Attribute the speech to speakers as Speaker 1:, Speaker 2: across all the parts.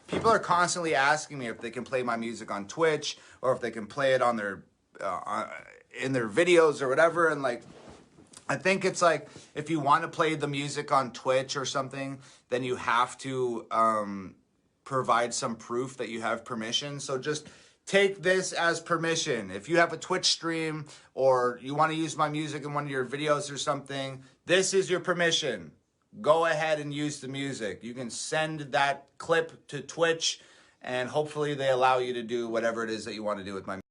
Speaker 1: People are constantly asking me if they can play my music on Twitch or if they can play it on their in their videos or whatever. And like, I think it's like if you want to play the music on Twitch or something, then you have to provide some proof that you have permission. So just take this as permission. If you have a Twitch stream or you want to use my music in one of your videos or something, this is your permission. Go ahead and use the music. You can send that clip to Twitch and hopefully they allow you to do whatever it is that you want to do with my music.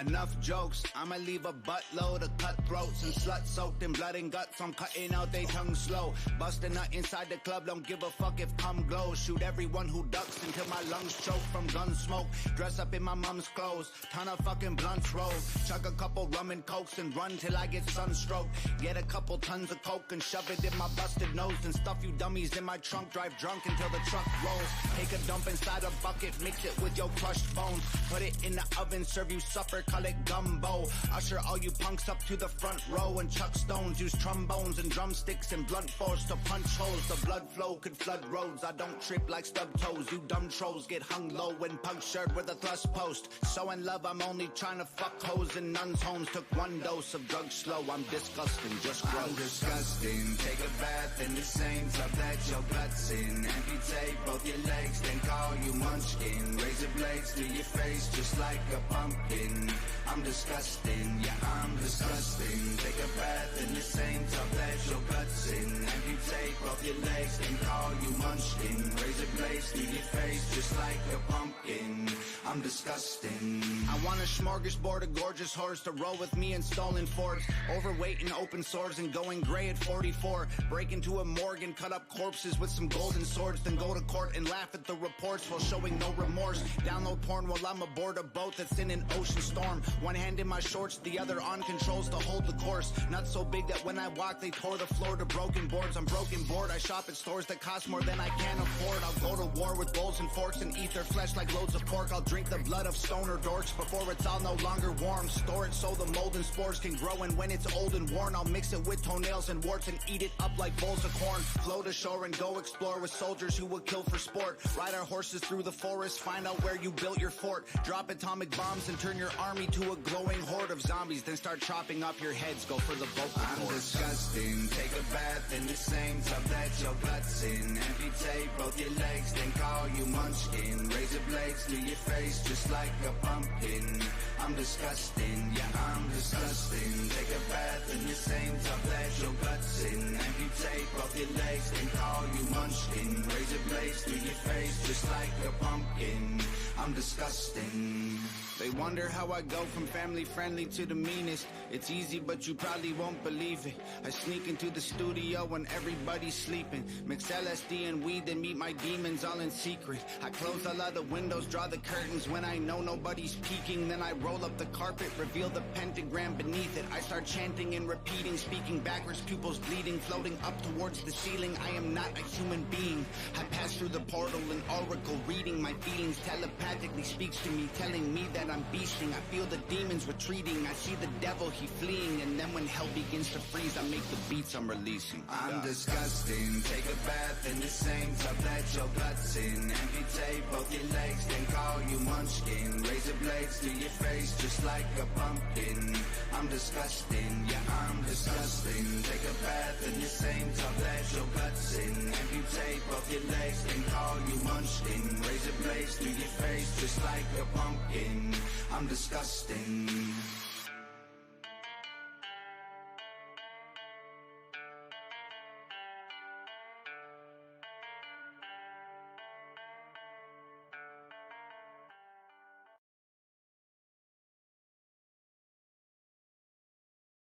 Speaker 2: Enough jokes, I'ma leave a buttload of cutthroats and slut soaked in blood and guts. I'm cutting out they tongue slow. Bust a nut inside the club, don't give a fuck if cum glows. Shoot everyone who ducks until my lungs choke from gun smoke. Dress up in my mom's clothes, ton of fucking blunts roll. Chug a couple rum and cokes and run till I get sunstroke. Get a couple tons of coke and shove it in my busted nose. And stuff you dummies in my trunk, drive drunk until the truck rolls. Take a dump inside a bucket, mix it with your crushed bones. Put it in the oven, serve you supper, call it gumbo. Usher all you punks up to the front row and chuck stones. Use trombones and drumsticks and blunt force to punch holes. The blood flow could flood roads. I don't trip like stub toes. You dumb trolls get hung low and punctured with a thrust post. So in love, I'm only trying to fuck hoes in nuns' homes. Took one dose of drugs slow. I'm disgusting, just gross. I'm disgusting. Take a bath in the same tub that your guts in. Amputate both your legs, then call you munchkin. Razor blades to your face just like a pumpkin. I'm disgusting, yeah, I'm disgusting. Take a bath in the same tub that your guts in. Amputate both your legs, then call you munchkin. Razor blades to your face just like a pumpkin. I'm disgusting. I want a smorgasbord of gorgeous whores to roll with me in stolen Fords. Overweight and open sores and going gray at 44. Break into a morgue and cut up corpses with some golden swords. Then go to court and laugh at the reports while showing no remorse. Download porn while I'm aboard a boat that's in an ocean storm. One hand in my shorts, the other on controls to hold the course. Not so big that when I walk they tore the floor to broken boards. I'm broken bored, I shop at stores that cost more than I can afford. I'll go to war with bowls and forks and eat their flesh like loads of pork. I'll drink the blood of stoner dorks before it's all no longer warm. Store it so the mold and spores can grow, and when it's old and worn I'll mix it with toenails and warts and eat it up like bowls of corn. Float ashore and go explore with soldiers who will kill for sport. Ride our horses through the forest, find out where you built your fort. Drop atomic bombs and turn your army to a glowing horde of zombies, then start chopping off your heads, go for the vocal cords. I'm disgusting, take a bath in the same tub that your guts in. Amputate both your legs, then call you munchkin. Razor blades to your face just like a pumpkin. I'm disgusting, yeah, I'm disgusting. Take a bath in the same tub that your guts in. Amputate both your legs, then call you munchkin. Razor blades to your face just like a pumpkin. I'm disgusting. They wonder how I go from family friendly to the meanest. It's easy, but you probably won't believe it. I sneak into the studio when everybody's sleeping. Mix LSD and weed, then meet my demons all in secret. I close all of the windows, draw the curtains when I know nobody's peeking. Then I roll up the carpet, reveal the pentagram beneath it. I start chanting and repeating, speaking backwards, pupils bleeding, floating up towards the ceiling. I am not a human being. I pass through the portal, an oracle reading my feelings, telepathically speaks to me, telling me that I'm beasting. I feel the demons retreating, I see the devil, he fleeing. And then when hell begins to freeze, I make the beats I'm releasing. I'm disgusting, take a bath in the same tub that your guts in. Amputate both your legs, then call you munchkin. Razor blades to your face just like a pumpkin. I'm disgusting, yeah, I'm disgusting. Take a bath in the same tub that your guts in. Amputate both your legs, then call you munchkin. Razor blades to your face just like a pumpkin. I'm disgusting.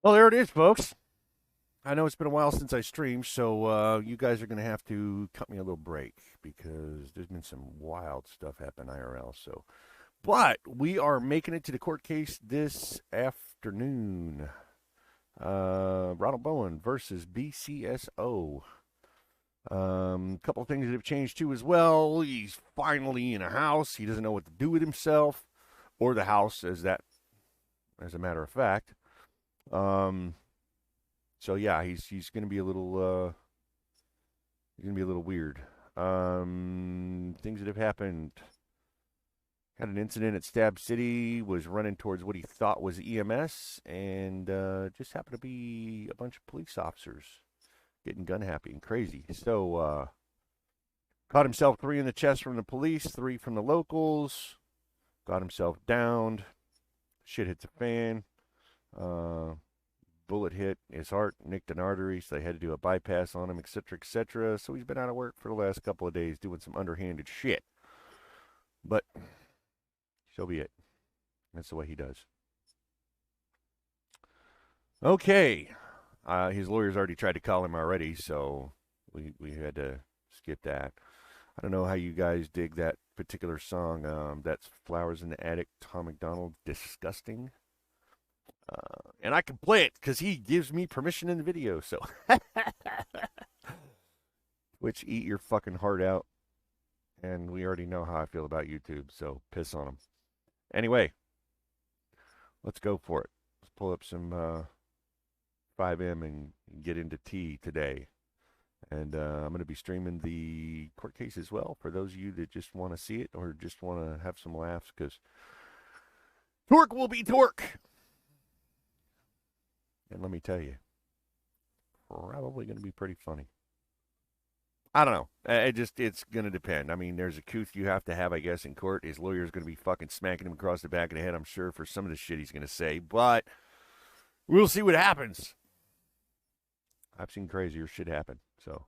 Speaker 3: Well, there it is, folks. I know it's been a while since I streamed, so you guys are going to have to cut me a little break because there's been some wild stuff happen IRL. So, but we are making it to the court case this afternoon. Ronald Bowen versus BCSO. A couple of things that have changed too as well. He's finally in a house. He doesn't know what to do with himself or the house, as a matter of fact. So yeah, he's going to be a little weird. Things that have happened. Had an incident at Stab City, was running towards what he thought was EMS, and just happened to be a bunch of police officers getting gun happy and crazy. So, caught himself 3 in the chest from the police, 3 from the locals, got himself downed, shit hit the fan, bullet hit his heart, nicked an artery, so they had to do a bypass on him, etc., etc. So he's been out of work for the last couple of days doing some underhanded shit. But so be it. That's the way he does. Okay. His lawyers already tried to call him already, so we had to skip that. I don't know how you guys dig that particular song. That's Flowers in the Attic, Tom McDonald, Disgusting. And I can play it because he gives me permission in the video, so. Which, eat your fucking heart out. And we already know how I feel about YouTube, so piss on them. Anyway, let's go for it. Let's pull up some 5M and get into T today. And I'm going to be streaming the court case as well for those of you that just want to see it or just want to have some laughs, because torque will be torque. And let me tell you, probably going to be pretty funny. I don't know. It's going to depend. I mean, there's a couth you have to have, I guess, in court. His lawyer's going to be fucking smacking him across the back of the head, I'm sure, for some of the shit he's going to say. But we'll see what happens. I've seen crazier shit happen. So,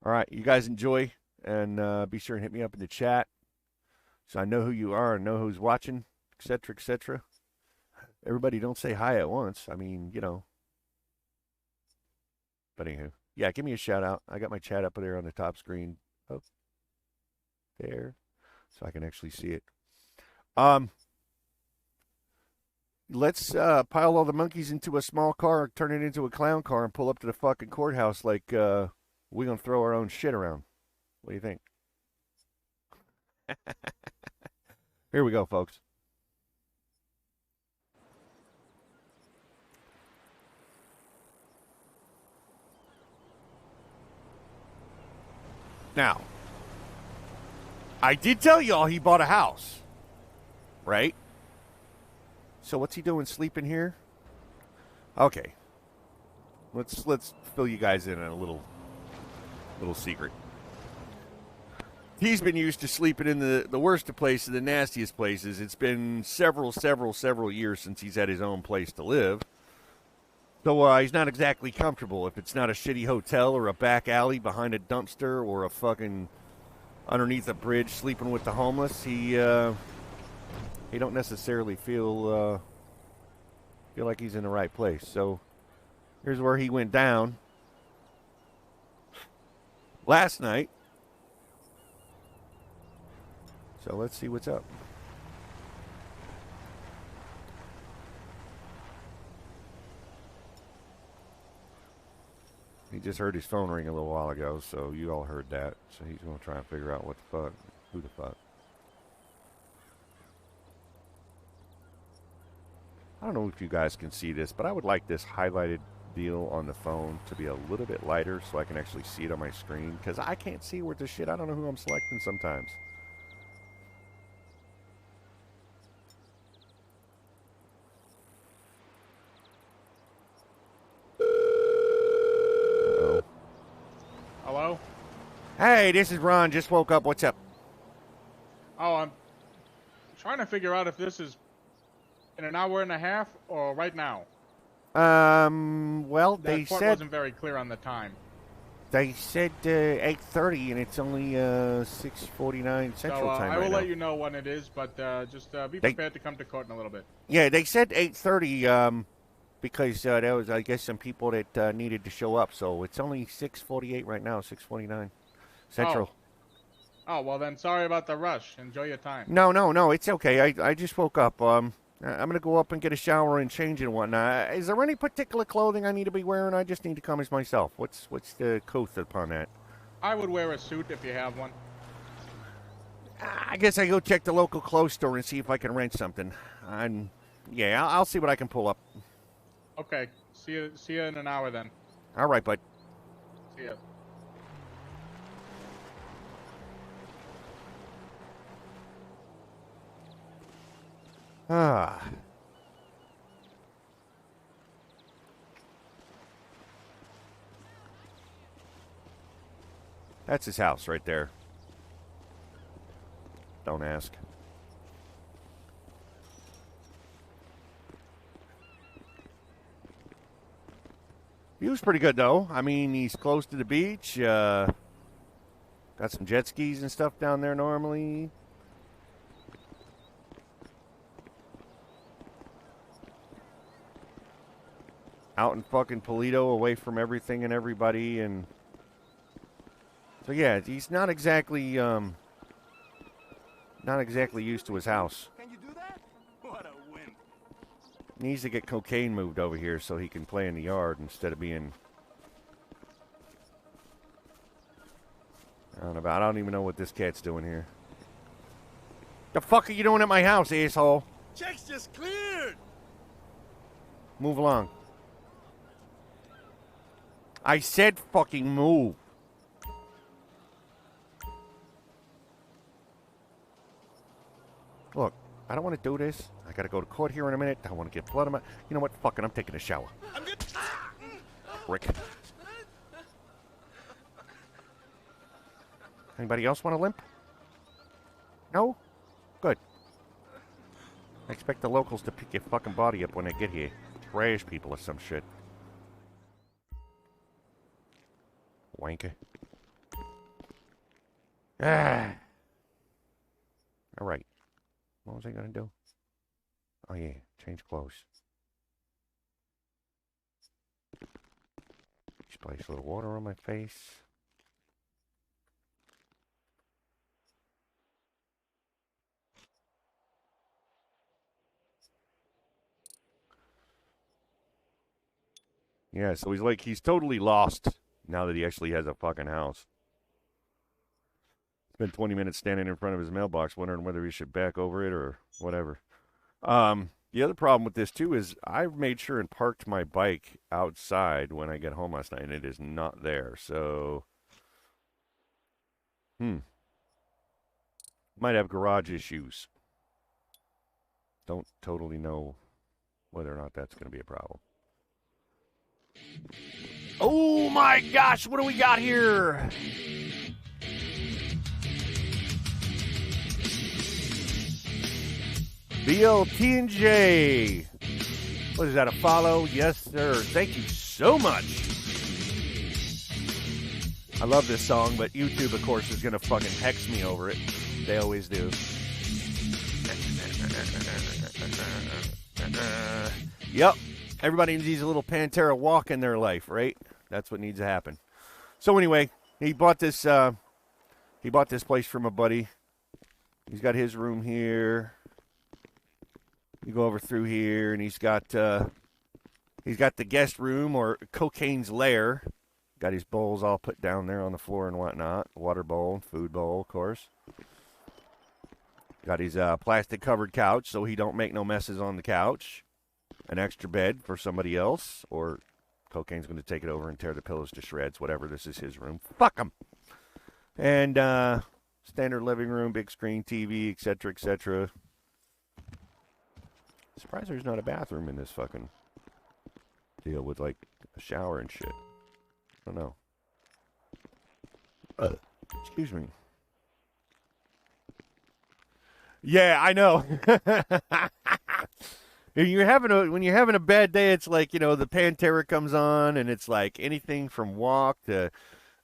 Speaker 3: all right. You guys enjoy. And be sure and hit me up in the chat so I know who you are and know who's watching, etc., etc. Everybody don't say hi at once. I mean, you know. But anywho. Yeah, give me a shout out. I got my chat up there on the top screen. Oh, there. So I can actually see it. Let's pile all the monkeys into a small car, turn it into a clown car, and pull up to the fucking courthouse like we're going to throw our own shit around. What do you think? Here we go, folks. Now, I did tell y'all he bought a house, right? So what's he doing sleeping here? Okay. Let's fill you guys in on a little secret. He's been used to sleeping in the worst of places, the nastiest places. It's been several years since he's had his own place to live. So he's not exactly comfortable. If it's not a shitty hotel or a back alley behind a dumpster or a fucking underneath a bridge sleeping with the homeless, he don't necessarily feel like he's in the right place. So here's where he went down last night. So let's see what's up. He just heard his phone ring a little while ago, so you all heard that. So he's going to try and figure out who the fuck. I don't know if you guys can see this, but I would like this highlighted deal on the phone to be a little bit lighter so I can actually see it on my screen, because I can't see where this shit. I don't know who I'm selecting sometimes.
Speaker 4: Hello?
Speaker 3: Hey, this is Ron. Just woke up. What's up?
Speaker 4: Oh, I'm trying to figure out if this is in an hour and a half or right now.
Speaker 3: Well, they
Speaker 4: That part
Speaker 3: said
Speaker 4: wasn't very clear on the time.
Speaker 3: they said 8:30, and it's only 6:49 Central Time.
Speaker 4: I will
Speaker 3: right
Speaker 4: let
Speaker 3: now.
Speaker 4: you know when it is, but just be prepared to come to court in a little bit.
Speaker 3: Yeah, they said 8:30. Because there was, I guess, some people that needed to show up. So it's only 6:48 right now, 6:49 Central.
Speaker 4: Oh, well then, sorry about the rush. Enjoy your time.
Speaker 3: No, it's okay. I just woke up. I'm going to go up and get a shower and change and whatnot. Is there any particular clothing I need to be wearing? I just need to come as myself. What's the coast upon that?
Speaker 4: I would wear a suit if you have one.
Speaker 3: I guess I go check the local clothes store and see if I can rent something. Yeah, I'll see what I can pull up.
Speaker 4: Okay. See you in an hour then.
Speaker 3: All right, bud.
Speaker 4: See ya.
Speaker 3: Ah. That's his house right there. Don't ask. View's pretty good, though. I mean, he's close to the beach. Got some jet skis and stuff down there normally. Out in fucking Polito, away from everything and everybody, and so yeah, he's not exactly used to his house.
Speaker 5: Can you do that? What a win.
Speaker 3: Needs to get cocaine moved over here so he can play in the yard instead of being. I don't even know what this cat's doing here. The fuck are you doing at my house, asshole?
Speaker 5: Check's just cleared.
Speaker 3: Move along. I said fucking move. Look, I don't want to do this. I gotta go to court here in a minute. I want to get blood on my. You know what? Fucking, I'm taking a shower.
Speaker 5: I'm good.
Speaker 3: Rick. Anybody else want to limp? No? Good. I expect the locals to pick your fucking body up when they get here. Trash people or some shit. Wanker. Ah. All right. What was I going to do? Oh, yeah. Change clothes. Splash a little water on my face. Yeah, so he's totally lost now that he actually has a fucking house. Spent 20 minutes standing in front of his mailbox wondering whether he should back over it or whatever. The other problem with this, too, is I've made sure and parked my bike outside when I get home last night, and it is not there. So, might have garage issues. Don't totally know whether or not that's going to be a problem. Oh, my gosh, what do we got here? BLT&J. What is that, a follow? Yes, sir. Thank you so much. I love this song, but YouTube, of course, is going to fucking hex me over it. They always do. Yep. Everybody needs a little Pantera walk in their life, right? That's what needs to happen. So anyway, he bought this place from a buddy. He's got his room here. You go over through here, and he's got the guest room or cocaine's lair. Got his bowls all put down there on the floor and whatnot. Water bowl, food bowl, of course. Got his plastic-covered couch so he don't make no messes on the couch. An extra bed for somebody else, or cocaine's going to take it over and tear the pillows to shreds, whatever. This is his room. Fuck him. And standard living room, big screen TV, etc., etc. Surprised there's not a bathroom in this fucking deal with, like, a shower and shit. I don't know. Excuse me. Yeah, I know. When you're having a bad day, it's like, you know, the Pantera comes on, and it's like anything from Walk to,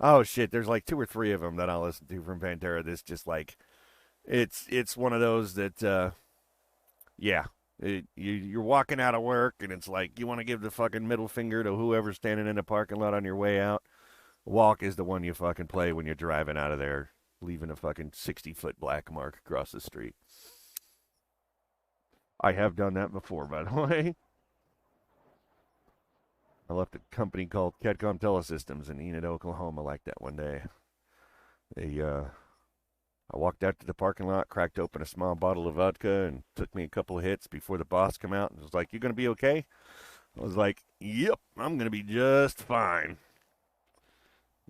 Speaker 3: oh shit, there's like 2 or 3 of them that I'll listen to from Pantera. That's just like, it's one of those that, yeah, you're walking out of work, and it's like you want to give the fucking middle finger to whoever's standing in the parking lot on your way out. Walk is the one you fucking play when you're driving out of there, leaving a fucking 60-foot black mark across the street. I have done that before, by the way. I left a company called Catcom Telesystems in Enid, Oklahoma like that one day. I walked out to the parking lot, cracked open a small bottle of vodka, and took me a couple of hits before the boss come out and was like, "You gonna be okay?" I was like, "Yep, I'm gonna be just fine."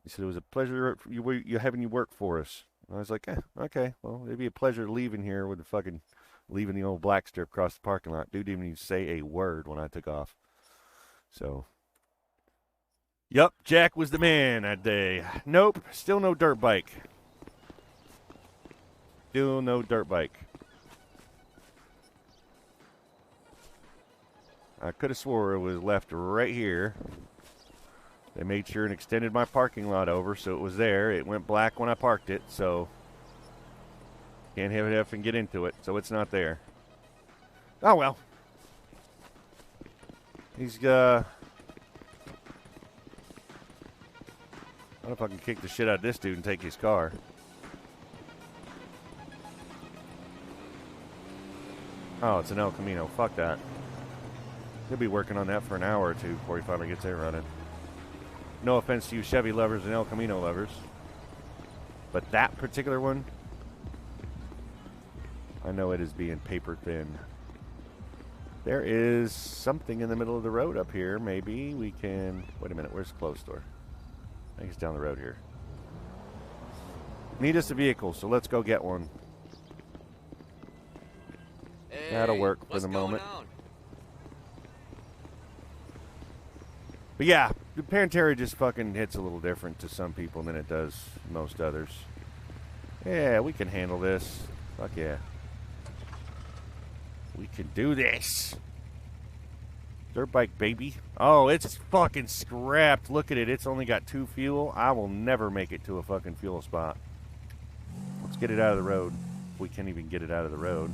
Speaker 3: He said, "It was a pleasure you having you work for us." I was like, okay, well, it'd be a pleasure leaving here with the fucking leaving the old black strip across the parking lot. Dude didn't even say a word when I took off. So, yep, Jack was the man that day. Nope, still no dirt bike. Still no dirt bike. I could have swore it was left right here. They made sure and extended my parking lot over so it was there. It went black when I parked it, so can't have it up and get into it, so it's not there. Oh well. He's I don't know if I can kick the shit out of this dude and take his car. Oh, it's an El Camino. Fuck that. He'll be working on that for an hour or two before he finally gets there running. No offense to you Chevy lovers and El Camino lovers. But that particular one, I know it is being paper thin. There is something in the middle of the road up here. Maybe we can... Wait a minute, where's the clothes store? I think it's down the road here. Need us a vehicle, so let's go get one.
Speaker 6: Hey,
Speaker 3: that'll work for the moment.
Speaker 6: On?
Speaker 3: But yeah, the Pantera just fucking hits a little different to some people than it does most others. Yeah, we can handle this. Fuck yeah. We can do this. Dirt bike, baby. Oh, it's fucking scrapped. Look at it. It's only got 2 fuel. I will never make it to a fucking fuel spot. Let's get it out of the road. We can't even get it out of the road.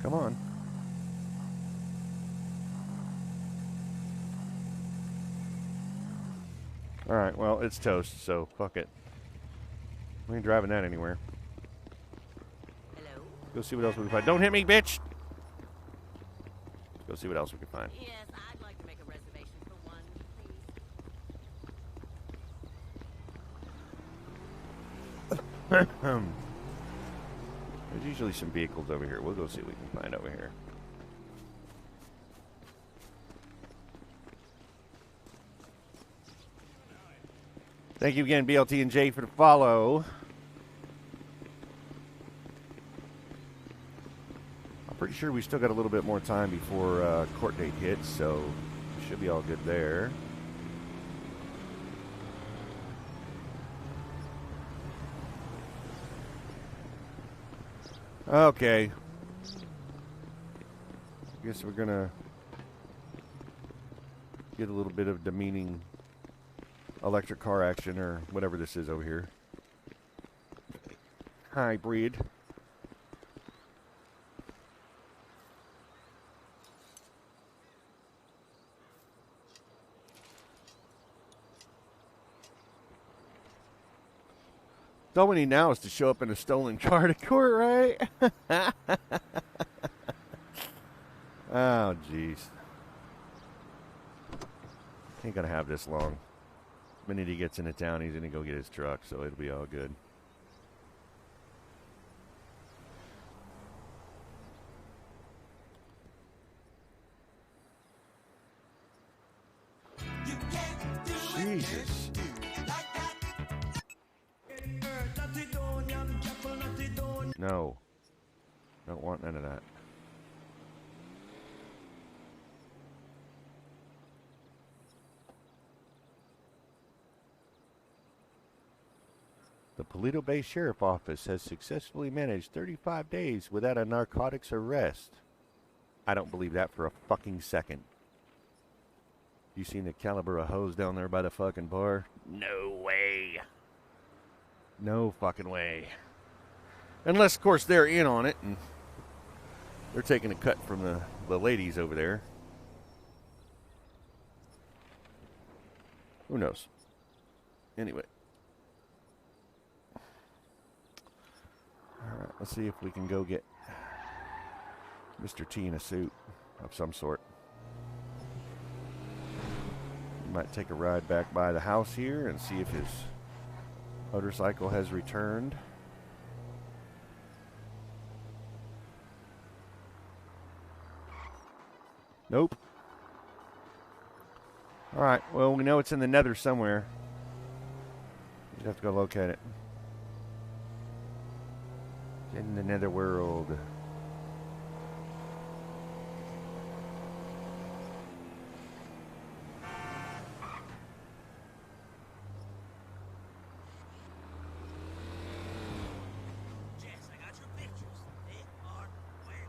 Speaker 3: Come on. Alright, well, it's toast, so fuck it. We ain't driving that anywhere.
Speaker 7: Hello?
Speaker 3: Go see what else we can find. Don't hit me, bitch! Let's go see what else we can find.
Speaker 7: Yes, I'd like to make a reservation for one, please.
Speaker 3: There's usually some vehicles over here. We'll go see what we can find over here. Thank you again, BLT and J, for the follow. I'm pretty sure we still got a little bit more time before court date hits, so we should be all good there. Okay. Guess we're gonna get a little bit of demeaning electric car action or whatever this is over here. Hybrid. All we need now is to show up in a stolen car to court, right? Oh, jeez. Ain't gonna have this long. The minute he gets into town, he's gonna go get his truck, so it'll be all good. Jesus. No. Don't want none of that. The Paleto Bay Sheriff Office has successfully managed 35 days without a narcotics arrest. I don't believe that for a fucking second. You seen the caliber of hose down there by the fucking bar? No way. No fucking way. Unless, of course, they're in on it and They're taking a cut from the ladies over there. Who knows? Anyway. All right, let's see if we can go get Mr. T in a suit of some sort. We might take a ride back by the house here and see if his motorcycle has returned. Nope. All right, well, we know it's in the nether somewhere. You have to go locate it. It's in the nether world.
Speaker 5: Jess, I got your pictures. They are where?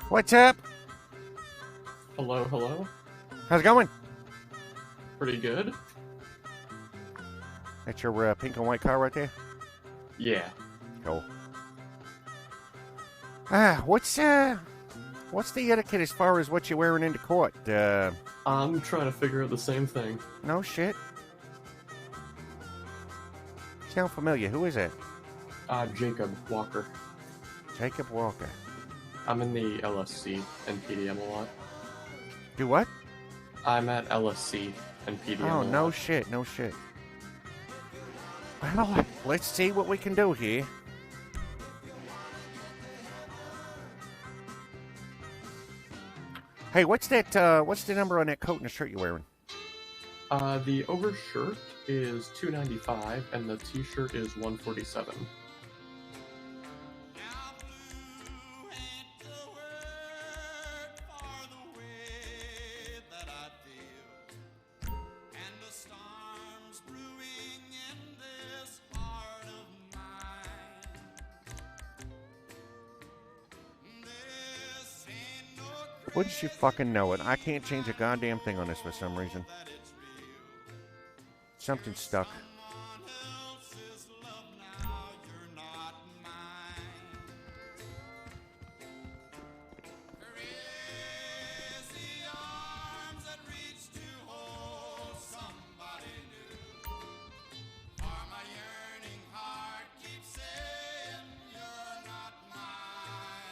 Speaker 3: What's up?
Speaker 6: Hello, hello.
Speaker 3: How's it going?
Speaker 6: Pretty good.
Speaker 3: That's your pink and white car right there?
Speaker 6: Yeah.
Speaker 3: Cool. What's the etiquette as far as what you're wearing into court?
Speaker 6: I'm trying to figure out the same thing.
Speaker 3: No shit. Sound familiar. Who is it?
Speaker 6: Jacob Walker.
Speaker 3: Jacob Walker.
Speaker 6: I'm in the LSC and PDM a lot.
Speaker 3: Do what?
Speaker 6: I'm at LSC and PDM a
Speaker 3: Oh,
Speaker 6: lot.
Speaker 3: no shit, no shit. Well, let's see what we can do here. Hey, what's that, what's the number on that coat and the shirt you're wearing?
Speaker 6: The overshirt is $295 and the t-shirt is $147.
Speaker 3: Wouldn't you fucking know it? I can't change a goddamn thing on this for some reason. Something's stuck.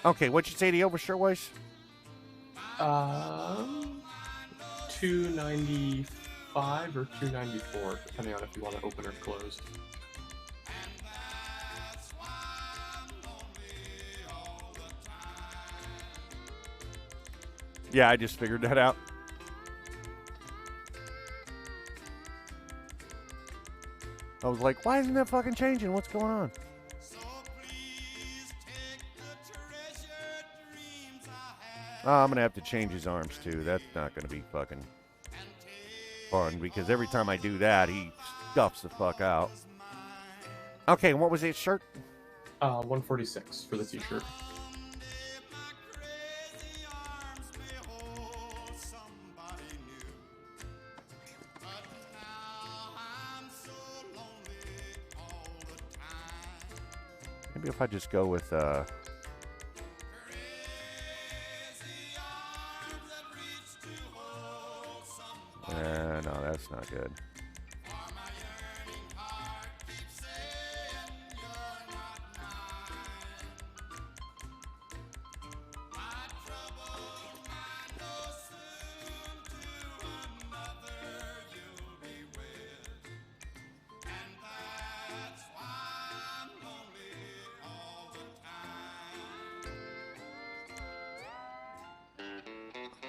Speaker 3: Okay, what'd you say the overshirt was?
Speaker 6: $295 or $294, depending on if you want it open or closed.
Speaker 3: Yeah, I just figured that out. I was like, why isn't that fucking changing? What's going on? Oh, I'm going to have to change his arms, too. That's not going to be fucking fun, because every time I do that, he stuffs the fuck out. Okay, and what was his shirt?
Speaker 6: $146 for the t-shirt.
Speaker 3: Maybe if I just go with, no, that's not good.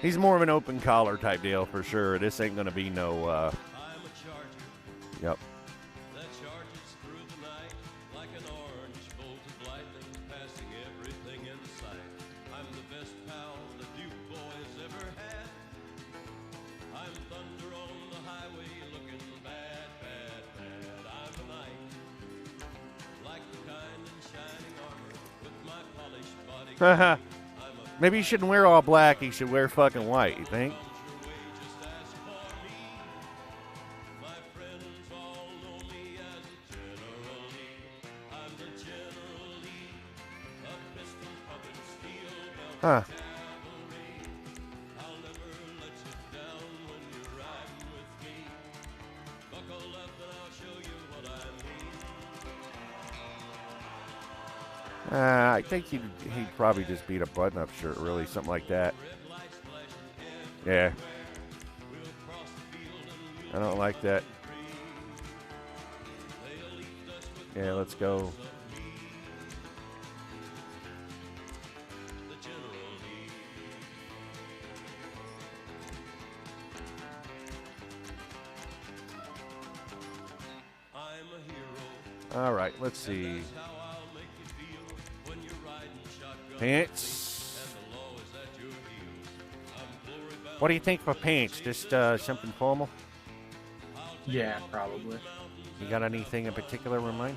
Speaker 3: He's more of an open collar type deal for sure. This ain't gonna be no.
Speaker 8: I'm a charger.
Speaker 3: Yep.
Speaker 8: That charges through the night like an orange bolt of lightning, passing everything in sight. I'm the best pal the Duke boys ever had. I'm thunder on the highway, looking bad, bad, bad. I'm a
Speaker 3: Maybe he shouldn't wear all black. He should wear fucking white, you think? Huh. I think he'd probably just beat a button-up shirt, really, something like that. Yeah. I don't like that. Yeah, let's go. All right, let's see. Pants. What do you think for pants? Just something formal?
Speaker 6: Yeah, probably.
Speaker 3: You got anything in particular in mind?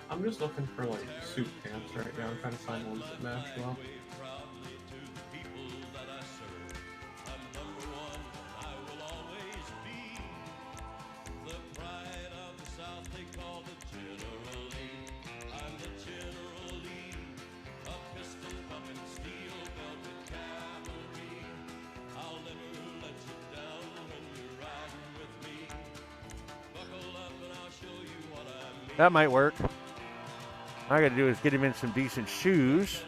Speaker 6: I'm just looking for like suit pants right now. I'm trying to find ones that match well.
Speaker 3: That might work. All I got to do is get him in some decent shoes.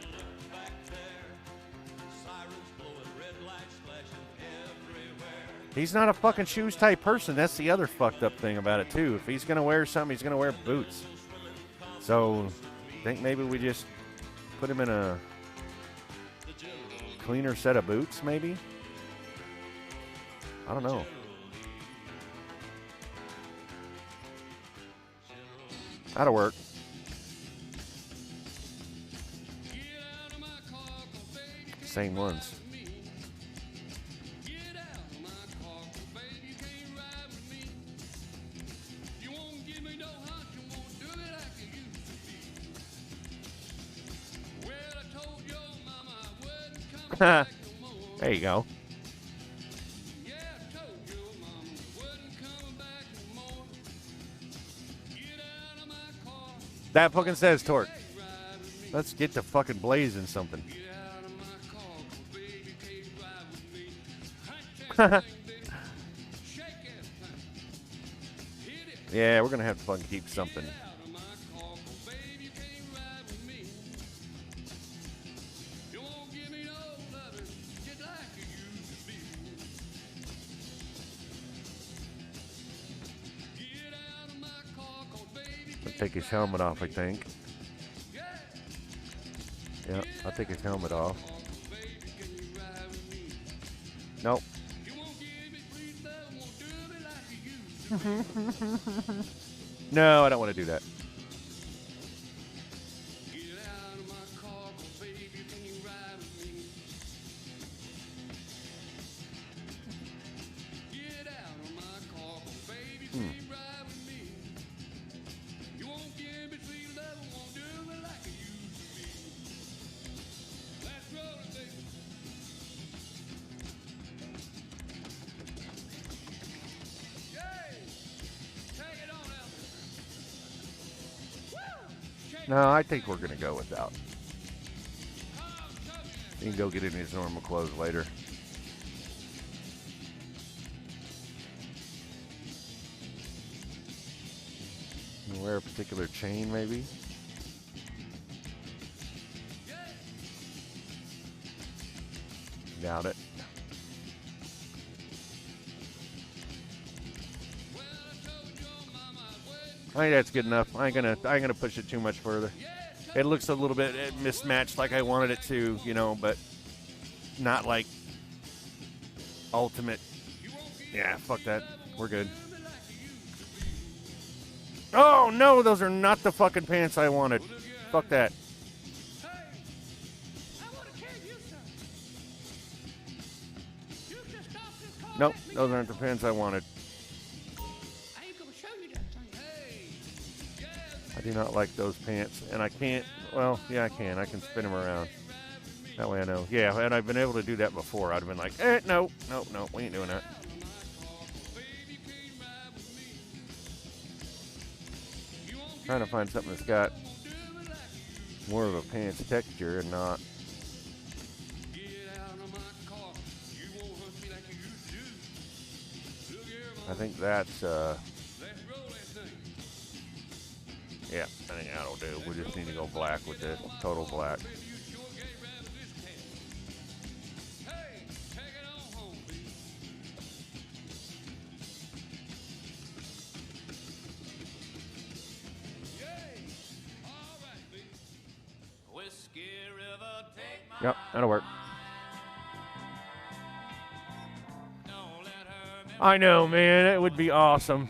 Speaker 3: He's not a fucking shoes type person. That's the other fucked up thing about it, too. If he's going to wear something, he's going to wear boots. So, I think maybe we just put him in a cleaner set of boots, maybe? I don't know. That'll work. Same ones. There you go. That fucking says torque. Let's get to fucking blazing something. Yeah, we're gonna have to fucking keep something. Take his helmet off, I think. Yeah, I'll take his helmet off. Nope. No, I don't want to do that. No, I think we're going to go without. He can go get in his normal clothes later. Wear a particular chain, maybe? Doubt it. I think that's good enough. I ain't gonna push it too much further. It looks a little bit mismatched like I wanted it to, you know, but not like ultimate. Yeah, fuck that. We're good. Oh no, those are not the fucking pants I wanted. Fuck that. Nope, those aren't the pants I wanted. I I do not like those pants, and I can't. Well, yeah, I can. I can spin them around. That way I know. Yeah, and I've been able to do that before. I'd have been like, no, we ain't doing that. Trying to find something that's got more of a pants texture and not. I think that's, yeah, I think that'll do. We just need to go black with this, total black. Yep, that'll work. I know, man. It would be awesome.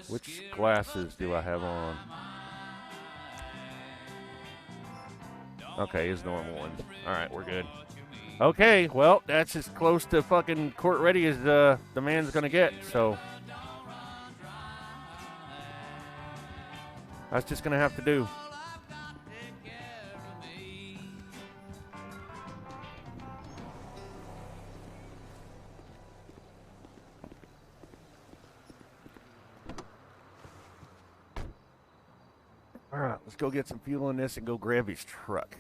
Speaker 3: Which glasses do I have on? Okay, his normal ones. All right, we're good. Okay, well, that's as close to fucking court ready as the man's gonna get, so that's just gonna have to do. All right, let's go get some fuel in this and go grab his truck.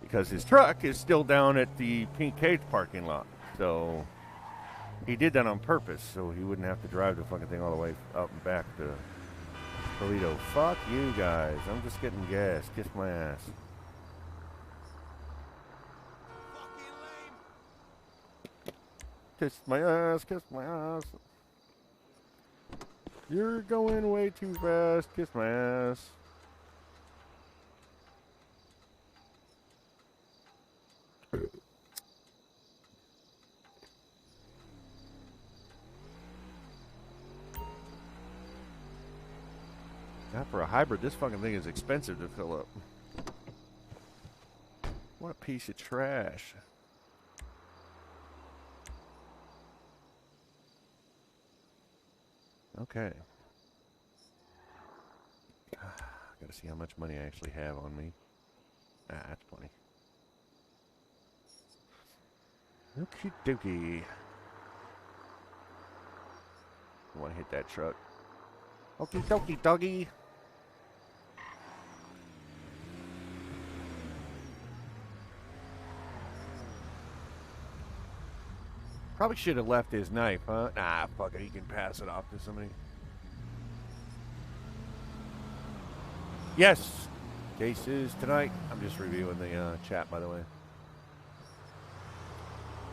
Speaker 3: Because his truck is still down at the Pink Cage parking lot. So he did that on purpose so he wouldn't have to drive the fucking thing all the way up and back to Toledo. Fuck you guys. I'm just getting gas. Kiss my ass. Kiss my ass. Kiss my ass. You're going way too fast. Kiss my ass. Not for a hybrid. This fucking thing is expensive to fill up. What a piece of trash. Okay. Gotta see how much money I actually have on me. Ah, that's plenty. Okie dokie. I want to hit that truck. Okie dokie doggy. Probably should have left his knife, huh? Nah, fuck it. He can pass it off to somebody. Yes. Cases tonight. I'm just reviewing the chat, by the way.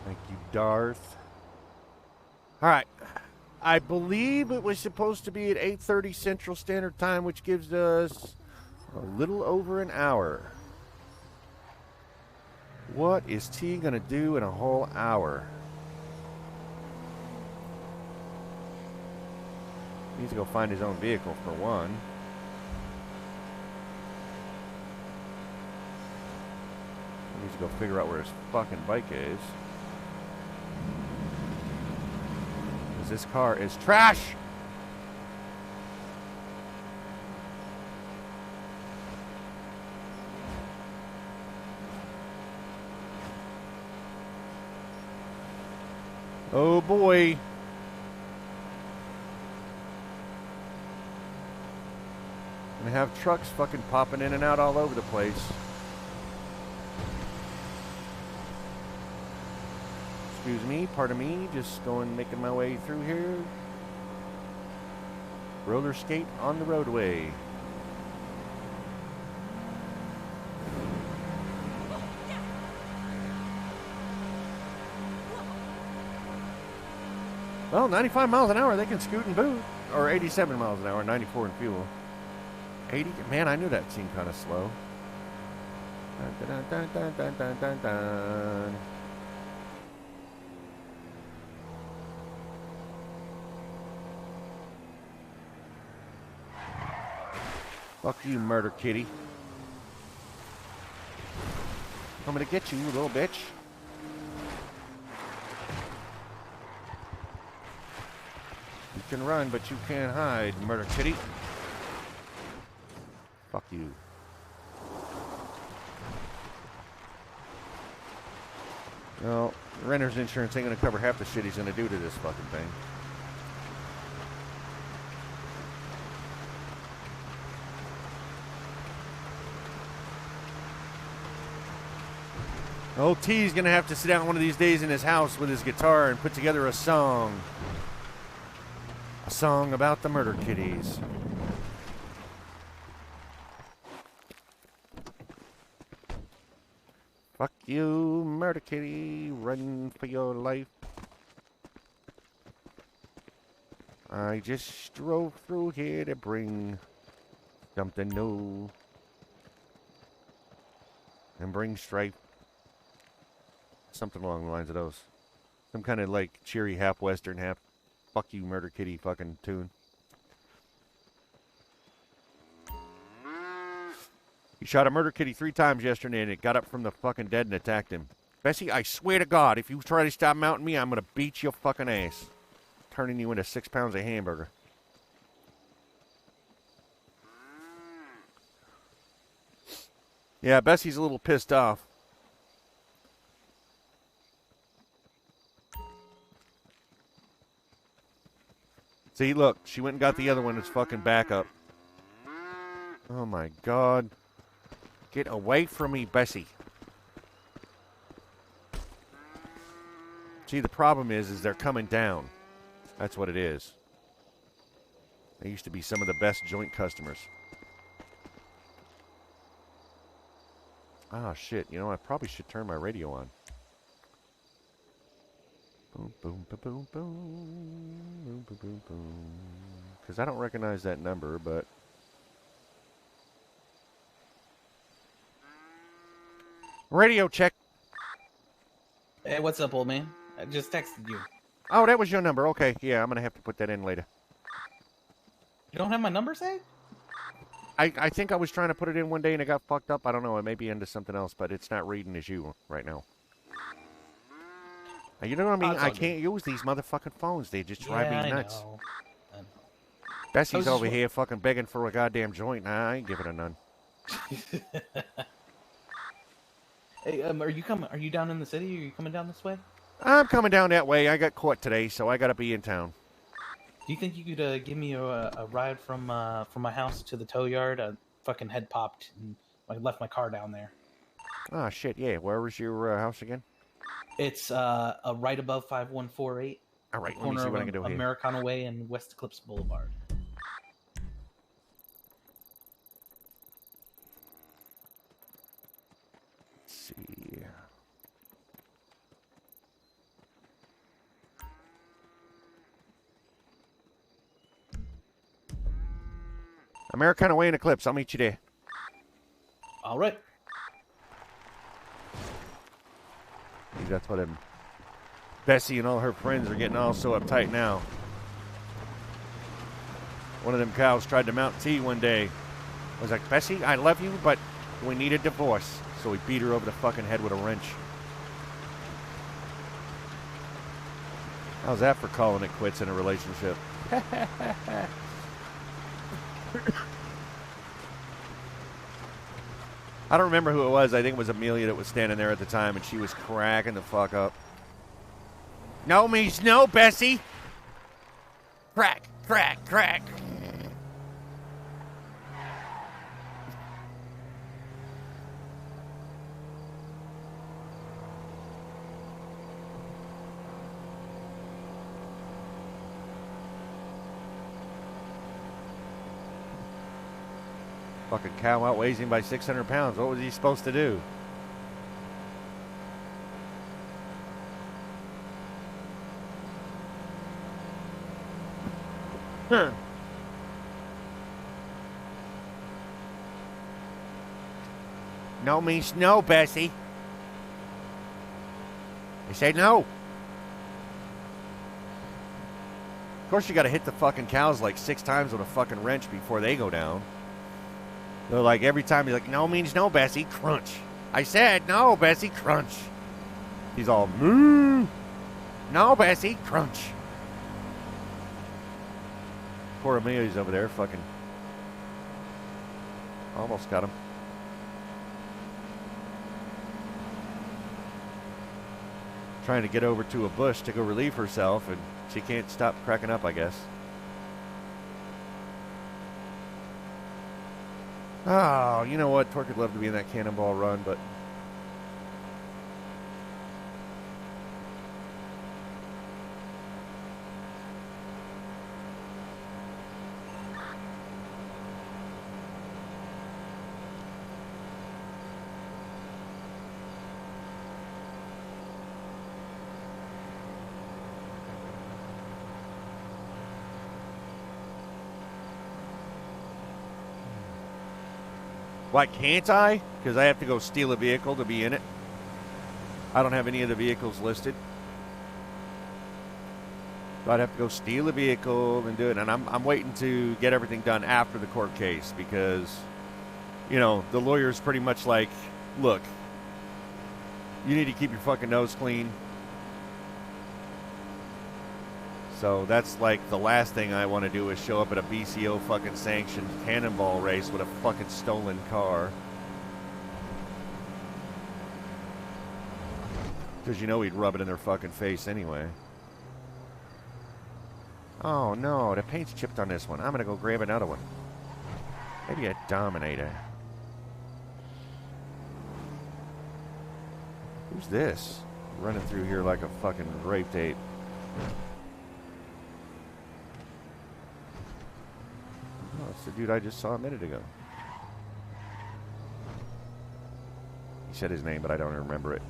Speaker 3: Thank you, Darth. All right. I believe it was supposed to be at 8:30 Central Standard Time, which gives us a little over an hour. What is T going to do in a whole hour? He needs to go find his own vehicle, for one. He needs to go figure out where his fucking bike is. Because this car is trash! Oh boy. And have trucks fucking popping in and out all over the place. Excuse me, pardon me, just making my way through here. Roller skate on the roadway. Well, 95 miles an hour, they can scoot and boot. Or 87 miles an hour, 94 in fuel. 80, man, I knew that seemed kind of slow. Dun, dun, dun, dun, dun, dun, dun. Fuck you, murder kitty. I'm gonna get you, little bitch. You can run, but you can't hide, murder kitty. Fuck you. No, renter's insurance ain't gonna cover half the shit he's gonna do to this fucking thing. Old T's gonna have to sit down one of these days in his house with his guitar and put together a song. A song about the murder kitties. Fuck you, murder kitty. Run for your life. I just drove through here to bring something new. And bring strife. Something along the lines of those. Some kind of like cheery half western, half fuck you murder kitty fucking tune. He shot a murder kitty 3 times yesterday and it got up from the fucking dead and attacked him. Bessie, I swear to God, if you try to stop mounting me, I'm gonna beat your fucking ass. Turning you into 6 pounds of hamburger. Yeah, Bessie's a little pissed off. See, look, she went and got the other one. It's fucking back up. Oh my God. Get away from me, Bessie. See, the problem is they're coming down. That's what it is. They used to be some of the best joint customers. Ah, shit. You know, I probably should turn my radio on. Boom, boom, boom, boom, boom. Boom, boom, boom, boom. Because I don't recognize that number, but... Radio check.
Speaker 9: Hey, what's up, old man? I just texted you.
Speaker 3: Oh, that was your number. Okay, yeah, I'm going to have to put that in later.
Speaker 9: You don't have my number saved?
Speaker 3: I think I was trying to put it in one day and it got fucked up. I don't know. It may be into something else, but it's not reading as you right now. You know what I mean? I can't use these motherfucking phones. They just drive me nuts.
Speaker 9: I know.
Speaker 3: Bessie's over here fucking begging for a goddamn joint. Nah, I ain't giving her none.
Speaker 9: Hey, are you coming? Are you down in the city? Are you coming down this way?
Speaker 3: I'm coming down that way. I got caught today, so I gotta be in town.
Speaker 9: Do you think you could give me a ride from my house to the tow yard? I fucking head popped and I left my car down there.
Speaker 3: Oh shit, yeah. Where was your house again?
Speaker 9: It's right above 5148.
Speaker 3: All right, let me see what I can do here.
Speaker 9: Americana Way and West Eclipse Boulevard.
Speaker 3: Let's see. Americana Way and Eclipse. I'll meet you there.
Speaker 9: All right.
Speaker 3: That's what Bessie and all her friends are getting all so uptight now. One of them cows tried to mount T one day. I was like, Bessie, I love you, but we need a divorce. So he beat her over the fucking head with a wrench. How's that for calling it quits in a relationship? I don't remember who it was. I think it was Amelia that was standing there at the time, and she was cracking the fuck up. No means no, Bessie. Crack, crack, crack. Fucking cow outweighs him by 600 pounds. What was he supposed to do? Huh. No means no, Bessie. They say no. Of course, you got to hit the fucking cows like 6 times with a fucking wrench before they go down. So, like, every time he's like, no means no, Bessie, crunch. I said, no, Bessie, crunch. He's all, moo. No, Bessie, crunch. Poor Amelia's over there, fucking. Almost got him. Trying to get over to a bush to go relieve herself, and she can't stop cracking up, I guess. Oh, you know what? Torque would love to be in that cannonball run, but... Why can't I? Because I have to go steal a vehicle to be in it. I don't have any of the vehicles listed. So I'd have to go steal a vehicle and do it. And I'm waiting to get everything done after the court case because, you know, the lawyer's pretty much like, look, you need to keep your fucking nose clean. So that's like the last thing I want to do is show up at a BCO fucking sanctioned cannonball race with a fucking stolen car. Because you know he'd rub it in their fucking face anyway. Oh no, the paint's chipped on this one. I'm going to go grab another one. Maybe a Dominator. Who's this? Running through here like a fucking rape tape. Oh, it's the dude I just saw a minute ago. He said his name, but I don't remember it.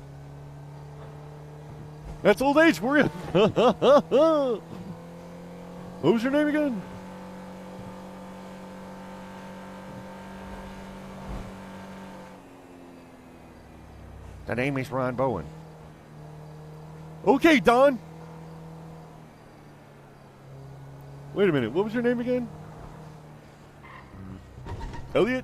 Speaker 3: That's old age for you. What was your name again? The name is Ron Bowen. Okay, Don. Wait a minute. What was your name again? Elliot?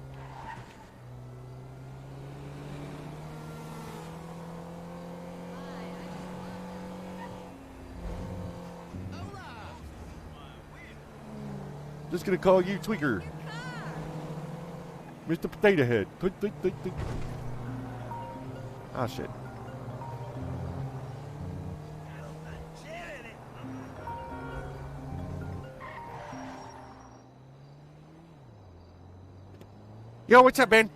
Speaker 3: Just gonna call you Tweaker. Mr. Potato Head. Ah, shit. Yo, what's up, Ben?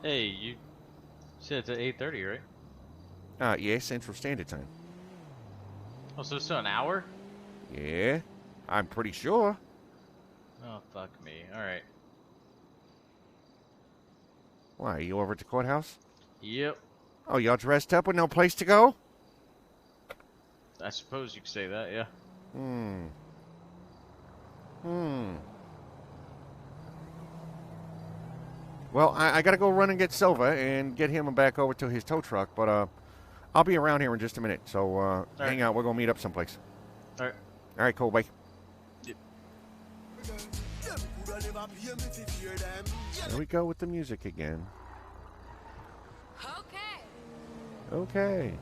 Speaker 10: Hey, you said it's at 8:30, right?
Speaker 3: Yeah, Central Standard Time.
Speaker 10: Oh, so it's still an hour?
Speaker 3: Yeah, I'm pretty sure.
Speaker 10: Oh, fuck me. Alright.
Speaker 3: Why, are you over at the courthouse?
Speaker 10: Yep.
Speaker 3: Oh, y'all dressed up with no place to go?
Speaker 10: I suppose you could say that, yeah.
Speaker 3: Well, I gotta go run and get Silva and get him back over to his tow truck, but I'll be around here in just a minute, so hang out. We're gonna meet up someplace.
Speaker 10: Alright.
Speaker 3: Alright, cool, bye.
Speaker 10: Yep.
Speaker 3: There we go with the music again. Okay.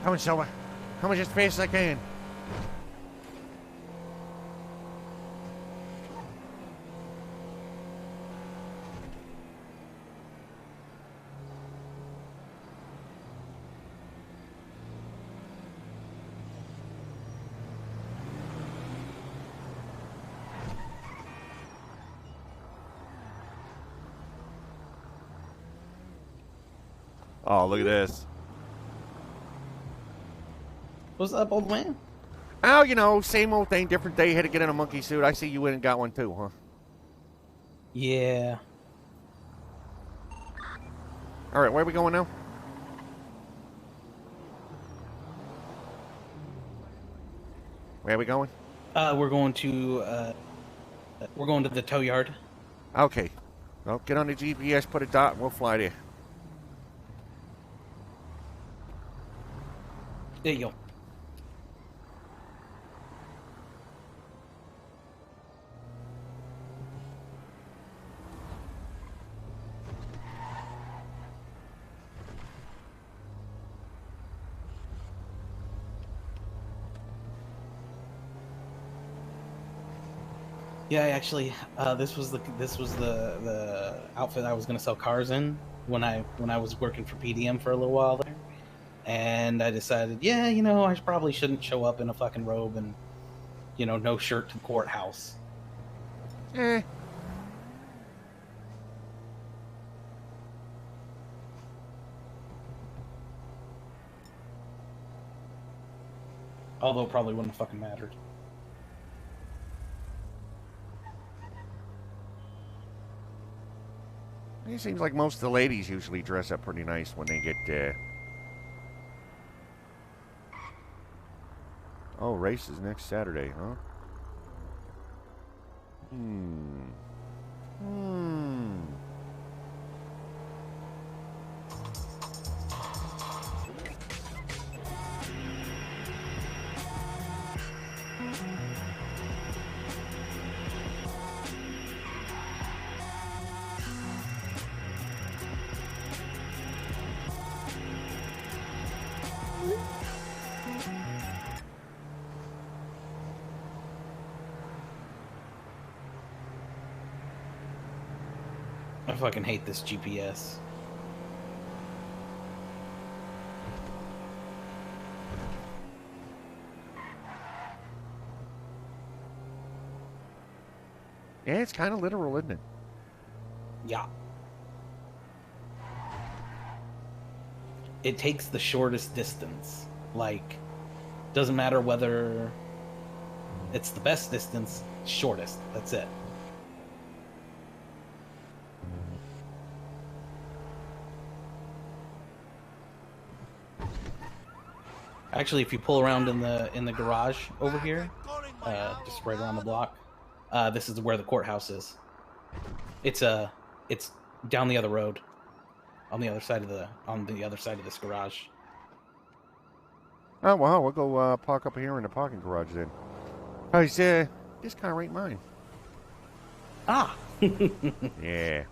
Speaker 3: Come on, Silva. Come on, as fast as I can. Oh, look at this.
Speaker 9: What's up, old man?
Speaker 3: Oh, you know, same old thing, different day. Had to get in a monkey suit. I see you went and got one too, huh?
Speaker 9: Yeah.
Speaker 3: All right, where are we going now? Where are we going?
Speaker 9: We're going to the tow yard.
Speaker 3: Okay. Well, get on the GPS, put a dot, and we'll fly there.
Speaker 9: There you go. Yeah, actually, this was the outfit I was gonna sell cars in when I was working for PDM for a little while there, and I decided, yeah, I probably shouldn't show up in a fucking robe and no shirt to the courthouse.
Speaker 3: Eh.
Speaker 9: Although it probably wouldn't have fucking mattered.
Speaker 3: It seems like most of the ladies usually dress up pretty nice when they get. Oh, race is next Saturday, huh? Hmm.
Speaker 9: I fucking hate this GPS.
Speaker 3: Yeah, it's kind of literal, isn't it?
Speaker 9: Yeah. It takes the shortest distance. Like, doesn't matter whether it's the best distance, shortest. That's it. Actually, if you pull around in the garage over here, just right around the block, this is where the courthouse is. It's down the other road, on the other side of this garage.
Speaker 3: Oh, well, we'll go park up here in the parking garage then. Because this car ain't mine.
Speaker 9: Ah!
Speaker 3: Yeah.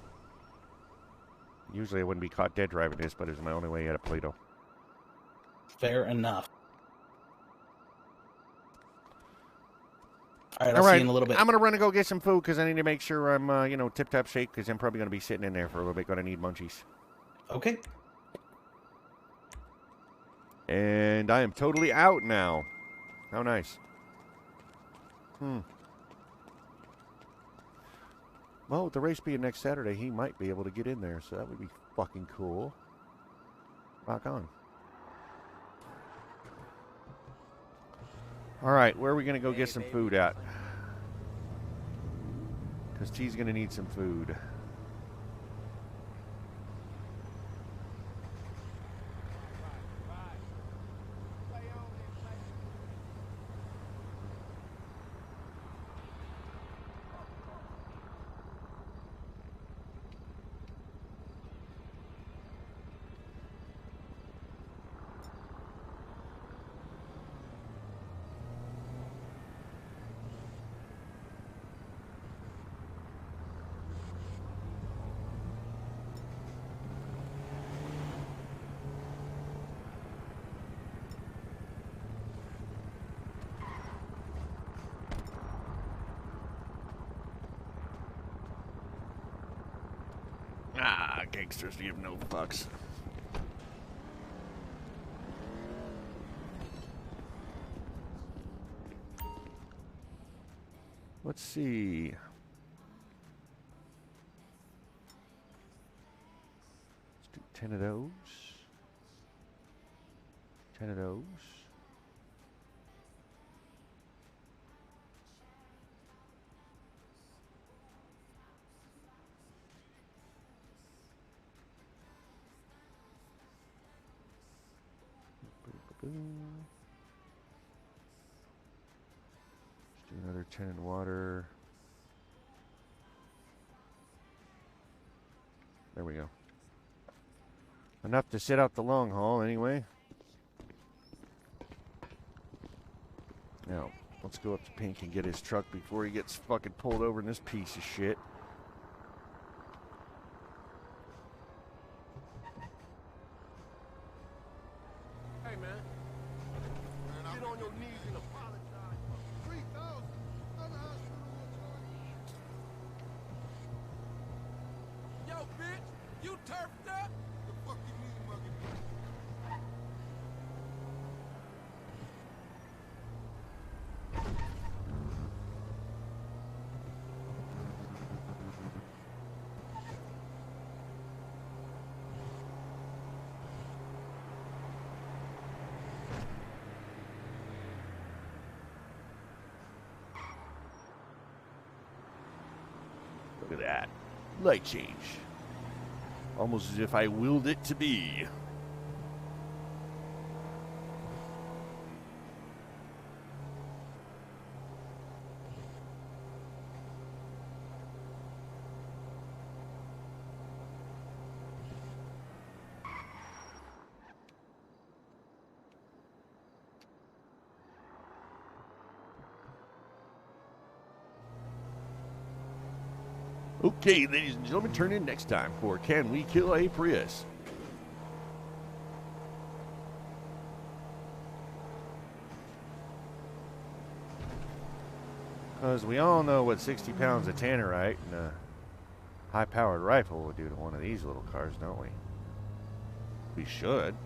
Speaker 3: Usually I wouldn't be caught dead driving this, but it's my only way out of Plato.
Speaker 9: Fair enough. All right, I'll see you in a little bit.
Speaker 3: I'm going to run and go get some food because I need to make sure I'm, tip-top shape because I'm probably going to be sitting in there for a little bit. Going to need munchies.
Speaker 9: Okay.
Speaker 3: And I am totally out now. How nice. Well, with the race being next Saturday, he might be able to get in there, so that would be fucking cool. Rock on. All right, where are we going to go get some food at? Because T's going to need some food. Ah, gangsters give no fucks. Let's see. Let's do 10 of those. 10 of those. Let's do another 10 in water. There we go. Enough to sit out the long haul, anyway. Now, let's go up to Pink and get his truck before he gets fucking pulled over in this piece of shit.
Speaker 11: Hey, man. Get on your knees and apologize for 3,000. Other hospital will charge you. Yo, bitch, you turfed up? The fuck you mean, mugging me?
Speaker 3: Look at that. Light change. Almost as if I willed it to be. Okay, ladies and gentlemen, turn in next time for Can We Kill a Prius? Because we all know what 60 pounds of tannerite and a high-powered rifle would do to one of these little cars, don't we? We should.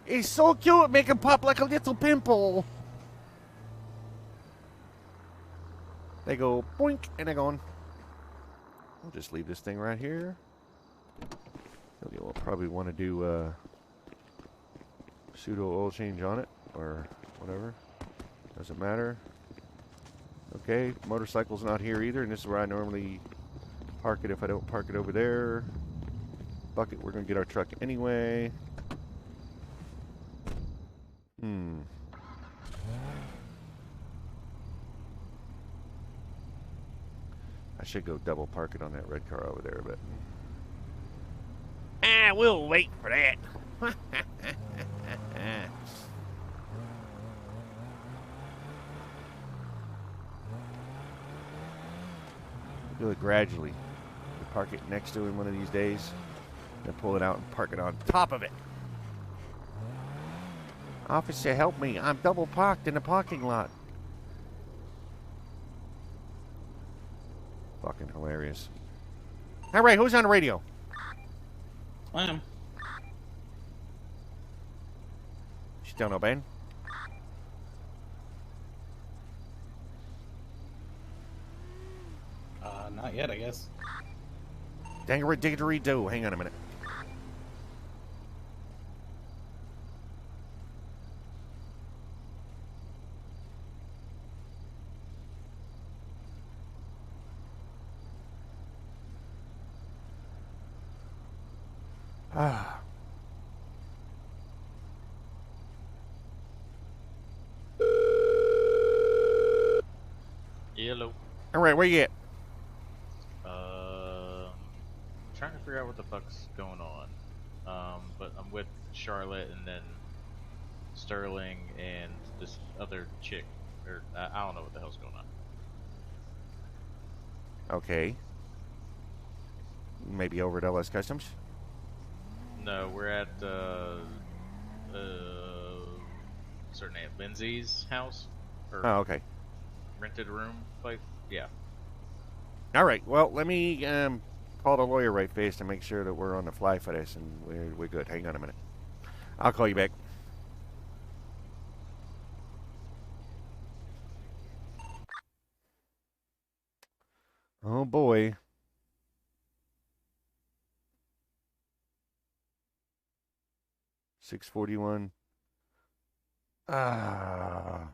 Speaker 3: It's so cute, make him pop like a little pimple. They go boink, and they're gone. We'll just leave this thing right here. Okay, we'll probably want to do pseudo oil change on it, or whatever. Doesn't matter. Okay, motorcycle's not here either, and this is where I normally park it if I don't park it over there. Bucket, we're going to get our truck anyway. I should go double park it on that red car over there, but... we'll wait for that. Do it gradually. Park it next to him one of these days, then pull it out and park it on top of it. Officer, help me. I'm double parked in the parking lot. Fucking hilarious. All right, who's on the radio?
Speaker 9: I am.
Speaker 3: Still no Ben?
Speaker 9: Not yet, I guess.
Speaker 3: Dangery diggery do. Hang on a minute. Ah.
Speaker 10: Hello.
Speaker 3: All right, where you at?
Speaker 10: Trying to figure out what the fuck's going on. But I'm with Charlotte and then Sterling and this other chick, or I don't know what the hell's going on.
Speaker 3: Okay. Maybe over at LS Customs?
Speaker 10: No, we're at certain Aunt Lindsay's house. Or
Speaker 3: Oh, okay.
Speaker 10: rented room place. Yeah.
Speaker 3: All right. Well, let me call the lawyer right face to make sure that we're on the fly for this and we're good. Hang on a minute. I'll call you back. Oh boy. 641. Ah.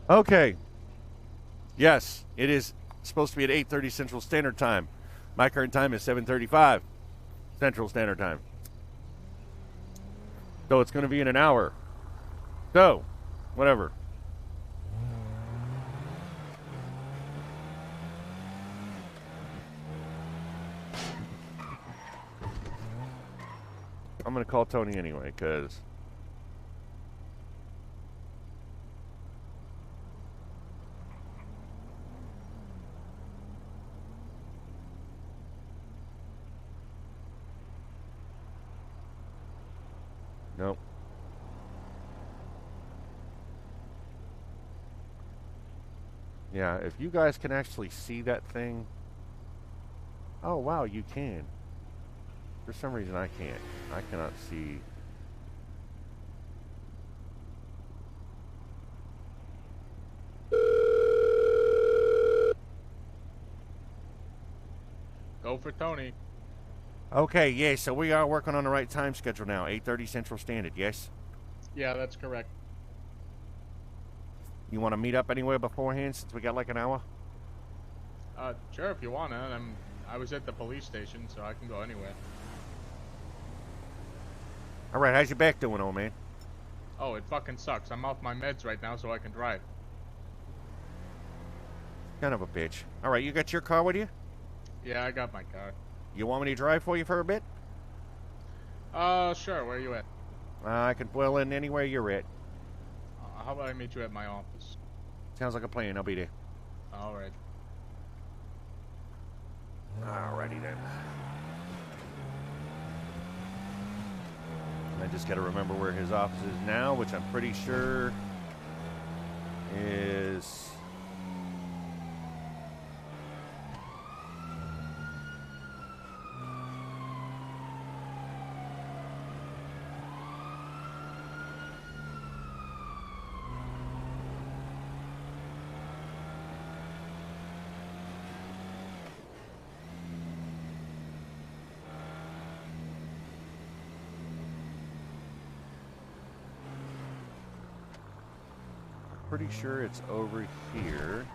Speaker 3: Okay. Yes, it is supposed to be at 8:30 Central Standard Time. My current time is 7:35 Central Standard Time. So it's going to be in an hour. So, whatever. I'm going to call Tony anyway, because... Nope. Yeah, if you guys can actually see that thing... Oh, wow, you can. For some reason, I can't. I cannot see...
Speaker 4: Go for Tony.
Speaker 3: Okay, yeah, so we are working on the right time schedule now. 8:30 Central Standard, yes?
Speaker 4: Yeah, that's correct.
Speaker 3: You want to meet up anywhere beforehand since we got like an hour?
Speaker 4: Sure, if you wanna. I was at the police station, so I can go anywhere.
Speaker 3: All right, how's your back doing, old man?
Speaker 4: Oh, it fucking sucks. I'm off my meds right now, so I can drive.
Speaker 3: Kind of a bitch. All right, you got your car with you?
Speaker 4: Yeah, I got my car.
Speaker 3: You want me to drive for you for a bit?
Speaker 4: Sure. Where are you at?
Speaker 3: I can pull in anywhere you're at.
Speaker 4: How about I meet you at my office?
Speaker 3: Sounds like a plan. I'll be there.
Speaker 4: All right.
Speaker 3: Alrighty then. I just got to remember where his office is now, which I'm pretty sure is... Pretty sure it's over here.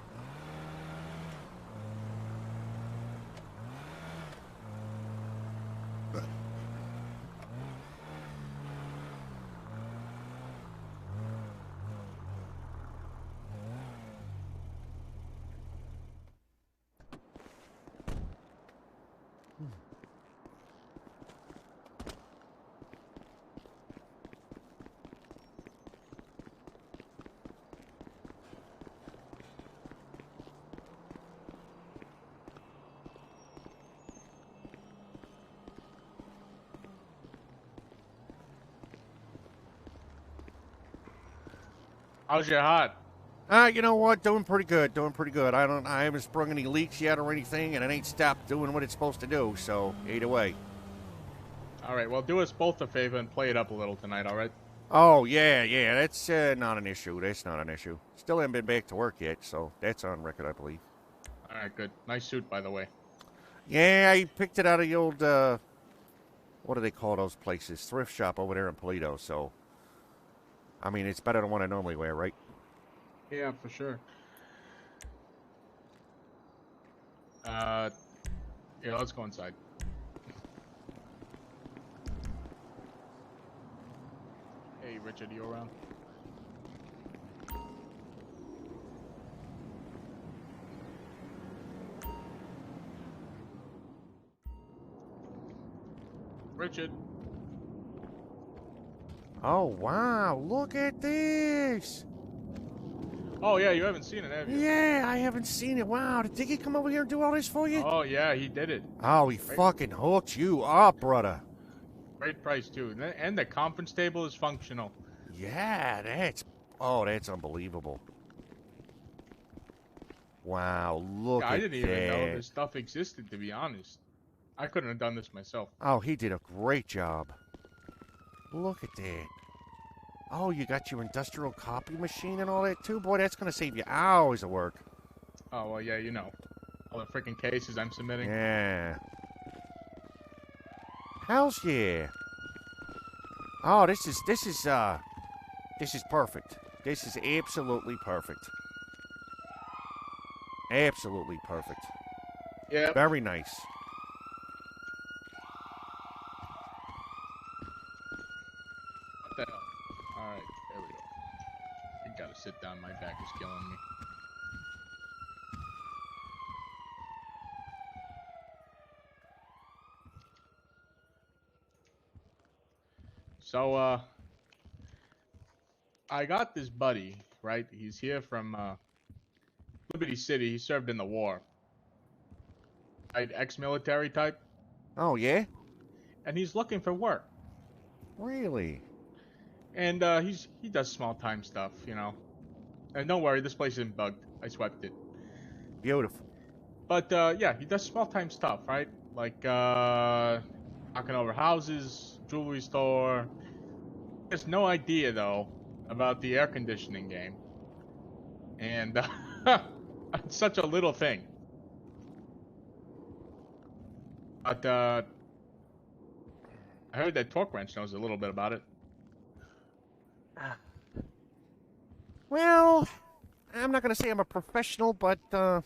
Speaker 4: How's your heart?
Speaker 3: You know what? Doing pretty good. Doing pretty good. I haven't sprung any leaks yet or anything, and it ain't stopped doing what it's supposed to do. So either way.
Speaker 4: All right. Well, do us both a favor and play it up a little tonight. All right.
Speaker 3: Oh yeah. That's not an issue. That's not an issue. Still haven't been back to work yet, so that's on record, I believe.
Speaker 4: All right. Good. Nice suit, by the way.
Speaker 3: Yeah, I picked it out of the old. What do they call those places? Thrift shop over there in Polito. So, I mean, it's better than what I normally wear, right?
Speaker 4: Yeah, for sure. Yeah, let's go inside. Hey, Richard, you around? Richard.
Speaker 3: Oh, wow. Look at this.
Speaker 4: Oh, yeah, you haven't seen it, have you?
Speaker 3: Yeah, I haven't seen it. Wow, did Diggy come over here and do all this for you?
Speaker 4: Oh, yeah, he did it.
Speaker 3: Oh, he fucking hooked you up, brother.
Speaker 4: Great price, too. And the conference table is functional.
Speaker 3: Yeah, that's unbelievable. Wow, look at that.
Speaker 4: I didn't even know this stuff existed, to be honest. I couldn't have done this myself.
Speaker 3: Oh, he did a great job. Look at that. Oh, you got your industrial copy machine and all that, too? Boy, that's going to save you hours of work.
Speaker 4: Oh, well, yeah, you know. All the freaking cases I'm submitting.
Speaker 3: Yeah. Hells yeah. Oh, this is perfect. This is absolutely perfect. Absolutely perfect.
Speaker 4: Yeah.
Speaker 3: Very nice.
Speaker 4: What the hell? Alright, there we go. I gotta sit down, my back is killing me. So, I got this buddy, right? He's here from, Liberty City. He served in the war. Right? Ex-military type.
Speaker 3: Oh, yeah?
Speaker 4: And he's looking for work.
Speaker 3: Really?
Speaker 4: And, he does small-time stuff, you know. And don't worry, this place isn't bugged. I swept it.
Speaker 3: Beautiful.
Speaker 4: But, yeah, he does small-time stuff, right? Like, knocking over houses, jewelry store. He has no idea, though, about the air conditioning game. And, it's such a little thing. But, I heard that Torque Wrench knows a little bit about it.
Speaker 3: Well, I'm not gonna say I'm a professional, but I'm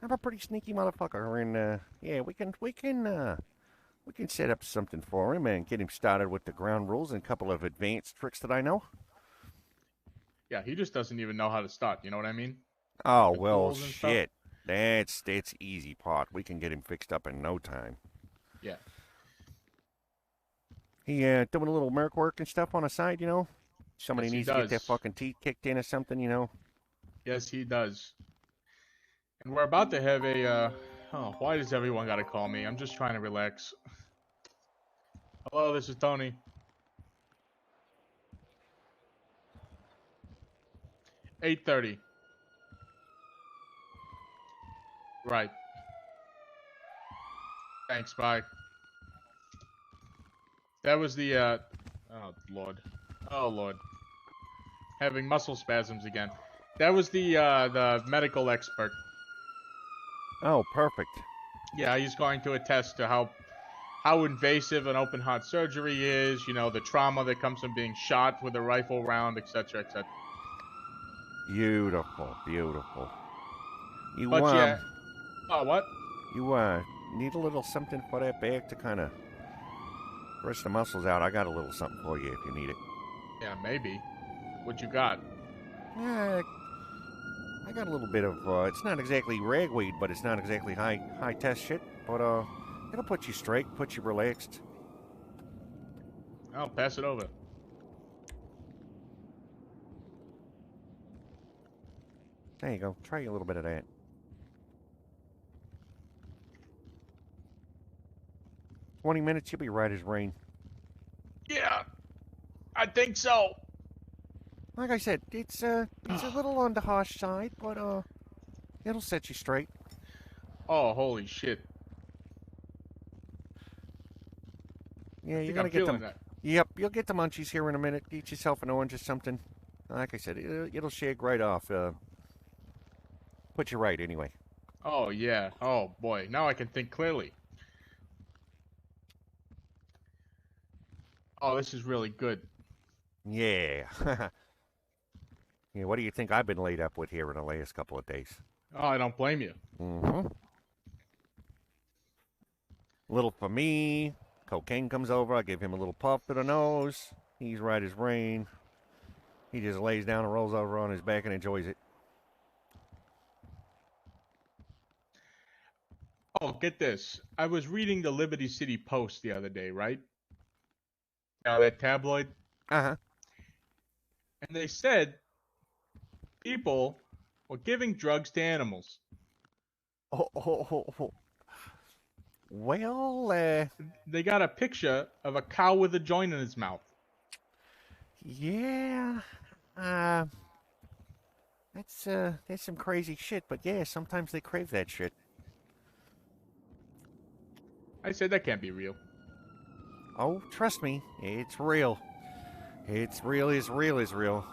Speaker 3: a pretty sneaky motherfucker, and yeah, we can set up something for him and get him started with the ground rules and a couple of advanced tricks that I know.
Speaker 4: Yeah, he just doesn't even know how to start. You know what I mean?
Speaker 3: Oh
Speaker 4: The
Speaker 3: well,
Speaker 4: rules and stuff.
Speaker 3: shit. That's easy part. We can get him fixed up in no time.
Speaker 4: Yeah.
Speaker 3: He doing a little merc work and stuff on the side, you know. Somebody
Speaker 4: Yes, he
Speaker 3: needs to get their
Speaker 4: does.
Speaker 3: fucking teeth kicked in or something, you know.
Speaker 4: Yes, he does. And we're about to have a, oh, why does everyone gotta call me? I'm just trying to relax. Hello, this is Tony. $8:30. Right. Thanks, bye. That was the, oh, Lord. Oh, Lord. Having muscle spasms again. That was the medical expert.
Speaker 3: Oh, perfect.
Speaker 4: Yeah, he's going to attest to how invasive an open heart surgery is, you know, the trauma that comes from being shot with a rifle round, etc., etc.
Speaker 3: Beautiful, beautiful. You
Speaker 4: But yeah. Oh, what?
Speaker 3: You need a little something for that back to kind of stretch the muscles out. I got a little something for you if you need it.
Speaker 4: Yeah, maybe. What you got?
Speaker 3: Yeah, I got a little bit of. It's not exactly ragweed, but it's not exactly high test shit. But it'll put you straight, put you relaxed.
Speaker 4: I'll pass it over.
Speaker 3: There you go. Try a little bit of that. $20, you'll be right as rain.
Speaker 4: Yeah, I think so.
Speaker 3: Like I said, it's a little on the harsh side, but it'll set you straight.
Speaker 4: Oh, holy shit.
Speaker 3: Yeah, you're
Speaker 4: think
Speaker 3: gonna
Speaker 4: I'm
Speaker 3: get
Speaker 4: feeling
Speaker 3: them.
Speaker 4: that.
Speaker 3: Yep, you'll get the munchies here in a minute. Eat yourself an orange or something. Like I said, it'll shake right off. Put you right anyway.
Speaker 4: Oh, yeah. Oh, boy. Now I can think clearly. Oh, this is really good.
Speaker 3: Yeah. Yeah, what do you think I've been laid up with here in the last couple of days?
Speaker 4: Oh, I don't blame you.
Speaker 3: Mm-hmm. Little for me. Cocaine comes over. I give him a little puff to the nose. He's right as rain. He just lays down and rolls over on his back and enjoys it.
Speaker 4: Oh, get this. I was reading the Liberty City Post the other day, right? Now, that tabloid.
Speaker 3: Uh-huh.
Speaker 4: And they said people were giving drugs to animals.
Speaker 3: Oh. Well,
Speaker 4: They got a picture of a cow with a joint in its mouth.
Speaker 3: Yeah. That's some crazy shit, but yeah, sometimes they crave that shit.
Speaker 4: I said that can't be real.
Speaker 3: Oh, trust me, it's real. It's real as real as real.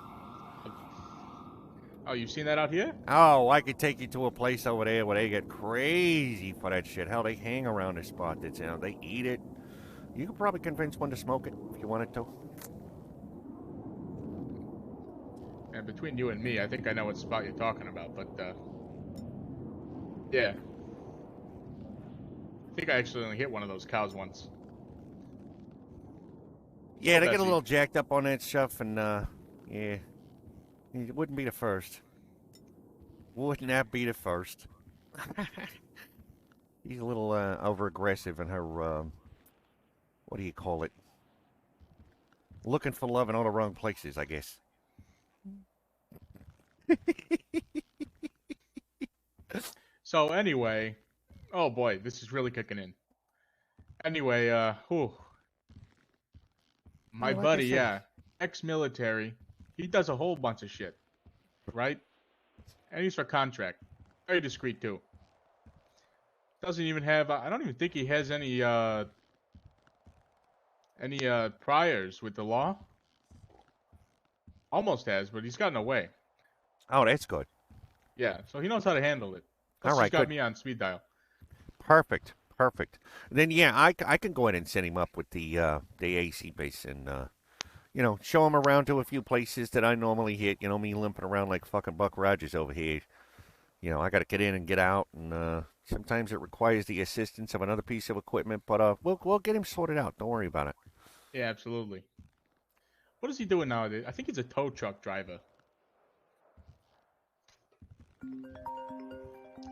Speaker 4: Oh, you've seen that out here?
Speaker 3: Oh, I could take you to a place over there where they get crazy for that shit. Hell, they hang around the spot. That's, you know, they eat it. You could probably convince one to smoke it if you wanted to.
Speaker 4: And between you and me, I think I know what spot you're talking about, but Yeah. I think I actually only hit one of those cows once.
Speaker 3: Yeah,
Speaker 4: Oh,
Speaker 3: they get a
Speaker 4: Bessie.
Speaker 3: little jacked up on that stuff, and yeah, it wouldn't be the first. Wouldn't that be the first? He's a little over aggressive in her. What do you call it? Looking for love in all the wrong places, I guess.
Speaker 4: So anyway, oh boy, this is really kicking in. Anyway, my
Speaker 3: Yeah, like I
Speaker 4: buddy,
Speaker 3: said.
Speaker 4: yeah, ex-military, he does a whole bunch of shit, right? And he's for contract. Very discreet too. Doesn't even have. I don't even think he has any priors with the law. Almost has, but he's gotten away.
Speaker 3: Oh, that's good.
Speaker 4: Yeah, so he knows how to handle it. Plus,
Speaker 3: All right,
Speaker 4: he's got
Speaker 3: good.
Speaker 4: me on speed dial.
Speaker 3: Perfect. Then yeah, I can go ahead and set him up with the AC base and show him around to a few places that I normally hit. You know, me limping around like fucking Buck Rogers over here. You know, I got to get in and get out, and sometimes it requires the assistance of another piece of equipment. But we'll get him sorted out. Don't worry about it.
Speaker 4: Yeah, absolutely. What is he doing nowadays? I think he's a tow truck driver.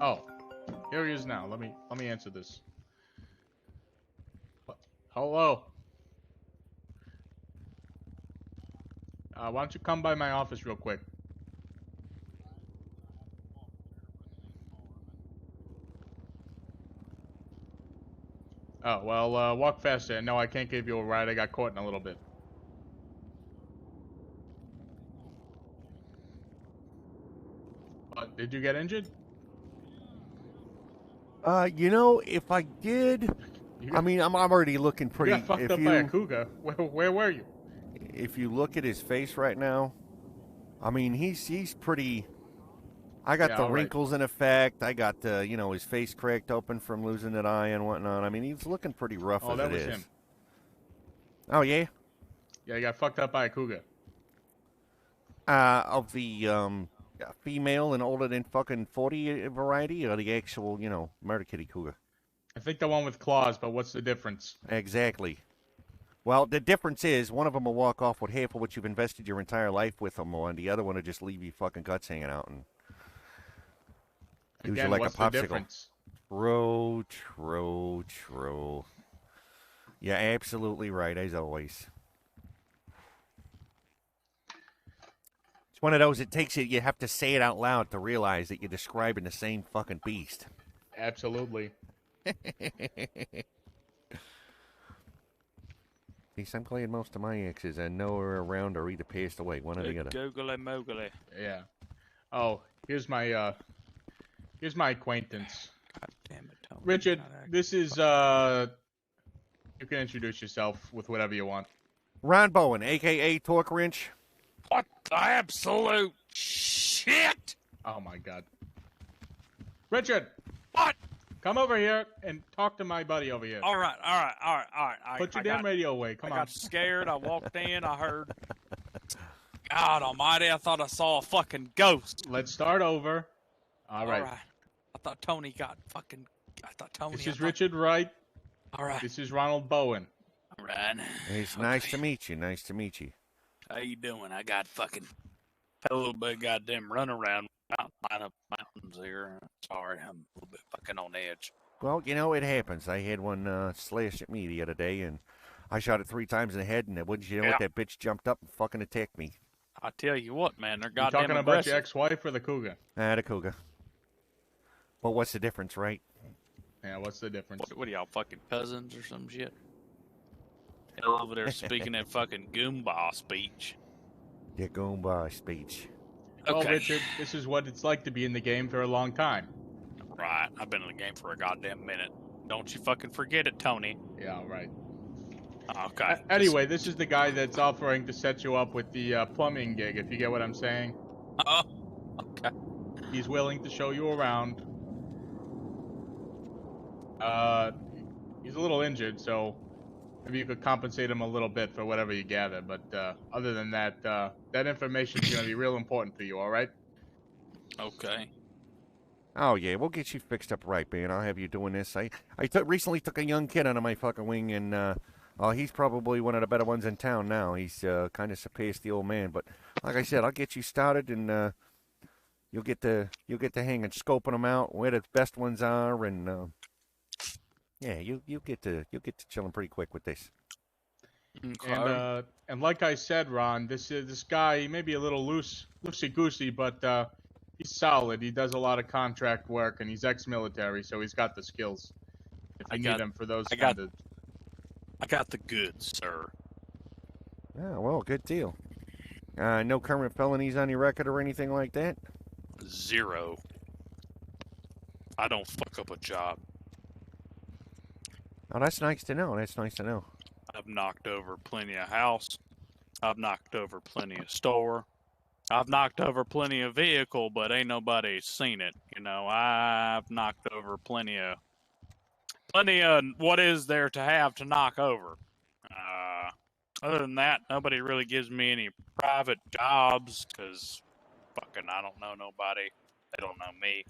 Speaker 4: Oh, here he is now. Let me answer this. Hello. Why don't you come by my office real quick? Oh, well, walk faster. No, I can't give you a ride. I got caught in a little bit. Did you get injured?
Speaker 3: If I did, I mean, I'm already looking pretty.
Speaker 4: You got fucked up by a cougar. Where were you?
Speaker 3: If you look at his face right now, I mean, he's pretty. I got the wrinkles in effect. I got his face cracked open from losing that eye and whatnot. I mean, he's looking pretty rough as
Speaker 4: that
Speaker 3: it
Speaker 4: was
Speaker 3: is.
Speaker 4: him.
Speaker 3: Oh yeah.
Speaker 4: Yeah, he got fucked up by a cougar.
Speaker 3: Of the female and older than fucking 40 variety, or the actual murder kitty cougar.
Speaker 4: I think the one with claws, but what's the difference?
Speaker 3: Exactly. Well, the difference is one of them will walk off with half of what you've invested your entire life with them on. The other one will just leave you fucking guts hanging out and use you like
Speaker 4: what's
Speaker 3: a popsicle.
Speaker 4: The difference?
Speaker 3: True. You're absolutely right, as always. It's one of those, you have to say it out loud to realize that you're describing the same fucking beast.
Speaker 4: Absolutely.
Speaker 3: Peace, I'm glad most of my exes I know are around or either passed away, one or the other.
Speaker 12: Googly moogly.
Speaker 4: Yeah. Oh, here's my acquaintance.
Speaker 12: God damn it, Tony.
Speaker 4: Richard, this is you can introduce yourself with whatever you want.
Speaker 3: Ron Bowen, aka Torque Wrench.
Speaker 12: What the absolute shit?
Speaker 4: Oh my god. Richard!
Speaker 12: What?
Speaker 4: Come over here and talk to my buddy over here.
Speaker 12: All right.
Speaker 4: Put your damn radio away. Come on.
Speaker 12: I got scared. I walked in. I heard. God almighty, I thought I saw a fucking ghost.
Speaker 4: Let's start over. All right.
Speaker 12: I thought Tony got fucking.
Speaker 4: This is Richard Wright.
Speaker 12: All right.
Speaker 4: This is Ronald Bowen.
Speaker 12: All right.
Speaker 3: It's nice to meet you. Nice to meet you.
Speaker 12: How you doing? I got fucking a little bit of goddamn run around mountains here. Sorry, I'm a little bit fucking on edge.
Speaker 3: Well, it happens. I had one slash at me the other day, and I shot it 3 times in the head, and wouldn't you know what, that bitch jumped up and fucking attacked me.
Speaker 12: I tell you what, man, they're
Speaker 4: You
Speaker 12: goddamn
Speaker 4: talking
Speaker 12: aggressive.
Speaker 4: about your ex-wife or the cougar?
Speaker 3: The cougar. But what's the difference, right?
Speaker 4: Yeah, what's the difference?
Speaker 12: What are y'all, fucking cousins or some shit? Hell over there speaking that fucking Goomba speech.
Speaker 3: The Goomba speech.
Speaker 4: Okay. Well,
Speaker 12: Okay.
Speaker 4: Richard, this is what it's like to be in the game for a long time.
Speaker 12: Right, I've been in the game for a goddamn minute. Don't you fucking forget it, Tony.
Speaker 4: Yeah, right.
Speaker 12: Okay.
Speaker 4: Anyway, this is the guy that's offering to set you up with the plumbing gig, if you get what I'm saying.
Speaker 12: Oh, okay.
Speaker 4: He's willing to show you around. He's a little injured, so maybe you could compensate him a little bit for whatever you gather. But other than that, that information is going to be real important for you, all right?
Speaker 12: Okay.
Speaker 3: Oh yeah, we'll get you fixed up right, man. I'll have you doing this. I recently took a young kid under my fucking wing, and he's probably one of the better ones in town now. He's kind of surpassed the old man, but like I said, I'll get you started, and you'll get the hang of scoping them out, where the best ones are, and yeah, you get to chilling pretty quick with this.
Speaker 4: And like I said, Ron, this guy. He may be a little loosey goosey, but he's solid. He does a lot of contract work, and he's ex-military, so he's got the skills. If you need him for those
Speaker 12: I
Speaker 4: kind of.
Speaker 12: got the goods, sir.
Speaker 3: Oh well, good deal. No current felonies on your record or anything like that?
Speaker 12: 0. I don't fuck up a job.
Speaker 3: Oh, that's nice to know. That's nice to know.
Speaker 12: I've knocked over plenty of house. I've knocked over plenty of store. I've knocked over plenty of vehicle, but ain't nobody seen it. You know, I've knocked over plenty of what is there to have to knock over. Other than that, nobody really gives me any private jobs because fucking I don't know nobody. They don't know me.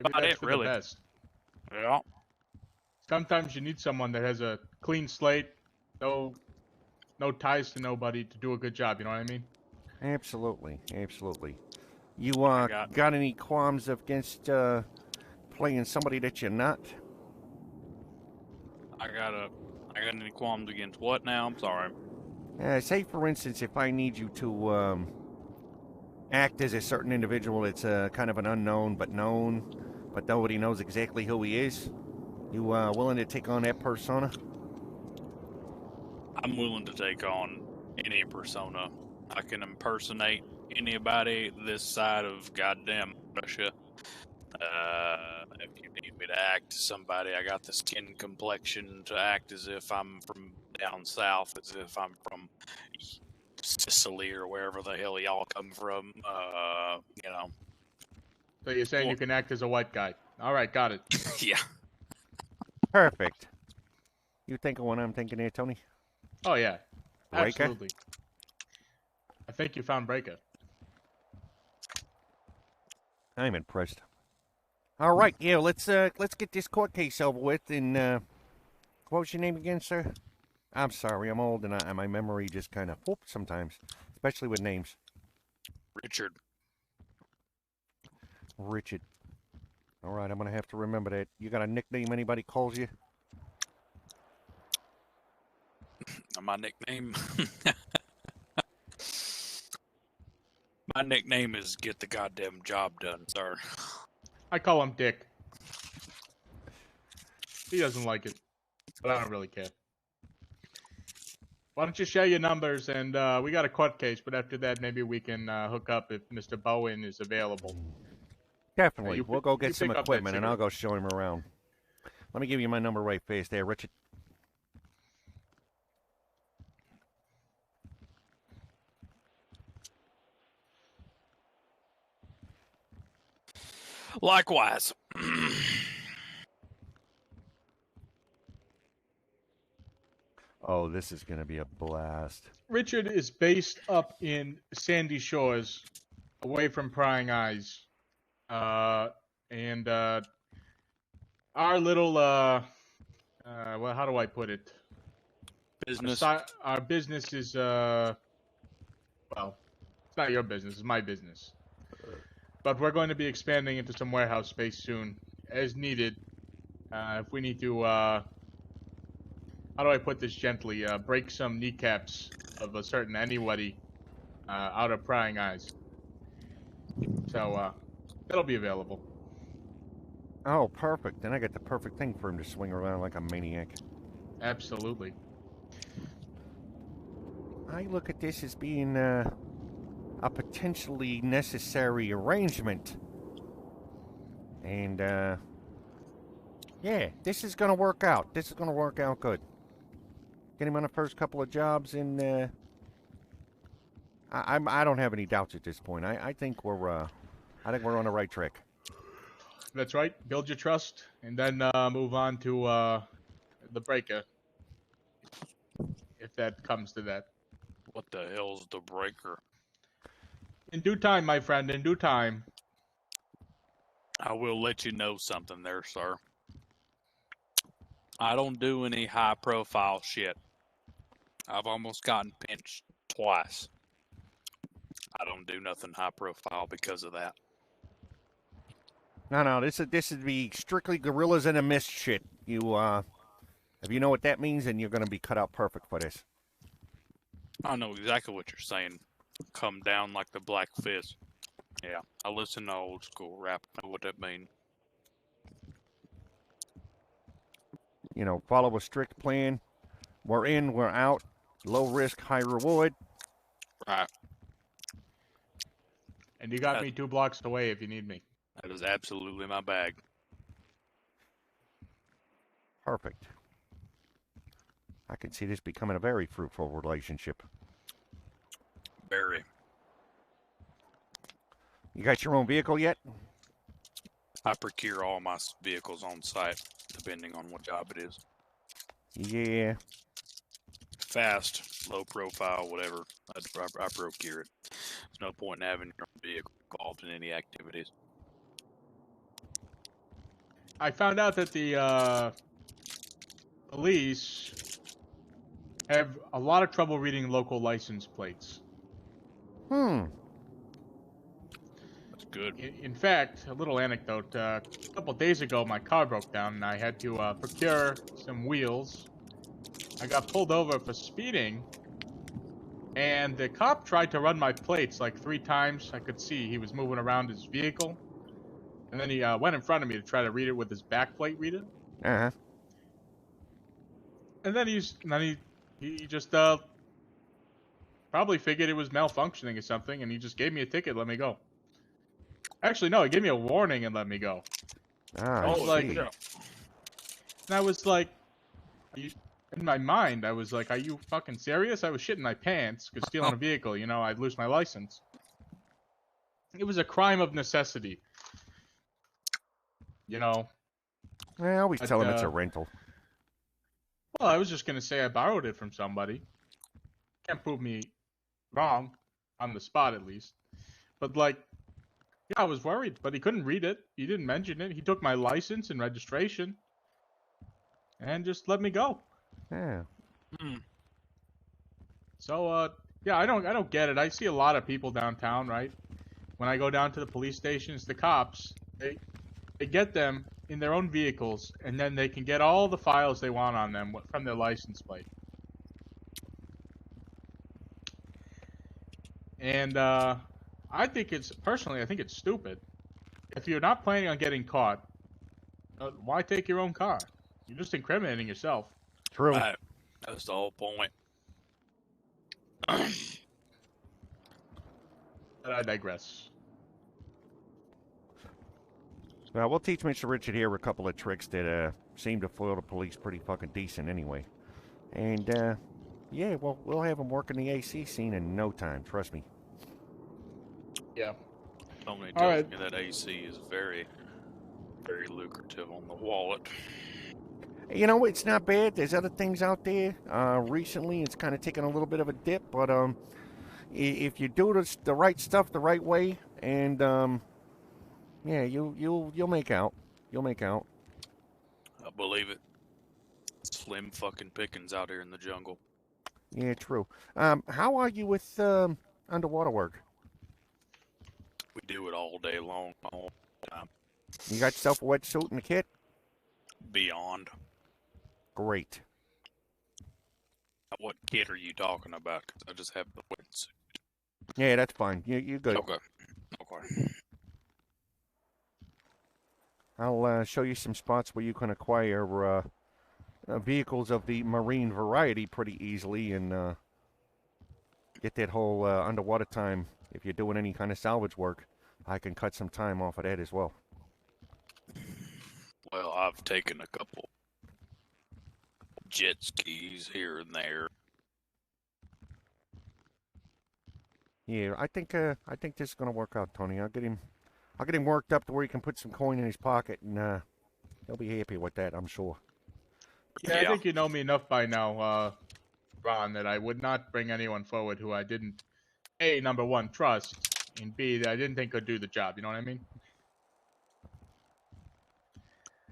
Speaker 4: Maybe
Speaker 12: About
Speaker 4: that's
Speaker 12: it,
Speaker 4: for
Speaker 12: really.
Speaker 4: the best.
Speaker 12: Yeah.
Speaker 4: Sometimes you need someone that has a clean slate, no ties to nobody to do a good job. You know what I mean?
Speaker 3: Absolutely, absolutely. You got any qualms against playing somebody that you're not?
Speaker 12: I got any qualms against what now? I'm sorry.
Speaker 3: Say, for instance, if I need you to act as a certain individual that's kind of an unknown but known, but nobody knows exactly who he is, you willing to take on that persona?
Speaker 12: I'm willing to take on any persona. I can impersonate anybody this side of goddamn Russia. If you need me to act as somebody, I got the skin complexion to act as if I'm from down south, as if I'm from Sicily or wherever the hell y'all come from. You know.
Speaker 4: So you're saying you can act as a white guy? All right, got it.
Speaker 12: Yeah.
Speaker 3: Perfect. You think of what I'm thinking here, Tony?
Speaker 4: Oh yeah,
Speaker 3: Breaker?
Speaker 4: absolutely. I think you found Breaker.
Speaker 3: I'm impressed. All right, yeah, let's get this court case over with. And what was your name again, sir? I'm sorry, I'm old, and my memory just kind of whoop sometimes, especially with names.
Speaker 12: Richard.
Speaker 3: Richard. All right, I'm gonna have to remember that. You got a nickname anybody calls you?
Speaker 12: My nickname. My nickname is Get the Goddamn Job Done, sir.
Speaker 4: I call him Dick. He doesn't like it, but I don't really care. Why don't you share your numbers, and we got a court case, but after that, maybe we can hook up if Mr. Bowen is available.
Speaker 3: Definitely. We'll go get some
Speaker 4: pick up that
Speaker 3: equipment, and I'll
Speaker 4: cigarette.
Speaker 3: go show him around. Let me give you my number right fast there, Richard.
Speaker 12: Likewise.
Speaker 3: Oh, this is going to be a blast.
Speaker 4: Richard is based up in Sandy Shores, away from prying eyes. And our little, well, how do I put it?
Speaker 12: Business.
Speaker 4: Our business is, well, it's not your business, it's my business. But we're going to be expanding into some warehouse space soon, as needed. If we need to, how do I put this gently? Break some kneecaps of a certain anybody out of prying eyes. So, that'll be available.
Speaker 3: Oh, perfect. Then I got the perfect thing for him to swing around like a maniac.
Speaker 4: Absolutely.
Speaker 3: I look at this as being a potentially necessary arrangement. And, yeah, this is going to work out. This is going to work out good. Get him on the first couple of jobs, and I don't have any doubts at this point. I think we're on the right track.
Speaker 4: That's right. Build your trust, and then move on to the breaker, if that comes to that.
Speaker 12: What the hell's the breaker?
Speaker 4: In due time, my friend, in due time.
Speaker 12: I will let you know something there, sir. I don't do any high-profile shit. I've almost gotten pinched twice. I don't do nothing high-profile because of that.
Speaker 3: No, this would be strictly gorillas in a mist shit. If you know what that means, then you're gonna be cut out perfect for this.
Speaker 12: I know exactly what you're saying. Come down like the Black Fist. Yeah, I listen to old school rap. I know what that means.
Speaker 3: Follow a strict plan. We're in, we're out. Low risk, high reward.
Speaker 12: Right.
Speaker 4: And you got me 2 blocks away if you need me.
Speaker 12: That is absolutely my bag.
Speaker 3: Perfect. I can see this becoming a very fruitful relationship.
Speaker 12: Very.
Speaker 3: You got your own vehicle yet?
Speaker 12: I procure all my vehicles on site, depending on what job it is.
Speaker 3: Yeah.
Speaker 12: Fast, low profile, whatever. I procure it. There's no point in having your own vehicle involved in any activities.
Speaker 4: I found out that the police have a lot of trouble reading local license plates.
Speaker 3: That's
Speaker 12: good.
Speaker 4: In fact, a little anecdote. A couple days ago, my car broke down, and I had to procure some wheels. I got pulled over for speeding, and the cop tried to run my plates like 3 times. I could see he was moving around his vehicle. And then he went in front of me to try to read it with his backplate reader.
Speaker 3: Uh-huh.
Speaker 4: And then he just probably figured it was malfunctioning or something, and he just gave me a ticket, let me go. Actually, no, he gave me a warning and let me go.
Speaker 3: I was
Speaker 4: like,
Speaker 3: see.
Speaker 4: and I was like, in my mind, I was like, are you fucking serious? I was shitting my pants because stealing a vehicle, I'd lose my license. It was a crime of necessity.
Speaker 3: I always tell him it's a rental.
Speaker 4: Well, I was just going to say I borrowed it from somebody. Can't prove me wrong, on the spot at least. But, I was worried, but he couldn't read it. He didn't mention it. He took my license and registration and just let me go.
Speaker 3: Yeah.
Speaker 4: So, I don't get it. I see a lot of people downtown, right? When I go down to the police stations, the cops, they get them in their own vehicles, and then they can get all the files they want on them from their license plate. And I think it's stupid. If you're not planning on getting caught, why take your own car? You're just incriminating yourself.
Speaker 3: True.
Speaker 12: Right. That's the whole point.
Speaker 4: But I digress.
Speaker 3: Well, we'll teach Mr. Richard here a couple of tricks that seem to foil the police pretty fucking decent anyway. And, yeah, well, we'll have him working the AC scene in no time, trust me.
Speaker 4: Yeah.
Speaker 12: Somebody tells me that AC is very, very lucrative on the wallet.
Speaker 3: It's not bad. There's other things out there. Recently, it's kind of taken a little bit of a dip, but if you do the right stuff the right way, and yeah, you'll make out. You'll make out.
Speaker 12: I believe it. Slim fucking pickings out here in the jungle.
Speaker 3: Yeah, true. How are you with underwater work?
Speaker 12: We do it all day long, all the time.
Speaker 3: You got yourself a wetsuit and a kit?
Speaker 12: Beyond.
Speaker 3: Great.
Speaker 12: What kit are you talking about? Because I just have the wetsuit.
Speaker 3: Yeah, that's fine. You're good.
Speaker 12: Okay.
Speaker 3: I'll show you some spots where you can acquire vehicles of the marine variety pretty easily and get that whole underwater time. If you're doing any kind of salvage work, I can cut some time off of that as well.
Speaker 12: Well, I've taken a couple jet skis here and there.
Speaker 3: Yeah, I think this is gonna work out, Tony. I'll get him worked up to where he can put some coin in his pocket, and he'll be happy with that, I'm sure.
Speaker 4: Yeah, I think you know me enough by now, Ron, that I would not bring anyone forward who I didn't, number one, trust, and B, that I didn't think could do the job. You know what I mean?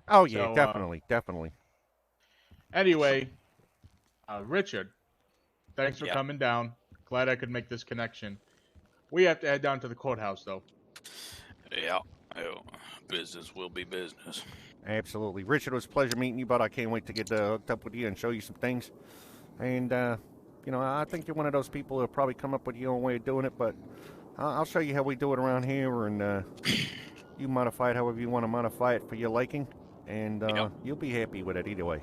Speaker 3: Oh yeah,
Speaker 4: So,
Speaker 3: definitely.
Speaker 4: Anyway, Richard, thanks for
Speaker 12: Yeah.
Speaker 4: coming down. Glad I could make this connection. We have to head down to the courthouse, though.
Speaker 12: Yeah. Oh, business will be business.
Speaker 3: Absolutely. Richard, it was a pleasure meeting you, but I can't wait to get hooked up with you and show you some things. And, you know, I think you're one of those people who'll probably come up with your own way of doing it, but I'll show you how we do it around here, and you modify it however you want to modify it for your liking, and you'll be happy with it either way.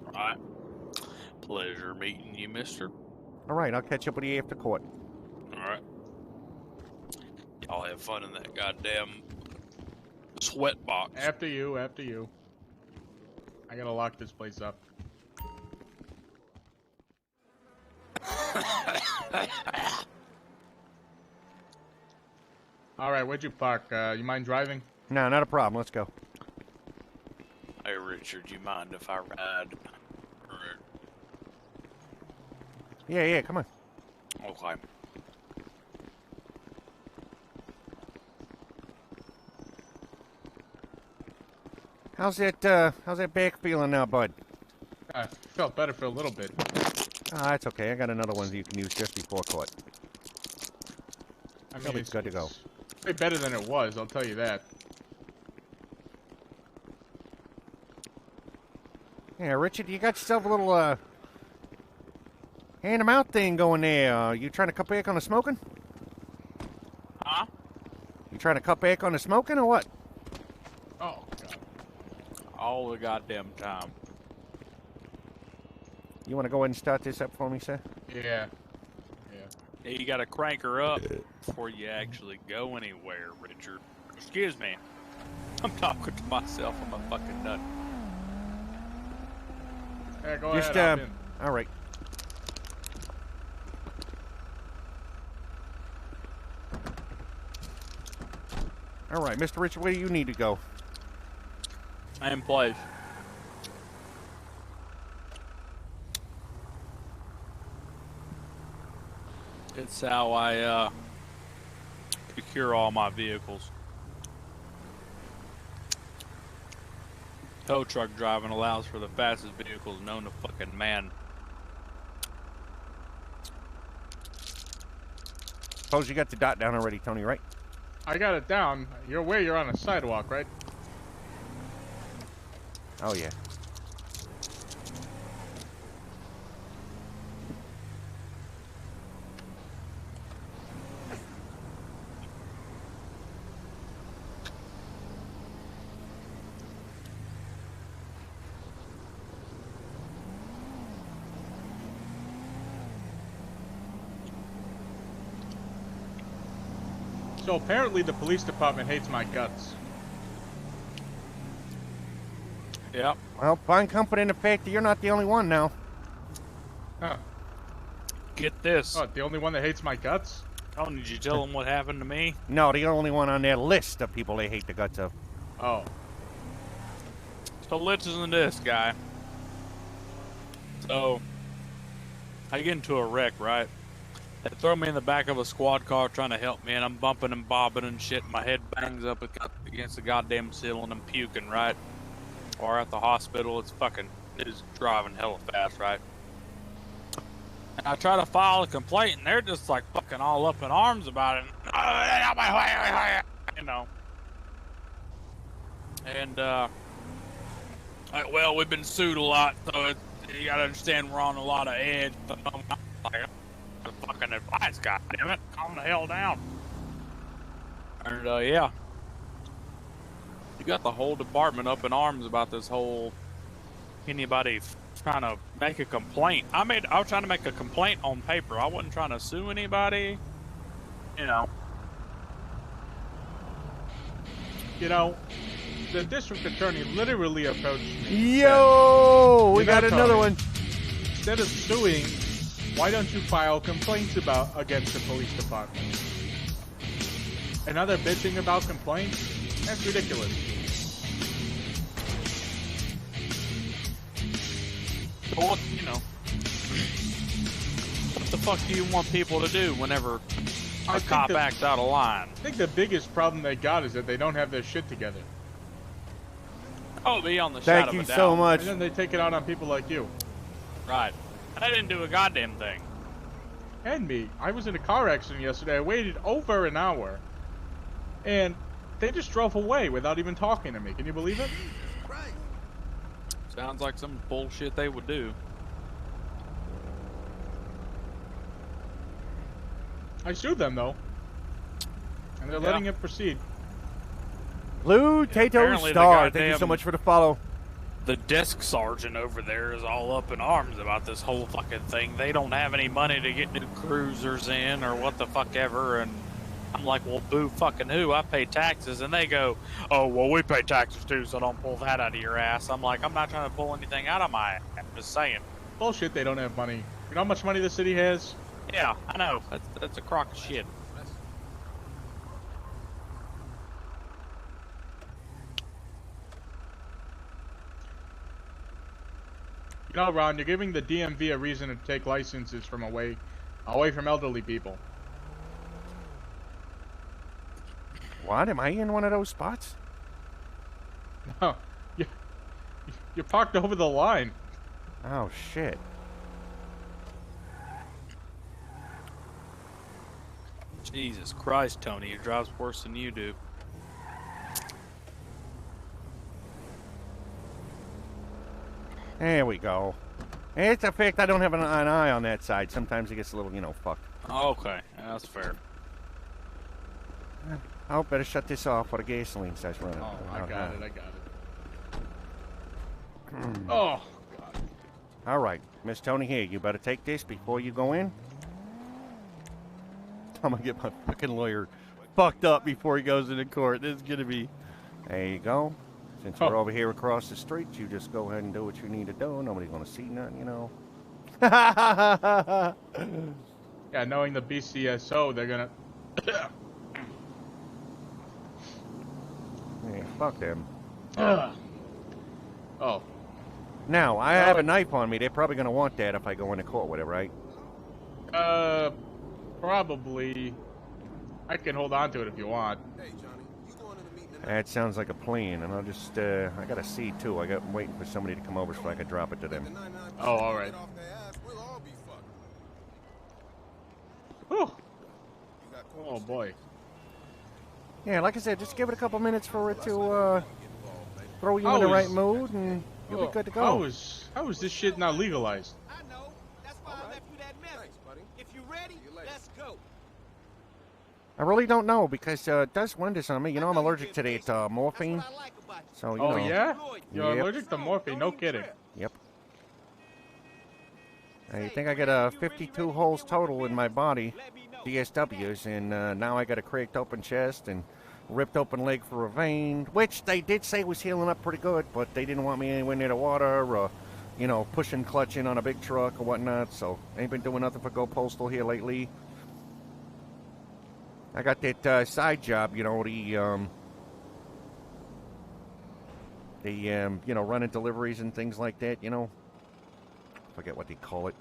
Speaker 12: All right. Pleasure meeting you, mister.
Speaker 3: All right, I'll catch up with you after court.
Speaker 12: All right. Y'all have fun in that goddamn sweat box.
Speaker 4: After you. I gotta lock this place up. Alright, where'd you park? You mind driving?
Speaker 3: No, not a problem. Let's go.
Speaker 12: Hey, Richard, you mind if I ride?
Speaker 3: Yeah, come on.
Speaker 12: Okay.
Speaker 3: How's that back feeling now, bud?
Speaker 4: I felt better for a little bit.
Speaker 3: Ah, that's okay. I got another one that you can use just before court.
Speaker 4: I mean,
Speaker 3: it's good to go.
Speaker 4: It's way better than it was, I'll tell you that.
Speaker 3: Yeah, Richard, you got yourself a little, hand-to-mouth thing going there. You trying to cut back on the smoking?
Speaker 12: Huh?
Speaker 3: You trying to cut back on the smoking or what?
Speaker 4: Oh, God.
Speaker 12: All the goddamn time.
Speaker 3: You want to go ahead and start this up for me, sir?
Speaker 4: Yeah.
Speaker 12: You gotta crank her up before you actually go anywhere, Richard. Excuse me. I'm talking to myself. I'm a fucking nut.
Speaker 4: Yeah, go
Speaker 3: Just,
Speaker 4: ahead.
Speaker 3: all right. All right, Mr. Richard, where do you need to go?
Speaker 12: Same place. It's how I procure all my vehicles. Tow truck driving allows for the fastest vehicles known to fucking man.
Speaker 3: Suppose you got the dot down already, Tony, right?
Speaker 4: I got it down. You're on a sidewalk, right?
Speaker 3: Oh, yeah.
Speaker 4: So apparently the police department hates my guts.
Speaker 12: Yep.
Speaker 3: Well, find comfort in the fact that you're not the only one now.
Speaker 4: Huh.
Speaker 12: Get this.
Speaker 4: Oh, the only one that hates my guts?
Speaker 12: Oh, did you tell them what happened to me?
Speaker 3: No, the only one on their list of people they hate the guts of.
Speaker 4: Oh.
Speaker 12: So listen to this, guy. So, I get into a wreck, right? They throw me in the back of a squad car trying to help me, and I'm bumping and bobbing and shit. My head bangs up against the goddamn ceiling. I'm puking, right? Or at the hospital, it's driving hella fast, right? And I try to file a complaint, and they're just like fucking all up in arms about it. You know. And, well, we've been sued a lot, so you gotta understand we're on a lot of edge. Like, the fucking advice, goddammit. Calm the hell down. And, yeah. You got the whole department up in arms about this whole anybody trying to make a complaint. I was trying to make a complaint on paper. I wasn't trying to sue anybody. You know.
Speaker 4: You know, the district attorney literally approached me.
Speaker 3: Yo, we got another one.
Speaker 4: Instead of suing, why don't you file complaints against the police department? Another bitching about complaints? That's ridiculous.
Speaker 12: So what, you know, what the fuck do you want people to do whenever A cop acts out of line.
Speaker 4: I think the biggest problem they got is that they don't have their shit together.
Speaker 12: Oh, beyond the
Speaker 3: Thank
Speaker 12: shadow of
Speaker 3: you
Speaker 12: a doubt.
Speaker 3: so much.
Speaker 4: And then they take it out on people like you.
Speaker 12: Right. I didn't do a goddamn thing.
Speaker 4: And me. I was in a car accident yesterday. I waited over an hour. And they just drove away without even talking to me. Can you believe it?
Speaker 12: Sounds like some bullshit they would do.
Speaker 4: I sued them, though. And they're letting it proceed.
Speaker 3: Blue Tato
Speaker 12: apparently the
Speaker 3: Star, thank you so
Speaker 12: goddamn-
Speaker 3: much for the follow.
Speaker 12: The desk sergeant over there is all up in arms about this whole fucking thing. They don't have any money to get new cruisers in or what the fuck ever. And I'm like, well, boo fucking who? I pay taxes. And they go, oh, well, we pay taxes too, so don't pull that out of your ass. I'm like, I'm not trying to pull anything out of my ass. I'm just saying.
Speaker 4: Bullshit, they don't have money. You know how much money the city has?
Speaker 12: Yeah, I know. That's a crock of shit.
Speaker 4: You know, Ron, you're giving the DMV a reason to take licenses from away from elderly people.
Speaker 3: What? Am I in one of those spots?
Speaker 4: No, you're parked over the line.
Speaker 3: Oh, shit.
Speaker 12: Jesus Christ, Tony. Your drive's worse than you do.
Speaker 3: There we go. It's a fact I don't have an eye on that side. Sometimes it gets a little, fucked.
Speaker 12: Okay, that's fair.
Speaker 3: Oh, better shut this off while the gasoline starts running.
Speaker 4: Oh, I got it.
Speaker 3: Hmm.
Speaker 4: Oh, God.
Speaker 3: All right, Miss Tony, here, you better take this before you go in. I'm going to get my fucking lawyer fucked up before he goes into court. This is going to be... There you go. Since we're over here across the street, you just go ahead and do what you need to do. Nobody's going to see nothing,
Speaker 4: Yeah, knowing the BCSO, they're gonna...
Speaker 3: Hey, fuck them.
Speaker 4: Oh.
Speaker 3: Now, I have a knife on me. They're probably going to want that if I go into court with it, right?
Speaker 4: Probably. I can hold on to it if you want.
Speaker 3: That sounds like a plan, and I'll just, I got a seed, too. I'm waiting for somebody to come over so I can drop it to them.
Speaker 4: Oh, alright. Oh, boy.
Speaker 3: Yeah, like I said, just give it a couple minutes for it to, throw you in the right mood, and you'll be good to go.
Speaker 4: How is this shit not legalized?
Speaker 5: If you ready, let's go.
Speaker 3: I really don't know, because it does wonders on me. I'm allergic to that morphine. So,
Speaker 4: Oh, yeah? You're allergic to morphine, no kidding.
Speaker 3: Yep. I think I got 52 holes total in my body, DSWs, and now I got a cracked open chest and ripped open leg for a vein, which they did say was healing up pretty good, but they didn't want me anywhere near the water or, pushing clutch in on a big truck or whatnot, so ain't been doing nothing for Go Postal here lately. I got that side job, running deliveries and things like that, Forget what they call it.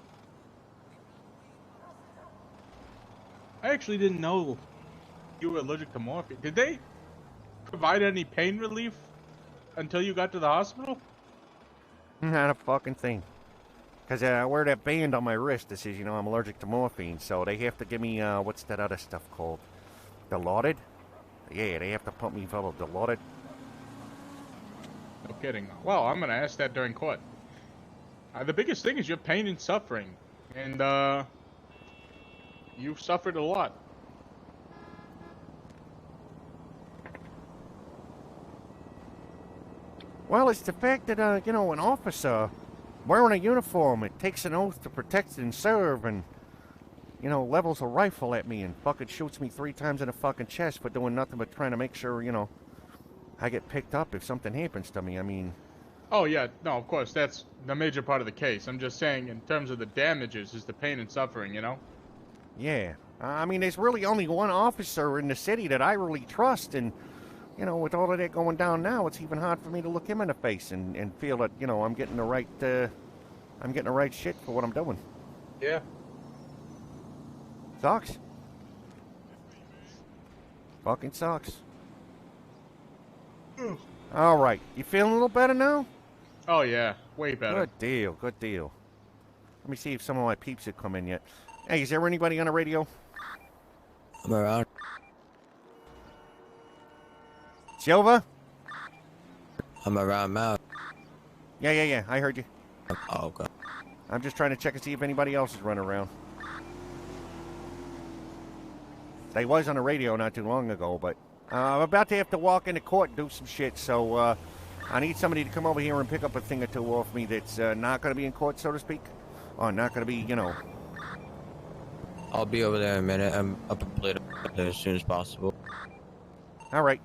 Speaker 4: I actually didn't know you were allergic to morphine. Did they provide any pain relief until you got to the hospital?
Speaker 3: Not a fucking thing. Because I wear that band on my wrist that says, I'm allergic to morphine. So they have to give me, what's that other stuff called? Dilaudid? Yeah, they have to pump me full of Dilaudid.
Speaker 4: No kidding. Well, I'm going to ask that during court. The biggest thing is your pain and suffering. And, you've suffered a lot.
Speaker 3: Well, it's the fact that, an officer wearing a uniform, it takes an oath to protect and serve, and, levels a rifle at me and fucking shoots me 3 times in the fucking chest for doing nothing but trying to make sure, I get picked up if something happens to me. I mean...
Speaker 4: Oh, yeah. No, of course, that's the major part of the case. I'm just saying, in terms of the damages, is the pain and suffering,
Speaker 3: Yeah. I mean, there's really only one officer in the city that I really trust, and, with all of that going down now, it's even hard for me to look him in the face and feel that, I'm getting the right, shit for what I'm doing.
Speaker 4: Yeah.
Speaker 3: Sucks. Fucking sucks. All right. You feeling a little better now?
Speaker 4: Oh, yeah. Way better.
Speaker 3: Good deal. Good deal. Let me see if some of my peeps have come in yet. Hey, is there anybody on the radio?
Speaker 13: I'm around.
Speaker 3: Silva?
Speaker 13: I'm around now.
Speaker 3: Yeah. I heard you.
Speaker 13: Oh, okay.
Speaker 3: I'm just trying to check and see if anybody else is running around. They was on the radio not too long ago, but I'm about to have to walk into court and do some shit, so I need somebody to come over here and pick up a thing or two off me that's not going to be in court, so to speak. Or not going to be, you know.
Speaker 13: I'll be over there in a minute. I'm up and play there as soon as possible.
Speaker 3: All right.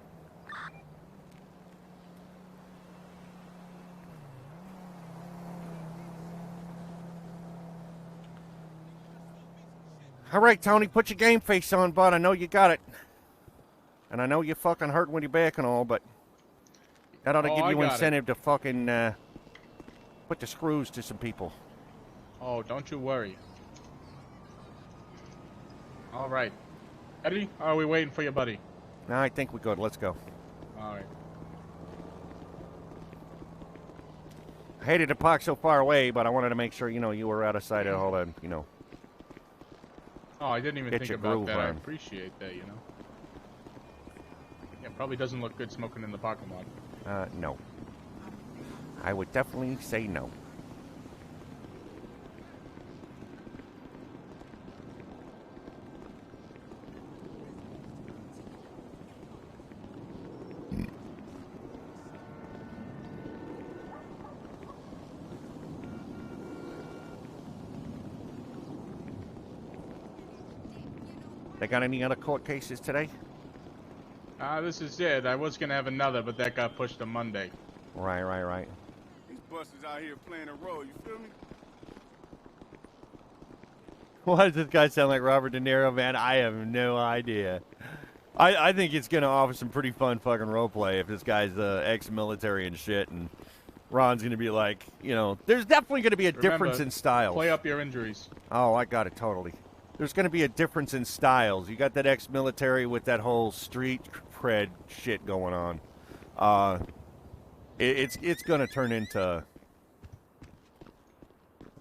Speaker 3: All right, Tony, put your game face on, bud. I know you got it. And I know you're fucking hurting with your back and all, but that ought to give you incentive to fucking put the screws to some people.
Speaker 4: Oh, don't you worry. All right. Eddie, are we waiting for your buddy?
Speaker 3: No, I think we're good. Let's go.
Speaker 4: All right.
Speaker 3: I hated to park so far away, but I wanted to make sure, you know, you were out of sight of all the, you know.
Speaker 4: Oh, I didn't even
Speaker 3: Get
Speaker 4: think
Speaker 3: your
Speaker 4: about
Speaker 3: groove
Speaker 4: that. I
Speaker 3: on.
Speaker 4: appreciate that, you know. Yeah, probably doesn't look good smoking in the parking lot.
Speaker 3: No. I would definitely say no. They got any other court cases today?
Speaker 4: This is it. I was gonna have another, but that got pushed to Monday.
Speaker 3: Right.
Speaker 11: These busters out here playing a role, you feel me?
Speaker 3: Why does this guy sound like Robert De Niro, man? I have no idea. I think it's going to offer some pretty fun fucking roleplay if this guy's ex-military and shit, and Ron's going to be like, you know, there's definitely going to be a difference in styles.
Speaker 4: Play up your injuries. Oh,
Speaker 3: I got it totally. There's going to be a difference in styles. You got that ex-military with that whole street cred shit going on. It's going to turn into...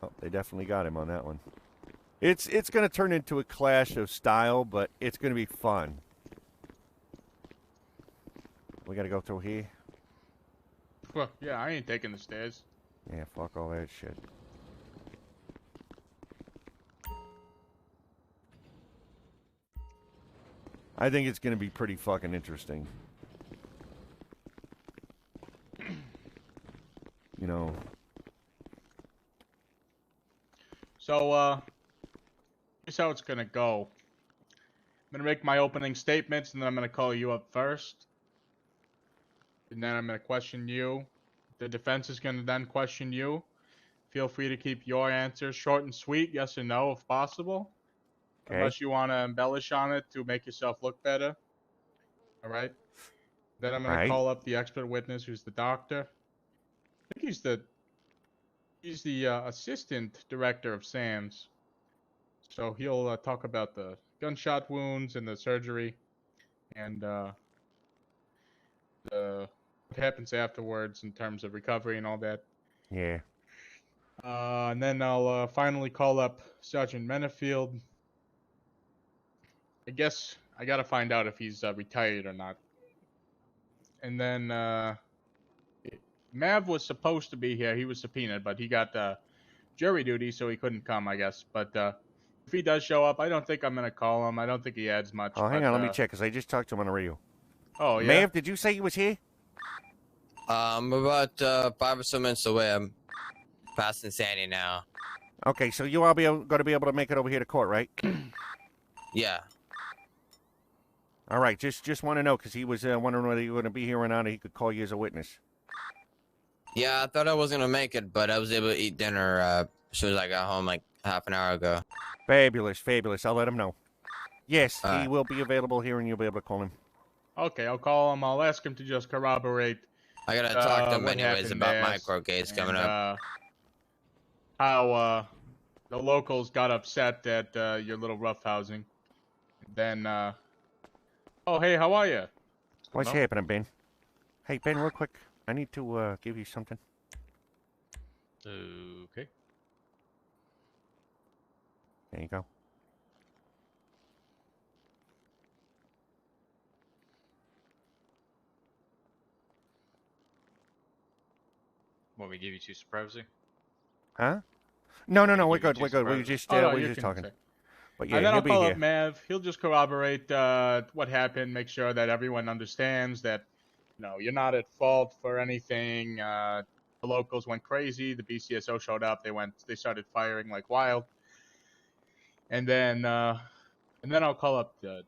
Speaker 3: Oh, they definitely got him on that one. It's going to turn into a clash of style, but it's going to be fun. We got to go through here?
Speaker 4: Well, yeah, I ain't taking the stairs.
Speaker 3: Yeah, fuck all that shit. I think it's going to be pretty fucking interesting. You know.
Speaker 4: So, here's how it's gonna go. I'm gonna make my opening statements, and then I'm gonna call you up first. And then I'm gonna question you. The defense is gonna then question you. Feel free to keep your answers short and sweet, yes or no, if possible.
Speaker 3: Okay.
Speaker 4: Unless you want to embellish on it to make yourself look better. Alright? Then I'm gonna call up the expert witness, who's the doctor. I think he's the assistant director of SAMS. So he'll talk about the gunshot wounds and the surgery, and what happens afterwards in terms of recovery and all that.
Speaker 3: Yeah.
Speaker 4: And then I'll finally call up Sergeant Menefield. I guess I gotta find out if he's retired or not. And then Mav was supposed to be here. He was subpoenaed, but he got jury duty, so he couldn't come, I guess. But if he does show up, I don't think I'm gonna call him. I don't think he adds much.
Speaker 3: Oh, hang on, let me check, because I just talked to him on the radio.
Speaker 4: Oh, yeah?
Speaker 3: Mav, did you say he was here?
Speaker 13: I'm about 5 or so minutes away. I'm past Insanity now.
Speaker 3: Okay, so you are going to be able to make it over here to court, right?
Speaker 13: Yeah.
Speaker 3: All right, just want to know, because he was wondering whether you were going to be here or not, and he could call you as a witness.
Speaker 13: Yeah, I thought I was going to make it, but I was able to eat dinner as soon as I got home, like half an hour ago.
Speaker 3: Fabulous. I'll let him know. Yes, he will be available here, and you'll be able to call him.
Speaker 4: Okay, I'll call him. I'll ask him to just corroborate.
Speaker 13: I gotta talk to him anyways about micro case coming up.
Speaker 4: How the locals got upset at your little roughhousing. Then Oh, hey, how are you?
Speaker 3: What's happening, Ben? Hey, Ben, real quick. I need to give you something.
Speaker 10: Okay.
Speaker 3: There you go.
Speaker 10: Want me to give you 2 surprising?
Speaker 3: Huh? No, we're
Speaker 10: give you
Speaker 3: good.
Speaker 10: 2
Speaker 3: We're good. We were
Speaker 10: surprises?
Speaker 3: just,
Speaker 4: Oh, no,
Speaker 3: we were
Speaker 4: you
Speaker 3: just
Speaker 4: can
Speaker 3: talking.
Speaker 4: say.
Speaker 3: But
Speaker 4: And
Speaker 3: yeah,
Speaker 4: then
Speaker 3: he'll
Speaker 4: I'll
Speaker 3: be
Speaker 4: call
Speaker 3: here.
Speaker 4: up Mav. He'll just corroborate what happened, make sure that everyone understands that, you're not at fault for anything. The locals went crazy. The BCSO showed up. They started firing like wild. And then I'll call up the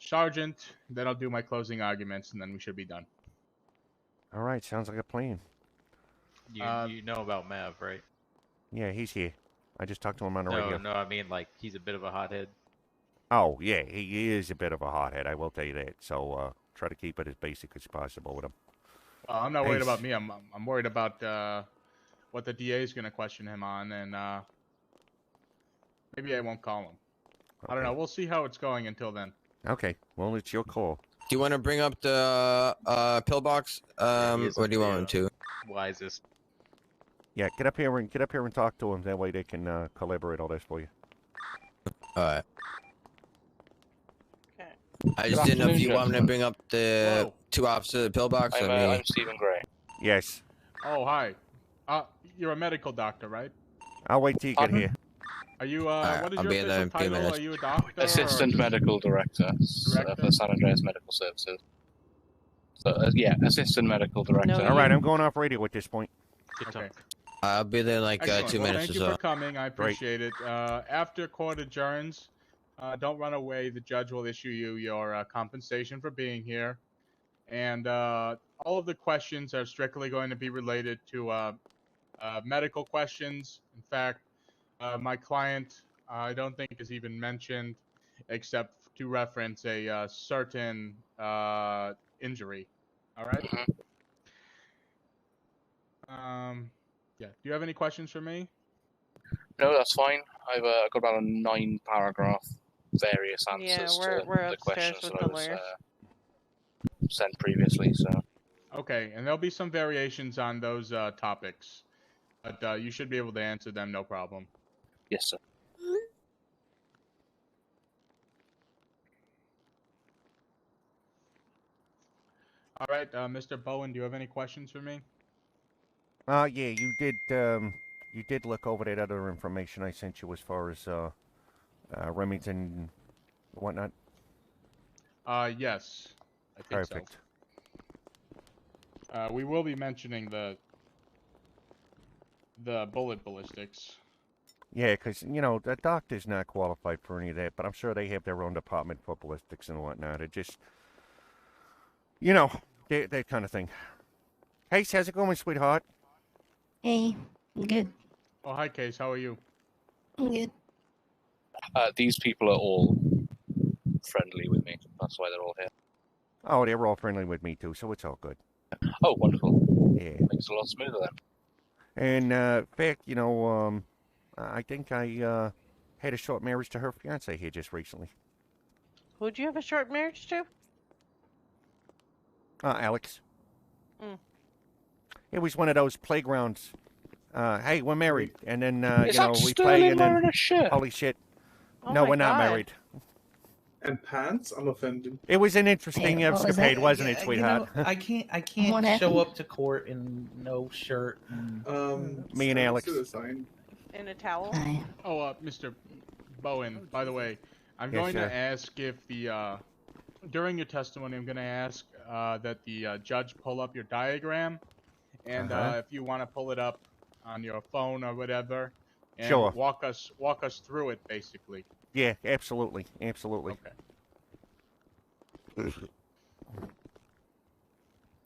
Speaker 4: sergeant. Then I'll do my closing arguments, and then we should be done.
Speaker 3: All right, sounds like a plan.
Speaker 10: You know about Mav, right?
Speaker 3: Yeah, he's here. I just talked to him on the radio.
Speaker 10: No, I mean, like, he's a bit of a hothead.
Speaker 3: Oh, yeah, he is a bit of a hothead, I will tell you that. So try to keep it as basic as possible with him.
Speaker 4: I'm not worried about me. I'm worried about what the DA is going to question him on, and maybe I won't call him. I don't know. We'll see how it's going until then.
Speaker 3: Okay, well, it's your call.
Speaker 13: Do you want to bring up the pillbox? Or do you want him to?
Speaker 10: Wisest.
Speaker 3: Yeah, get up here and talk to him. That way they can collaborate all this for you.
Speaker 13: All right.
Speaker 14: Okay.
Speaker 13: I just didn't know if you want me to bring up the 2 officers of the pillbox.
Speaker 14: I'm Stephen Gray.
Speaker 3: Yes.
Speaker 4: Oh, hi. You're a medical doctor, right?
Speaker 3: I'll wait till you get here.
Speaker 4: Are you, what is
Speaker 13: I'll
Speaker 4: your
Speaker 13: be there
Speaker 4: official
Speaker 13: in a few
Speaker 4: title?
Speaker 13: minutes.
Speaker 4: Are you a doctor?
Speaker 14: Assistant Medical Director for San Andreas Medical Services. So, yeah, Assistant Medical Director.
Speaker 3: All right, I'm going off radio at this point.
Speaker 4: Okay.
Speaker 13: I'll be there in like
Speaker 4: Excellent.
Speaker 13: 2
Speaker 4: Well,
Speaker 13: minutes
Speaker 4: thank
Speaker 13: or
Speaker 4: you
Speaker 13: so.
Speaker 4: for coming. I appreciate it. After court adjourns, don't run away. The judge will issue you your compensation for being here. And all of the questions are strictly going to be related to medical questions. In fact, my client, I don't think is even mentioned except to reference a certain injury. All right? Yeah. Do you have any questions for me?
Speaker 14: No, that's fine. I've got about a 9-paragraph various answers to
Speaker 7: we're
Speaker 14: the
Speaker 7: upstairs
Speaker 14: questions
Speaker 7: with
Speaker 14: that
Speaker 7: the
Speaker 14: I was
Speaker 7: lawyers.
Speaker 14: sent previously. So.
Speaker 4: Okay, and there'll be some variations on those topics, but you should be able to answer them, no problem.
Speaker 14: Yes, sir.
Speaker 4: All right, Mr. Bowen, do you have any questions for me?
Speaker 3: Yeah, you did look over that other information I sent you as far as Remington and whatnot.
Speaker 4: Yes, I think
Speaker 3: Perfect.
Speaker 4: so. We will be mentioning the bullet ballistics.
Speaker 3: Yeah, because, the doctor's not qualified for any of that, but I'm sure they have their own department for ballistics and whatnot. It just, that kind of thing. Hey, how's it going, sweetheart?
Speaker 15: Hey, good.
Speaker 4: Oh, hi, Case. How are you?
Speaker 15: I'm good.
Speaker 14: These people are all friendly with me. That's why they're all here.
Speaker 3: Oh, they're all friendly with me, too, so it's all good.
Speaker 14: Oh, wonderful.
Speaker 3: Yeah.
Speaker 14: Makes it a lot smoother then.
Speaker 3: And, in fact, I think I had a short marriage to her fiance here just recently.
Speaker 7: Who'd you have a short marriage to?
Speaker 3: Alex.
Speaker 7: Mm.
Speaker 3: It was one of those playgrounds. Hey, we're married, and then
Speaker 14: Is that
Speaker 3: we
Speaker 14: Sterling
Speaker 3: play, and then
Speaker 14: wearing a shirt?
Speaker 3: holy shit!
Speaker 7: Oh
Speaker 3: No,
Speaker 7: my
Speaker 3: we're not
Speaker 7: God.
Speaker 3: married.
Speaker 16: And pants? I'm offended.
Speaker 3: It was an interesting
Speaker 9: Hey, what was
Speaker 3: escapade,
Speaker 9: that?
Speaker 3: wasn't it,
Speaker 9: Yeah,
Speaker 3: sweetheart?
Speaker 9: I can't
Speaker 15: What
Speaker 9: show
Speaker 15: happened?
Speaker 9: up to court in no shirt.
Speaker 3: Me and Alex.
Speaker 7: In a towel?
Speaker 4: Oh, Mr. Bowen, by the way, I'm
Speaker 3: Yes,
Speaker 4: going
Speaker 3: sir.
Speaker 4: to ask if during your testimony, I'm going to ask that the judge pull up your diagram, and if you want to pull it up on your phone or whatever, and
Speaker 3: Sure.
Speaker 4: walk us through it, basically.
Speaker 3: Yeah, absolutely, absolutely.
Speaker 4: Okay.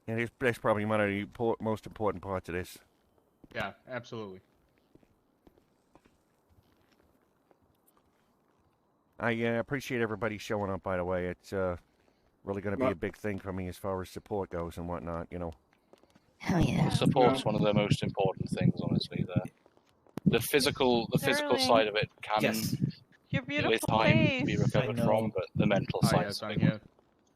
Speaker 3: Yeah, that's probably one of the most important parts of this.
Speaker 4: Yeah, absolutely.
Speaker 3: I appreciate everybody showing up, by the way. It's really going to be a big thing for me as far as support goes and whatnot,
Speaker 15: Hell yeah.
Speaker 14: Support's one of the most important things, honestly. The physical
Speaker 7: Sterling.
Speaker 14: side of it can.
Speaker 9: Yes.
Speaker 7: Your beautiful
Speaker 14: with time to be
Speaker 7: face.
Speaker 14: recovered from, but the mental
Speaker 4: Oh,
Speaker 14: side.
Speaker 4: yes, I'm here.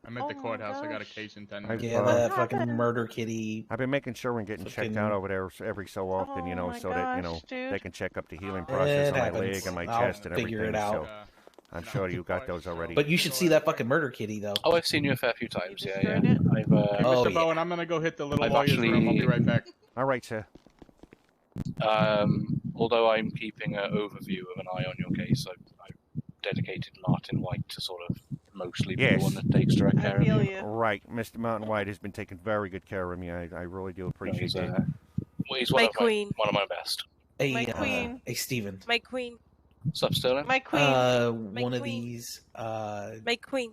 Speaker 4: I'm at the courthouse. I got a case in 10 minutes.
Speaker 9: Yeah, that fucking murder kitty.
Speaker 3: I've been making sure we're getting checked out over there every so often, you know,
Speaker 7: my
Speaker 3: so that, you know,
Speaker 7: gosh, dude.
Speaker 3: they can check up the healing process
Speaker 9: It
Speaker 3: on my
Speaker 9: happens.
Speaker 3: leg and my
Speaker 9: I'll
Speaker 3: chest and
Speaker 9: figure
Speaker 3: everything.
Speaker 9: it out.
Speaker 3: So I'm sure you got those already.
Speaker 9: But you should see that fucking murder kitty, though.
Speaker 14: Oh, I've seen you a fair few times. Yeah, yeah.
Speaker 7: it?
Speaker 14: I've,
Speaker 4: Hey,
Speaker 9: Oh,
Speaker 4: Mr.
Speaker 9: yeah.
Speaker 4: Bowen, I'm gonna go hit the little
Speaker 14: I've
Speaker 4: lawyer's
Speaker 14: actually-
Speaker 4: room. I'll be right back.
Speaker 3: All right, sir.
Speaker 14: Although I'm keeping an overview of an eye on your case, I've dedicated Martin White to sort of mostly be the one that takes direct care of you.
Speaker 3: Right. Mr. Mountain White has been taking very good care of me. I really do appreciate
Speaker 14: he's,
Speaker 3: it.
Speaker 14: Well, he's one of my best.
Speaker 9: Hey,
Speaker 7: queen.
Speaker 9: Hey, Steven.
Speaker 17: My queen.
Speaker 14: What's up, Sterling?
Speaker 7: My queen.
Speaker 9: One of these,
Speaker 17: My queen.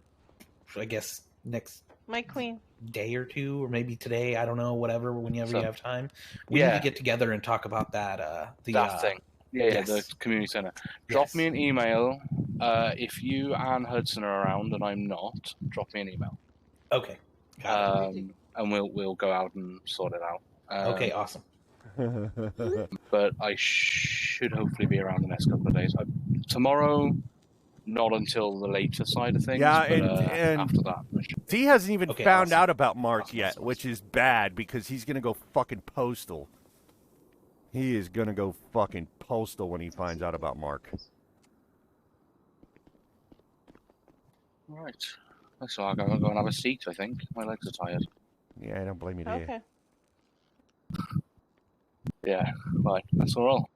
Speaker 9: I guess next
Speaker 7: My queen.
Speaker 9: day or two, or maybe today, I don't know, whenever you
Speaker 14: So-
Speaker 9: have time. We need to get together and talk about that,
Speaker 14: that thing. Yeah,
Speaker 9: yes.
Speaker 14: the community center. Drop me an email. If you and Hudson are around and I'm not, drop me an email.
Speaker 9: Okay.
Speaker 14: And we'll go out and sort it out.
Speaker 9: Okay, awesome.
Speaker 14: But I should hopefully be around the next couple of days. Tomorrow, not until the later side of things.
Speaker 3: Yeah,
Speaker 14: but,
Speaker 3: and
Speaker 14: after that, I should-
Speaker 3: he hasn't even
Speaker 14: Okay,
Speaker 3: found
Speaker 14: awesome.
Speaker 3: out about Mark yet, which is bad because he's gonna go fucking postal. He is gonna go fucking postal when he finds out about Mark.
Speaker 14: Right. So I'll go and have a seat, I think. My legs are tired.
Speaker 3: Yeah, I don't blame you there.
Speaker 7: Okay.
Speaker 14: Yeah, right. That's all.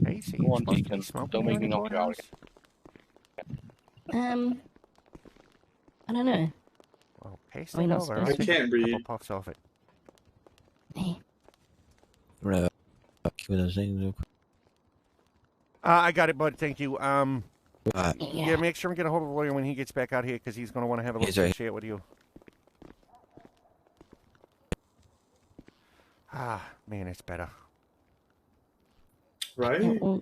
Speaker 3: Hey, see,
Speaker 14: Go on, Deacon. Don't make me knock you out
Speaker 15: I don't know.
Speaker 3: Well, paste
Speaker 15: Are we
Speaker 3: it
Speaker 15: not
Speaker 3: over.
Speaker 15: supposed
Speaker 3: I'll
Speaker 15: to?
Speaker 3: take
Speaker 15: I
Speaker 3: a
Speaker 15: can't
Speaker 3: couple
Speaker 15: read.
Speaker 3: puffs off it. I got it, bud. Thank you. Yeah, make sure and get a hold of the lawyer when he gets back out here because he's going to want to have a
Speaker 13: He's
Speaker 3: little
Speaker 13: right.
Speaker 3: chat with you. Ah, man, it's better.
Speaker 15: Yeah, well,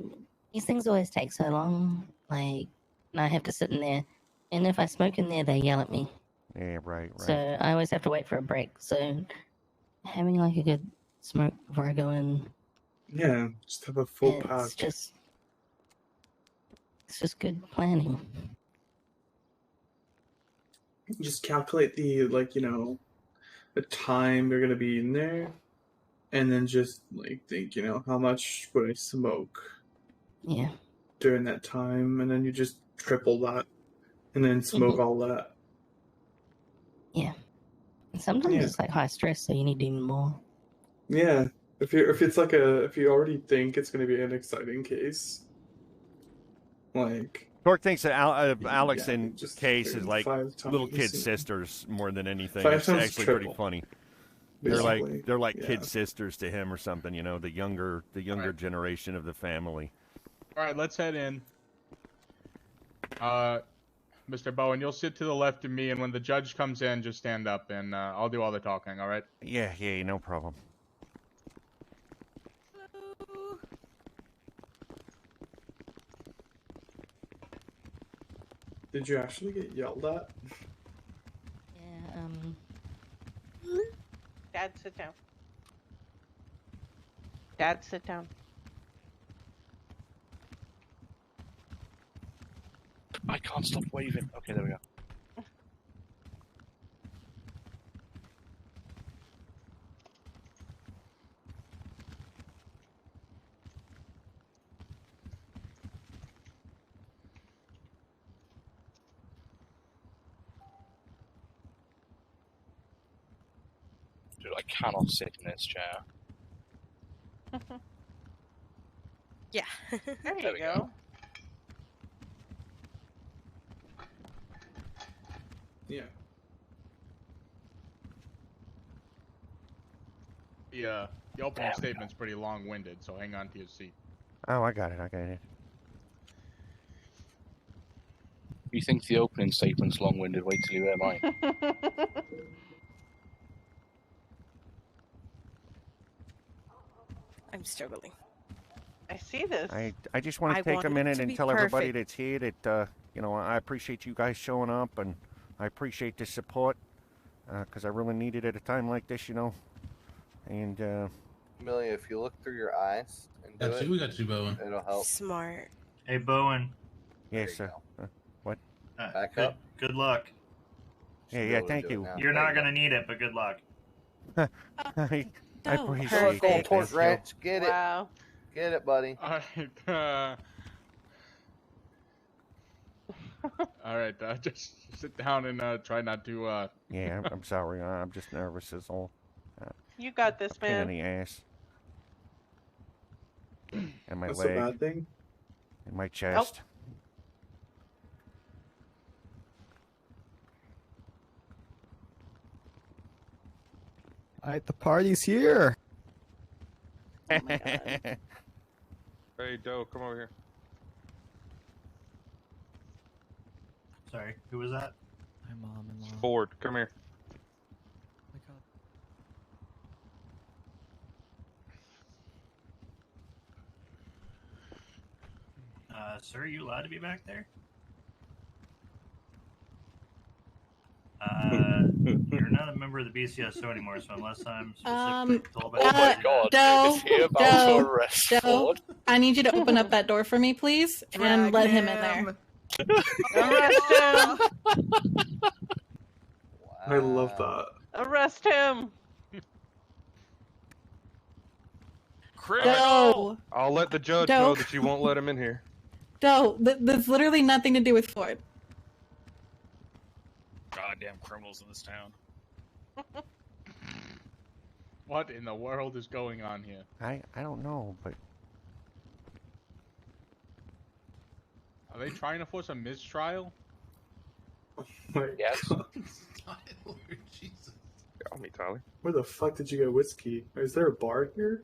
Speaker 15: these things always take so long. Like, and I have to sit in there. And if I smoke in there, they yell at me.
Speaker 3: Yeah, right.
Speaker 15: So I always have to wait for a break. So having like a good smoke before I go in,
Speaker 16: Yeah, just have a full
Speaker 15: it's
Speaker 16: pack.
Speaker 15: just good planning.
Speaker 16: Just calculate the the time you're gonna be in there, and then just think, how much would I smoke?
Speaker 15: Yeah.
Speaker 16: During that time, and then you just triple that, and then smoke all that.
Speaker 15: Yeah. And sometimes it's like high stress, so you need even more.
Speaker 16: Yeah, if you already think it's gonna be an exciting case,
Speaker 3: Torque thinks that Alex
Speaker 16: yeah,
Speaker 3: and
Speaker 16: just
Speaker 3: Case is like
Speaker 16: 5
Speaker 3: little
Speaker 16: times,
Speaker 3: kid
Speaker 16: and-
Speaker 3: sisters more than anything.
Speaker 16: 5
Speaker 3: It's
Speaker 16: times
Speaker 3: actually
Speaker 16: triple,
Speaker 3: pretty funny.
Speaker 16: basically,
Speaker 3: They're like
Speaker 16: yeah.
Speaker 3: kid sisters to him or something, the younger generation of the family.
Speaker 4: All right, let's head in. Mr. Bowen, you'll sit to the left of me, and when the judge comes in, just stand up, and I'll do all the talking. All right?
Speaker 3: Yeah, no problem.
Speaker 16: Did you actually get yelled at?
Speaker 15: Yeah.
Speaker 7: Dad, sit down. Dad, sit down.
Speaker 14: I can't stop waving. Okay, there we go. Dude, I cannot sit in this chair.
Speaker 17: Yeah.
Speaker 7: There
Speaker 14: There
Speaker 7: you
Speaker 14: we
Speaker 7: go.
Speaker 16: Yeah.
Speaker 4: The opening statement's pretty long-winded, so hang on to your seat.
Speaker 3: Oh, I got it.
Speaker 14: You think the opening statement's long-winded? Wait till you hear mine.
Speaker 17: I'm struggling.
Speaker 7: I see this.
Speaker 3: I just want
Speaker 17: I
Speaker 3: to take
Speaker 17: want
Speaker 3: a
Speaker 17: it
Speaker 3: minute
Speaker 17: to
Speaker 3: and
Speaker 17: be
Speaker 3: tell everybody
Speaker 17: perfect.
Speaker 3: that's here that I appreciate you guys showing up, and I appreciate the support because I really need it at a time like this, and
Speaker 18: Amelia, if you look through your eyes and do
Speaker 19: Got
Speaker 18: it,
Speaker 19: you. We got you, Bowen.
Speaker 18: it'll help.
Speaker 17: Smart.
Speaker 20: Hey, Bowen.
Speaker 3: Yes, sir. What?
Speaker 18: Back
Speaker 20: good,
Speaker 18: up.
Speaker 20: Good luck.
Speaker 3: Yeah, thank you.
Speaker 20: You're not gonna need it, but good luck.
Speaker 3: I
Speaker 17: Don't
Speaker 3: appreciate
Speaker 17: hurt
Speaker 3: it.
Speaker 18: Go
Speaker 3: Thank
Speaker 18: torch
Speaker 3: you.
Speaker 18: wrench. Get it.
Speaker 7: Wow.
Speaker 18: Get it, buddy.
Speaker 4: Alright, alright, just sit down and try not to,
Speaker 3: Yeah, I'm sorry. I'm just nervous as all.
Speaker 7: You got this,
Speaker 3: Pain in
Speaker 7: man.
Speaker 3: the ass. And my
Speaker 16: That's
Speaker 3: leg.
Speaker 16: a bad thing.
Speaker 3: And my chest.
Speaker 21: Alright, the party's here.
Speaker 22: Hey, Doe, come over here.
Speaker 20: Sorry, who was that?
Speaker 21: My mom-in-law.
Speaker 22: Ford, come here.
Speaker 20: Sir, are you allowed to be back there? You're not a member of the BCSO anymore, so unless I'm specifically told by
Speaker 23: Oh my
Speaker 20: God,
Speaker 23: Doe,
Speaker 20: is he about to
Speaker 23: arrest Ford? I need you to open up that door for me, please, and let him in there.
Speaker 7: Arrest him!
Speaker 16: I love that.
Speaker 7: Arrest him!
Speaker 23: Doe,
Speaker 22: I'll let the judge
Speaker 23: Doe.
Speaker 22: know that you won't let him in here.
Speaker 23: Doe, there's literally nothing to do with Ford.
Speaker 12: Goddamn criminals in this town.
Speaker 4: what in the world is going on here?
Speaker 3: I don't know, but
Speaker 4: Are they trying to force a mistrial?
Speaker 14: Yes.
Speaker 20: Jesus.
Speaker 22: Got me, Tyler.
Speaker 16: Where the fuck did you get whiskey? Is there a bar here?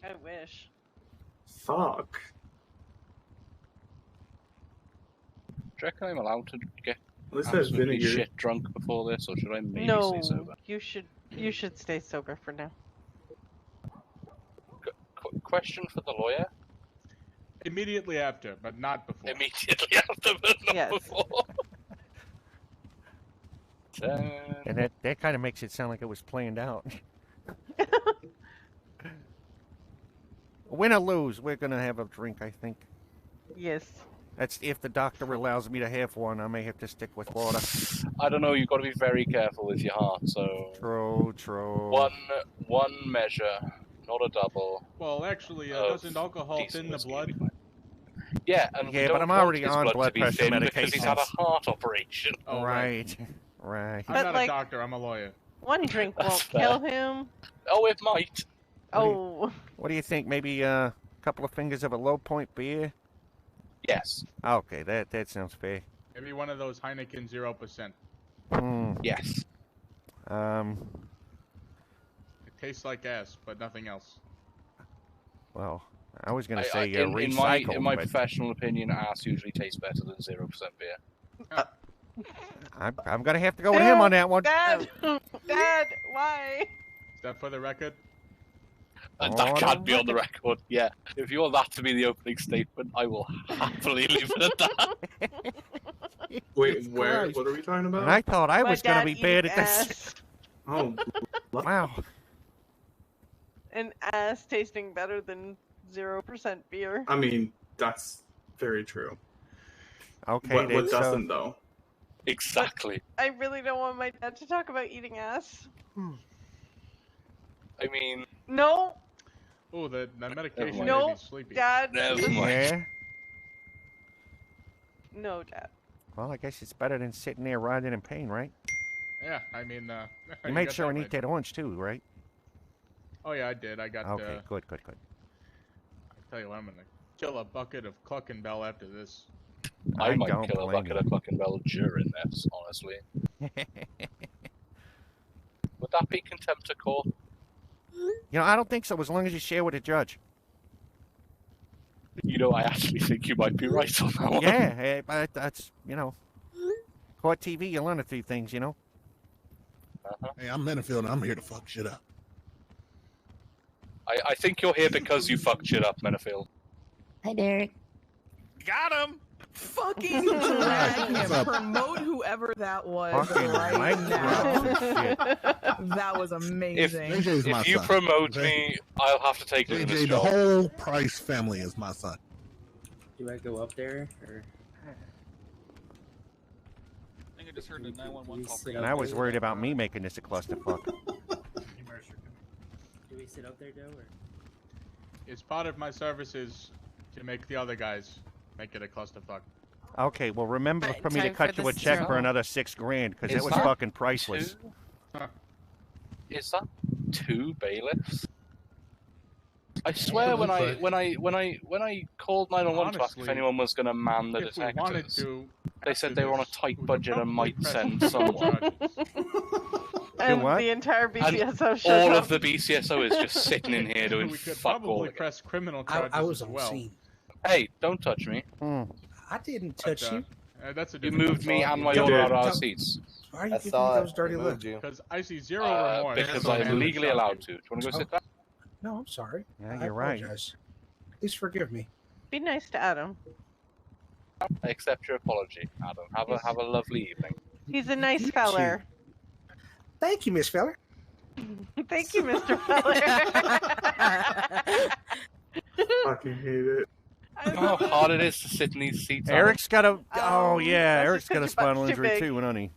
Speaker 7: I wish.
Speaker 16: Fuck.
Speaker 14: Do you reckon I'm allowed to get
Speaker 16: At least there's
Speaker 14: absolutely
Speaker 16: vinegar.
Speaker 14: shit drunk before this, or should I maybe
Speaker 7: No,
Speaker 14: stay sober?
Speaker 7: you should stay sober for now.
Speaker 14: Question for the lawyer.
Speaker 4: Immediately after, but not before.
Speaker 14: Immediately after, but not
Speaker 7: Yes.
Speaker 14: before.
Speaker 3: and that kind of makes it sound like it was planned out. Win or lose, we're gonna have a drink, I think.
Speaker 7: Yes.
Speaker 3: That's if the doctor allows me to have one. I may have to stick with water.
Speaker 14: I don't know. You've got to be very careful with your heart. So
Speaker 3: True.
Speaker 14: one measure, not a double.
Speaker 4: Well, actually, doesn't alcohol thin the blood?
Speaker 14: Yeah, and
Speaker 3: Yeah,
Speaker 14: we
Speaker 3: but
Speaker 14: don't
Speaker 3: I'm
Speaker 14: want
Speaker 3: already
Speaker 14: his
Speaker 3: on
Speaker 14: blood
Speaker 3: blood
Speaker 14: to be
Speaker 3: pressure
Speaker 14: thin because he's had a
Speaker 3: medications.
Speaker 14: heart operation.
Speaker 4: Oh,
Speaker 3: right.
Speaker 4: I'm
Speaker 7: But,
Speaker 4: not
Speaker 7: like-
Speaker 4: a doctor, I'm a lawyer.
Speaker 7: One drink won't
Speaker 14: That's fair.
Speaker 7: kill him.
Speaker 14: Oh, it might.
Speaker 7: Oh.
Speaker 3: What do you think? Maybe a couple of fingers of a low point beer?
Speaker 14: Yes.
Speaker 3: Okay, that sounds fair.
Speaker 4: Maybe one of those Heineken 0%.
Speaker 14: Yes.
Speaker 4: It tastes like ass, but nothing else.
Speaker 3: Well, I was gonna
Speaker 14: I-
Speaker 3: say
Speaker 14: in
Speaker 3: recycle.
Speaker 14: in my
Speaker 3: but
Speaker 14: professional opinion, ass usually tastes better than 0% beer.
Speaker 3: I'm gonna have to go with him on that one.
Speaker 7: Dad! Dad, why?
Speaker 4: Is that for the record?
Speaker 14: And that can't be on the record. Yeah. If you want that to be the opening statement, I will happily leave it at that.
Speaker 16: Wait, where?
Speaker 3: Christ.
Speaker 16: What are we talking about?
Speaker 3: And I thought I
Speaker 7: My
Speaker 3: was gonna
Speaker 7: dad
Speaker 3: be bad
Speaker 7: eats
Speaker 3: at this.
Speaker 7: ass.
Speaker 16: Oh,
Speaker 3: Wow.
Speaker 7: And ass tasting better than 0% beer.
Speaker 16: I mean, that's very true.
Speaker 3: Okay,
Speaker 16: What
Speaker 3: then, so-
Speaker 16: doesn't though?
Speaker 14: Exactly.
Speaker 7: I really don't want my dad to talk about eating ass.
Speaker 14: I mean,
Speaker 7: No,
Speaker 4: Oh, that medication made
Speaker 7: no,
Speaker 4: me sleepy.
Speaker 7: Dad.
Speaker 14: never mind.
Speaker 3: Yeah.
Speaker 7: No, Dad.
Speaker 3: Well, I guess it's better than sitting there writhing in pain, right?
Speaker 4: Yeah, I mean,
Speaker 3: You made
Speaker 4: got
Speaker 3: sure
Speaker 4: that
Speaker 3: and
Speaker 4: right.
Speaker 3: eat that orange too, right?
Speaker 4: Oh yeah, I did. I got.
Speaker 3: Okay, good.
Speaker 4: I tell you what, I'm gonna kill a bucket of Cluckenbell after this.
Speaker 14: I might
Speaker 3: don't
Speaker 14: kill a
Speaker 3: blame
Speaker 14: bucket of fucking bell during this, honestly. Would that be contempt of court?
Speaker 3: You know, I don't think so. As long as you share with the judge.
Speaker 14: You know, I actually think you might be right on that one.
Speaker 3: Yeah, but that's court TV. You learn a few things, you know.
Speaker 11: Hey, I'm Minifield and I'm here to fuck shit up.
Speaker 14: I think you're here because you fucked shit up, Menifield.
Speaker 15: Hi, Derek.
Speaker 12: Got him!
Speaker 1: Fucking drag him.
Speaker 21: What's up?
Speaker 1: Promote whoever that was
Speaker 3: Fucking
Speaker 1: right
Speaker 3: mic
Speaker 1: now.
Speaker 3: drops and shit.
Speaker 1: That was amazing.
Speaker 21: JJ's my
Speaker 14: If you
Speaker 21: son,
Speaker 14: promote
Speaker 21: okay?
Speaker 14: me, I'll have to take
Speaker 21: JJ,
Speaker 14: this
Speaker 21: the
Speaker 14: job.
Speaker 21: whole Price family is my son.
Speaker 2: Do I go up there or?
Speaker 12: I think I just heard the 911 call.
Speaker 3: And I was worried about me making this a clusterfuck.
Speaker 2: Do we sit up there, Joe? Or?
Speaker 4: It's part of my services to make the other guys make it a clusterfuck.
Speaker 3: Okay, well, remember
Speaker 17: Right,
Speaker 3: for me to
Speaker 17: time for
Speaker 3: cut you a
Speaker 17: this
Speaker 3: check
Speaker 17: to-
Speaker 3: for another $6,000 because it
Speaker 14: Is
Speaker 3: was
Speaker 14: that
Speaker 3: fucking priceless.
Speaker 14: Is that 2 bailiffs? I swear when I called 911 to ask if
Speaker 4: Honestly,
Speaker 14: anyone was going to man the
Speaker 4: if we wanted
Speaker 14: detectives,
Speaker 4: to,
Speaker 14: they said they were on a tight budget and might
Speaker 4: press
Speaker 14: send someone.
Speaker 7: And
Speaker 3: what?
Speaker 7: the entire
Speaker 14: And
Speaker 7: BCSO showed
Speaker 14: all
Speaker 7: up.
Speaker 14: of the BCSO is just sitting in here doing
Speaker 4: we could
Speaker 14: fuck all
Speaker 4: probably
Speaker 14: again.
Speaker 4: press criminal charges
Speaker 2: I was
Speaker 4: as
Speaker 2: on
Speaker 4: well.
Speaker 2: scene.
Speaker 14: Hey, don't touch me.
Speaker 3: Hmm.
Speaker 2: I didn't touch you.
Speaker 4: That's a
Speaker 14: You
Speaker 4: different
Speaker 14: moved me
Speaker 4: ball
Speaker 14: and my
Speaker 4: game.
Speaker 14: daughter out of our seats.
Speaker 2: Why are you
Speaker 18: I
Speaker 2: giving me
Speaker 18: saw
Speaker 2: those
Speaker 18: it.
Speaker 2: dirty
Speaker 18: They
Speaker 2: looks?
Speaker 18: moved you.
Speaker 4: Because I see zero remorse.
Speaker 14: Because
Speaker 4: and
Speaker 14: I'm
Speaker 4: the
Speaker 14: legally
Speaker 4: shot
Speaker 14: allowed
Speaker 4: you.
Speaker 14: to. Do you want to go sit down?
Speaker 2: No, I'm sorry.
Speaker 3: Yeah,
Speaker 2: I
Speaker 3: you're right.
Speaker 2: apologize. Please forgive me.
Speaker 7: Be nice to Adam.
Speaker 14: I accept your apology, Adam. Have a lovely evening.
Speaker 7: He's a nice
Speaker 2: You
Speaker 7: feller.
Speaker 2: Thank you, Miss Feller.
Speaker 7: Thank you, Mr. Feller.
Speaker 16: Fucking hate it.
Speaker 14: You know how hard it is to sit in these seats.
Speaker 3: Eric's got a. Oh, yeah,
Speaker 7: that's
Speaker 3: Eric's
Speaker 7: just
Speaker 3: got a
Speaker 7: 'cause your
Speaker 3: spinal
Speaker 7: butt's too
Speaker 3: injury
Speaker 7: big.
Speaker 3: too, honey.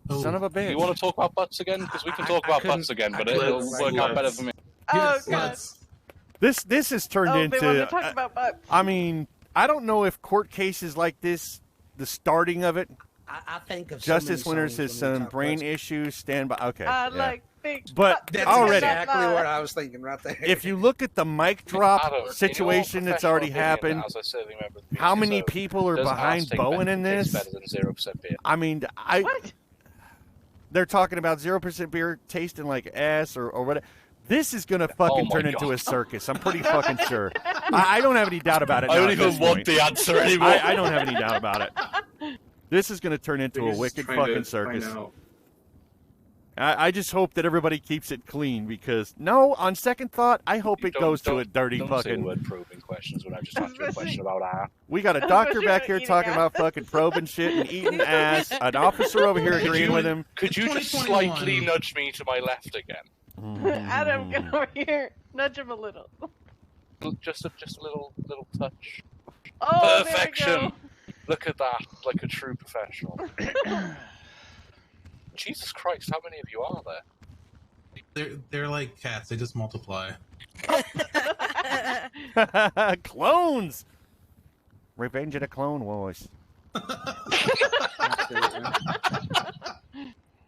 Speaker 21: Oh.
Speaker 3: Son of a
Speaker 14: Adam.
Speaker 3: bitch.
Speaker 14: You want to talk about butts again? Because we can talk about butts again, but it'll work out better for me.
Speaker 7: Oh, God.
Speaker 3: This has turned
Speaker 7: Oh,
Speaker 3: into.
Speaker 7: they want to talk about butts.
Speaker 3: I mean, I don't know if court cases like this, the starting of it.
Speaker 2: I think of
Speaker 3: Justice
Speaker 2: so
Speaker 3: Winters
Speaker 2: many
Speaker 3: has
Speaker 2: songs when we
Speaker 3: some
Speaker 2: talk
Speaker 3: brain
Speaker 2: butts.
Speaker 3: issues. Stand by. Okay.
Speaker 7: I
Speaker 3: yeah.
Speaker 7: like big
Speaker 3: But
Speaker 7: butts.
Speaker 2: That's
Speaker 3: already,
Speaker 2: exactly what I was thinking right there.
Speaker 3: if you look at the mic drop
Speaker 14: Adam, in your
Speaker 3: situation that's already
Speaker 14: professional opinion,
Speaker 3: happened,
Speaker 14: as a serving member of the
Speaker 3: how many
Speaker 14: BCSO,
Speaker 3: people are
Speaker 14: does
Speaker 3: behind
Speaker 14: ass take
Speaker 3: Bowen in
Speaker 14: taste
Speaker 3: this?
Speaker 14: better than 0% beer?
Speaker 3: I mean, they're talking about 0% beer tasting like ass or whatever. This is gonna fucking
Speaker 14: Oh my
Speaker 3: turn into
Speaker 14: God.
Speaker 3: a circus. I'm pretty fucking sure. I don't have any doubt about it.
Speaker 14: I
Speaker 3: now
Speaker 14: don't
Speaker 3: at
Speaker 14: even
Speaker 3: this
Speaker 14: want
Speaker 3: point.
Speaker 14: the answer anymore.
Speaker 3: I don't have any doubt about it. This is gonna turn into
Speaker 16: They're
Speaker 3: a
Speaker 16: just
Speaker 3: wicked
Speaker 16: trying to
Speaker 3: fucking
Speaker 16: find
Speaker 3: circus.
Speaker 16: out.
Speaker 3: I just hope that everybody keeps it clean because no, on second thought, I hope it goes to a dirty
Speaker 14: don't say the
Speaker 3: fucking.
Speaker 14: word probing questions when I just asked you a question about ass.
Speaker 3: We got a doctor back here talking about fucking probing shit and eating ass. An officer over here agreeing with him.
Speaker 14: Could you just slightly nudge me to my left again?
Speaker 7: Adam, get over here. Nudge him a little.
Speaker 14: Just a little touch.
Speaker 7: Oh,
Speaker 14: Perfection.
Speaker 7: There we go.
Speaker 14: Look at that, like a true professional. Jesus Christ, how many of you are there?
Speaker 21: They're like cats. They just multiply.
Speaker 3: Clones. Revenge of the Clone Wars.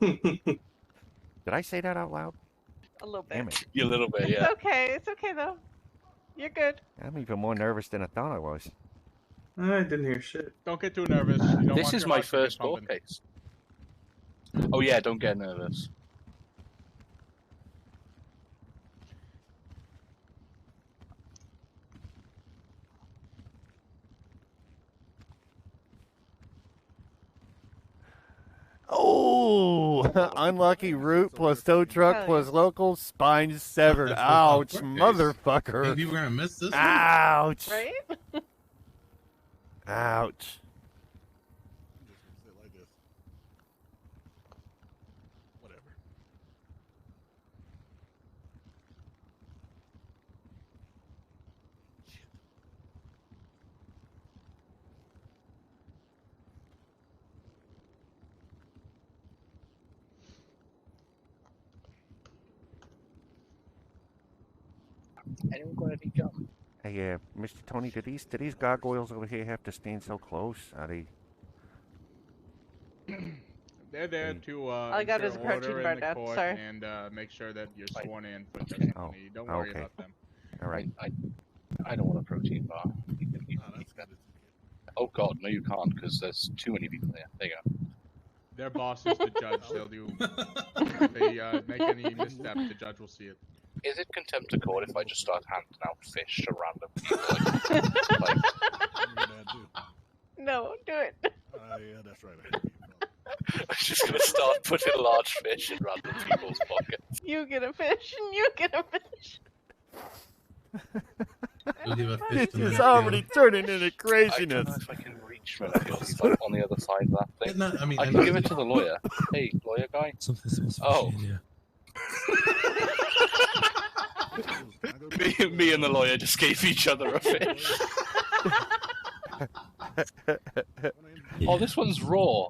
Speaker 3: Did I say that out loud?
Speaker 7: A little bit.
Speaker 3: Damn it.
Speaker 14: You a little bit,
Speaker 7: It's
Speaker 14: yeah.
Speaker 7: okay. It's okay though. You're good.
Speaker 3: I'm even more nervous than I thought I was.
Speaker 16: I didn't hear shit.
Speaker 4: Don't get too nervous. You don't
Speaker 14: This
Speaker 4: want
Speaker 14: is
Speaker 4: your
Speaker 14: my
Speaker 4: heart to get
Speaker 14: first court
Speaker 4: pumping.
Speaker 14: case. Oh yeah, don't get nervous.
Speaker 3: Oh, unlucky route plus tow truck plus local spine severed. Ouch, motherfucker.
Speaker 21: Maybe we're gonna miss this one.
Speaker 3: Ouch.
Speaker 7: Right?
Speaker 3: Ouch.
Speaker 14: Anyone got any gum?
Speaker 3: Hey, Mr. Tony, do these gargoyles over here have to stand so close? Are they?
Speaker 4: They're there to
Speaker 7: All I got
Speaker 4: ensure
Speaker 7: is a protein
Speaker 4: order
Speaker 7: bar,
Speaker 4: in the
Speaker 7: Dad.
Speaker 4: court
Speaker 7: Sorry.
Speaker 4: and make sure that you're sworn in for testimony. Don't worry
Speaker 3: okay.
Speaker 4: about them.
Speaker 3: All right.
Speaker 14: I don't want a protein bar. You can eat that. Oh god, no you can't, because there's too many people here. There you go.
Speaker 4: Their boss is the judge. They'll do. If they make any misstep, the judge will see it.
Speaker 14: Is it contempt of court if I just start handing out fish to random people? Like,
Speaker 7: No, do it.
Speaker 21: Yeah, that's right.
Speaker 14: I'm just gonna start putting large fish in random people's pockets.
Speaker 7: You get a fish and you get a fish.
Speaker 21: We'll give a fish
Speaker 3: This
Speaker 21: to
Speaker 3: is
Speaker 21: the
Speaker 3: already turning into
Speaker 14: I don't
Speaker 3: craziness.
Speaker 14: know if I can reach attachment because he's like on the other side of that thing.
Speaker 21: No, I mean,
Speaker 14: I can give it to the lawyer. Hey, lawyer guy.
Speaker 21: Something smells
Speaker 14: Oh.
Speaker 21: fishy in here.
Speaker 14: me and the lawyer just gave each other a fish. Oh, this one's raw.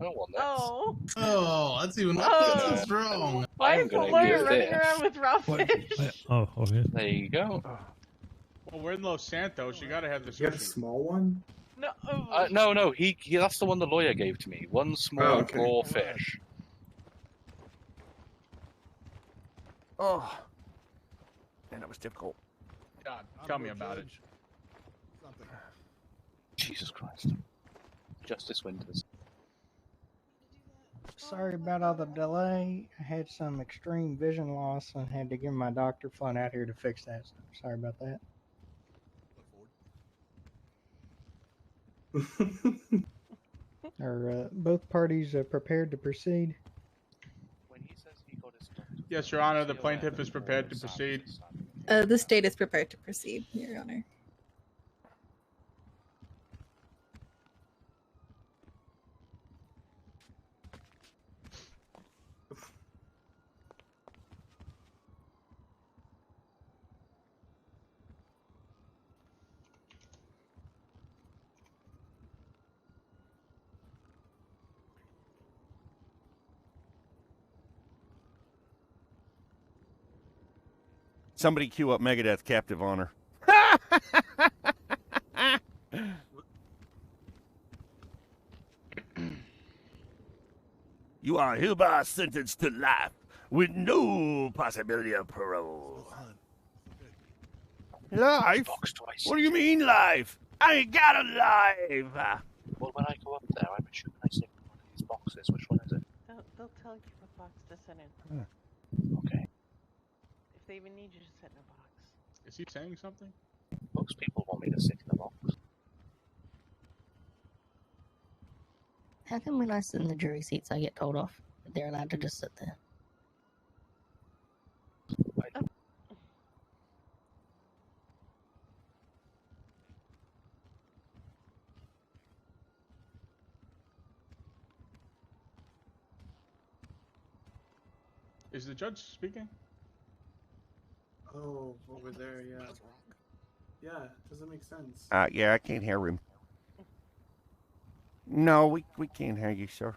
Speaker 14: I don't want that.
Speaker 7: Oh.
Speaker 21: Oh, that's even
Speaker 7: Oh.
Speaker 21: that's wrong.
Speaker 7: Why
Speaker 14: I'm
Speaker 7: is the
Speaker 14: gonna
Speaker 7: lawyer
Speaker 14: use
Speaker 7: running
Speaker 14: this.
Speaker 7: around with raw fish?
Speaker 21: Oh, okay.
Speaker 14: There you go.
Speaker 4: Well, we're in Los Santos. You gotta have the
Speaker 16: You got a
Speaker 4: sushi.
Speaker 16: small one?
Speaker 7: No.
Speaker 14: No, he that's the one the lawyer gave to me. One small
Speaker 16: okay.
Speaker 14: raw fish.
Speaker 3: Oh, man, that was difficult.
Speaker 4: God, tell me about it.
Speaker 14: Jesus Christ. Justice Winters.
Speaker 6: Sorry about all the delay. I had some extreme vision loss and had to get my doctor flown out here to fix that. So sorry about that. Are both parties prepared to proceed?
Speaker 4: Yes, Your Honor, the plaintiff is prepared to proceed.
Speaker 23: The state is prepared to proceed, Your Honor.
Speaker 3: Somebody cue up Megadeth Captive Honor. You are hereby sentenced to life with no possibility of parole. Life? What do you mean life? I ain't got a life.
Speaker 14: Well, when I go up there, I'm assuming I see one of these boxes. Which one is it?
Speaker 7: They'll tell you what box to sit in.
Speaker 14: Okay.
Speaker 7: If they even need you to sit in a box.
Speaker 4: Is he saying something?
Speaker 14: Most people want me to sit in the box.
Speaker 15: How come when I sit in the jury seats, I get told off? They're allowed to just sit there.
Speaker 4: Is the judge speaking?
Speaker 16: Oh, over there, yeah. Yeah, doesn't make sense.
Speaker 3: Yeah, I can't hear him. No, we can't hear you, sir.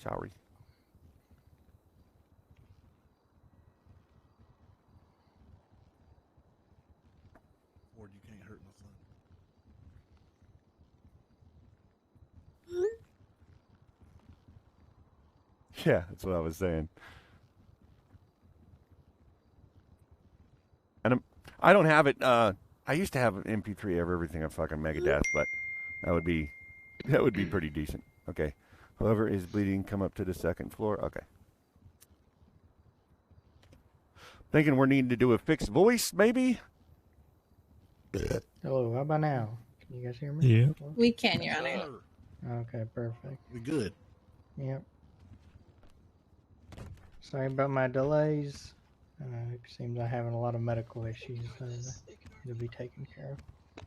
Speaker 3: Sorry.
Speaker 21: Ford, you can't hurt my son.
Speaker 3: Yeah, that's what I was saying. And I don't have it. I used to have an MP3 of everything on fucking Megadeth, but that would be pretty decent. Okay. Whoever is bleeding, come up to the second floor. Okay. Thinking we're needing to do a fixed voice, maybe?
Speaker 6: Hello, how about now? Can you guys hear me?
Speaker 21: Yeah.
Speaker 23: We can, Your Honor.
Speaker 6: Okay, perfect.
Speaker 21: We good.
Speaker 6: Yep. Sorry about my delays. It seems I'm having a lot of medical issues to be taken care of.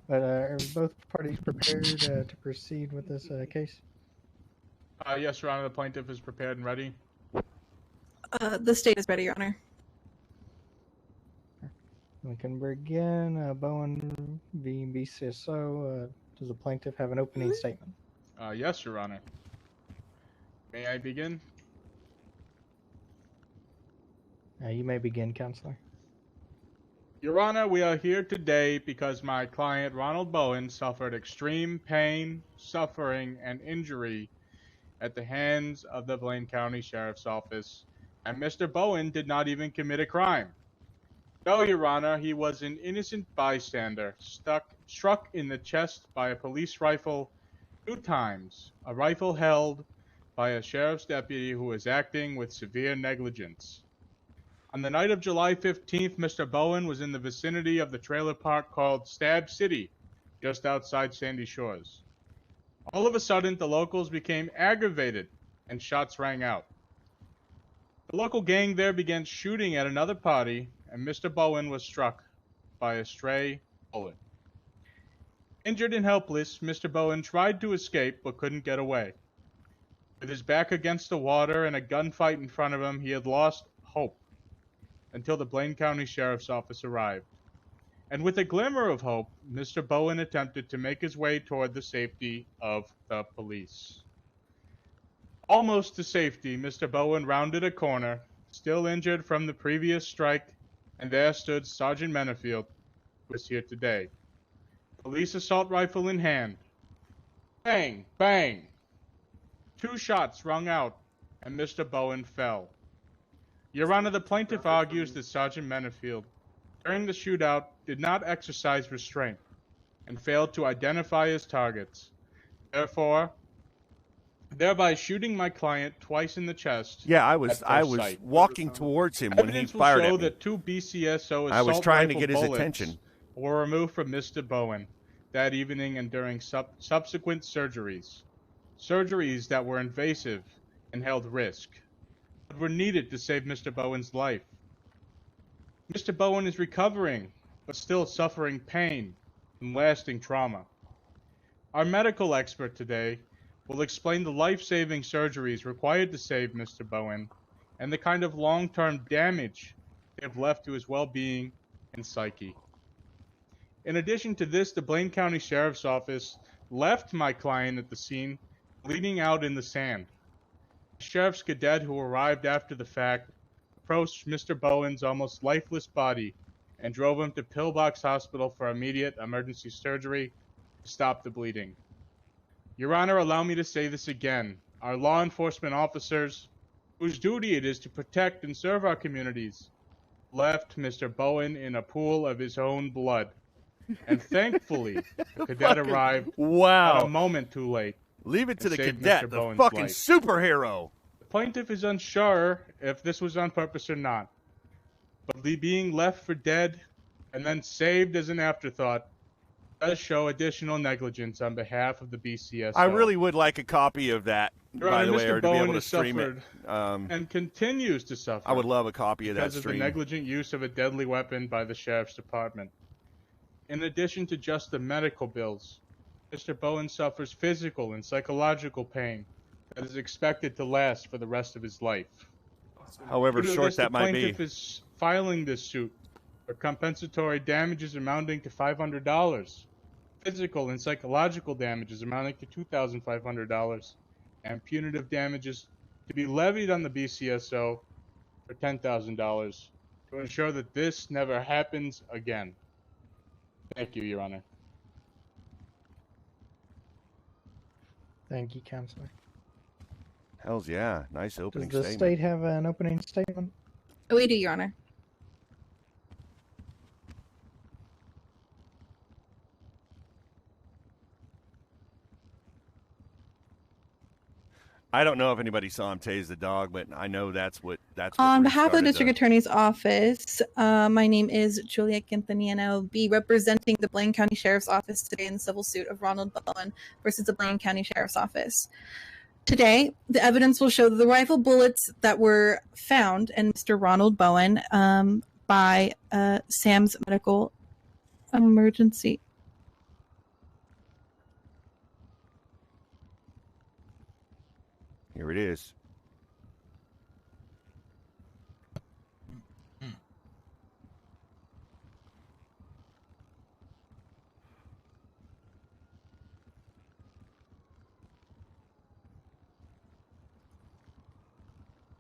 Speaker 6: But are both parties prepared to proceed with this case?
Speaker 4: Yes, Your Honor, the plaintiff is prepared and ready.
Speaker 23: The state is ready, Your Honor.
Speaker 6: We can begin. Bowen v. BCSO. Does the plaintiff have an opening statement?
Speaker 4: Yes, Your Honor. May I begin?
Speaker 6: You may begin, Counselor.
Speaker 4: Your Honor, we are here today because my client, Ronald Bowen, suffered extreme pain, suffering, and injury at the hands of the Blaine County Sheriff's Office, and Mr. Bowen did not even commit a crime. No, Your Honor, he was an innocent bystander, struck in the chest by a police rifle 2 times, a rifle held by a sheriff's deputy who was acting with severe negligence. On the night of July 15th, Mr. Bowen was in the vicinity of the trailer park called Stab City, just outside Sandy Shores. All of a sudden, the locals became aggravated, and shots rang out. The local gang there began shooting at another party, and Mr. Bowen was struck by a stray bullet. Injured and helpless, Mr. Bowen tried to escape but couldn't get away. With his back against the water and a gunfight in front of him, he had lost hope until the Blaine County Sheriff's Office arrived. And with a glimmer of hope, Mr. Bowen attempted to make his way toward the safety of the police. Almost to safety, Mr. Bowen rounded a corner, still injured from the previous strike, and there stood Sergeant Menefield, who is here today. Police assault rifle in hand. Bang! Bang! 2 shots rung out, and Mr. Bowen fell. Your Honor, the plaintiff argues that Sergeant Menefield, during the shootout, did not exercise restraint and failed to identify his targets. Thereby shooting my client twice in the chest.
Speaker 3: Yeah, I
Speaker 4: at
Speaker 3: was
Speaker 4: first sight.
Speaker 3: walking towards him when he
Speaker 4: Evidence will
Speaker 3: fired
Speaker 4: show
Speaker 3: at me.
Speaker 4: that 2 BCSO
Speaker 3: I was
Speaker 4: assault
Speaker 3: trying to
Speaker 4: rifle
Speaker 3: get his
Speaker 4: bullets
Speaker 3: attention.
Speaker 4: were removed from Mr. Bowen that evening and during subsequent surgeries. Surgeries that were invasive and held risk, but were needed to save Mr. Bowen's life. Mr. Bowen is recovering, but still suffering pain and lasting trauma. Our medical expert today will explain the life-saving surgeries required to save Mr. Bowen and the kind of long-term damage they have left to his well-being and psyche. In addition to this, the Blaine County Sheriff's Office left my client at the scene bleeding out in the sand. The sheriff's cadet who arrived after the fact approached Mr. Bowen's almost lifeless body and drove him to Pillbox Hospital for immediate emergency surgery to stop the bleeding. Your Honor, allow me to say this again. Our law enforcement officers, whose duty it is to protect and serve our communities, left Mr. Bowen in a pool of his own blood. And thankfully, the cadet arrived at a moment too late.
Speaker 3: Leave it to the
Speaker 4: saved
Speaker 3: cadet,
Speaker 4: Mr.
Speaker 3: the
Speaker 4: Bowen's
Speaker 3: fucking
Speaker 4: life.
Speaker 3: superhero.
Speaker 4: The plaintiff is unsure if this was on purpose or not, but being left for dead and then saved as an afterthought does show additional negligence on behalf of the BCSO.
Speaker 3: I really would like a copy of that,
Speaker 4: Your
Speaker 3: by
Speaker 4: Honor,
Speaker 3: the way,
Speaker 4: Mr.
Speaker 3: or to be
Speaker 4: Bowen
Speaker 3: able to
Speaker 4: has
Speaker 3: stream it.
Speaker 4: suffered and continues to suffer.
Speaker 3: I would love a copy of that
Speaker 4: because of the
Speaker 3: stream.
Speaker 4: negligent use of a deadly weapon by the Sheriff's Department. In addition to just the medical bills, Mr. Bowen suffers physical and psychological pain that is expected to last for the rest of his life.
Speaker 3: However
Speaker 4: Due to
Speaker 3: short
Speaker 4: this,
Speaker 3: that might
Speaker 4: the
Speaker 3: be.
Speaker 4: plaintiff is filing this suit for compensatory damages amounting to $500, physical and psychological damages amounting to $2,500, and punitive damages to be levied on the BCSO for $10,000 to ensure that this never happens again. Thank you, Your Honor.
Speaker 6: Thank you, Counselor.
Speaker 3: Hells yeah. Nice
Speaker 6: Does
Speaker 3: opening
Speaker 6: the
Speaker 3: statement.
Speaker 6: state have an opening statement?
Speaker 23: We do, Your Honor.
Speaker 3: I don't know if anybody saw him tase the dog, but I know that's what
Speaker 23: On behalf of the
Speaker 3: restarted
Speaker 23: District Attorney's Office, my name is Julia Quintanilla, and I will be representing the Blaine County Sheriff's Office today in the civil suit of Ronald Bowen versus the Blaine County Sheriff's Office. Today, the evidence will show that the rifle bullets that were found in Mr. Ronald Bowen by Sam's Medical Emergency.
Speaker 3: Here it is.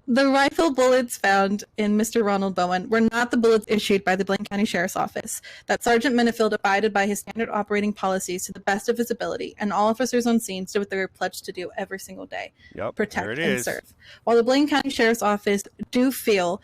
Speaker 23: The rifle bullets found in Mr. Ronald Bowen were not the bullets issued by the Blaine County Sheriff's Office. That Sergeant Menefield abided by his standard operating policies to the best of his ability, and all officers on scene did what they were pledged to do every single day:
Speaker 3: Yep,
Speaker 23: protect
Speaker 3: there it
Speaker 23: and
Speaker 3: is.
Speaker 23: serve. While the Blaine County Sheriff's Office do feel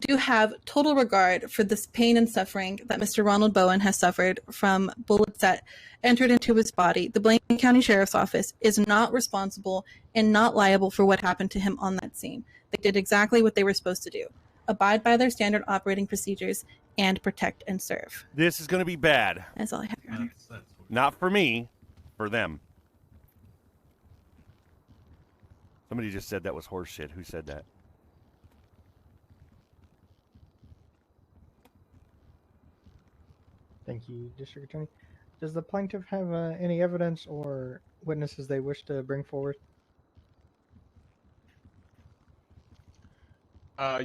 Speaker 23: do have total regard for this pain and suffering that Mr. Ronald Bowen has suffered from bullets that entered into his body, the Blaine County Sheriff's Office is not responsible and not liable for what happened to him on that scene. They did exactly what they were supposed to do: abide by their standard operating procedures and protect and serve.
Speaker 3: This is going to be bad.
Speaker 23: That's all I have, Your Honor.
Speaker 3: Not for me, for them. Somebody just said that was horse shit. Who said that?
Speaker 6: Thank you, District Attorney. Does the plaintiff have any evidence or witnesses they wish to bring forward?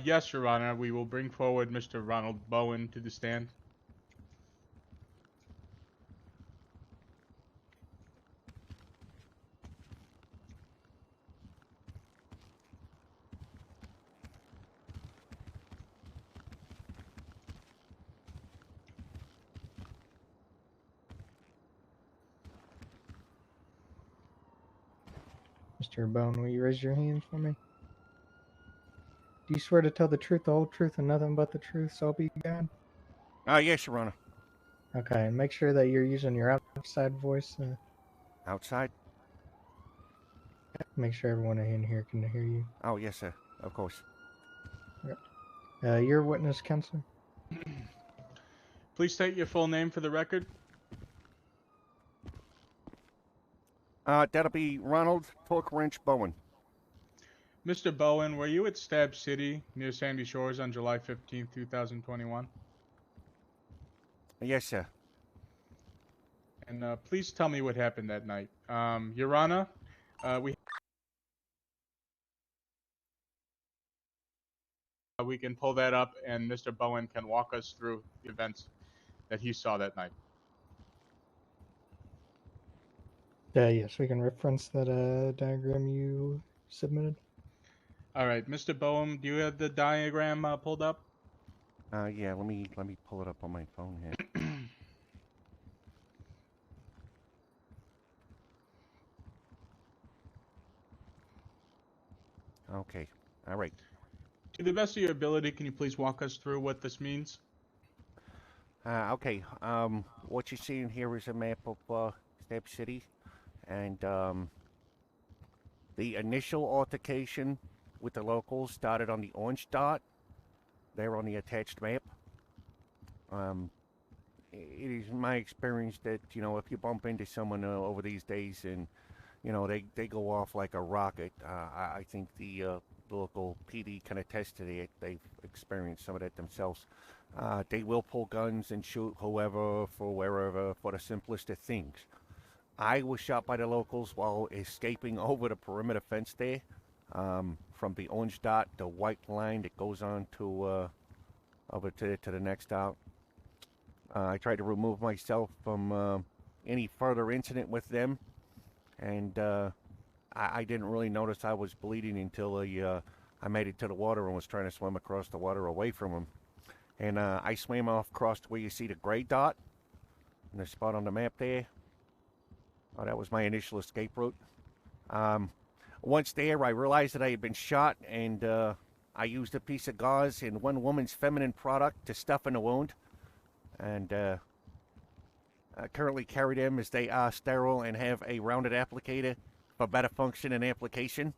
Speaker 4: Yes, Your Honor. We will bring forward Mr. Ronald Bowen to the stand.
Speaker 6: Mr. Bone, will you raise your hand for me? Do you swear to tell the truth, the whole truth, and nothing but the truth, so help you God?
Speaker 3: Yes, Your Honor.
Speaker 6: Okay, and make sure that you're using your outside voice.
Speaker 3: Outside?
Speaker 6: Make sure everyone in here can hear you.
Speaker 3: Oh, yes, sir. Of course.
Speaker 6: Your witness, Counselor?
Speaker 4: Please state your full name for the record.
Speaker 3: That'll be Ronald Torque Wrench Bowen.
Speaker 4: Mr. Bowen, were you at Stab City near Sandy Shores on July 15, 2021?
Speaker 3: Yes, sir.
Speaker 4: And please tell me what happened that night. Your Honor, we can pull that up, and Mr. Bowen can walk us through the events that he saw that night.
Speaker 6: Yes, we can reference that diagram you submitted.
Speaker 4: All right, Mr. Bowen, do you have the diagram pulled up?
Speaker 3: Yeah. Let me pull it up on my phone here. Okay. All right.
Speaker 4: To the best of your ability, can you please walk us through what this means?
Speaker 3: Okay. What you're seeing here is a map of Stab City, and the initial altercation with the locals started on the orange dot. They're on the attached map. It is my experience that, you know, if you bump into someone over these days and, you know, they go off like a rocket, I think the local PD can attest to that. They've experienced some of that themselves. They will pull guns and shoot whoever for wherever for the simplest of things. I was shot by the locals while escaping over the perimeter fence there, from the orange dot, the white line that goes on to over to the next out. I tried to remove myself from any further incident with them, and I didn't really notice I was bleeding until I made it to the water and was trying to swim across the water away from them. And I swam off across where you see the gray dot, and the spot on the map there. Oh, that was my initial escape route. Once there, I realized that I had been shot, and I used a piece of gauze and one woman's feminine product to stuff in the wound. And I currently carry them as they are sterile and have a rounded applicator for better function and application.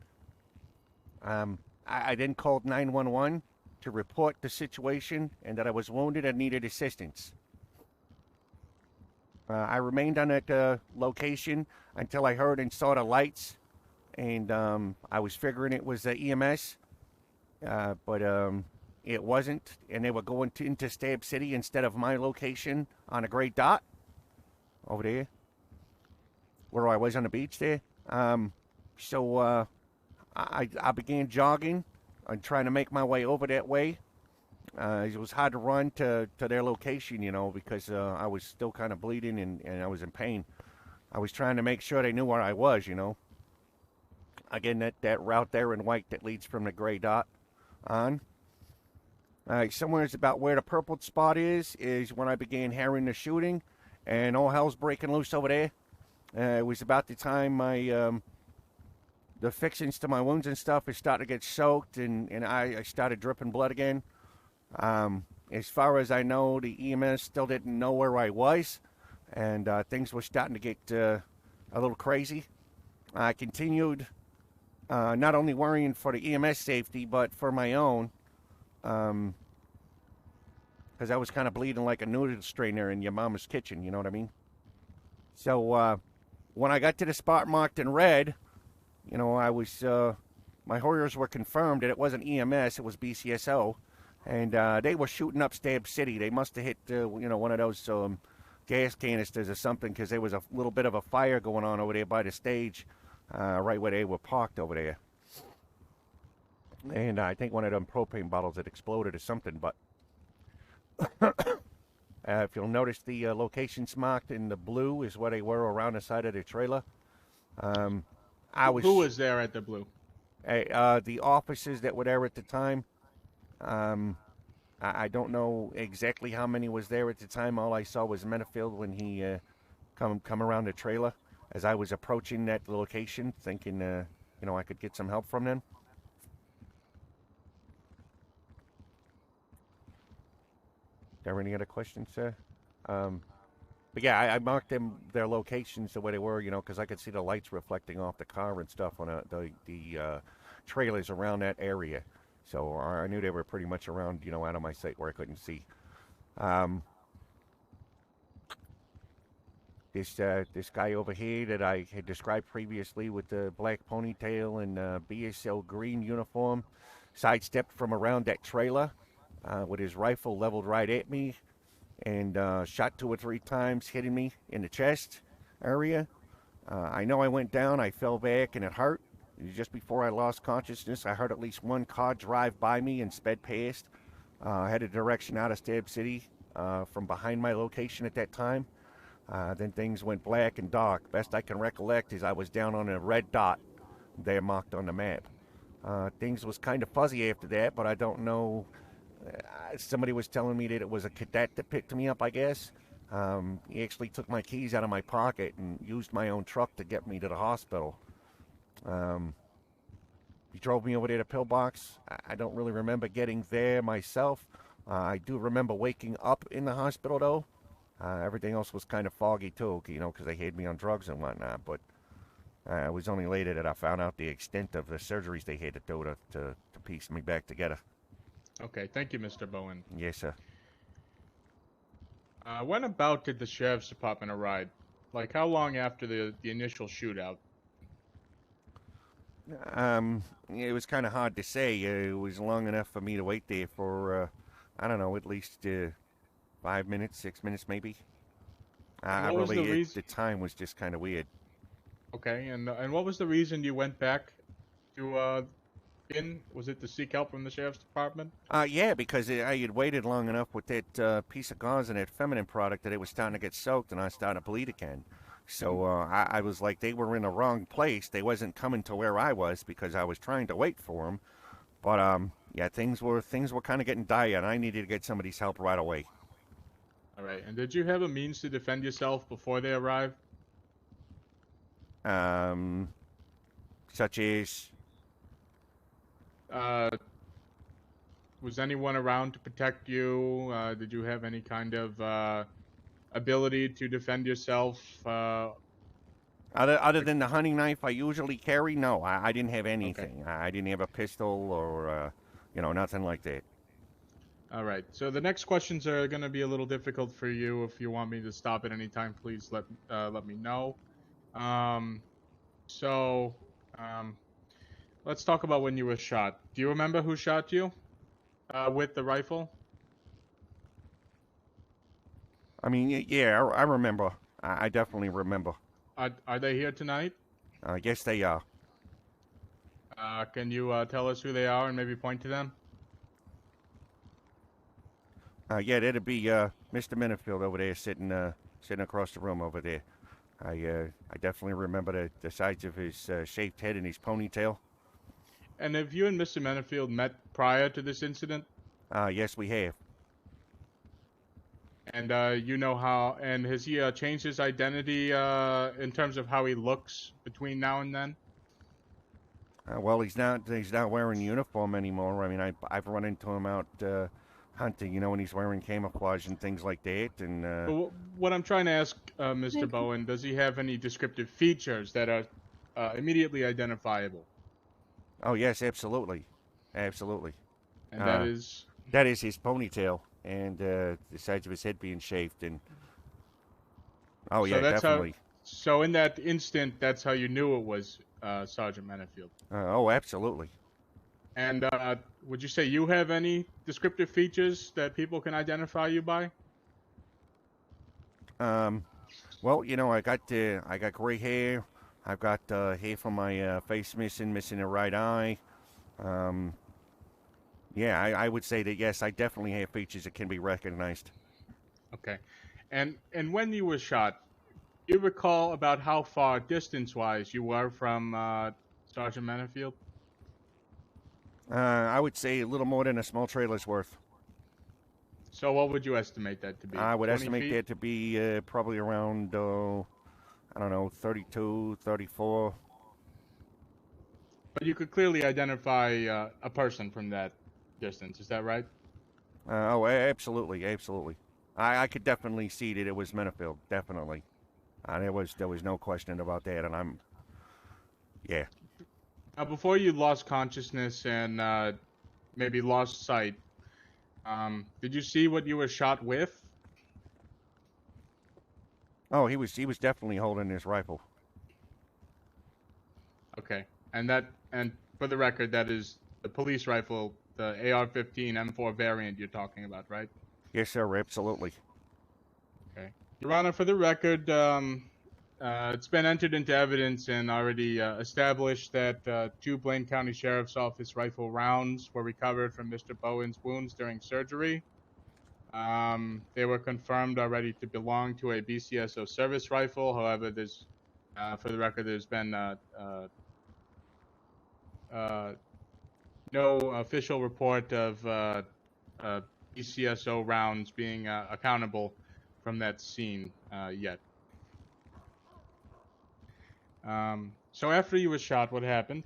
Speaker 3: I then called 911 to report the situation and that I was wounded and needed assistance. I remained on that location until I heard and saw the lights, and I was figuring it was the EMS, but it wasn't, and they were going into Stab City instead of my location on a gray dot over there, where I was on the beach there. So I began jogging and trying to make my way over that way. It was hard to run to their location, you know, because I was still kind of bleeding and I was in pain. I was trying to make sure they knew where I was, you know. Again, that route there in white that leads from the gray dot on. Somewhere about where the purple spot is when I began hearing the shooting, and all hell's breaking loose over there. It was about the time the fixings to my wounds and stuff is starting to get soaked, and I started dripping blood again. As far as I know, the EMS still didn't know where I was, and things were starting to get a little crazy. I continued not only worrying for the EMS safety, but for my own, because I was kind of bleeding like a noodle strainer in your mama's kitchen, you know what I mean? So when I got to the spot marked in red, you know, I was, my Hoyers were confirmed that it wasn't EMS, it was BCSO. and they were shooting up Stab City. They must have hit, one of those gas canisters or something, because there was a little bit of a fire going on over there by the stage, right where they were parked over there. And I think one of them propane bottles had exploded or something, but if you'll notice, the locations marked in the blue is where they were around the side of the trailer. Who
Speaker 4: was there at the blue?
Speaker 3: The officers that were there at the time. I don't know exactly how many was there at the time. All I saw was Menafield when he come around the trailer as I was approaching that location, thinking I could get some help from them. There any other questions, sir? But yeah, I marked their locations the way they were, because I could see the lights reflecting off the car and stuff on the trailers around that area. So I knew they were pretty much around, out of my sight where I couldn't see. This guy over here that I had described previously with the black ponytail and BSO green uniform sidestepped from around that trailer with his rifle leveled right at me and shot 2 or 3 times, hitting me in the chest area. I know I went down, I fell back, and it hurt. Just before I lost consciousness, I heard at least one car drive by me and sped past. I had a direction out of Stab City from behind my location at that time. Then things went black and dark. Best I can recollect is I was down on a red dot there marked on the map. Things was kind of fuzzy after that, but I don't know. Somebody was telling me that it was a cadet that picked me up, I guess. He actually took my keys out of my pocket and used my own truck to get me to the hospital. He drove me over there to Pillbox. I don't really remember getting there myself. I do remember waking up in the hospital, though. Everything else was kind of foggy, too, because they had me on drugs and whatnot. But it was only later that I found out the extent of the surgeries they had to do to piece me back together.
Speaker 4: Okay, thank you, Mr. Bowen.
Speaker 3: Yes, sir.
Speaker 4: When about did the sheriff's department arrive? Like, how long after the initial shootout?
Speaker 3: It was kind of hard to say. It was long enough for me to wait there for, I don't know, at least 5 minutes, 6 minutes, maybe. The time was just kind of weird.
Speaker 4: Okay, and what was the reason you went back to was it to seek help from the sheriff's department?
Speaker 3: Yeah, because I had waited long enough with that piece of gauze and that feminine product that it was starting to get soaked and I started to bleed again. So I was like, they were in the wrong place. They wasn't coming to where I was because I was trying to wait for them. But yeah, things were kind of getting dire, and I needed to get somebody's help right away.
Speaker 4: All right, and did you have a means to defend yourself before they arrived?
Speaker 3: Such as?
Speaker 4: Was anyone around to protect you? Did you have any kind of ability to defend yourself?
Speaker 3: Other than the hunting knife I usually carry, no, I didn't have anything. Okay. I didn't have a pistol or, nothing like that. All
Speaker 4: right, so the next questions are going to be a little difficult for you. If you want me to stop at any time, please let me know. Let's talk about when you were shot. Do you remember who shot you with the rifle?
Speaker 3: I mean, yeah, I remember. I definitely remember.
Speaker 4: Are they here tonight?
Speaker 3: Yes, they are.
Speaker 4: Can you tell us who they are and maybe point to them?
Speaker 3: Yeah, that'd be Mr. Menafield over there sitting across the room over there. I definitely remember the sides of his shaved head and his ponytail.
Speaker 4: And have you and Mr. Menafield met prior to this incident?
Speaker 3: Yes, we have.
Speaker 4: And you know how? And has he changed his identity in terms of how he looks between now and then?
Speaker 3: Well, he's not wearing uniform anymore. I mean, I've run into him out hunting, when he's wearing camouflage and things like that. And
Speaker 4: what I'm trying to ask, Mr. Bowen, does he have any descriptive features that are immediately identifiable?
Speaker 3: Oh yes, absolutely, absolutely.
Speaker 4: And that is?
Speaker 3: That is his ponytail and the sides of his head being shaved. And oh yeah, definitely.
Speaker 4: So in that instant, that's how you knew it was Sergeant Menafield.
Speaker 3: Oh, absolutely.
Speaker 4: And would you say you have any descriptive features that people can identify you by?
Speaker 3: Well, I got gray hair. I've got hair from my face missing a right eye. Yeah, I would say that yes, I definitely have features that can be recognized.
Speaker 4: Okay. And when you were shot, you recall about how far distance-wise you were from Sergeant Manafield?
Speaker 3: I would say a little more than a small trailer's worth.
Speaker 4: So what would you estimate that to be?
Speaker 3: I would
Speaker 4: 20
Speaker 3: estimate
Speaker 4: feet?
Speaker 3: that to be probably around, I don't know, 32, 34.
Speaker 4: But you could clearly identify a person from that distance. Is that right?
Speaker 3: Absolutely, absolutely. I could definitely see that it was Minifield, definitely. There was no question about that, and yeah.
Speaker 4: Now, before you lost consciousness and maybe lost sight, did you see what you were shot with?
Speaker 3: Oh, he was definitely holding his rifle.
Speaker 4: Okay, and for the record, that is the police rifle, the AR-15 M4 variant you're talking about, right?
Speaker 3: Yes, sir, absolutely.
Speaker 4: Okay, Your Honor, for the record, it's been entered into evidence and already established that 2 Blaine County Sheriff's Office rifle rounds were recovered from Mr. Bowen's wounds during surgery. They were confirmed already to belong to a BCSO service rifle. However, for the record, there's been no official report of BCSO rounds being accountable from that scene yet. So after you were shot, what happened?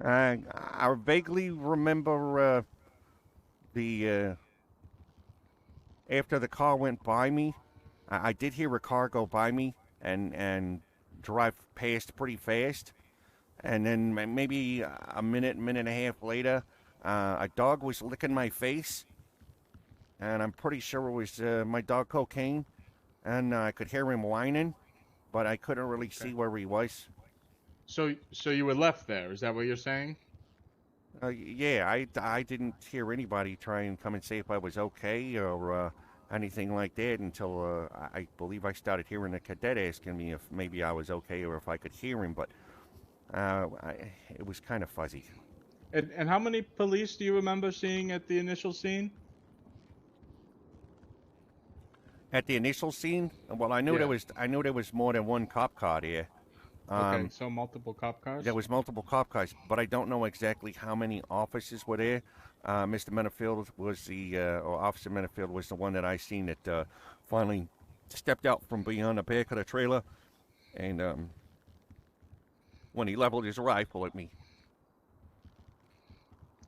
Speaker 3: I vaguely remember after the car went by me, I did hear a car go by me and drive past pretty fast. And then maybe a minute and a half later, a dog was licking my face. And I'm pretty sure it was my dog Cocaine. And I could hear him whining, but I couldn't really see where he was.
Speaker 4: So you were left there, is that what you're saying?
Speaker 3: Yeah, I didn't hear anybody try and come and say if I was okay or anything like that until I believe I started hearing the cadet asking me if maybe I was okay or if I could hear him, but it was kind of fuzzy.
Speaker 4: And how many police do you remember seeing at the initial scene?
Speaker 3: At the initial scene, well, I knew there was more than one cop car there.
Speaker 4: Okay, so multiple cop cars?
Speaker 3: There was multiple cop cars, but I don't know exactly how many officers were there. Mr. Minifield was or Officer Minifield was the one that I seen that finally stepped out from beyond the back of the trailer, and when he leveled his rifle at me.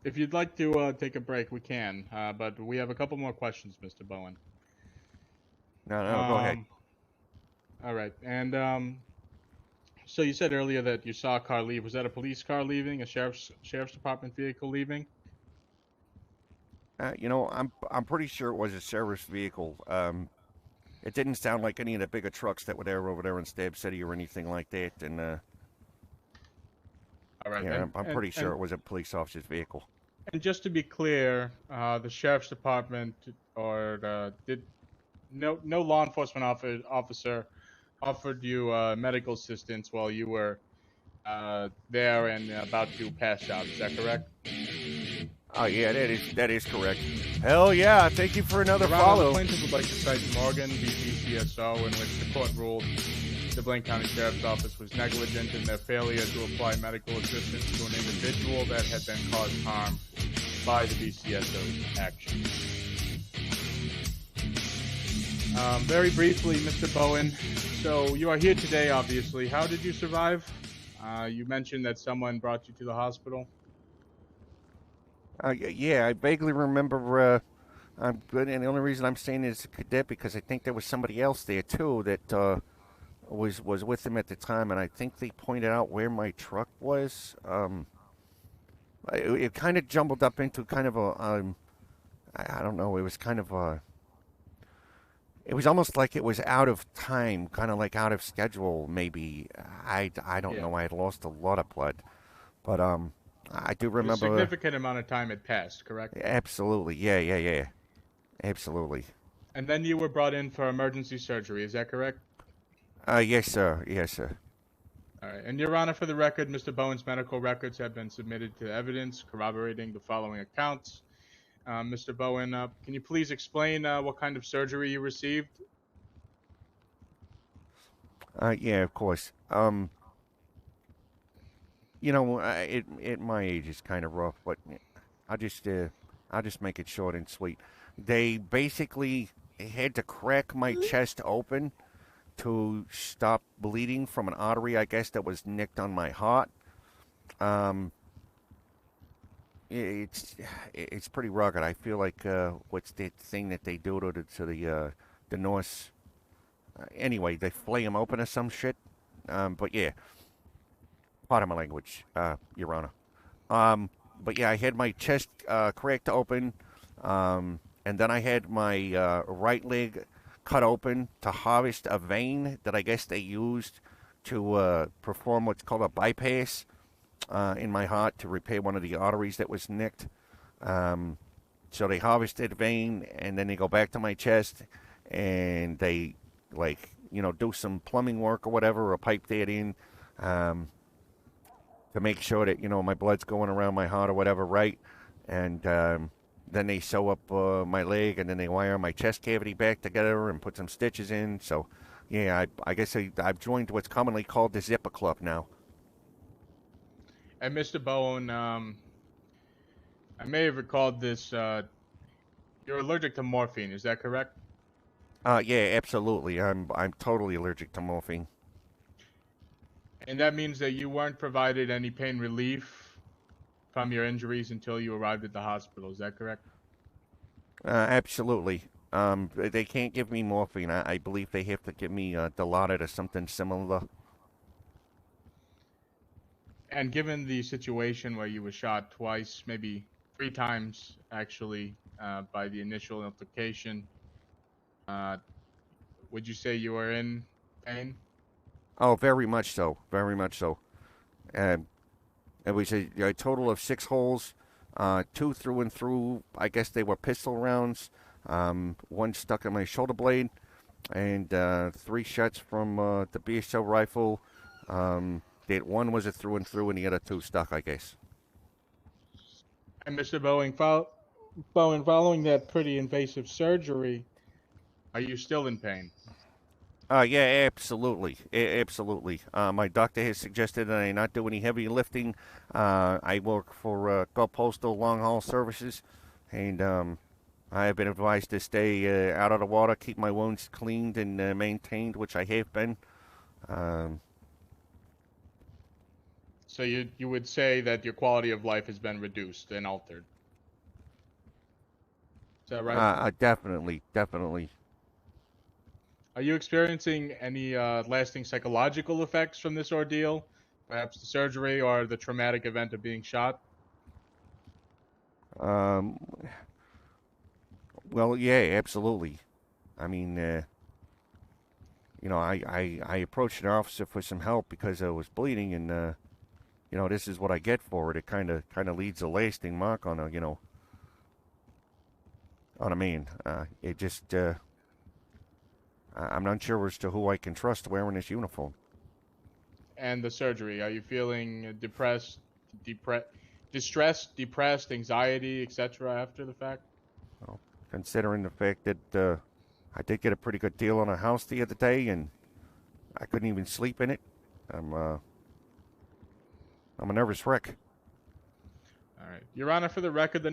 Speaker 4: If you'd like to take a break, we can, but we have a couple more questions, Mr. Bowen.
Speaker 3: No, go ahead.
Speaker 4: All right, and so you said earlier that you saw a car leave. Was that a police car leaving, a sheriff's department vehicle leaving?
Speaker 3: I'm pretty sure it was a service vehicle. It didn't sound like any of the bigger trucks that were there over there in Stab City or anything like that. And
Speaker 4: all right,
Speaker 3: yeah, I'm pretty sure it was a police officer's vehicle.
Speaker 4: And just to be clear, the sheriff's department or no law enforcement officer offered you medical assistance while you were there and about to pass out. Is that correct?
Speaker 3: Oh yeah, that is correct. Hell yeah! Thank you for another follow.
Speaker 4: The plaintiff would like to cite Morgan v. BCSO, in which the court ruled the Blaine County Sheriff's Office was negligent in their failure to apply medical assistance to an individual that had been caused harm by the BCSO's action. Very briefly, Mr. Bowen, so you are here today, obviously. How did you survive? You mentioned that someone brought you to the hospital.
Speaker 3: Yeah, I vaguely remember. And the only reason I'm saying is cadet because I think there was somebody else there too that was with him at the time, and I think they pointed out where my truck was. It kind of jumbled up into kind of a I don't know. It was kind of a. It was almost like it was out of time, kind of like out of schedule. Maybe I don't know. I had lost a lot of blood, But I do
Speaker 4: A
Speaker 3: remember.
Speaker 4: significant amount of time had passed, correct?
Speaker 3: Absolutely, yeah. Absolutely.
Speaker 4: And then you were brought in for emergency surgery. Is that correct?
Speaker 3: Yes, sir. Yes, sir.
Speaker 4: All right. And Your Honor, for the record, Mr. Bowen's medical records have been submitted to evidence corroborating the following accounts. Mr. Bowen, can you please explain what kind of surgery you received?
Speaker 3: Yeah, of course. You know, at my age, it's kind of rough, but I'll just make it short and sweet. They basically had to crack my chest open to stop bleeding from an artery, I guess, that was nicked on my heart. It's pretty rugged. I feel like what's that thing that they do to the Norse? Anyway, they flay them open or some shit. But yeah, pardon my language, Your Honor. But yeah, I had my chest cracked open, and then I had my right leg cut open to harvest a vein that I guess they used to perform what's called a bypass in my heart to repair one of the arteries that was nicked. So they harvested a vein, and then they go back to my chest, and they do some plumbing work or whatever, or pipe that in to make sure that my blood's going around my heart or whatever, right? And then they sew up my leg, and then they wire my chest cavity back together and put some stitches in. So, yeah, I guess I've joined what's commonly called the Zipper Club now.
Speaker 4: And Mr. Bowen, I may have recalled this. You're allergic to morphine, is that correct?
Speaker 3: Yeah, absolutely. I'm totally allergic to morphine.
Speaker 4: And that means that you weren't provided any pain relief from your injuries until you arrived at the hospital. Is that correct?
Speaker 3: Absolutely. They can't give me morphine. I believe they have to give me Dilaudid or something similar.
Speaker 4: And given the situation where you were shot twice, maybe 3 times actually, by the initial implication, would you say you were in pain?
Speaker 3: Oh, very much so. Very much so. It was a total of 6 holes, 2 through and through. I guess they were pistol rounds. 1 stuck in my shoulder blade, and 3 shots from the BCSO rifle. That 1 was a through and through, and the other 2 stuck, I guess.
Speaker 4: And Mr. Bowen, following that pretty invasive surgery, are you still in pain?
Speaker 3: Yeah, absolutely. Absolutely. My doctor has suggested that I not do any heavy lifting. I work for Gulf Postal Long Haul Services, and I have been advised to stay out of the water, keep my wounds cleaned and maintained, which I have been.
Speaker 4: So you would say that your quality of life has been reduced and altered. Is that right?
Speaker 3: Definitely.
Speaker 4: Are you experiencing any lasting psychological effects from this ordeal? Perhaps the surgery or the traumatic event of being shot?
Speaker 3: Well, yeah, absolutely. I mean, I approached an officer for some help because I was bleeding, and this is what I get for it. It kind of leaves a lasting mark on a man. It just I'm not sure as to who I can trust wearing this uniform.
Speaker 4: And the surgery, are you feeling distressed, depressed, anxiety, etc. after the fact?
Speaker 3: Well, considering the fact that I did get a pretty good deal on a house the other day, and I couldn't even sleep in it, I'm a nervous wreck.
Speaker 4: All right. Your Honor, for the record, the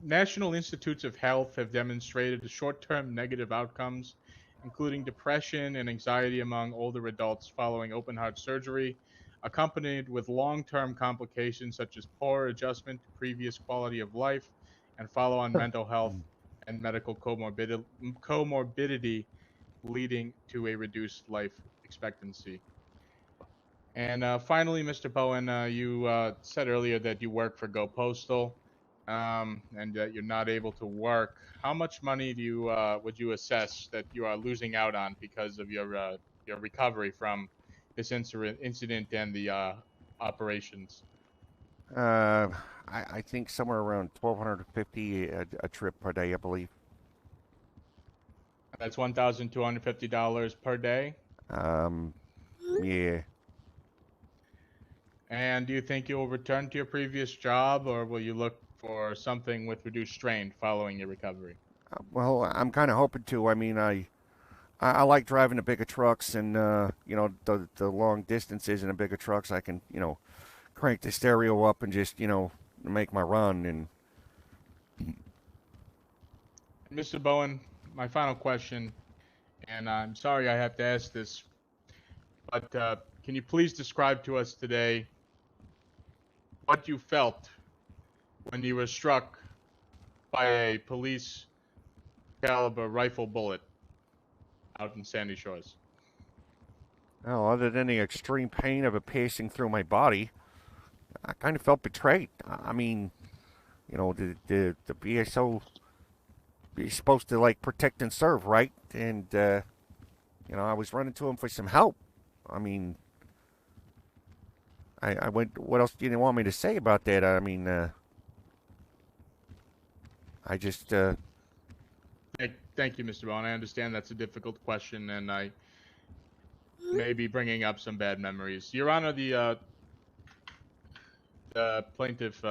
Speaker 4: National Institutes of Health have demonstrated short-term negative outcomes, including depression and anxiety among older adults following open-heart surgery, accompanied with long-term complications such as poor adjustment to previous quality of life and follow-on mental health and medical comorbidity leading to a reduced life expectancy. And finally, Mr. Bowen, you said earlier that you work for Go Postal, and that you're not able to work. How much money would you assess that you are losing out on because of your recovery from this incident and the operations?
Speaker 3: I think somewhere around 1,250 a trip per day, I believe.
Speaker 4: That's $1,250 per day.
Speaker 3: Yeah.
Speaker 4: And do you think you'll return to your previous job, or will you look for something with reduced strain following your recovery?
Speaker 3: Well, I'm kind of hoping to. I mean, I like driving the bigger trucks, and you know, the long distances in the bigger trucks. I can, you know, crank the stereo up and just, you know, make my run. And
Speaker 4: Mr. Bowen, my final question, and I'm sorry I have to ask this, but can you please describe to us today what you felt when you were struck by a police caliber rifle bullet out in Sandy Shores?
Speaker 3: well, other than the extreme pain of it piercing through my body, I kind of felt betrayed. I mean, you know, the BSO is supposed to like protect and serve, right? And you know, I was running to him for some help. I mean, I went. What else do you want me to say about that? I mean, I just.
Speaker 4: Thank you, Mr. Bowen. I understand that's a difficult question, and I may be bringing up some bad memories. Your Honor, the plaintiff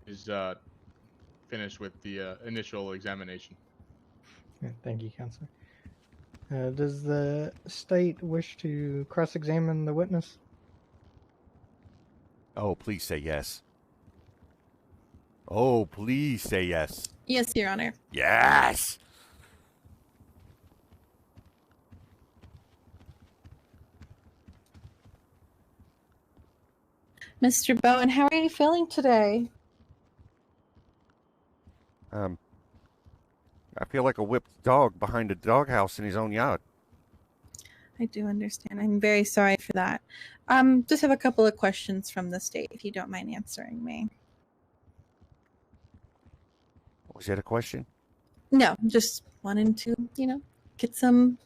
Speaker 4: is finished with the initial examination.
Speaker 6: Thank you, Counselor. Does the state wish to cross-examine the witness?
Speaker 3: Oh, please say yes. Oh, please say yes.
Speaker 23: Yes, Your Honor.
Speaker 3: Yes.
Speaker 23: Mr. Bowen, how are you feeling today?
Speaker 3: I feel like a whipped dog behind a doghouse in his own yard.
Speaker 23: I do understand. I'm very sorry for that. Just have a couple of questions from the state, if you don't mind answering me.
Speaker 3: Was that a question?
Speaker 23: No, just wanting to, you know, get some,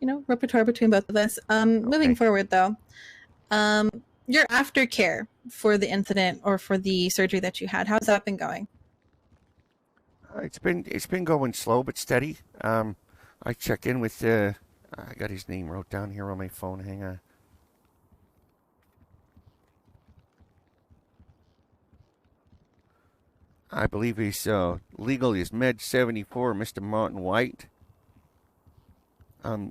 Speaker 23: you know, repertoire between both of us. Moving forward, though, your aftercare for the incident or for the surgery that you had, how's that been going?
Speaker 3: It's been going slow but steady. I check in with I got his name wrote down here on my phone. Hang on. I believe he's legal. He's Med 74, Mr. Martin White.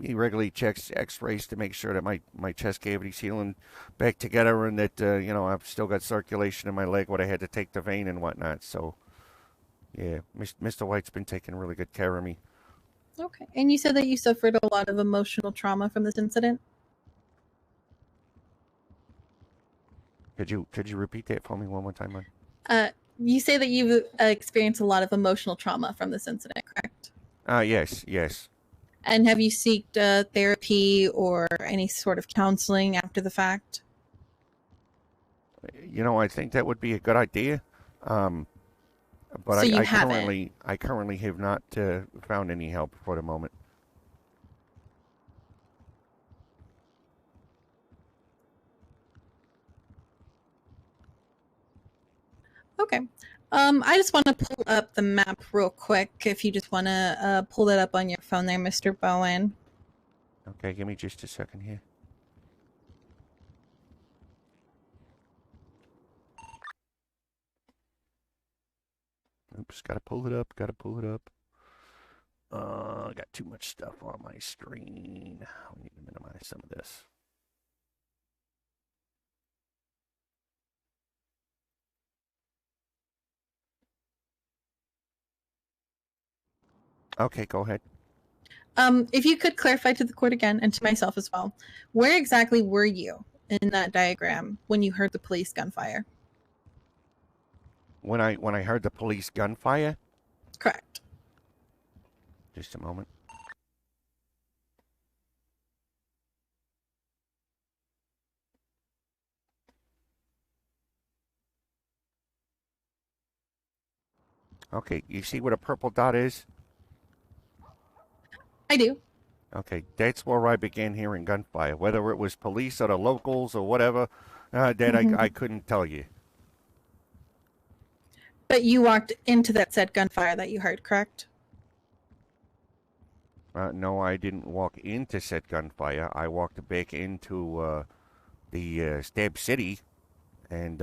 Speaker 3: He regularly checks X-rays to make sure that my chest cavity's healing back together, and that you know, I've still got circulation in my leg. What I had to take the vein and whatnot. So, yeah, Mr. White's been taking really good care of me.
Speaker 23: Okay. And you said that you suffered a lot of emotional trauma from this incident?
Speaker 3: Could you repeat that for me one more time, hon?
Speaker 23: You say that you've experienced a lot of emotional trauma from this incident, correct?
Speaker 3: Yes.
Speaker 23: And have you sought therapy or any sort of counseling after the fact?
Speaker 3: You know, I think that would be a good idea. But
Speaker 23: So
Speaker 3: I currently have not found any help for the moment.
Speaker 23: Okay. I just want to pull up the map real quick if you just want to pull that up on your phone there, Mr. Bowen.
Speaker 3: Okay, give me just a second here. Oops, gotta pull it up. I got too much stuff on my screen. I need to minimize some of this. Okay, go ahead.
Speaker 23: If you could clarify to the court again and to myself as well, where exactly were you in that diagram when you heard the police gunfire?
Speaker 3: When I heard the police gunfire?
Speaker 23: Correct.
Speaker 3: Just a moment. Okay, you see what a purple dot is?
Speaker 23: I do.
Speaker 3: Okay, that's where I began hearing gunfire. Whether it was police or the locals or whatever, That I couldn't tell you.
Speaker 23: But you walked into that said gunfire that you heard, correct?
Speaker 3: No, I didn't walk into said gunfire. I walked back into the Stab City and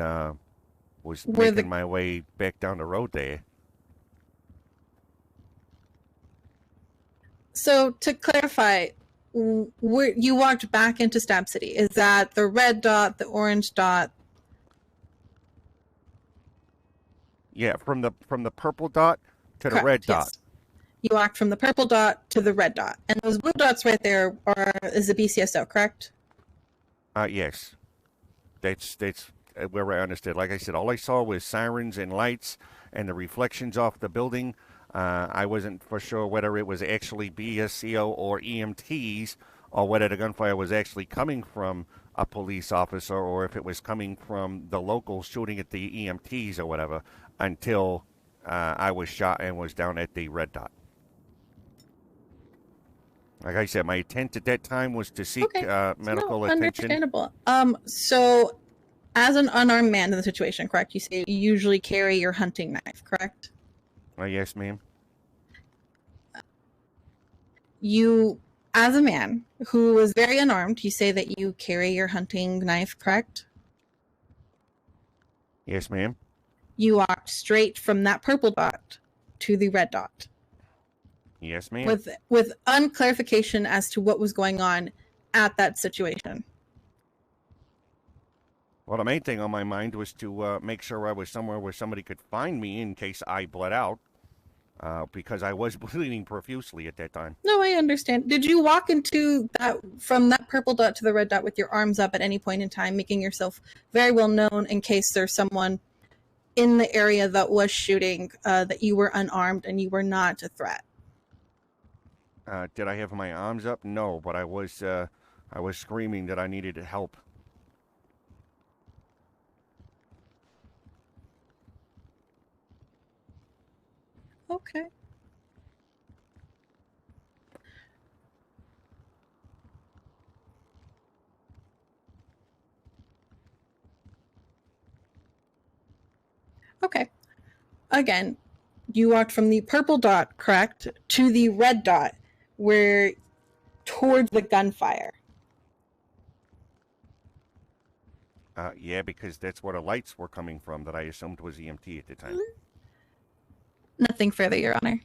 Speaker 3: was making my way back down the road there.
Speaker 23: So to clarify, where you walked back into Stab City, is that the red dot, the orange dot?
Speaker 3: Yeah, from the purple dot to the
Speaker 23: Correct,
Speaker 3: red
Speaker 23: yes.
Speaker 3: dot.
Speaker 23: You walked from the purple dot to the red dot, and those blue dots right there is the BCSO, correct?
Speaker 3: Yes. That's where I understood. Like I said, all I saw was sirens and lights and the reflections off the building. I wasn't for sure whether it was actually BSCO or EMTs or whether the gunfire was actually coming from a police officer or if it was coming from the locals shooting at the EMTs or whatever until I was shot and was down at the red dot. Like I said, my intent at that time was to seek medical attention.
Speaker 23: Understandable. So as an unarmed man in the situation, correct? You say you usually carry your hunting knife, correct?
Speaker 3: Yes, ma'am.
Speaker 23: You, as a man who is very unarmed, you say that you carry your hunting knife, correct?
Speaker 3: Yes, ma'am.
Speaker 23: You walked straight from that purple dot to the red dot.
Speaker 3: Yes, ma'am.
Speaker 23: With unclarification as to what was going on at that situation.
Speaker 3: Well, the main thing on my mind was to make sure I was somewhere where somebody could find me in case I bled out, because I was bleeding profusely at that time.
Speaker 23: No, I understand. Did you walk into that from that purple dot to the red dot with your arms up at any point in time, making yourself very well known in case there's someone in the area that was shooting, that you were unarmed and you were not a threat?
Speaker 3: Did I have my arms up? No, but I was screaming that I needed help.
Speaker 23: Okay. Okay. Again, you walked from the purple dot, correct, to the red dot, where towards the gunfire.
Speaker 3: Yeah, because that's where the lights were coming from that I assumed was EMT at the time.
Speaker 23: Nothing further, Your Honor.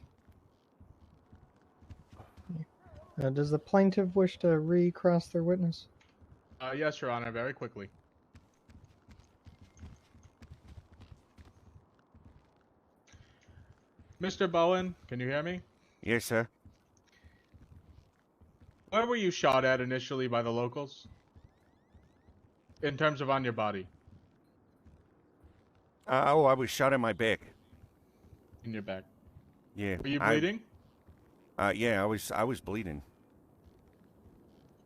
Speaker 6: Does the plaintiff wish to recross their witness?
Speaker 4: Yes, Your Honor, very quickly. Mr. Bowen, can you hear me?
Speaker 3: Yes, sir.
Speaker 4: Where were you shot at initially by the locals? In terms of on your body?
Speaker 3: I was shot in my back.
Speaker 4: In your back?
Speaker 3: Yeah.
Speaker 4: Were you bleeding?
Speaker 3: Yeah, I was bleeding.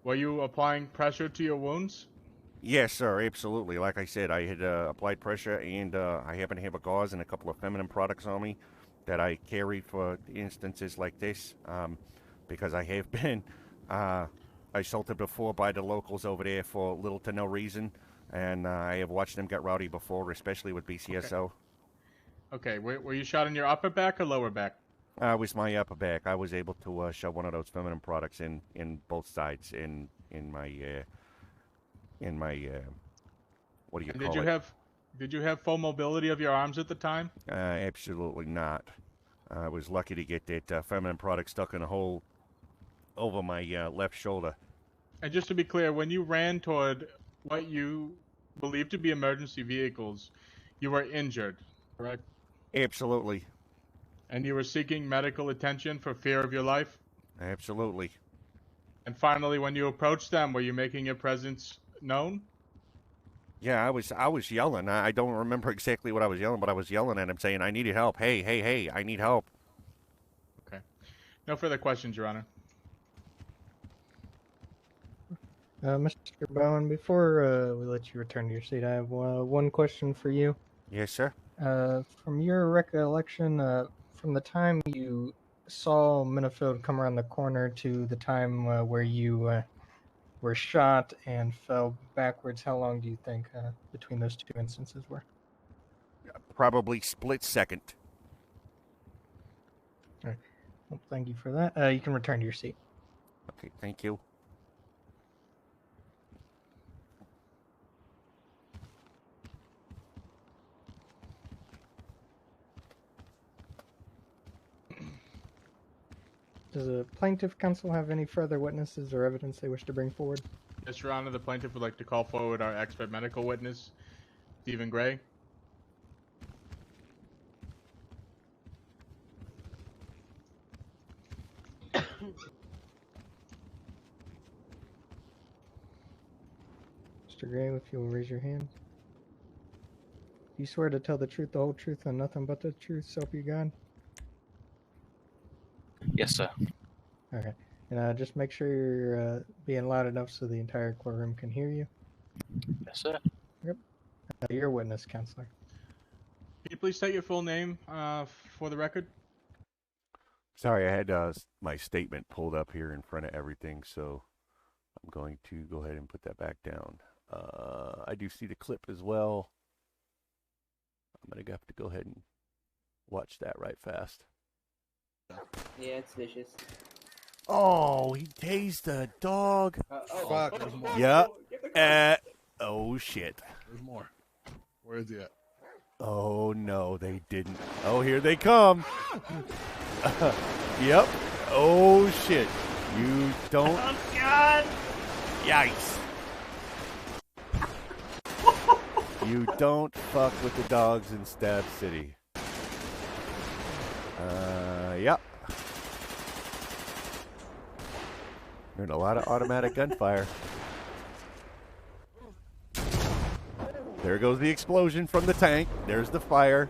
Speaker 4: Were you applying pressure to your wounds?
Speaker 3: Yes, sir, absolutely. Like I said, I had applied pressure, and I happen to have a gauze and a couple of feminine products on me that I carry for instances like this, because I have been assaulted before by the locals over there for little to no reason, and I have watched them get rowdy before, especially with BCSO.
Speaker 4: Okay, were you shot in your upper back or lower back?
Speaker 3: It was my upper back. I was able to shove one of those feminine products in both sides in my what do you call it?
Speaker 4: Did you have full mobility of your arms at the time?
Speaker 3: Absolutely not. I was lucky to get that feminine product stuck in a hole over my left shoulder.
Speaker 4: And just to be clear, when you ran toward what you believed to be emergency vehicles, you were injured, correct?
Speaker 3: Absolutely.
Speaker 4: And you were seeking medical attention for fear of your life?
Speaker 3: Absolutely.
Speaker 4: And finally, when you approached them, were you making your presence known?
Speaker 3: Yeah, I was yelling. I don't remember exactly what I was yelling, but I was yelling at him saying, I needed help. Hey, I need help.
Speaker 4: Okay. No further questions, Your Honor.
Speaker 6: Mr. Bowen, before we let you return to your seat, I have one question for you.
Speaker 3: Yes, sir.
Speaker 6: From your recollection, from the time you saw Minifield come around the corner to the time where you were shot and fell backwards, how long do you think between those two instances were?
Speaker 3: Probably split second.
Speaker 6: All right. Well, thank you for that. You can return to your seat.
Speaker 3: Okay, thank you.
Speaker 6: Does the plaintiff counsel have any further witnesses or evidence they wish to bring forward?
Speaker 4: Yes, Your Honor, the plaintiff would like to call forward our expert medical witness, Stephen Gray.
Speaker 6: Mr. Gray, if you'll raise your hand. Do you swear to tell the truth, the whole truth, and nothing but the truth, so help you God?
Speaker 14: Yes, sir.
Speaker 6: Okay. And just make sure you're being loud enough so the entire courtroom can hear you.
Speaker 14: Yes, sir.
Speaker 6: Yep. Your witness, counselor.
Speaker 4: Can you please state your full name for the record?
Speaker 3: Sorry, I had my statement pulled up here in front of everything, so I'm going to go ahead and put that back down. I do see the clip as well. I'm going to have to go ahead and watch that right fast.
Speaker 5: Yeah, it's vicious.
Speaker 3: Oh, he tased the dog.
Speaker 21: Fuck, there's more.
Speaker 3: Yeah. Oh, shit.
Speaker 21: There's more. Where is he at?
Speaker 3: Oh, no, they didn't. Oh, here they come. Yep. Oh, shit. You don't.
Speaker 20: Oh, God.
Speaker 3: Yikes. You don't fuck with the dogs in Stab City. Yep. Heard a lot of automatic gunfire. There goes the explosion from the tank. There's the fire.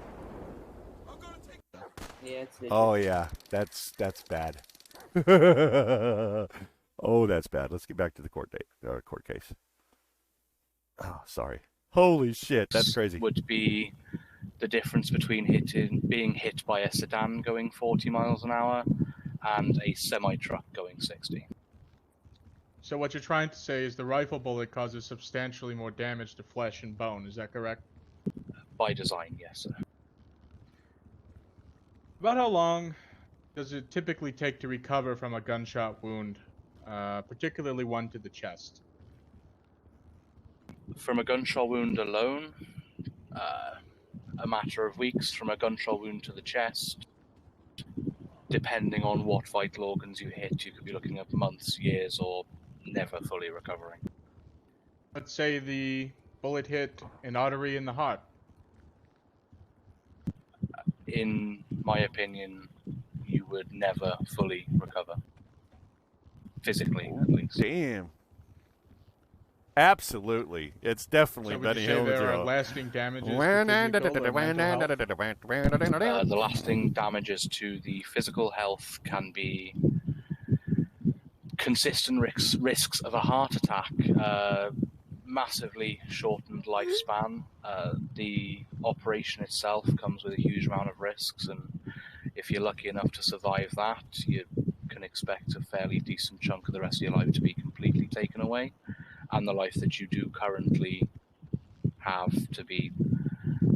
Speaker 5: Yeah, it's vicious.
Speaker 3: Oh yeah, that's bad. Oh, that's bad. Let's get back to the court case. Oh, sorry. Holy shit, that's crazy.
Speaker 14: Would be the difference between being hit by a sedan going 40 miles an hour and a semi-truck going 60.
Speaker 4: So what you're trying to say is the rifle bullet causes substantially more damage to flesh and bone, is that correct?
Speaker 14: By design, yes, sir.
Speaker 4: About how long does it typically take to recover from a gunshot wound, particularly one to the chest?
Speaker 14: From a gunshot wound alone, a matter of weeks. From a gunshot wound to the chest, depending on what vital organs you hit, you could be looking at months, years, or never fully recovering.
Speaker 4: Let's say the bullet hit an artery in the heart.
Speaker 14: In my opinion, you would never fully recover. Physically, at least.
Speaker 3: Damn. Absolutely. It's definitely
Speaker 4: So would
Speaker 3: Benny
Speaker 4: you say
Speaker 3: Hill
Speaker 4: there are
Speaker 3: Drill.
Speaker 4: lasting damages to physical or mental health?
Speaker 14: The lasting damages to the physical health can be consistent risks of a heart attack, massively shortened lifespan. The operation itself comes with a huge amount of risks, and if you're lucky enough to survive that, you can expect a fairly decent chunk of the rest of your life to be completely taken away, and the life that you do currently have to be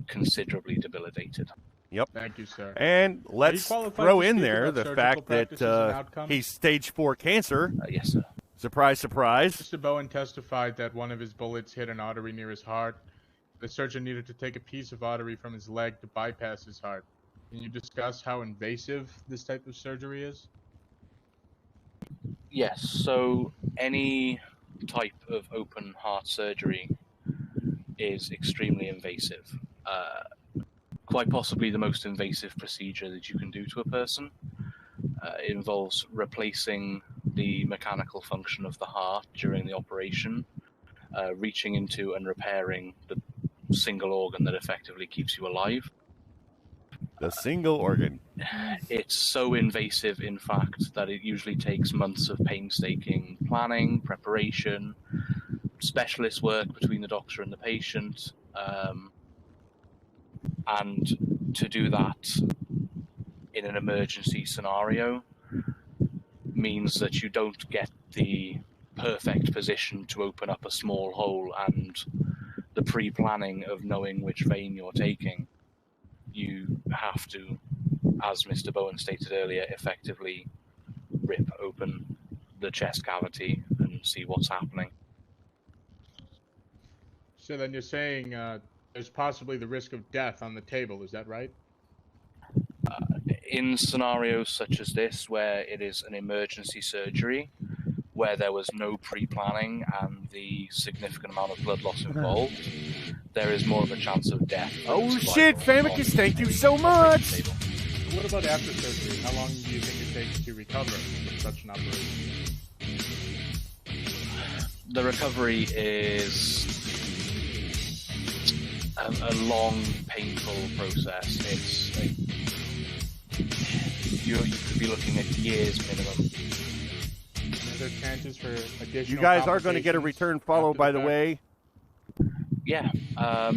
Speaker 14: considerably debilitated.
Speaker 3: Yep.
Speaker 4: Thank you, sir.
Speaker 3: And let's
Speaker 4: qualified
Speaker 3: throw
Speaker 4: to
Speaker 3: in
Speaker 4: speak
Speaker 3: there
Speaker 4: about
Speaker 3: the
Speaker 4: surgical
Speaker 3: fact
Speaker 4: practices and
Speaker 3: that
Speaker 4: outcomes?
Speaker 3: he's stage 4 cancer.
Speaker 14: Yes, sir.
Speaker 3: Surprise, surprise.
Speaker 4: Mr. Bowen testified that one of his bullets hit an artery near his heart. The surgeon needed to take a piece of artery from his leg to bypass his heart. Can you discuss how invasive this type of surgery is?
Speaker 14: Yes, so any type of open heart surgery is extremely invasive. Quite possibly the most invasive procedure that you can do to a person. It involves replacing the mechanical function of the heart during the operation, reaching into and repairing the single organ that effectively keeps you alive.
Speaker 3: The single organ.
Speaker 14: It's so invasive, in fact, that it usually takes months of painstaking planning, preparation, specialist work between the doctor and the patient. And to do that in an emergency scenario means that you don't get the perfect position to open up a small hole, and the pre-planning of knowing which vein you're taking, you have to, as Mr. Bowen stated earlier, effectively rip open the chest cavity and see what's happening.
Speaker 4: So then you're saying there's possibly the risk of death on the table, is that right?
Speaker 14: In scenarios such as this, where it is an emergency surgery, where there was no pre-planning and the significant amount of blood loss involved, there is more of a chance of death.
Speaker 3: Oh shit, Famicus, thank you so much!
Speaker 4: What about after surgery? How long do you think it takes to recover from such an operation?
Speaker 14: The recovery is a long, painful process. It's you could be looking at years minimum.
Speaker 4: Are there chances for additional?
Speaker 3: You guys are going to get a return follow, by the way.
Speaker 14: Yeah.
Speaker 3: Oh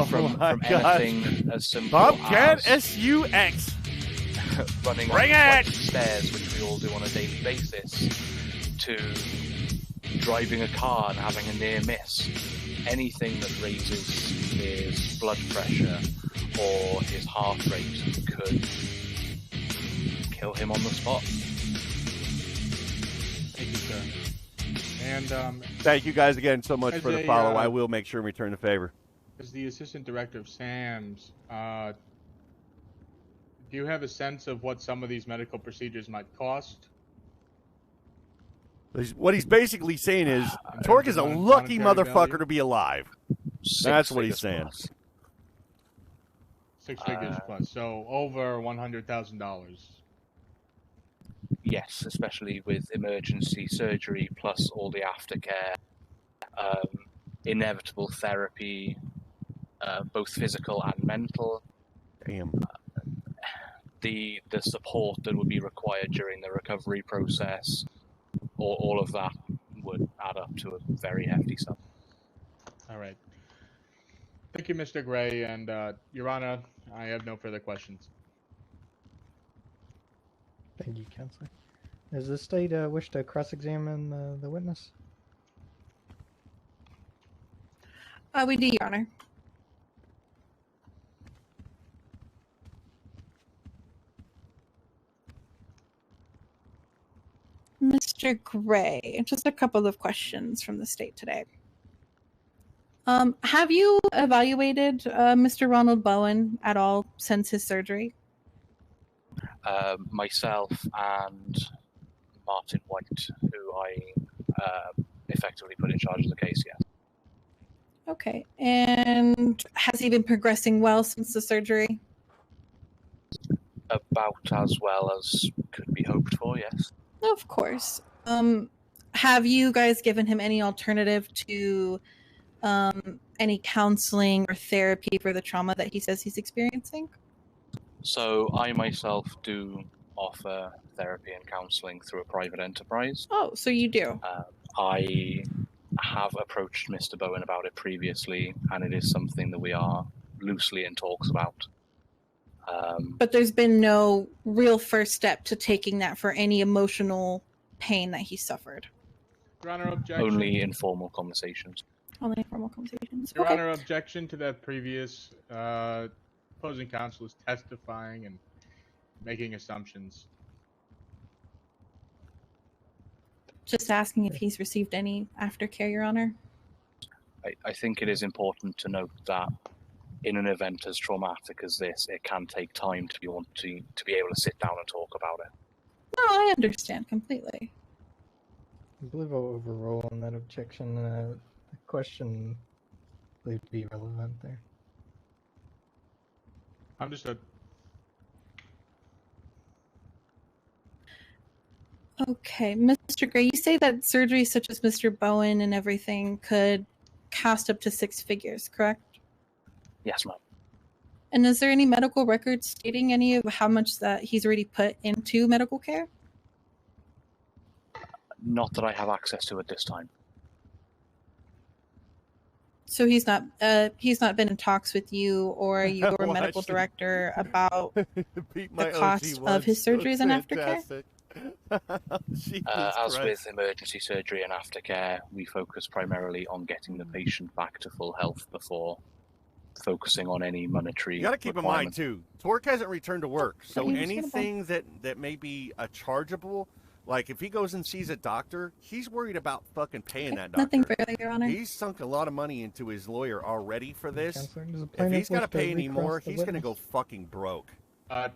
Speaker 14: from
Speaker 3: gosh.
Speaker 14: anything as simple
Speaker 3: Bobcat
Speaker 14: as
Speaker 3: SUX.
Speaker 14: running
Speaker 3: Bring
Speaker 14: up
Speaker 3: it!
Speaker 14: stairs, which we all do on a daily basis, to driving a car and having a near miss. Anything that raises his blood pressure or his heart rate could kill him on the spot.
Speaker 4: Thank you, sir. And
Speaker 3: Thank you guys again so much
Speaker 4: as
Speaker 3: for the
Speaker 4: a,
Speaker 3: follow. I will make sure and return the favor.
Speaker 4: as the assistant director of SAMS, do you have a sense of what some of these medical procedures might cost?
Speaker 3: What he's basically saying is, Torque is a lucky
Speaker 4: monetary
Speaker 3: motherfucker
Speaker 4: value?
Speaker 3: to be alive. That's what he's saying.
Speaker 4: Six figures plus, so over $100,000.
Speaker 14: Yes, especially with emergency surgery plus all the aftercare, inevitable therapy, both physical and mental.
Speaker 3: Damn.
Speaker 14: The support that would be required during the recovery process, all of that would add up to a very hefty sum.
Speaker 4: All right. Thank you, Mr. Gray, and Your Honor, I have no further questions.
Speaker 6: Thank you, Counselor. Does the state wish to cross-examine the witness?
Speaker 23: We do, Your Honor. Mr. Gray, just a couple of questions from the state today. Have you evaluated Mr. Ronald Bowen at all since his surgery?
Speaker 14: Myself and Martin White, who I effectively put in charge of the case, yes.
Speaker 23: Okay, and has he been progressing well since the surgery?
Speaker 14: About as well as could be hoped for, yes.
Speaker 23: Of course. Have you guys given him any alternative to any counseling or therapy for the trauma that he says he's experiencing?
Speaker 14: So I myself do offer therapy and counselling through a private enterprise.
Speaker 23: Oh, so you do?
Speaker 14: I have approached Mr. Bowen about it previously, and it is something that we are loosely in talks about.
Speaker 23: But there's been no real first step to taking that for any emotional pain that he suffered.
Speaker 4: Your Honor, objection.
Speaker 14: Only informal conversations.
Speaker 23: Only informal conversations.
Speaker 4: Your
Speaker 23: Okay.
Speaker 4: Honor, objection to that previous opposing counsel is testifying and making assumptions.
Speaker 23: Just asking if he's received any aftercare, Your Honor.
Speaker 14: I think it is important to note that in an event as traumatic as this, it can take time to be able to sit down and talk about it.
Speaker 23: No, I understand completely.
Speaker 6: I believe I'll overrule on that objection. The question believed to be relevant there.
Speaker 4: Understood.
Speaker 23: Okay, Mr. Gray, you say that surgery such as Mr. Bowen and everything could cost up to 6 figures, correct?
Speaker 14: Yes, ma'am.
Speaker 23: And is there any medical records stating any of how much that he's already put into medical care?
Speaker 14: Not that I have access to at this time.
Speaker 23: So he's not been in talks with you or your
Speaker 3: Watch
Speaker 23: medical
Speaker 3: it.
Speaker 23: director about
Speaker 3: Beat my
Speaker 23: the cost
Speaker 3: OC
Speaker 23: of
Speaker 3: once.
Speaker 23: his
Speaker 3: It was
Speaker 23: surgeries and aftercare?
Speaker 3: fantastic.
Speaker 14: As with emergency surgery and aftercare, we focus primarily on getting the patient back to full health before focusing on any monetary
Speaker 3: You got to keep in mind
Speaker 14: requirements.
Speaker 3: too, Torque hasn't returned to work, so
Speaker 14: he was gonna
Speaker 3: anything that may be chargeable, like if he goes and sees a doctor, he's worried about fucking paying that doctor.
Speaker 23: Nothing further, Your Honor.
Speaker 3: He's sunk a lot of money into his lawyer already for this.
Speaker 6: Counselor, does the
Speaker 3: If
Speaker 6: plaintiff
Speaker 3: he's got to
Speaker 6: wish to
Speaker 3: pay any
Speaker 6: recross
Speaker 3: more,
Speaker 6: the
Speaker 3: he's going to
Speaker 6: witness?
Speaker 3: go fucking broke.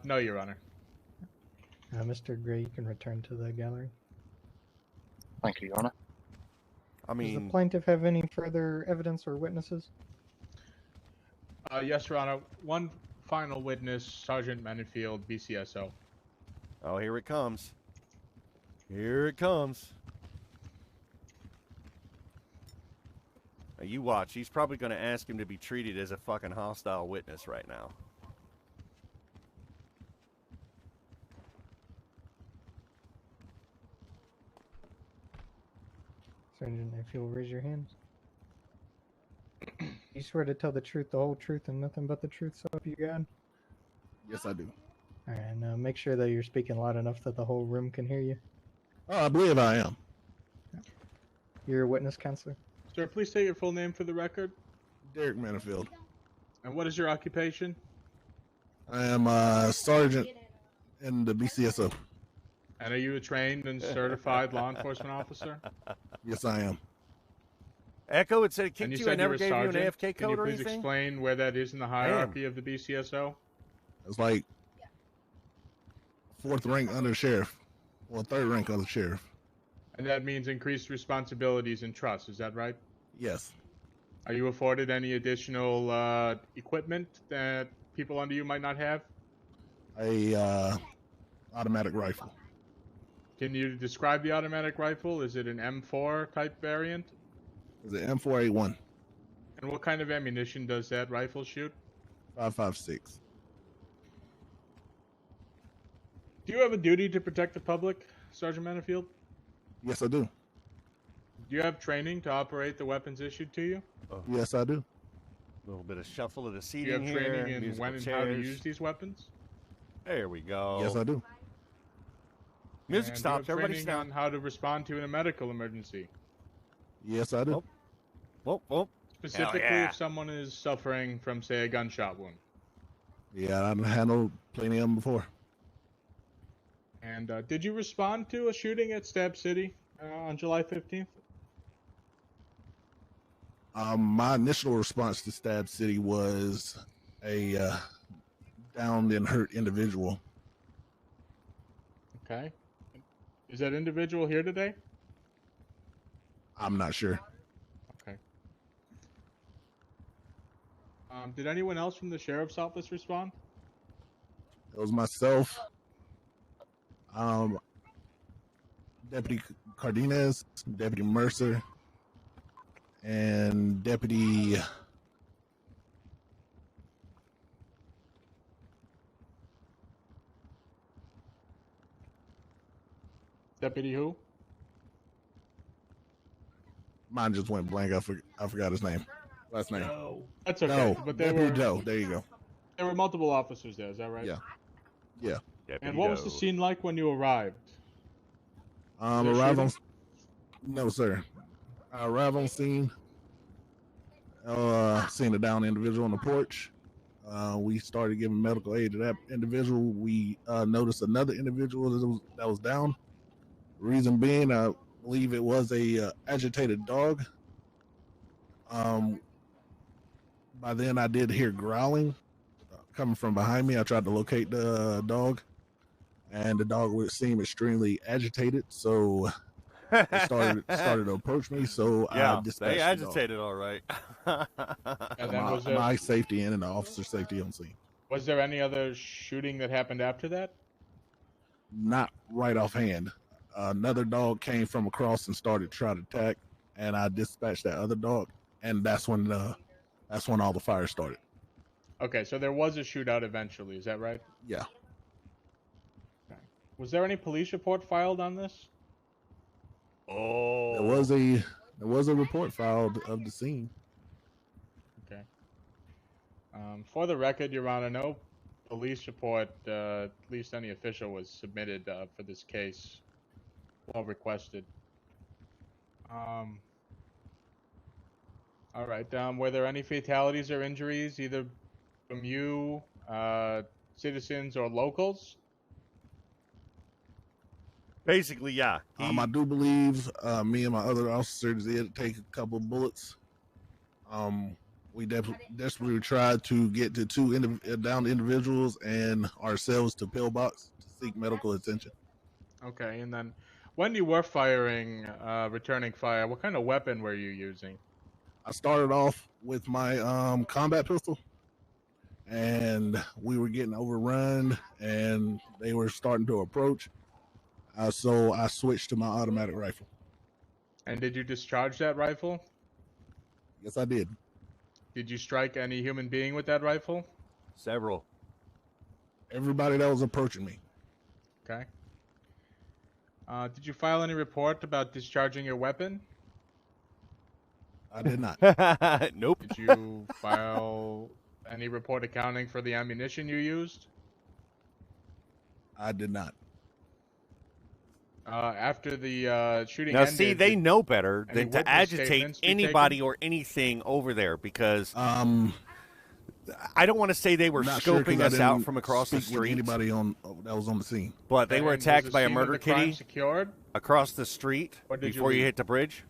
Speaker 4: No, Your Honor.
Speaker 6: Mr. Gray, you can return to the gallery.
Speaker 14: Thank you, Your Honor.
Speaker 3: I
Speaker 6: Does the plaintiff have any further evidence or witnesses?
Speaker 4: Yes, Your Honor. One final witness, Sergeant Manifield, BCSO.
Speaker 3: Oh, here it comes. Here it comes. Now you watch. He's probably going to ask him to be treated as a fucking hostile witness right now.
Speaker 6: Sergeant, if you'll raise your hands. You swear to tell the truth, the whole truth, and nothing but the truth, so help you God?
Speaker 21: Yes, I do.
Speaker 6: All right, now make sure that you're speaking loud enough that the whole room can hear you.
Speaker 21: Oh, I believe I am.
Speaker 6: You're a witness, counselor?
Speaker 4: Sir, please state your full name for the record.
Speaker 21: Derek Manifield.
Speaker 4: And what is your occupation?
Speaker 21: I am a sergeant in the BCSO.
Speaker 4: And are you a trained and certified law enforcement officer?
Speaker 21: Yes, I am.
Speaker 3: Echo, it said it
Speaker 4: And
Speaker 3: kicked
Speaker 4: you
Speaker 3: you. I
Speaker 4: said
Speaker 3: never
Speaker 4: were
Speaker 3: gave you an
Speaker 4: sergeant.
Speaker 3: AFK
Speaker 4: Can you
Speaker 3: code or
Speaker 4: please
Speaker 3: anything.
Speaker 4: explain where that is in the hierarchy of the BCSO?
Speaker 21: It's like fourth rank under sheriff, or third rank under sheriff.
Speaker 4: And that means increased responsibilities and trust, is that right?
Speaker 21: Yes.
Speaker 4: Are you afforded any additional equipment that people under you might not have?
Speaker 21: A automatic rifle.
Speaker 4: Can you describe the automatic rifle? Is it an M4 type variant?
Speaker 21: Is it M4A1?
Speaker 4: And what kind of ammunition does that rifle shoot?
Speaker 21: 5.56.
Speaker 4: Do you have a duty to protect the public, Sergeant Manifield?
Speaker 21: Yes, I do.
Speaker 4: Do you have training to operate the weapons issued to you?
Speaker 21: Yes, I do.
Speaker 3: A little bit of shuffle of the
Speaker 4: Do
Speaker 3: seating
Speaker 4: you have
Speaker 3: here.
Speaker 4: training in
Speaker 3: musical
Speaker 4: when and how to
Speaker 3: chairs.
Speaker 4: use these weapons?
Speaker 3: There we go.
Speaker 21: Yes, I do.
Speaker 3: Music
Speaker 4: And
Speaker 3: stops.
Speaker 4: Do you have
Speaker 3: Everybody
Speaker 4: training
Speaker 3: stop.
Speaker 4: on how to respond to in a medical emergency?
Speaker 21: Yes, I do.
Speaker 3: Whoop.
Speaker 4: Specifically,
Speaker 3: yeah.
Speaker 4: if someone is suffering from, say, a gunshot wound.
Speaker 21: Yeah, I've handled plenty of them before.
Speaker 4: And did you respond to a shooting at Stab City on July 15th?
Speaker 21: My initial response to Stab City was a downed and hurt individual.
Speaker 4: Okay. Is that individual here today?
Speaker 21: I'm not sure.
Speaker 4: Okay. Did anyone else from the sheriff's office respond?
Speaker 21: It was myself, Deputy Cardenas, Deputy Mercer, and Deputy
Speaker 4: Deputy who?
Speaker 21: mine just went blank. I forgot his name. Last name.
Speaker 4: That's okay.
Speaker 21: No,
Speaker 4: But they
Speaker 21: Deputy
Speaker 4: were
Speaker 21: Joe. There you go.
Speaker 4: there were multiple officers there. Is that right?
Speaker 21: Yeah. Yeah.
Speaker 4: And what was the scene like when you arrived? Was there
Speaker 21: Arrived on.
Speaker 4: shooting?
Speaker 21: No, sir. I arrived on scene. Seen a down individual on the porch. We started giving medical aid to that individual. We noticed another individual that was down. Reason being, I believe it was a agitated dog. By then, I did hear growling coming from behind me. I tried to locate the dog, and the dog would seem extremely agitated. So it started to approach me. So
Speaker 3: Yeah,
Speaker 21: I dispatched
Speaker 3: they
Speaker 21: the dog.
Speaker 3: agitated all right.
Speaker 4: And then was there,
Speaker 21: My safety and the officer's safety on scene.
Speaker 4: was there any other shooting that happened after that?
Speaker 21: Not right offhand. Another dog came from across and started to try to attack, and I dispatched that other dog, and that's when all the fire started.
Speaker 4: Okay, so there was a shootout eventually. Is that right?
Speaker 21: Yeah.
Speaker 4: Okay. Was there any police report filed on this?
Speaker 3: Oh.
Speaker 21: There was a report filed of the scene.
Speaker 4: Okay. For the record, Your Honor, no police report, at least any official, was submitted for this case. Well requested. All right. Were there any fatalities or injuries, either from you, citizens, or locals?
Speaker 3: Basically, yeah.
Speaker 21: I do believe me and my other officers did take a couple bullets. We desperately tried to get to two downed individuals and ourselves to pillbox to seek medical attention.
Speaker 4: Okay, and then when you were firing, returning fire, what kind of weapon were you using?
Speaker 21: I started off with my combat pistol, and we were getting overrun, and they were starting to approach. So I switched to my automatic rifle.
Speaker 4: And did you discharge that rifle?
Speaker 21: Yes, I did.
Speaker 4: Did you strike any human being with that rifle?
Speaker 3: Several.
Speaker 21: Everybody that was approaching me.
Speaker 4: Okay. Did you file any report about discharging your weapon?
Speaker 21: I did not.
Speaker 3: Nope.
Speaker 4: Did you file any report accounting for the ammunition you used?
Speaker 21: I did not.
Speaker 4: After the shooting
Speaker 3: Now,
Speaker 4: ended,
Speaker 3: see, they know better
Speaker 4: any
Speaker 3: than to
Speaker 4: witness
Speaker 3: agitate
Speaker 4: statements be
Speaker 3: anybody
Speaker 4: taken?
Speaker 3: or anything over there because I don't want to say they were
Speaker 21: Not sure 'cause
Speaker 3: scoping
Speaker 21: I
Speaker 3: us out
Speaker 21: didn't
Speaker 3: from across the
Speaker 21: speak with
Speaker 3: street.
Speaker 21: anybody that was on the scene.
Speaker 3: But they were
Speaker 4: And was
Speaker 3: attacked
Speaker 4: the
Speaker 3: by a
Speaker 4: scene of
Speaker 3: murder
Speaker 4: the crime
Speaker 3: kitty
Speaker 4: secured?
Speaker 3: across the street
Speaker 4: Or did you
Speaker 3: before you
Speaker 4: leave?
Speaker 3: hit the bridge.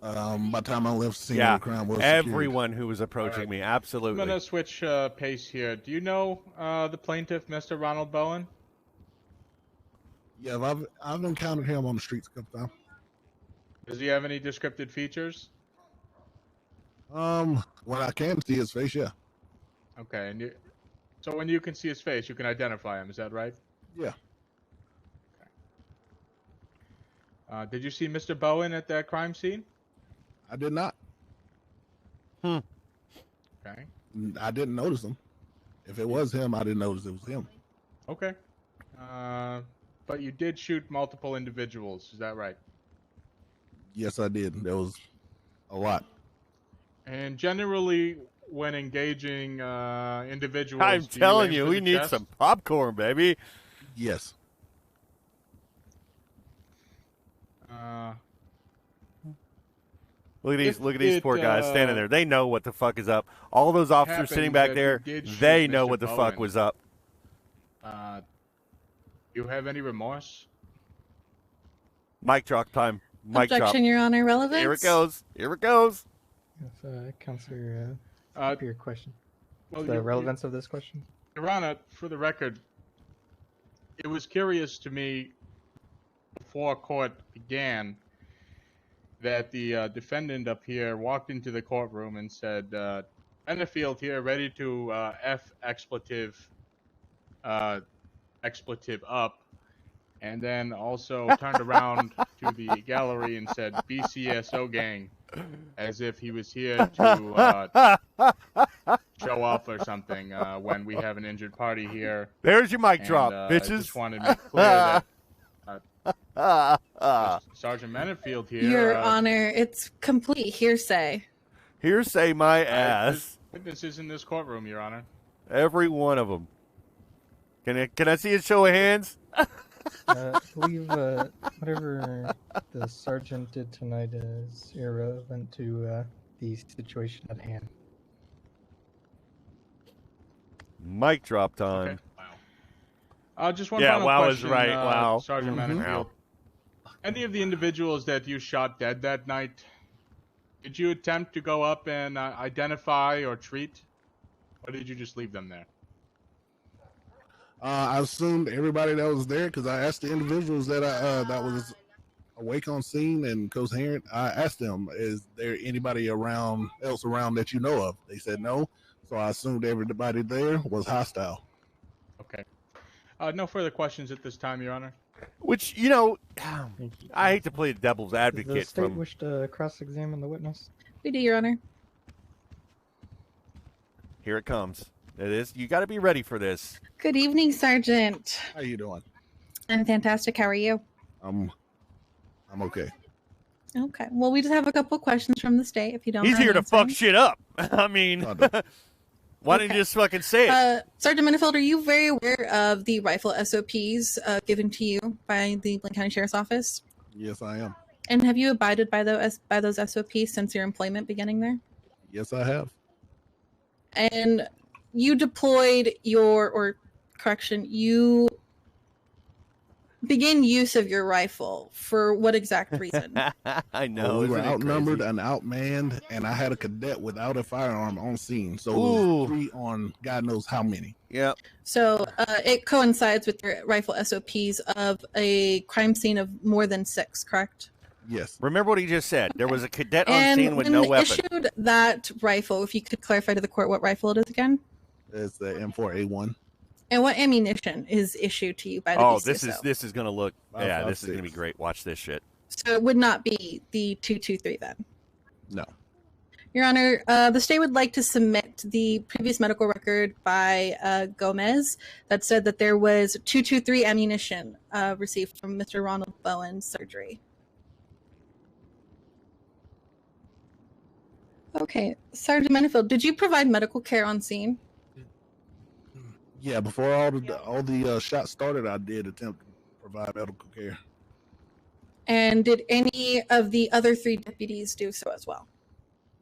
Speaker 21: By the time I left the scene
Speaker 3: Yeah,
Speaker 21: of the crime was secured.
Speaker 3: everyone who was approaching me, absolutely.
Speaker 4: I'm gonna switch pace here. Do you know the plaintiff, Mr. Ronald Bowen?
Speaker 21: Yeah, I've encountered him on the streets a couple times.
Speaker 4: Does he have any descriptive features?
Speaker 21: When I can see his face, yeah.
Speaker 4: Okay, and so when you can see his face, you can identify him. Is that right?
Speaker 21: Yeah.
Speaker 4: Did you see Mr. Bowen at that crime scene?
Speaker 21: I did not.
Speaker 4: Okay.
Speaker 21: I didn't notice him. If it was him, I didn't notice it was him.
Speaker 4: Okay. But you did shoot multiple individuals. Is that right?
Speaker 21: Yes, I did. There was a lot.
Speaker 4: And generally, when engaging individuals,
Speaker 3: I'm
Speaker 4: do
Speaker 3: telling
Speaker 4: aim
Speaker 3: you,
Speaker 4: for
Speaker 3: we
Speaker 4: the
Speaker 3: need
Speaker 4: chest?
Speaker 3: some popcorn, baby.
Speaker 21: Yes.
Speaker 3: Look at these
Speaker 4: If
Speaker 3: poor guys standing
Speaker 4: it,
Speaker 3: there. They know what the fuck is up. All those officers sitting
Speaker 4: happens
Speaker 3: back
Speaker 4: that
Speaker 3: there,
Speaker 4: you did shoot
Speaker 3: they know
Speaker 4: Mr.
Speaker 3: what the fuck
Speaker 4: Bowen,
Speaker 3: was up.
Speaker 4: You have any remorse?
Speaker 3: Mic drop time. Mic drop.
Speaker 23: Objection, Your Honor. Relevance?
Speaker 3: Here it goes. Here it goes.
Speaker 6: Yes, Counselor, your question.
Speaker 4: well,
Speaker 6: the
Speaker 4: you-
Speaker 6: relevance of this question?
Speaker 4: Your Honor, for the record, it was curious to me before court began that the defendant up here walked into the courtroom and said, Benefield here, ready to F expletive up, and then also turned around to the gallery and said, BCSO gang, as if he was here to show off or something when we have an injured party here.
Speaker 3: There's your mic
Speaker 4: And,
Speaker 3: drop,
Speaker 4: I
Speaker 3: bitches.
Speaker 4: just wanted to make clear that Sergeant Benefield here.
Speaker 23: Your Honor, it's complete hearsay.
Speaker 3: Hearsay my
Speaker 4: there's
Speaker 3: ass.
Speaker 4: witnesses in this courtroom, Your Honor.
Speaker 3: Every one of them. Can I see a show of hands?
Speaker 6: I believe whatever the sergeant did tonight is irrelevant to the situation at hand.
Speaker 3: Mic drop time.
Speaker 4: Just one
Speaker 3: Yeah,
Speaker 4: final
Speaker 3: wow is
Speaker 4: question,
Speaker 3: right, wow.
Speaker 4: Sergeant
Speaker 3: Mhm.
Speaker 4: Benefield. Any of the individuals that you shot dead that night, did you attempt to go up and identify or treat, or did you just leave them there?
Speaker 21: I assumed everybody that was there because I asked the individuals that that was awake on scene and coherent. I asked them, "Is there anybody else around that you know of?" They said no, so I assumed everybody there was hostile.
Speaker 4: Okay. No further questions at this time, Your Honor.
Speaker 3: Which, you know, I hate to play the devil's
Speaker 6: Does the
Speaker 3: advocate
Speaker 6: state
Speaker 3: from.
Speaker 6: wish to cross-examine the witness?
Speaker 23: We do, Your Honor.
Speaker 3: Here it comes. It is. You got to be ready for this.
Speaker 23: Good evening, Sergeant.
Speaker 21: How you doing?
Speaker 23: I'm fantastic. How are you?
Speaker 21: I'm okay.
Speaker 23: Okay. Well, we just have a couple questions from the state, if you don't
Speaker 3: He's
Speaker 23: mind
Speaker 3: here to
Speaker 23: answering.
Speaker 3: fuck shit up. I mean, Why didn't you just fucking say it?
Speaker 23: Sergeant Minifield, are you very aware of the rifle SOPs given to you by the Blaine County Sheriff's Office?
Speaker 21: Yes, I am.
Speaker 23: And have you abided by those SOPs since your employment beginning there?
Speaker 21: Yes, I have.
Speaker 23: And you deployed you begin use of your rifle for what exact reason?
Speaker 3: I know.
Speaker 21: We were
Speaker 3: isn't it
Speaker 21: outnumbered
Speaker 3: crazy?
Speaker 21: and outmanned, and I had a cadet without a firearm on scene. So it
Speaker 3: Ooh.
Speaker 21: was 3 on God knows how many.
Speaker 3: Yep.
Speaker 23: So it coincides with your rifle SOPs of a crime scene of more than 6, correct?
Speaker 21: Yes.
Speaker 3: Remember what he just said. There was a cadet on
Speaker 23: And
Speaker 3: scene with
Speaker 23: when
Speaker 3: no weapon.
Speaker 23: issued that rifle, if you could clarify to the court what rifle it is again,
Speaker 21: It's the M4A1.
Speaker 23: and what ammunition is issued to you by the
Speaker 3: Oh,
Speaker 23: BCSO.
Speaker 3: this is gonna look. Yeah, this is
Speaker 21: 5.56.
Speaker 3: gonna be great. Watch this shit.
Speaker 23: So it would not be the 223 then.
Speaker 21: No.
Speaker 23: Your Honor, the state would like to submit the previous medical record by Gomez that said that there was 223 ammunition received from Mr. Ronald Bowen's surgery. Okay, Sergeant Minifield, did you provide medical care on scene?
Speaker 21: Yeah, before all the shots started, I did attempt to provide medical care.
Speaker 23: And did any of the other 3 deputies do so as well?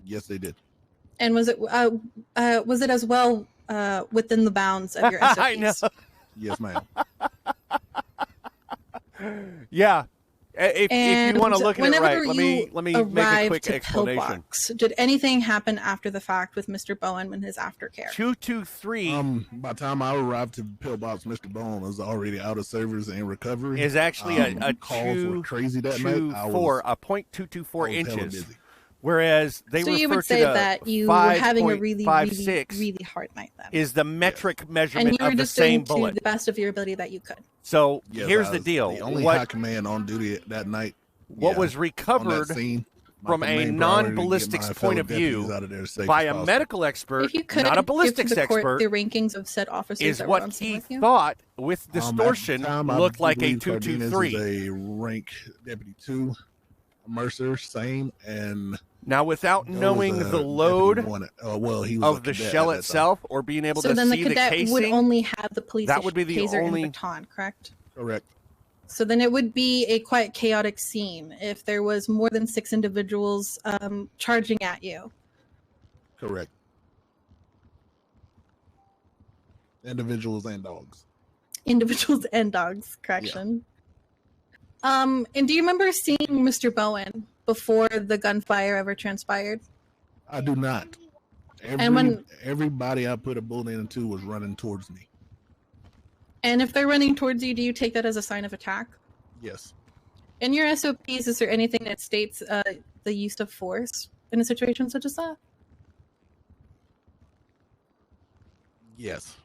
Speaker 21: Yes, they did.
Speaker 23: And was it as well within the bounds of your SOPs?
Speaker 3: I know.
Speaker 21: Yes, ma'am.
Speaker 3: Yeah. If you want to look at it right, let me make a
Speaker 23: arrived
Speaker 3: quick
Speaker 23: to
Speaker 3: explanation.
Speaker 23: Pillbox, did anything happen after the fact with Mr. Bowen and his aftercare?
Speaker 3: 223
Speaker 21: By the time I arrived to Pillbox, Mr. Bowen was already out of service and recovery.
Speaker 3: is actually a
Speaker 21: calls were crazy that night. I
Speaker 3: 224,
Speaker 21: was
Speaker 3: a .224
Speaker 21: hella
Speaker 3: inches.
Speaker 21: busy.
Speaker 3: Whereas they
Speaker 23: so
Speaker 3: refer
Speaker 23: you would
Speaker 3: to
Speaker 23: say
Speaker 3: the
Speaker 23: that you were having a really,
Speaker 3: 5.56
Speaker 23: really hard night then.
Speaker 3: is the metric
Speaker 23: And
Speaker 3: measurement
Speaker 23: you were
Speaker 3: of the
Speaker 23: just
Speaker 3: same
Speaker 23: doing
Speaker 3: bullet.
Speaker 23: to the best of your ability that you could.
Speaker 3: So
Speaker 21: Yes,
Speaker 3: here's
Speaker 21: I
Speaker 3: the
Speaker 21: was
Speaker 3: deal.
Speaker 21: The only
Speaker 3: What
Speaker 21: high command on duty that night.
Speaker 3: what was
Speaker 21: on
Speaker 3: recovered
Speaker 21: that scene, my
Speaker 3: from a
Speaker 21: main priority to get
Speaker 3: non-ballistics
Speaker 21: my
Speaker 3: point
Speaker 21: fellow
Speaker 3: of view
Speaker 21: deputies out of there as safe
Speaker 3: by
Speaker 21: as
Speaker 3: a
Speaker 21: possible.
Speaker 3: medical expert,
Speaker 23: If you could
Speaker 3: not a
Speaker 23: give
Speaker 3: ballistics
Speaker 23: to the court
Speaker 3: expert,
Speaker 23: the rankings of said officers
Speaker 3: is
Speaker 23: that were on
Speaker 3: what
Speaker 23: scene
Speaker 3: he
Speaker 23: with you.
Speaker 3: thought with
Speaker 21: At the
Speaker 3: distortion
Speaker 21: time, I
Speaker 3: looked like a
Speaker 21: believe Cardenas
Speaker 3: 223.
Speaker 21: is a rank deputy 2, Mercer same, and
Speaker 3: Now, without
Speaker 21: Joe was
Speaker 3: knowing
Speaker 21: a
Speaker 3: the
Speaker 21: deputy
Speaker 3: load
Speaker 21: 1. Well, he was a
Speaker 3: of the
Speaker 21: cadet
Speaker 3: shell
Speaker 21: at that time.
Speaker 3: itself, or being able
Speaker 23: So
Speaker 3: to
Speaker 23: then the
Speaker 3: see the
Speaker 23: cadet
Speaker 3: casing,
Speaker 23: would only have the police
Speaker 3: that would be the
Speaker 23: taser
Speaker 3: only.
Speaker 23: and baton, correct?
Speaker 21: Correct.
Speaker 23: So then it would be a quite chaotic scene if there was more than 6 individuals charging at you.
Speaker 21: Correct. Individuals and dogs.
Speaker 23: Individuals and dogs, correction. And do you remember seeing Mr. Bowen before the gunfire ever transpired?
Speaker 21: I do not. Everybody I put a bullet into was running towards me.
Speaker 23: And if they're running towards you, do you take that as a sign of attack?
Speaker 21: Yes.
Speaker 23: In your SOPs, is there anything that states the use of force in a situation such as that?
Speaker 21: Yes.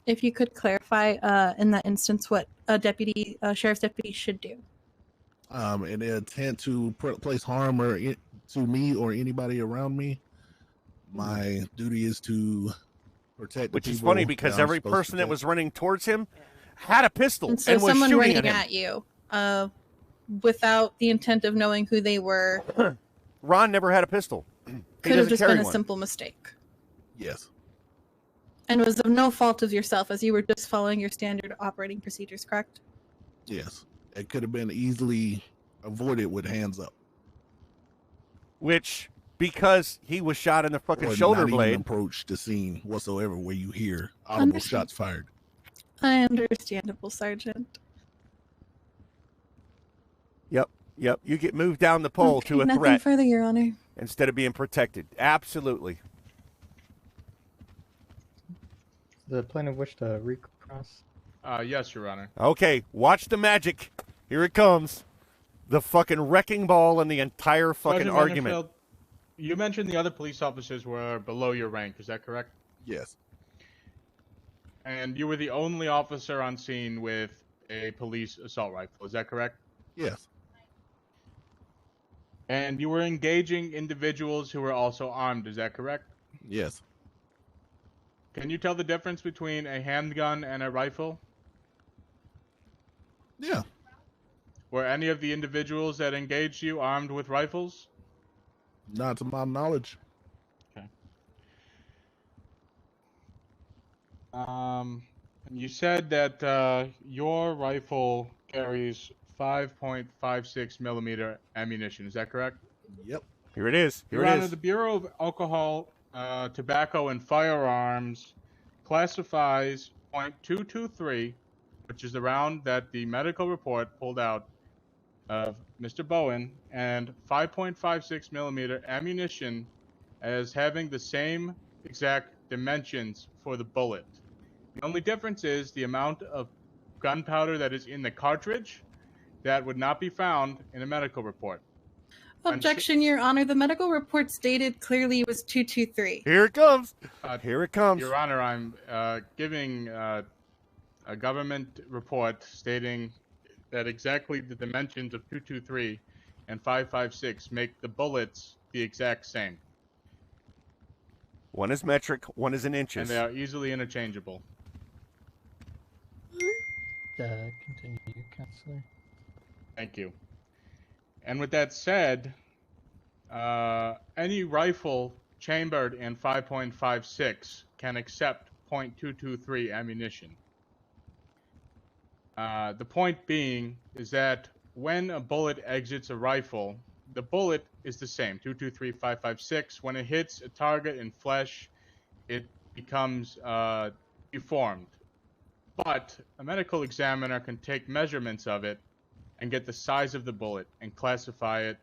Speaker 23: If you could clarify in that instance what a sheriff's deputy should do.
Speaker 21: In the intent to place harm to me or anybody around me, my duty is to protect.
Speaker 3: Which
Speaker 21: the
Speaker 3: is
Speaker 21: people
Speaker 3: funny because
Speaker 21: that I'm
Speaker 3: every
Speaker 21: supposed to
Speaker 3: person that
Speaker 21: protect.
Speaker 3: was running towards him had a pistol
Speaker 23: And so
Speaker 3: and was
Speaker 23: someone
Speaker 3: shooting
Speaker 23: running
Speaker 3: at him.
Speaker 23: you without the intent of knowing who they were
Speaker 3: Ron never had a pistol. He
Speaker 23: could have
Speaker 3: doesn't
Speaker 23: just
Speaker 3: carry
Speaker 23: been a
Speaker 3: one.
Speaker 23: simple mistake.
Speaker 21: Yes.
Speaker 23: And was of no fault of yourself as you were just following your standard operating procedures, correct?
Speaker 21: Yes. It could have been easily avoided with hands up.
Speaker 3: Which, because he was shot in the fucking
Speaker 21: Or
Speaker 3: shoulder
Speaker 21: not
Speaker 3: blade.
Speaker 21: even approach the scene whatsoever where you hear audible
Speaker 23: Understood.
Speaker 21: shots fired.
Speaker 23: Understandable, Sergeant.
Speaker 3: Yep. You get moved down the pole to a
Speaker 23: Nothing
Speaker 3: threat
Speaker 23: further, Your Honor.
Speaker 3: instead of being protected. Absolutely.
Speaker 6: The plaintiff wish to recross.
Speaker 4: Yes, Your Honor.
Speaker 3: Okay, watch the magic. Here it comes. The fucking wrecking ball and the entire fucking
Speaker 4: Sergeant
Speaker 3: argument.
Speaker 4: Vanderfield, you mentioned the other police officers were below your rank. Is that correct?
Speaker 21: Yes.
Speaker 4: And you were the only officer on scene with a police assault rifle. Is that correct?
Speaker 21: Yes.
Speaker 4: And you were engaging individuals who were also armed. Is that correct?
Speaker 21: Yes.
Speaker 4: Can you tell the difference between a handgun and a rifle?
Speaker 21: Yeah.
Speaker 4: Were any of the individuals that engaged you armed with rifles?
Speaker 21: Not to my knowledge.
Speaker 4: You said that your rifle carries 5.56 millimeter ammunition. Is that correct?
Speaker 21: Yep.
Speaker 3: Here it is. Here
Speaker 4: Your
Speaker 3: it
Speaker 4: Honor,
Speaker 3: is.
Speaker 4: the Bureau of Alcohol, Tobacco, and Firearms classifies .223, which is the round that the medical report pulled out of Mr. Bowen, and 5.56 millimeter ammunition as having the same exact dimensions for the bullet. The only difference is the amount of gunpowder that is in the cartridge that would not be found in a medical report.
Speaker 23: Objection, Your Honor. The medical report stated clearly it was 223.
Speaker 3: Here it comes. Here it comes.
Speaker 4: Your Honor, I'm giving a government report stating that exactly the dimensions of 223 and 556 make the bullets the exact same.
Speaker 3: One is metric, one is in
Speaker 4: And
Speaker 3: inches.
Speaker 4: they are easily interchangeable.
Speaker 6: Continue, Counselor.
Speaker 4: Thank you. And with that said, any rifle chambered in 5.56 can accept .223 ammunition. The point being is that when a bullet exits a rifle, the bullet is the same, 223, 556. When it hits a target in flesh, it becomes deformed. But a medical examiner can take measurements of it and get the size of the bullet and classify it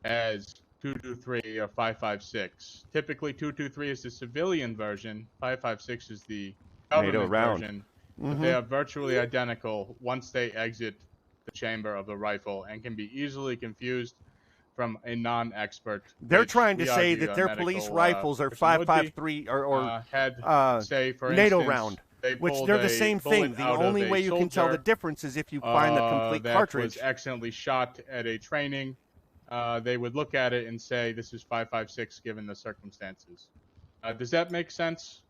Speaker 4: as 223 or 556. Typically, 223 is the civilian version, 556 is the government version. But they are virtually identical once they exit the chamber of the rifle and can be easily confused from a non-expert.
Speaker 3: They're
Speaker 4: which
Speaker 3: trying to
Speaker 4: we
Speaker 3: say
Speaker 4: argue
Speaker 3: that
Speaker 4: a
Speaker 3: their
Speaker 4: medical,
Speaker 3: police rifles are
Speaker 4: person would be.
Speaker 3: 5.53 or
Speaker 4: Had, say, for
Speaker 3: NATO
Speaker 4: instance,
Speaker 3: round,
Speaker 4: they
Speaker 3: which
Speaker 4: pulled
Speaker 3: they're the
Speaker 4: a
Speaker 3: same
Speaker 4: bullet
Speaker 3: thing. The
Speaker 4: out of
Speaker 3: only
Speaker 4: a
Speaker 3: way you can tell the
Speaker 4: soldier,
Speaker 3: difference is if you find the complete
Speaker 4: that
Speaker 3: cartridge.
Speaker 4: was accidentally shot at a training. They would look at it and say, this is 556 given the circumstances. Does that make sense?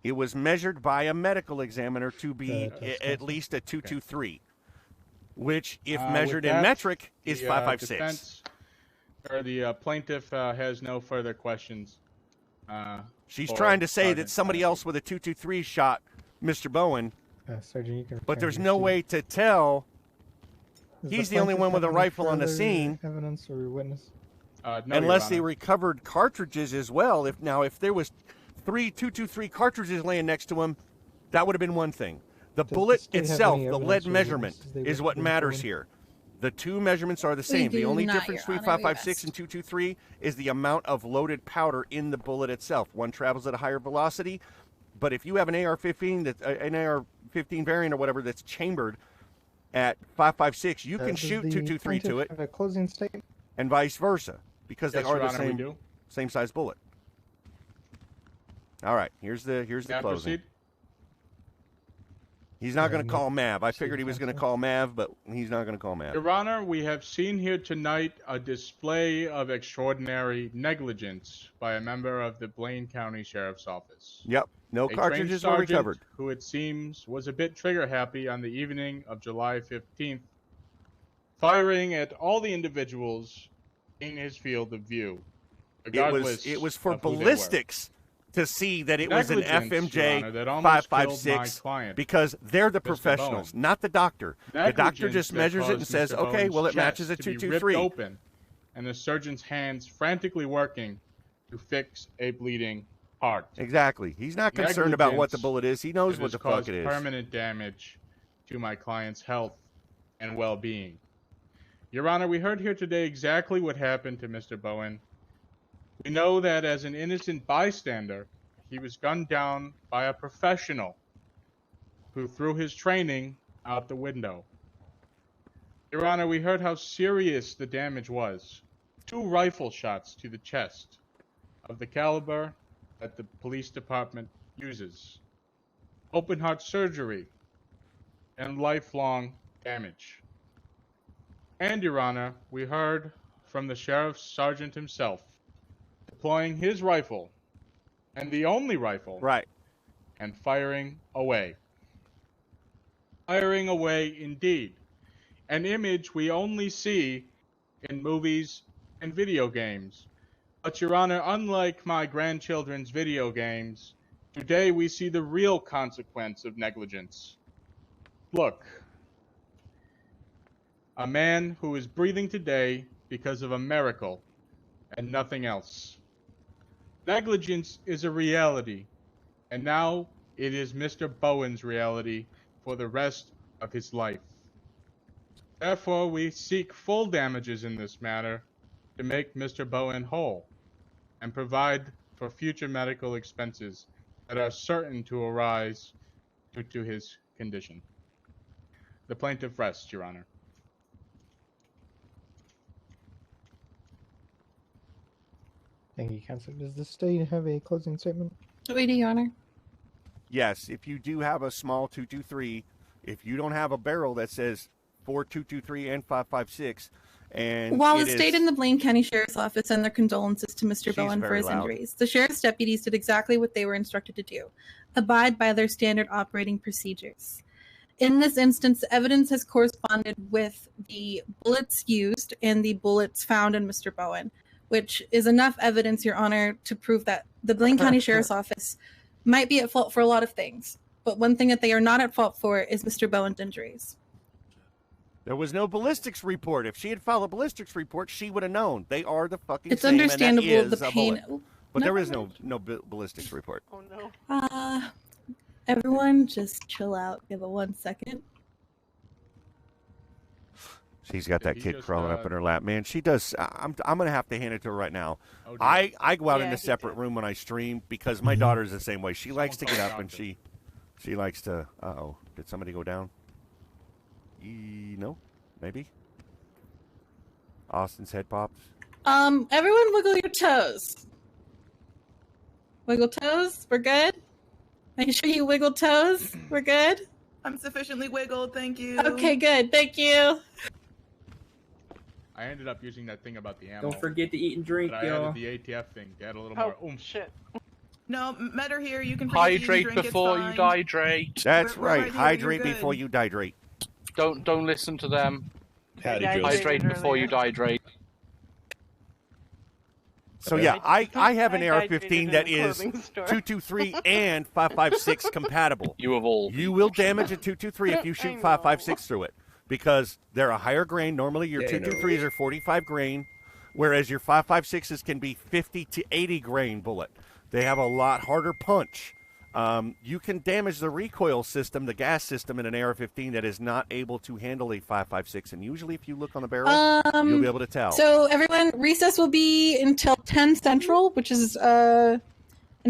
Speaker 3: It was measured by a medical examiner to be at least a 223, which, if measured
Speaker 4: With
Speaker 3: in
Speaker 4: that,
Speaker 3: metric, is
Speaker 4: the,
Speaker 3: 556.
Speaker 4: defense, or the plaintiff has no further questions.
Speaker 3: She's
Speaker 4: for
Speaker 3: trying to say that
Speaker 4: Sergeant
Speaker 3: somebody
Speaker 4: Kennedy.
Speaker 3: else with a 223 shot Mr. Bowen,
Speaker 6: Sergeant, you can
Speaker 3: but
Speaker 6: return
Speaker 3: there's
Speaker 6: to your
Speaker 3: no
Speaker 6: seat.
Speaker 3: way to tell.
Speaker 6: Does
Speaker 3: He's the only one
Speaker 6: plaintiff
Speaker 3: with a
Speaker 6: have any
Speaker 3: rifle on the
Speaker 6: further
Speaker 3: scene.
Speaker 6: Evidence or witness?
Speaker 4: No,
Speaker 3: Unless they
Speaker 4: Your Honor.
Speaker 3: recovered cartridges as well. If there was 223 cartridges laying next to him, that would have been one thing. The
Speaker 6: Does the
Speaker 3: bullet
Speaker 6: state have
Speaker 3: itself,
Speaker 6: any
Speaker 3: the
Speaker 6: evidence
Speaker 3: lead
Speaker 6: or
Speaker 3: measurement,
Speaker 6: witnesses they
Speaker 3: is
Speaker 6: would
Speaker 3: what
Speaker 6: bring
Speaker 3: matters
Speaker 6: forward?
Speaker 3: here. The two measurements are the same. The
Speaker 23: do
Speaker 3: only
Speaker 23: not,
Speaker 3: difference
Speaker 23: Your
Speaker 3: between
Speaker 23: Honor, we
Speaker 3: 556 and 223 is the amount of loaded powder in the bullet itself. One travels at a higher velocity, but if you have an AR-15, an AR-15 variant or whatever that's chambered at 556, you can
Speaker 6: Does
Speaker 3: shoot
Speaker 6: the
Speaker 3: 223 to
Speaker 6: plaintiff
Speaker 3: it,
Speaker 6: have a closing statement?
Speaker 3: and vice versa, because
Speaker 4: Yes,
Speaker 3: they are
Speaker 4: Your
Speaker 3: the
Speaker 4: Honor, we do.
Speaker 3: same size bullet. All right, here's the
Speaker 4: May I
Speaker 3: closing.
Speaker 4: proceed?
Speaker 3: He's not going to
Speaker 6: no,
Speaker 3: call Mav. I figured he was
Speaker 6: Counselor.
Speaker 3: going to call Mav, but he's not going to call Mav.
Speaker 4: Your Honor, we have seen here tonight a display of extraordinary negligence by a member of the Blaine County Sheriff's Office.
Speaker 3: Yep, no
Speaker 4: A trained
Speaker 3: cartridges were
Speaker 4: sergeant
Speaker 3: recovered.
Speaker 4: who it seems was a bit trigger happy on the evening of July 15th, firing at all the individuals in his field of view, regardless
Speaker 3: It was for
Speaker 4: of who they were.
Speaker 3: ballistics to see that it was an
Speaker 4: Negligence, Your
Speaker 3: FMJ
Speaker 4: Honor, that almost killed my
Speaker 3: 556
Speaker 4: client,
Speaker 3: because they're the
Speaker 4: Mr.
Speaker 3: professionals,
Speaker 4: Bowen.
Speaker 3: not the doctor. The doctor
Speaker 4: Negligence
Speaker 3: just
Speaker 4: that
Speaker 3: measures it and
Speaker 4: caused
Speaker 3: says,
Speaker 4: Mr.
Speaker 3: okay, well, it
Speaker 4: Bowen's
Speaker 3: matches a
Speaker 4: chest to be
Speaker 3: 223.
Speaker 4: ripped open, and the surgeon's hands frantically working to fix a bleeding heart.
Speaker 3: Exactly. He's not concerned about what the
Speaker 4: Negligence
Speaker 3: bullet is. He knows
Speaker 4: that
Speaker 3: what
Speaker 4: has
Speaker 3: the fuck
Speaker 4: caused
Speaker 3: it is.
Speaker 4: permanent damage to my client's health and well-being. Your Honor, we heard here today exactly what happened to Mr. Bowen. We know that as an innocent bystander, he was gunned down by a professional who threw his training out the window. Your Honor, we heard how serious the damage was. 2 rifle shots to the chest of the caliber that the police department uses. Open heart surgery and lifelong damage. And, Your Honor, we heard from the sheriff's sergeant himself deploying his rifle, and the only rifle,
Speaker 3: right,
Speaker 4: and firing away. Firing away indeed. An image we only see in movies and video games But, Your Honor, unlike my grandchildren's video games, today we see the real consequence of negligence. Look, a man who is breathing today because of a miracle and nothing else. Negligence is a reality, and now it is Mr. Bowen's reality for the rest of his life. Therefore, we seek full damages in this matter to make Mr. Bowen whole and provide for future medical expenses that are certain to arise due to his condition. The plaintiff rests, Your Honor.
Speaker 6: Thank you, Counselor. Does the state have a closing statement?
Speaker 23: We do, Your Honor.
Speaker 3: Yes, if you do have a small 223, if you don't have a barrel that says 4223 and 556, and
Speaker 23: While
Speaker 3: it
Speaker 23: the state
Speaker 3: is-
Speaker 23: and the Blaine County Sheriff's Office send their condolences to Mr.
Speaker 3: She's
Speaker 23: Bowen for
Speaker 3: very
Speaker 23: his
Speaker 3: loud.
Speaker 23: injuries, the sheriff's deputies did exactly what they were instructed to do: abide by their standard operating procedures. In this instance, the evidence has corresponded with the bullets used and the bullets found in Mr. Bowen, which is enough evidence, Your Honor, to prove that the Blaine County Sheriff's Office might be at fault for a lot of things. But one thing that they are not at fault for is Mr. Bowen's injuries.
Speaker 3: There was no ballistics report. If she had filed a ballistics report, she would have known. They are the fucking
Speaker 23: It's
Speaker 3: same,
Speaker 23: understandable
Speaker 3: and that
Speaker 23: the
Speaker 3: is a
Speaker 23: pain.
Speaker 3: bullet. But there is no ballistics report.
Speaker 7: Oh no.
Speaker 23: Everyone just chill out. Give it 1 second.
Speaker 3: She's got that kid crawling up in her lap, man. She does. I'm gonna have to hand it to her right now.
Speaker 4: Oh,
Speaker 3: I go out in
Speaker 7: Yeah,
Speaker 3: a
Speaker 7: he
Speaker 3: separate room when I stream because my daughter's the same way. She likes to get up and she likes to. Uh-oh, did somebody go down? No, maybe. Austin's head pops.
Speaker 23: Everyone wiggle your toes. Wiggle toes. We're good. Make sure you wiggle toes. We're good.
Speaker 1: I'm sufficiently wiggled, thank you.
Speaker 23: Okay, good. Thank you.
Speaker 4: I ended up using that thing about the ammo.
Speaker 5: Don't forget to eat and drink,
Speaker 4: but I
Speaker 5: y'all.
Speaker 4: added the ATF thing to add a little
Speaker 7: Oh
Speaker 4: more oomph.
Speaker 7: shit.
Speaker 1: No, Metter here, you can forget to eat and
Speaker 14: Hydrate
Speaker 1: drink,
Speaker 14: before
Speaker 1: it's
Speaker 14: you
Speaker 1: fine.
Speaker 14: dehydrate.
Speaker 3: That's
Speaker 1: We're
Speaker 3: right.
Speaker 1: right here,
Speaker 3: Hydrate
Speaker 1: you're
Speaker 3: before
Speaker 1: good.
Speaker 3: you dehydrate.
Speaker 14: Don't listen to them.
Speaker 20: Howdy,
Speaker 14: Hydrate before you dehydrate.
Speaker 3: So yeah, I have an
Speaker 7: I
Speaker 3: AR-15
Speaker 7: hydrated
Speaker 3: that
Speaker 7: in a
Speaker 3: is
Speaker 7: clothing store.
Speaker 3: 223 and 556 compatible.
Speaker 14: You of all.
Speaker 3: You will damage a 223 if you shoot 556 through it because they're a higher grain. Normally your 223s are 45 grain, whereas your 556s can be 50 to 80 grain bullet. They have a lot harder punch. You can damage the recoil system, the gas system in an AR-15 that is not able to handle a 556. And usually if you look on the barrel, you'll be able to tell.
Speaker 23: So everyone, recess will be until 10 Central, which is in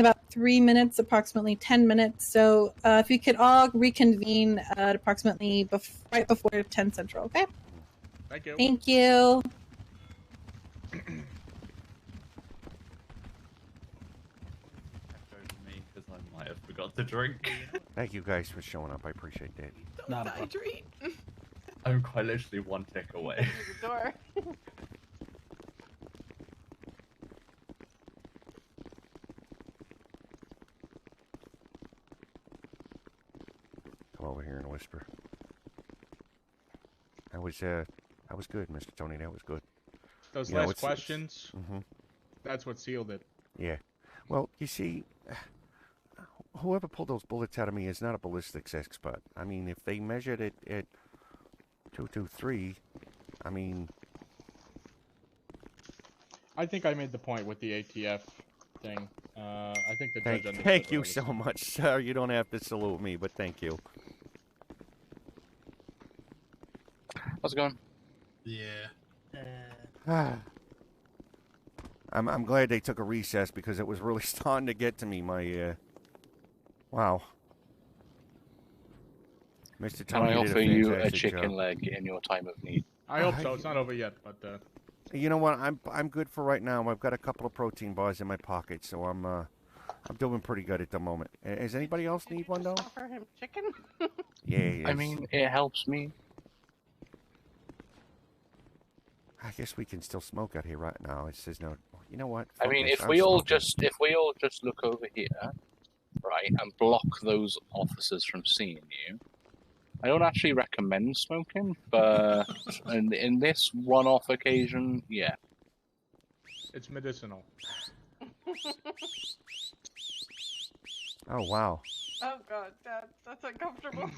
Speaker 23: about 3 minutes, approximately 10 minutes. So if you could all reconvene at approximately right before 10 Central, okay?
Speaker 4: Thank you.
Speaker 23: Thank you.
Speaker 8: Because I might have forgot to drink.
Speaker 3: Thank you guys for showing up. I appreciate that.
Speaker 9: Not a problem.
Speaker 1: Hydrate.
Speaker 8: I'm quite literally one tick away.
Speaker 7: The door.
Speaker 3: Come over here and whisper. That was good, Mr. Tony. That was good.
Speaker 4: Those
Speaker 3: You know,
Speaker 4: last
Speaker 3: it's-
Speaker 4: questions,
Speaker 3: Mhm.
Speaker 4: that's what sealed it.
Speaker 3: Yeah. Well, you see, whoever pulled those bullets out of me is not a ballistics expert. I mean, if they measured it at 223, I mean...
Speaker 4: I think I made the point with the ATF thing. I think the judge understood
Speaker 3: Thank
Speaker 4: what
Speaker 3: you
Speaker 4: I was
Speaker 3: so
Speaker 4: saying.
Speaker 3: much, sir. You don't have to salute me, but thank you.
Speaker 14: How's it going?
Speaker 21: Yeah.
Speaker 3: I'm glad they took a recess because it was really starting to get to me. My wow, Mr.
Speaker 14: Can
Speaker 3: Tony
Speaker 14: I
Speaker 3: did
Speaker 14: offer
Speaker 3: a
Speaker 14: you a
Speaker 3: fantastic
Speaker 14: chicken
Speaker 3: job.
Speaker 14: leg in your time of need?
Speaker 4: I hope so. It's not over yet, but
Speaker 3: You know what? I'm good for right now. I've got a couple of protein bars in my pocket, so I'm doing pretty good at the moment. Does anybody else need one though?
Speaker 7: Offer him chicken?
Speaker 3: Yeah.
Speaker 14: I mean, it helps me.
Speaker 3: I guess we can still smoke out here right now. It says no. You know what?
Speaker 14: I
Speaker 3: Fuck
Speaker 14: mean,
Speaker 3: this,
Speaker 14: if
Speaker 3: I'm
Speaker 14: we all
Speaker 3: smoking.
Speaker 14: just look over here, right, and block those officers from seeing you. I don't actually recommend smoking, but in this one-off occasion, yeah.
Speaker 4: It's medicinal.
Speaker 3: Oh wow.
Speaker 7: Oh god, that's uncomfortable.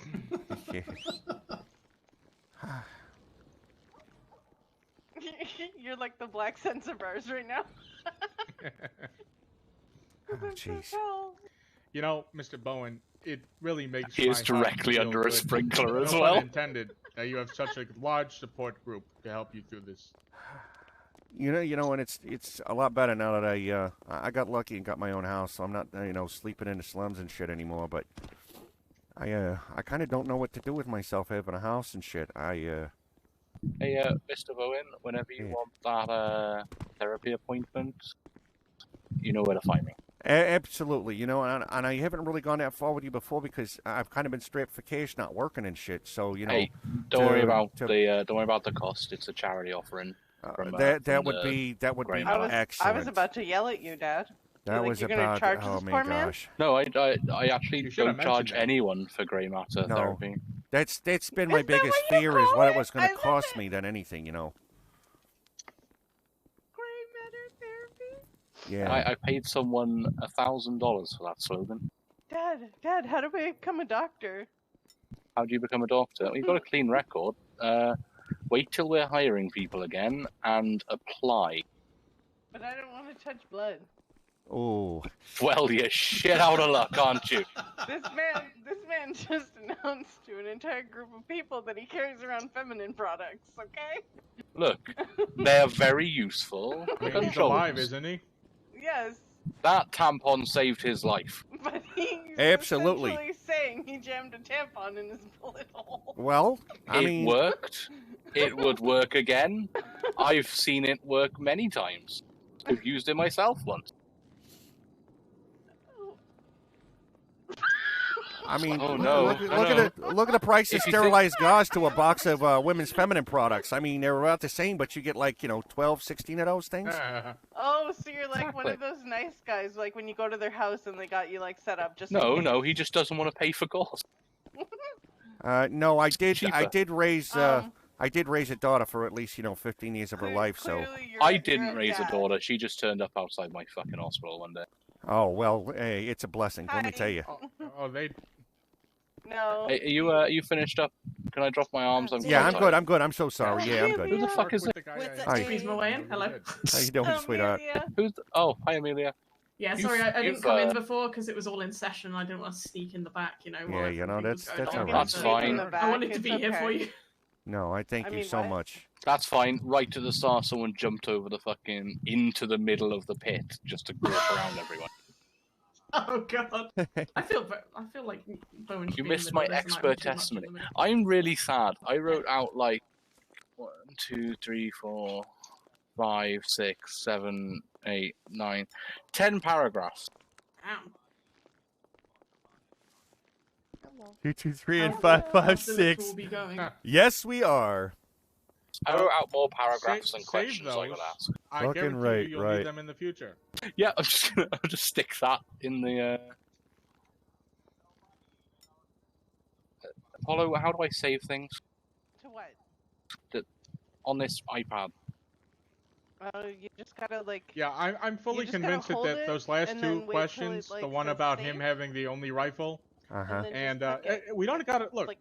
Speaker 7: You're like the black sense of ours right now.
Speaker 3: Oh jeez.
Speaker 4: You know, Mr. Bowen, it really makes
Speaker 14: He is
Speaker 4: my heart
Speaker 14: directly
Speaker 4: feel
Speaker 14: under a
Speaker 4: good,
Speaker 14: sprinkler as
Speaker 4: no
Speaker 14: well.
Speaker 4: pun intended, that you have such a large support group to help you through this.
Speaker 3: You know, and it's a lot better now that I got lucky and got my own house, so I'm not sleeping in the slums and shit anymore. But I kind of don't know what to do with myself having a house and shit.
Speaker 14: Hey, Mr. Bowen, whenever you want that therapy appointment, you know where to find me.
Speaker 3: Absolutely, you know, and I haven't really gone that far with you before because I've kind of been strapped for cash, not working and shit. So you know,
Speaker 14: Hey, don't worry about the cost. It's a charity offering.
Speaker 3: That would be excellent.
Speaker 7: I was about to yell at you, Dad.
Speaker 3: That
Speaker 7: You're
Speaker 3: was
Speaker 7: like, you're gonna
Speaker 3: about
Speaker 7: charge
Speaker 3: oh
Speaker 7: this
Speaker 3: my
Speaker 7: poor man?
Speaker 3: gosh.
Speaker 14: No, I actually don't charge anyone for grey matter
Speaker 3: No,
Speaker 14: therapy.
Speaker 3: that's been my biggest fear is what it was going to cost me than anything, you know. Yeah.
Speaker 14: I paid someone $1,000 for that slogan.
Speaker 7: Dad, how do I become a doctor?
Speaker 14: How do you become a doctor? Well, you've got a clean record. Wait till we're hiring people again and apply.
Speaker 7: But I don't want to touch blood.
Speaker 3: Oh.
Speaker 14: Well, you're shit out of luck, aren't you?
Speaker 7: This man just announced to an entire group of people that he carries around feminine products, okay?
Speaker 14: Look, they're very useful.
Speaker 4: I mean, he's alive, isn't he?
Speaker 7: Yes,
Speaker 14: That tampon saved his life.
Speaker 7: but he's
Speaker 3: Absolutely.
Speaker 7: essentially saying he jammed a tampon in his bullet hole.
Speaker 3: Well, I mean,
Speaker 14: It worked. It would work again. I've seen it work many times. I've used it myself once.
Speaker 3: I mean,
Speaker 14: Oh, no.
Speaker 3: look at the price of
Speaker 14: If you
Speaker 3: sterilized gauze to a box of women's feminine products. I mean, they're about the same, but you get like 12, 16 of those things.
Speaker 7: Oh, so you're like one of those nice guys, like when you go to their house and they got you like set up just.
Speaker 14: No, he just doesn't want to pay for gauze.
Speaker 3: No, I did
Speaker 14: Cheaper.
Speaker 3: raise I did raise a daughter for at least 15 years of her life. So
Speaker 14: I didn't raise a daughter. She just turned up outside my fucking hospital one day.
Speaker 3: oh well, hey, it's a blessing. Let me tell you.
Speaker 4: Oh, they.
Speaker 7: No.
Speaker 14: Hey, are you finished up? Can I drop my arms?
Speaker 3: Yeah, I'm good. I'm so sorry. Yeah, I'm good.
Speaker 14: Who the fuck is it?
Speaker 3: Hi.
Speaker 10: Excuse me, Wayne. Hello.
Speaker 3: How you doing, sweetheart?
Speaker 14: Oh, hi, Amelia.
Speaker 10: Yeah, sorry, I didn't come in before because it was all in session. I didn't want to sneak in the back, while
Speaker 3: Yeah,
Speaker 10: everything was
Speaker 3: that's
Speaker 10: going
Speaker 3: all
Speaker 10: on.
Speaker 3: right.
Speaker 14: That's fine.
Speaker 10: I wanted to be here for you.
Speaker 3: No, I thank you so much.
Speaker 14: That's fine. Right at the start, someone jumped over the fucking into the middle of the pit just to grope around everyone.
Speaker 10: Oh god. I feel like Bowen.
Speaker 14: You missed my expert testimony. I'm really sad. I wrote out like 1, 2, 3, 4, 5, 6, 7, 8, 9, 10 paragraphs.
Speaker 10: Damn.
Speaker 3: 2, 2, 3, and
Speaker 10: How
Speaker 3: 5, 5,
Speaker 10: fast the
Speaker 3: 6.
Speaker 10: will be going?
Speaker 3: Yes, we are.
Speaker 14: I wrote out more paragraphs than
Speaker 4: Save
Speaker 14: questions I
Speaker 4: those.
Speaker 14: could ask.
Speaker 4: I
Speaker 3: Fucking
Speaker 4: guarantee
Speaker 3: right,
Speaker 4: you, you'll
Speaker 3: right.
Speaker 4: need them in the future.
Speaker 14: Yeah, I'll just stick that in the. Apollo, how do I save things?
Speaker 7: To what?
Speaker 14: On this iPad.
Speaker 7: You just gotta like.
Speaker 4: Yeah, I'm fully
Speaker 7: just gotta
Speaker 4: convinced that
Speaker 7: hold it
Speaker 4: those last
Speaker 7: and
Speaker 4: two
Speaker 7: then wait till it,
Speaker 4: questions,
Speaker 7: like,
Speaker 4: the one
Speaker 7: says
Speaker 4: about
Speaker 7: save.
Speaker 4: him having the only rifle,
Speaker 3: Uh-huh.
Speaker 7: And
Speaker 4: and we don't gotta look.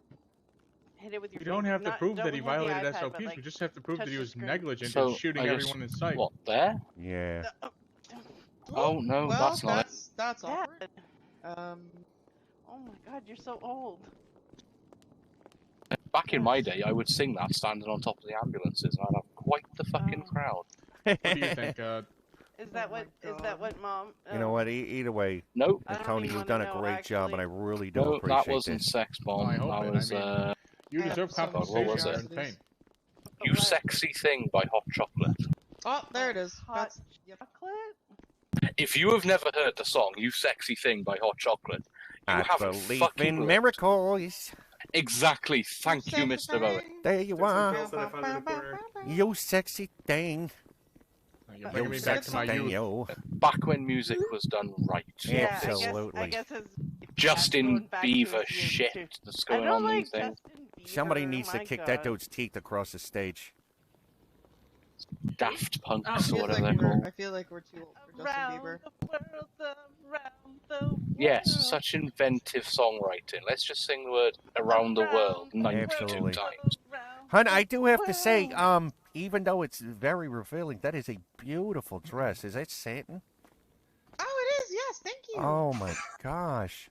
Speaker 7: Hit it with your
Speaker 4: We don't
Speaker 7: finger.
Speaker 4: have to
Speaker 7: Not-
Speaker 4: prove
Speaker 7: don't
Speaker 4: that he
Speaker 7: hold the
Speaker 4: violated
Speaker 7: iPad,
Speaker 4: SOPs.
Speaker 7: but, like,
Speaker 4: We just have to prove that
Speaker 7: touch
Speaker 4: he
Speaker 7: the
Speaker 4: was
Speaker 7: screen.
Speaker 4: negligent
Speaker 14: So
Speaker 4: in shooting
Speaker 14: I just-
Speaker 4: everyone in sight.
Speaker 14: What, there?
Speaker 3: Yeah.
Speaker 14: Oh no,
Speaker 13: Well,
Speaker 14: that's not it.
Speaker 13: that's awkward.
Speaker 7: Oh my god, you're so old.
Speaker 14: Back in my day, I would sing that standing on top of the ambulances, and I'd have quite the fucking crowd.
Speaker 4: What do you think?
Speaker 7: Is that what mom?
Speaker 3: You know what? Either way,
Speaker 14: Nope.
Speaker 3: Tony, you've done a great job, and I really do
Speaker 14: No,
Speaker 3: appreciate
Speaker 14: that wasn't
Speaker 3: this.
Speaker 14: sex bomb.
Speaker 4: I hope
Speaker 14: that
Speaker 4: it.
Speaker 14: was
Speaker 4: I mean, you deserve
Speaker 14: God, what
Speaker 4: compensation.
Speaker 14: was
Speaker 4: You're
Speaker 14: it?
Speaker 4: in pain.
Speaker 14: You Sexy Thing by Hot Chocolate.
Speaker 13: Oh, there it is.
Speaker 7: Hot
Speaker 13: That's,
Speaker 7: chocolate?
Speaker 14: If you have never heard the song "You Sexy Thing" by Hot Chocolate, you
Speaker 3: I
Speaker 14: haven't
Speaker 3: believe
Speaker 14: fucking
Speaker 3: in
Speaker 14: lived.
Speaker 3: miracles.
Speaker 14: Exactly. Thank you, Mr. Bowen.
Speaker 3: There you are. You sexy thing.
Speaker 4: You're bringing me back to my youth.
Speaker 3: Yo.
Speaker 14: Back when music was done right.
Speaker 7: Yeah,
Speaker 3: Absolutely.
Speaker 7: I guess his
Speaker 14: Justin
Speaker 7: back to his
Speaker 14: Bieber
Speaker 7: youth,
Speaker 14: shit
Speaker 7: too.
Speaker 14: that's
Speaker 7: I
Speaker 14: going
Speaker 7: don't
Speaker 14: on
Speaker 7: like
Speaker 14: these things.
Speaker 7: Justin Bieber,
Speaker 3: Somebody needs to
Speaker 7: my
Speaker 3: kick
Speaker 7: God.
Speaker 3: that dude's teeth across the stage.
Speaker 14: Daft
Speaker 13: I
Speaker 14: Punks or
Speaker 13: feel
Speaker 14: whatever
Speaker 13: like
Speaker 14: they're called.
Speaker 13: I feel like we're too old for Justin Bieber.
Speaker 14: Yes, such inventive songwriting. Let's just sing the word "around the world" 92
Speaker 3: Absolutely.
Speaker 14: times.
Speaker 3: Hun, I do have to say, even though it's very revealing, that is a beautiful dress. Is that satin?
Speaker 13: Oh, it is. Yes, thank you.
Speaker 3: Oh my gosh.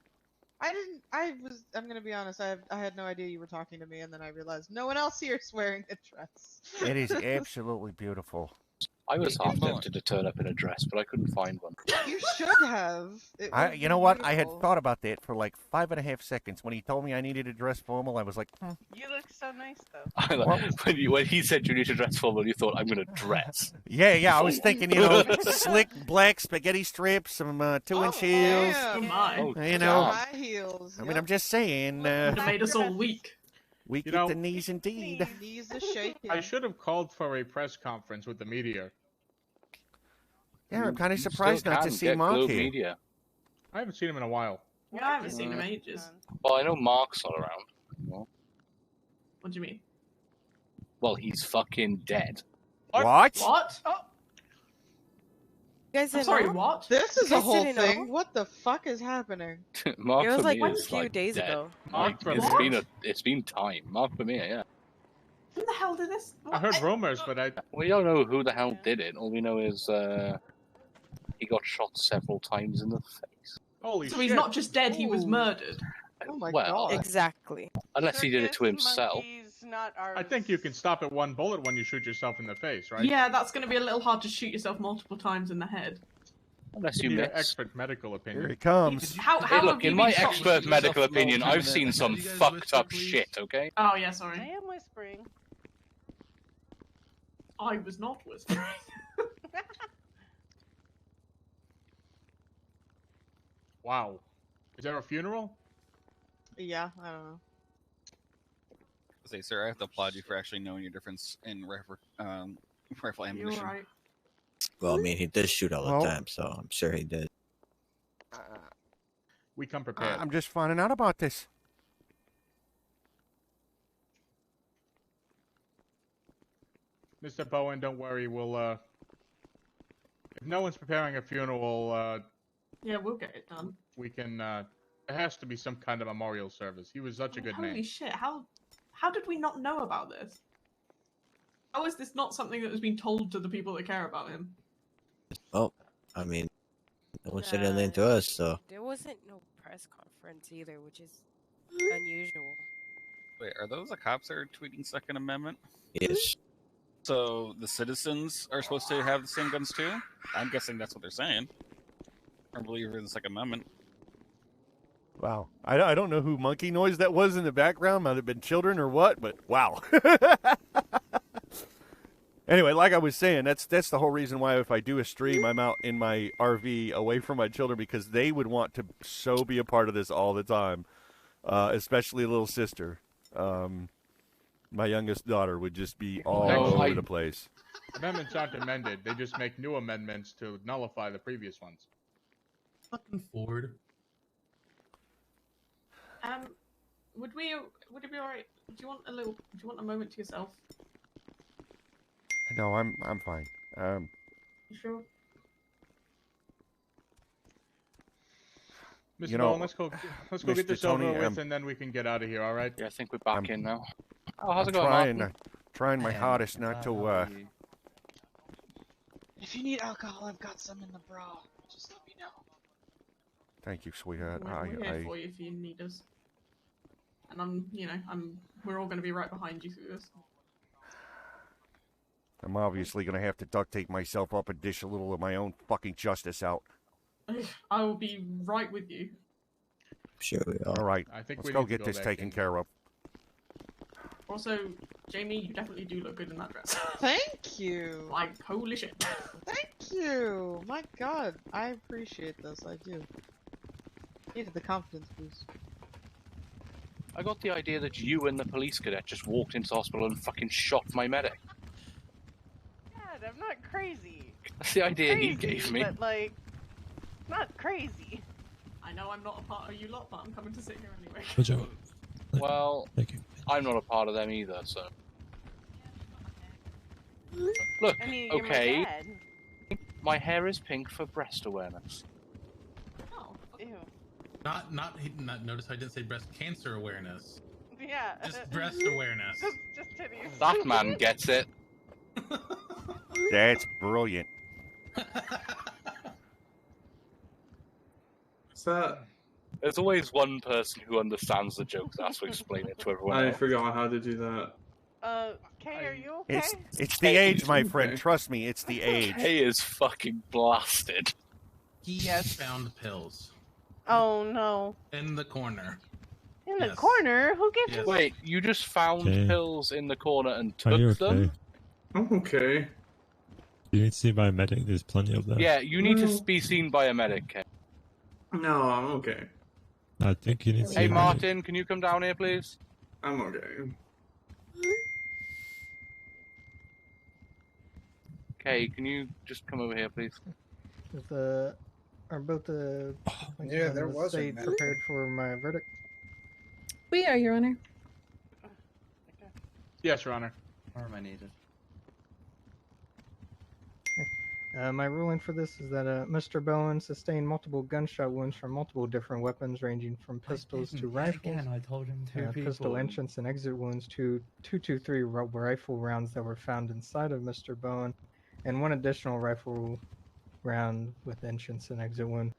Speaker 13: I'm gonna be honest. I had no idea you were talking to me, and then I realized no one else here is wearing a dress.
Speaker 3: It is absolutely beautiful.
Speaker 14: I was half tempted to turn up in a dress, but I couldn't find one.
Speaker 13: You should have. It would
Speaker 3: You know
Speaker 13: be
Speaker 3: what? I had
Speaker 13: beautiful.
Speaker 3: thought about that for like 5.5 seconds. When he told me I needed to dress formal, I was like,
Speaker 7: You look so nice though.
Speaker 14: When he said you need to dress formal, you thought, I'm going to dress.
Speaker 3: Yeah, I was thinking, slick black spaghetti strips, some 2-inch heels.
Speaker 10: Oh my.
Speaker 3: You know,
Speaker 13: High heels.
Speaker 3: I mean, I'm just saying.
Speaker 10: Would have made us all weak.
Speaker 3: Weak
Speaker 4: You
Speaker 3: at
Speaker 4: know-
Speaker 3: the knees indeed.
Speaker 13: Knees are shaking.
Speaker 4: I should have called for a press conference with the media.
Speaker 3: Yeah, I'm kind of
Speaker 14: You
Speaker 3: surprised
Speaker 14: still
Speaker 3: not to
Speaker 14: can
Speaker 3: see
Speaker 14: get
Speaker 3: Mark
Speaker 14: Globe
Speaker 3: here.
Speaker 14: Media.
Speaker 4: I haven't seen him in a while.
Speaker 10: Yeah, I haven't seen him in ages.
Speaker 14: Well, I know Mark's not around. Well,
Speaker 10: What do you mean?
Speaker 14: well, he's fucking dead.
Speaker 3: What?
Speaker 10: What?
Speaker 7: Oh.
Speaker 17: You guys
Speaker 10: I'm
Speaker 17: didn't
Speaker 10: sorry,
Speaker 17: know?
Speaker 10: what?
Speaker 13: This is
Speaker 17: You
Speaker 13: a
Speaker 17: guys
Speaker 13: whole
Speaker 17: didn't
Speaker 13: thing.
Speaker 17: know?
Speaker 13: What the fuck is happening?
Speaker 14: Mark
Speaker 17: It was
Speaker 14: for
Speaker 17: like
Speaker 14: me
Speaker 17: a
Speaker 14: is
Speaker 17: few
Speaker 14: like
Speaker 17: days
Speaker 14: dead.
Speaker 17: ago.
Speaker 14: Like,
Speaker 4: Mark
Speaker 14: it's
Speaker 4: Vermillion.
Speaker 14: been time. Mark Vermeer, yeah.
Speaker 10: Who the hell did this?
Speaker 4: I heard rumors, but I
Speaker 14: We don't know who the hell did it. All we know is he got shot several times in the face.
Speaker 4: holy
Speaker 10: So
Speaker 4: shit.
Speaker 10: he's not just dead, he was
Speaker 13: Ooh.
Speaker 10: murdered.
Speaker 13: Oh my
Speaker 14: Well,
Speaker 13: god.
Speaker 17: Exactly.
Speaker 14: unless he did it to
Speaker 7: Circus
Speaker 14: himself.
Speaker 7: monkeys, not ours.
Speaker 4: I think you can stop at one bullet when you shoot yourself in the face, right?
Speaker 10: Yeah, that's going to be a little hard to shoot yourself multiple times in the head.
Speaker 14: Unless
Speaker 4: You
Speaker 14: you
Speaker 4: need an
Speaker 14: miss.
Speaker 4: expert medical
Speaker 3: Here
Speaker 4: opinion.
Speaker 3: he comes.
Speaker 10: How
Speaker 14: Hey,
Speaker 10: have
Speaker 14: look,
Speaker 10: you
Speaker 14: in
Speaker 10: been
Speaker 14: my
Speaker 10: shot?
Speaker 14: expert medical
Speaker 8: Yourself
Speaker 14: opinion,
Speaker 8: low,
Speaker 14: I've
Speaker 8: Kevin,
Speaker 14: seen
Speaker 8: and
Speaker 14: some
Speaker 8: you guys
Speaker 14: fucked
Speaker 8: whisper,
Speaker 14: up
Speaker 8: please?
Speaker 14: shit, okay?
Speaker 10: Oh, yeah,
Speaker 7: I
Speaker 10: sorry.
Speaker 7: am whispering.
Speaker 10: I was not whispering.
Speaker 4: Wow. Is there a funeral?
Speaker 13: Yeah, I don't know.
Speaker 11: Say, sir, I have to applaud you for actually knowing your difference in rifle
Speaker 10: You're
Speaker 11: ammunition.
Speaker 10: right.
Speaker 19: Well, I mean, he does shoot all the
Speaker 3: Well-
Speaker 19: time, so I'm sure he did.
Speaker 4: We come prepared.
Speaker 3: I'm just finding out about this.
Speaker 4: Mr. Bowen, don't worry. We'll, if no one's preparing a funeral,
Speaker 10: Yeah, we'll get it done.
Speaker 4: we can, there has to be some kind of memorial service. He was such a good
Speaker 10: Holy
Speaker 4: man.
Speaker 10: shit, how did we not know about this? How is this not something that has been told to the people that care about him?
Speaker 19: Oh, I mean, no one said anything to us, so.
Speaker 17: There wasn't no press conference either, which is unusual.
Speaker 11: Wait, are those the cops that are tweeting Second Amendment?
Speaker 19: Yes.
Speaker 11: So the citizens are supposed to have the same guns too? I'm guessing that's what they're saying. I believe in the Second Amendment.
Speaker 3: Wow. I don't know who monkey noise that was in the background. Might have been children or what, but wow. Anyway, like I was saying, that's the whole reason why if I do a stream, I'm out in my RV away from my children because they would want to so be a part of this all the time, especially little sister. My youngest daughter would just be all over the place.
Speaker 4: Amendments aren't amended. They just make new amendments to nullify the previous ones.
Speaker 8: Fucking Ford.
Speaker 10: Would it be alright? Do you want a moment to yourself?
Speaker 3: No, I'm fine.
Speaker 10: You sure?
Speaker 4: Mr.
Speaker 3: You know,
Speaker 4: Bowen, let's go get
Speaker 3: Mr.
Speaker 4: this
Speaker 3: Tony,
Speaker 4: over with, and then we can get out of here. All right?
Speaker 14: Yeah, I think we're back in now. Oh, how's
Speaker 3: I'm
Speaker 14: it going,
Speaker 3: trying,
Speaker 14: Martin?
Speaker 3: trying my hardest not to.
Speaker 13: If you need alcohol, I've got some in the bra. Just let me know.
Speaker 3: Thank you, sweetheart.
Speaker 10: We're here for you if you need us. And we're all going to be right behind you through this.
Speaker 3: I'm obviously going to have to duct tape myself up and dish a little of my own fucking justice out.
Speaker 10: I will be right with you.
Speaker 19: Sure we are.
Speaker 3: All right,
Speaker 4: I think
Speaker 3: let's
Speaker 4: we
Speaker 3: go
Speaker 4: need to
Speaker 3: get
Speaker 4: go
Speaker 3: this
Speaker 4: back
Speaker 3: taken
Speaker 4: in.
Speaker 3: care of.
Speaker 10: Also, Jamie, you definitely do look good in that dress.
Speaker 13: Thank you.
Speaker 10: Like, holy shit.
Speaker 13: Thank you. My god, I appreciate this. I do. Needed the confidence boost.
Speaker 14: I got the idea that you and the police cadet just walked into hospital and fucking shot my medic.
Speaker 7: God, I'm not crazy.
Speaker 14: That's the idea he
Speaker 7: Crazy,
Speaker 14: gave me.
Speaker 7: But like, not crazy.
Speaker 10: I know I'm not a part of you lot, but I'm coming to sit here anyway.
Speaker 8: Good job.
Speaker 14: Well,
Speaker 8: Thank you.
Speaker 14: I'm not a part of them either, so. Look,
Speaker 7: And you're
Speaker 14: okay.
Speaker 7: dead.
Speaker 14: My hair is pink for breast awareness.
Speaker 7: Oh, ew.
Speaker 8: Not notice I didn't say breast cancer awareness.
Speaker 7: Yeah.
Speaker 8: Just breast awareness.
Speaker 7: Just titties.
Speaker 14: That man gets it.
Speaker 3: That's brilliant.
Speaker 16: So
Speaker 14: There's always one person who understands the joke that has to explain it to everyone
Speaker 16: I
Speaker 14: else.
Speaker 16: forgot how to do that.
Speaker 7: Kay, are you okay?
Speaker 3: It's the age, my friend. Trust me, it's the age.
Speaker 14: He is fucking blasted.
Speaker 8: He has found pills
Speaker 7: Oh no.
Speaker 8: in the corner.
Speaker 7: In the corner? Who gave him?
Speaker 14: Wait, you just found
Speaker 12: Okay.
Speaker 14: pills in the corner and
Speaker 12: Are you
Speaker 14: took
Speaker 12: okay?
Speaker 14: them?
Speaker 16: I'm okay.
Speaker 12: You need to see by a medic. There's plenty of them.
Speaker 14: Yeah, you need to be seen by a medic. Kay.
Speaker 16: No, I'm okay.
Speaker 12: I think you need to see
Speaker 14: Hey
Speaker 12: a medic.
Speaker 14: Martin, can you come down here, please?
Speaker 16: I'm okay.
Speaker 14: Okay, can you just come over here, please?
Speaker 6: Are both the
Speaker 2: Yeah, there was a
Speaker 6: state
Speaker 2: medical.
Speaker 6: prepared for my verdict?
Speaker 23: We are, Your Honor.
Speaker 4: Yes, Your Honor.
Speaker 18: Or am I needed?
Speaker 6: My ruling for this is that Mr. Bowen sustained multiple gunshot wounds from multiple different weapons, ranging from pistols to rifles.
Speaker 18: Again, I told him two people.
Speaker 6: Pistol entrance and exit wounds to 223 rifle rounds that were found inside of Mr. Bowen, and one additional rifle round with entrance and exit wound,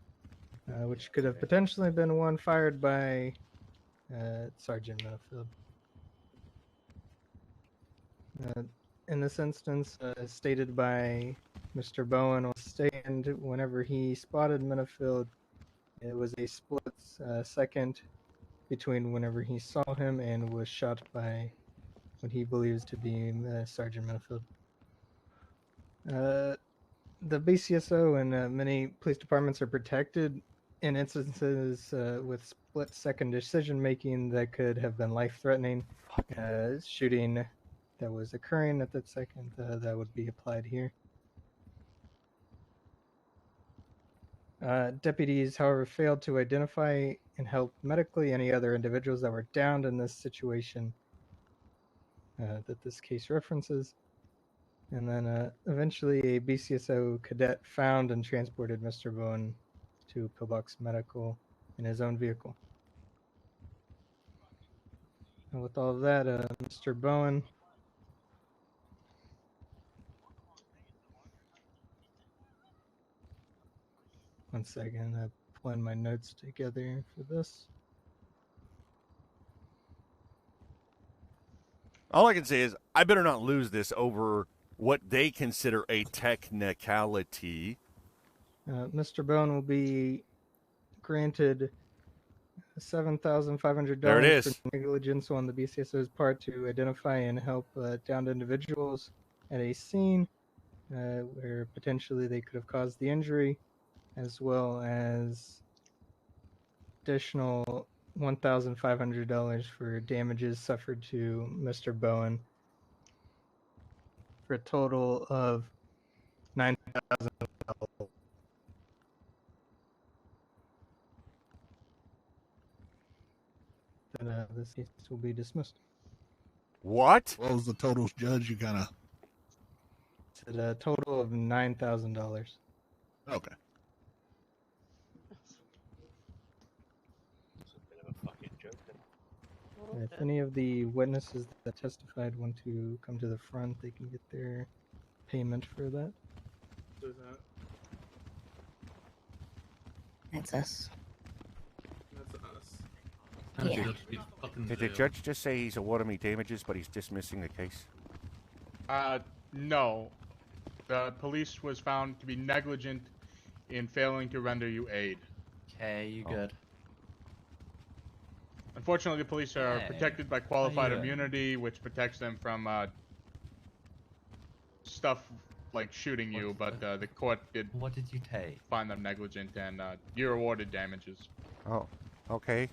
Speaker 6: which could have potentially been one fired by Sergeant Minifield. In this instance, stated by Mr. Bowen on stand, whenever he spotted Minifield, it was a split second between whenever he saw him and was shot by what he believes to be Sergeant Minifield. The BCSO and many police departments are protected in instances with split-second decision-making that could have been life-threatening. Shooting that was occurring at that second, that would be applied here. Deputies, however, failed to identify and help medically any other individuals that were downed in this situation that this case references. And then eventually a BCSO cadet found and transported Mr. Bowen to Pillbox Medical in his own vehicle. And with all of that, Mr. Bowen. One second, I'm pulling my notes together for this.
Speaker 3: All I can say is I better not lose this over what they consider a technicality.
Speaker 6: Mr. Bowen will be granted $7,500
Speaker 3: There it is.
Speaker 6: for negligence on the BCSO's part to identify and help downed individuals at a scene where potentially they could have caused the injury, as well as additional $1,500 for damages suffered to Mr. Bowen, for a total of $9,000. Then this case will be dismissed.
Speaker 3: What?
Speaker 21: What was the totals, Judge? You kind of.
Speaker 6: It's a total of $9,000.
Speaker 21: Okay.
Speaker 6: If any of the witnesses that testified want to come to the front, they can get their payment for that.
Speaker 15: That's us.
Speaker 8: That's us.
Speaker 15: Yeah.
Speaker 3: Did the judge just say he's awarding me damages, but he's dismissing the case?
Speaker 4: No. The police was found to be negligent in failing to render you aid.
Speaker 18: Okay, you good?
Speaker 4: Unfortunately, the police are
Speaker 18: Hey,
Speaker 4: protected by
Speaker 18: how
Speaker 4: qualified
Speaker 18: you doing?
Speaker 4: immunity, which protects them from stuff like shooting you, but the court did
Speaker 18: What did you take?
Speaker 4: find them negligent, and you're awarded damages.
Speaker 3: Oh, okay.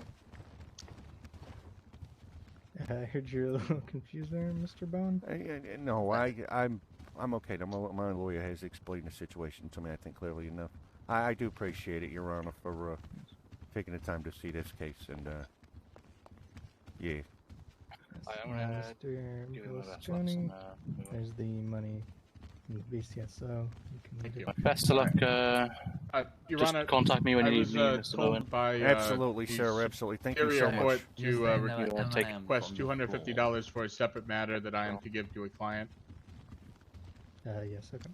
Speaker 6: I heard you're a little confused there, Mr. Bowen.
Speaker 3: No, I'm okay. My lawyer has explained the situation to me, I think, clearly enough. I do appreciate it, Your Honor, for taking the time to see this case, and yeah.
Speaker 14: I'm gonna
Speaker 6: Mr.
Speaker 14: give him a best
Speaker 6: Berlusconi.
Speaker 14: lesson,
Speaker 6: There's the money from the BCSO.
Speaker 4: Thank you.
Speaker 14: Best of luck.
Speaker 4: Your
Speaker 14: Just
Speaker 4: Honor,
Speaker 14: contact me when
Speaker 4: I
Speaker 14: you
Speaker 4: was
Speaker 14: need me, Mr. Bowen.
Speaker 4: told by
Speaker 3: Absolutely,
Speaker 4: the
Speaker 3: sir. Absolutely. Thank you
Speaker 4: Superior
Speaker 3: so
Speaker 4: Court
Speaker 3: much.
Speaker 4: to
Speaker 14: request
Speaker 4: $250 for a separate matter that I am to give to a client.
Speaker 6: Yes, okay.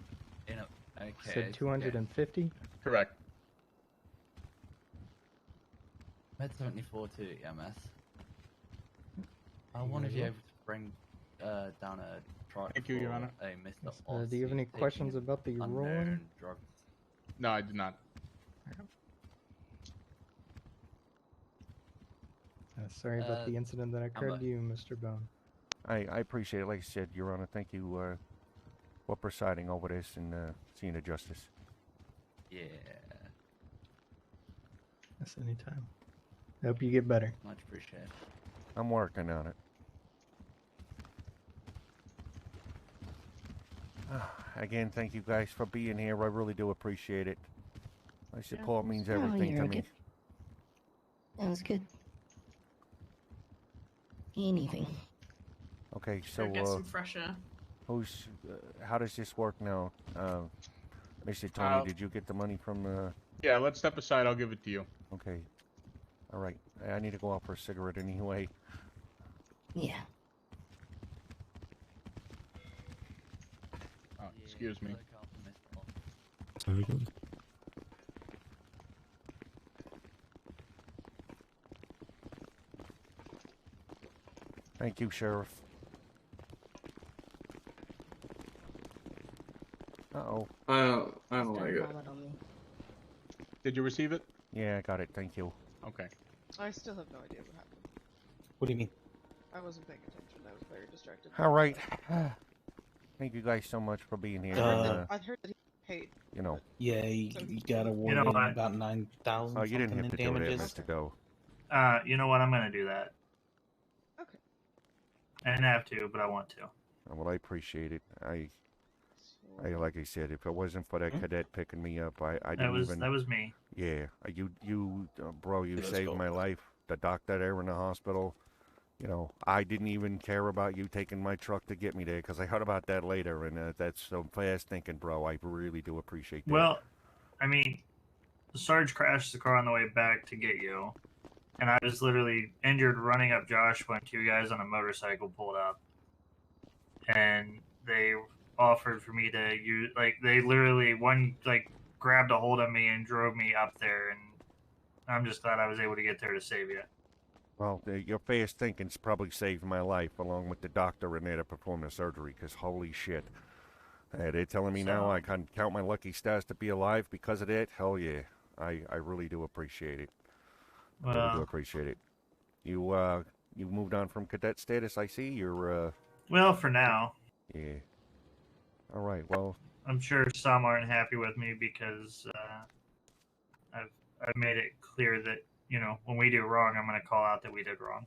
Speaker 18: You know, okay.
Speaker 6: Said 250.
Speaker 4: Correct.
Speaker 18: Med 74 to EMS. I
Speaker 6: You
Speaker 18: wonder if
Speaker 6: guys
Speaker 18: you're
Speaker 6: will?
Speaker 18: able to bring down a truck
Speaker 4: Thank you, Your
Speaker 18: for
Speaker 4: Honor.
Speaker 18: a Mr.
Speaker 6: Do you have any questions about the rolling?
Speaker 18: unknown drugs.
Speaker 4: No, I did not.
Speaker 6: Sorry about the incident that occurred to you, Mr. Bowen.
Speaker 3: I appreciate it. Like I said, Your Honor, thank you for presiding over this and seeing the justice.
Speaker 18: Yeah.
Speaker 6: Yes, anytime. I hope you get better.
Speaker 18: Much appreciated.
Speaker 3: I'm working on it. Again, thank you guys for being here. I really do appreciate it. My support means everything to me.
Speaker 15: That was good. Anything.
Speaker 3: Okay, so
Speaker 10: Go get some fresh air.
Speaker 3: who's? How does this work now? Mr. Tony, did you get the money from?
Speaker 4: Yeah, let's step aside. I'll give it to you.
Speaker 3: Okay. All right. I need to go out for a cigarette anyway.
Speaker 15: Yeah.
Speaker 4: Oh, excuse me.
Speaker 12: Sorry, good.
Speaker 3: Thank you, Sheriff. Uh-oh.
Speaker 16: I don't like it.
Speaker 4: Did you receive it?
Speaker 3: Yeah, I got it. Thank you.
Speaker 4: Okay.
Speaker 13: I still have no idea what happened.
Speaker 9: What do you mean?
Speaker 13: I wasn't paying attention. I was very distracted.
Speaker 3: All right. Thank you guys so much for being here.
Speaker 13: I'd heard that he paid.
Speaker 3: You know.
Speaker 9: Yeah, you got awarded
Speaker 5: know what?
Speaker 9: about 9,000.
Speaker 3: Oh, you didn't have to do that,
Speaker 9: damages.
Speaker 3: Mr. Doe.
Speaker 5: You know what? I'm gonna do that.
Speaker 13: Okay.
Speaker 5: I didn't have to, but I want to.
Speaker 3: Well, I appreciate it. I like I said, if it wasn't for that cadet picking me up, I didn't even.
Speaker 5: That was me.
Speaker 3: Yeah, bro, you
Speaker 9: Let's
Speaker 3: saved
Speaker 9: go.
Speaker 3: my life. The doctor there in the hospital. You know, I didn't even care about you taking my truck to get me there because I heard about that later, and that's so fast thinking, bro. I really do appreciate that.
Speaker 5: Well, I mean, the Sarge crashed the car on the way back to get you, and I was literally injured running up Josh when two guys on a motorcycle pulled up, and they offered for me to use, like, they literally, one, like, grabbed a hold of me and drove me up there, and I'm just glad I was able to get there to save you.
Speaker 3: Well, your fast thinking's probably saved my life, along with the doctor in there to perform the surgery, because holy shit. They're telling me now I can count my lucky stars to be alive because of that. Hell yeah. I really do appreciate it. I really do appreciate it. You moved on from cadet status, I see. You're,
Speaker 5: Well, for now.
Speaker 3: Yeah. All right, well.
Speaker 5: I'm sure some aren't happy with me because I've made it clear that, you know, when we do wrong, I'm going to call out that we did wrong.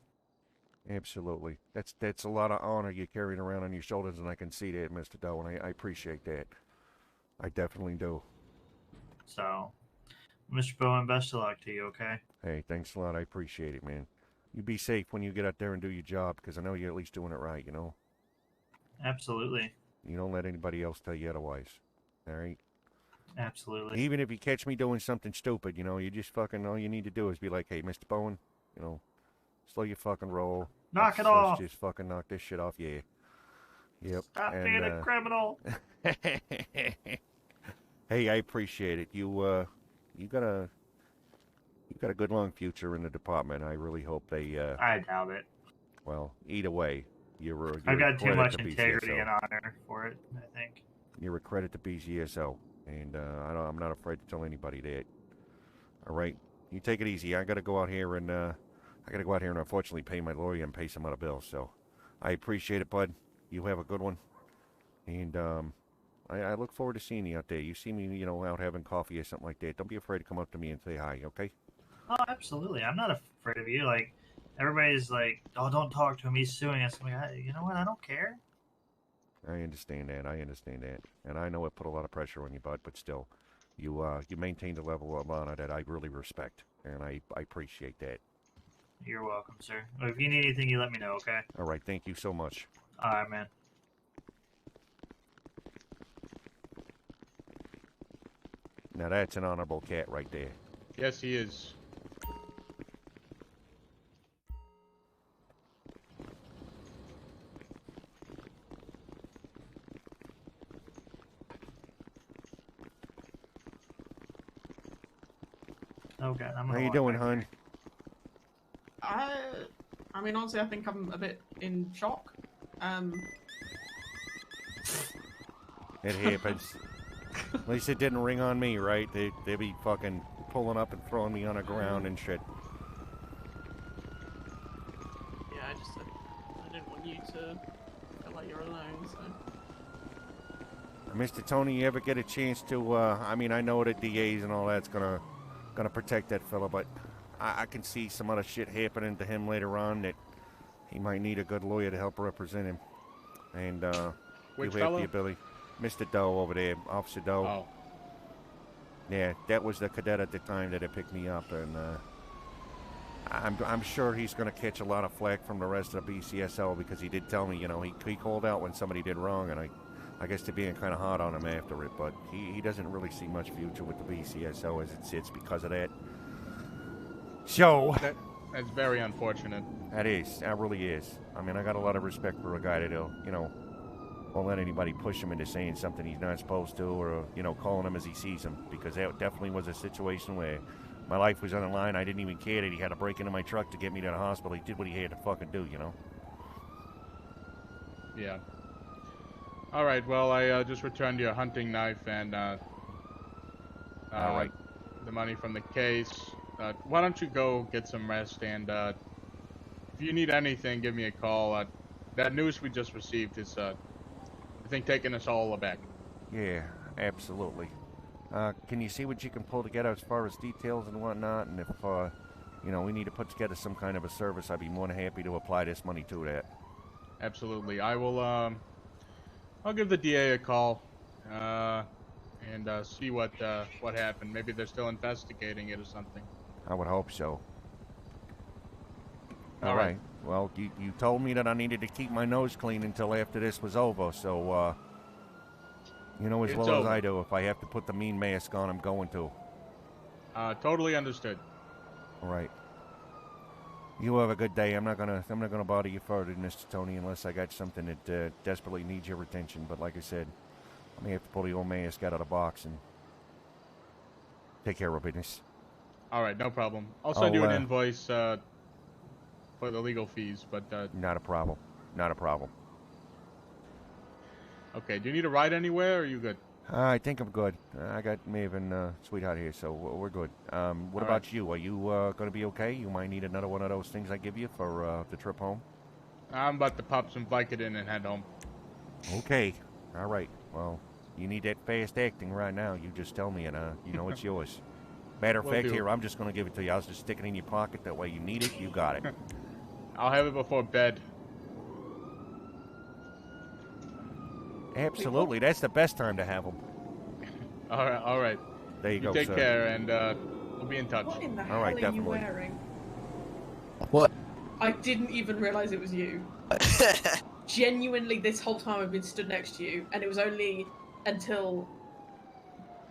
Speaker 3: Absolutely. That's a lot of honor you're carrying around on your shoulders, and I can see that, Mr. Doe, and I appreciate that. I definitely do.
Speaker 5: So, Mr. Bowen, best of luck to you, okay?
Speaker 3: Hey, thanks a lot. I appreciate it, man. You be safe when you get out there and do your job, because I know you're at least doing it right, you know?
Speaker 5: Absolutely.
Speaker 3: You don't let anybody else tell you otherwise. All right?
Speaker 5: Absolutely.
Speaker 3: Even if you catch me doing something stupid, you know, you just fucking, all you need to do is be like, hey, Mr. Bowen, you know, slow your fucking roll.
Speaker 5: Knock it off.
Speaker 3: Let's just fucking knock this shit off, yeah. Yep.
Speaker 5: Stop being a criminal.
Speaker 3: Hey, I appreciate it. You got a good long future in the department. I really hope they.
Speaker 5: I doubt it.
Speaker 3: Well, either way, you're
Speaker 5: I've got
Speaker 3: a
Speaker 5: too
Speaker 3: credit
Speaker 5: much
Speaker 3: to
Speaker 5: integrity
Speaker 3: BCSO.
Speaker 5: and honor for it, I think.
Speaker 3: You're a credit to BCSO, and I'm not afraid to tell anybody that. All right, you take it easy. I got to go out here and unfortunately pay my lawyer and pay some other bills. So, I appreciate it, bud. You have a good one, and I look forward to seeing you out there. You see me, you know, out having coffee or something like that. Don't be afraid to come up to me and say hi, okay?
Speaker 5: Oh, absolutely. I'm not afraid of you. Like, everybody's like, oh, don't talk to him. He's suing us. I'm like, you know what? I don't care.
Speaker 3: I understand that. And I know it put a lot of pressure on you, bud, but still, you maintained a level of honor that I really respect, and I appreciate that.
Speaker 5: You're welcome, sir. Well, if you need anything, you let me know, okay?
Speaker 3: All right, thank you so much.
Speaker 5: All right, man.
Speaker 3: Now that's an honorable cat right there.
Speaker 4: Yes, he is.
Speaker 5: Okay, I'm
Speaker 3: How
Speaker 5: gonna
Speaker 3: you
Speaker 5: walk
Speaker 3: doing,
Speaker 5: back
Speaker 3: hon?
Speaker 10: I mean, honestly, I think I'm a bit in shock.
Speaker 3: It happens. At least it didn't ring on me, right? They be fucking pulling up and throwing me on the ground and shit.
Speaker 10: Yeah, I didn't want you to feel like you're alone, so.
Speaker 3: Mr. Tony, you ever get a chance to, I mean, I know that DAs and all that's gonna protect that fella, but I can see some other shit happening to him later on that he might need a good lawyer to help represent him. And,
Speaker 4: Which
Speaker 3: you have
Speaker 4: fellow?
Speaker 3: the ability. Mr. Doe over there, Officer Doe.
Speaker 4: Oh.
Speaker 3: Yeah, that was the cadet at the time that had picked me up, and, I'm sure he's going to catch a lot of flack from the rest of the BCSO because he did tell me, you know, he called out when somebody did wrong, and I guess they're being kind of hard on him after it, but he doesn't really see much future with the BCSO as it sits because of that. So
Speaker 4: That's very unfortunate.
Speaker 3: that really is. I mean, I got a lot of respect for a guy that'll, you know, won't let anybody push him into saying something he's not supposed to, or, you know, calling him as he sees him, because that definitely was a situation where my life was on the line. I didn't even care that he had to break into my truck to get me to the hospital. He did what he had to fucking do, you know?
Speaker 4: Yeah. All right. Well, I just returned your hunting knife and
Speaker 3: All right.
Speaker 4: the money from the case. Why don't you go get some rest? And if you need anything, give me a call. That news we just received is, I think, taking us all aback.
Speaker 3: Yeah, absolutely. Can you see what you can pull together as far as details and whatnot? And if, you know, we need to put together some kind of a service, I'd be more than happy to apply this money to that.
Speaker 4: Absolutely. I will. I'll give the DA a call, and see what happened. Maybe they're still investigating it or something.
Speaker 3: I would hope so.
Speaker 4: All right.
Speaker 3: Well, you told me that I needed to keep my nose clean until after this was over, so, you know as
Speaker 4: It's
Speaker 3: well as
Speaker 4: over.
Speaker 3: I do, if I have to put the mean mask on, I'm going to.
Speaker 4: Totally understood.
Speaker 3: All right. You have a good day. I'm not gonna bother you further, Mr. Tony, unless I got something that desperately needs your attention. But like I said, I may have to pull the old mask out of the box and take care of business.
Speaker 4: All right, no problem. I'll send you an invoice for the legal fees, but
Speaker 3: not a problem. Not a problem.
Speaker 4: Okay. Do you need a ride anywhere, or are you good?
Speaker 3: I think I'm good. I got Maven, sweetheart here, so we're good. What about you? Are you going to be okay? You might need another one of those things I give you for the trip home?
Speaker 4: I'm about to pop some Vicodin and head home.
Speaker 3: Okay. All right. Well, you need that fast acting right now. You just tell me, and you know it's yours. Matter of
Speaker 4: Will
Speaker 3: fact,
Speaker 4: do.
Speaker 3: here, I'm just going to give it to you. I'll just stick it in your pocket. That way you need it, you got it.
Speaker 4: I'll have it before bed.
Speaker 3: Absolutely. That's the best time to have them.
Speaker 4: All right.
Speaker 3: There you go,
Speaker 4: Take
Speaker 3: sir.
Speaker 4: care, and we'll be in touch.
Speaker 10: What in the
Speaker 3: All
Speaker 10: hell
Speaker 3: right,
Speaker 10: are
Speaker 3: definitely.
Speaker 10: you wearing?
Speaker 19: What?
Speaker 10: I didn't even realize it was you. Genuinely, this whole time I've been stood next to you, and it was only until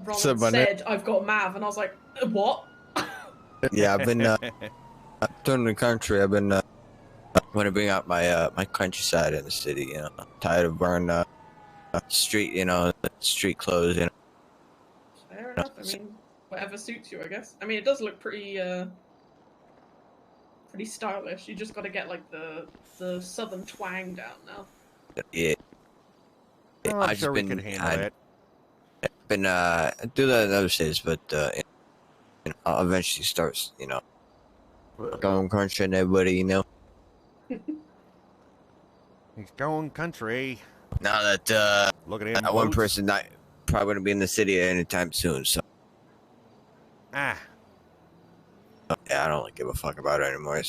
Speaker 19: What's
Speaker 10: Ronald
Speaker 19: up, buddy?
Speaker 10: said, "I've got Mav," and I was like, "What?"
Speaker 19: Yeah, I've been touring the country. I've been want to bring out my my countryside in the city. You know, tired of wearing street, you know, street clothes. You know.
Speaker 10: Fair enough. I mean, whatever suits you, I guess. I mean, it does look pretty stylish. You just got to get like the southern twang down now.
Speaker 19: Yeah.
Speaker 3: Oh, I'm sure we can handle that.
Speaker 19: Been do that in other cities, but you know, I'll eventually start, you know, going country and everybody, you know.
Speaker 3: He's going country.
Speaker 19: Now that
Speaker 3: look at him.
Speaker 19: that one
Speaker 3: boots.
Speaker 19: person not probably gonna be in the city anytime soon, so
Speaker 3: Ah.
Speaker 19: yeah, I don't really give a fuck about it anymore.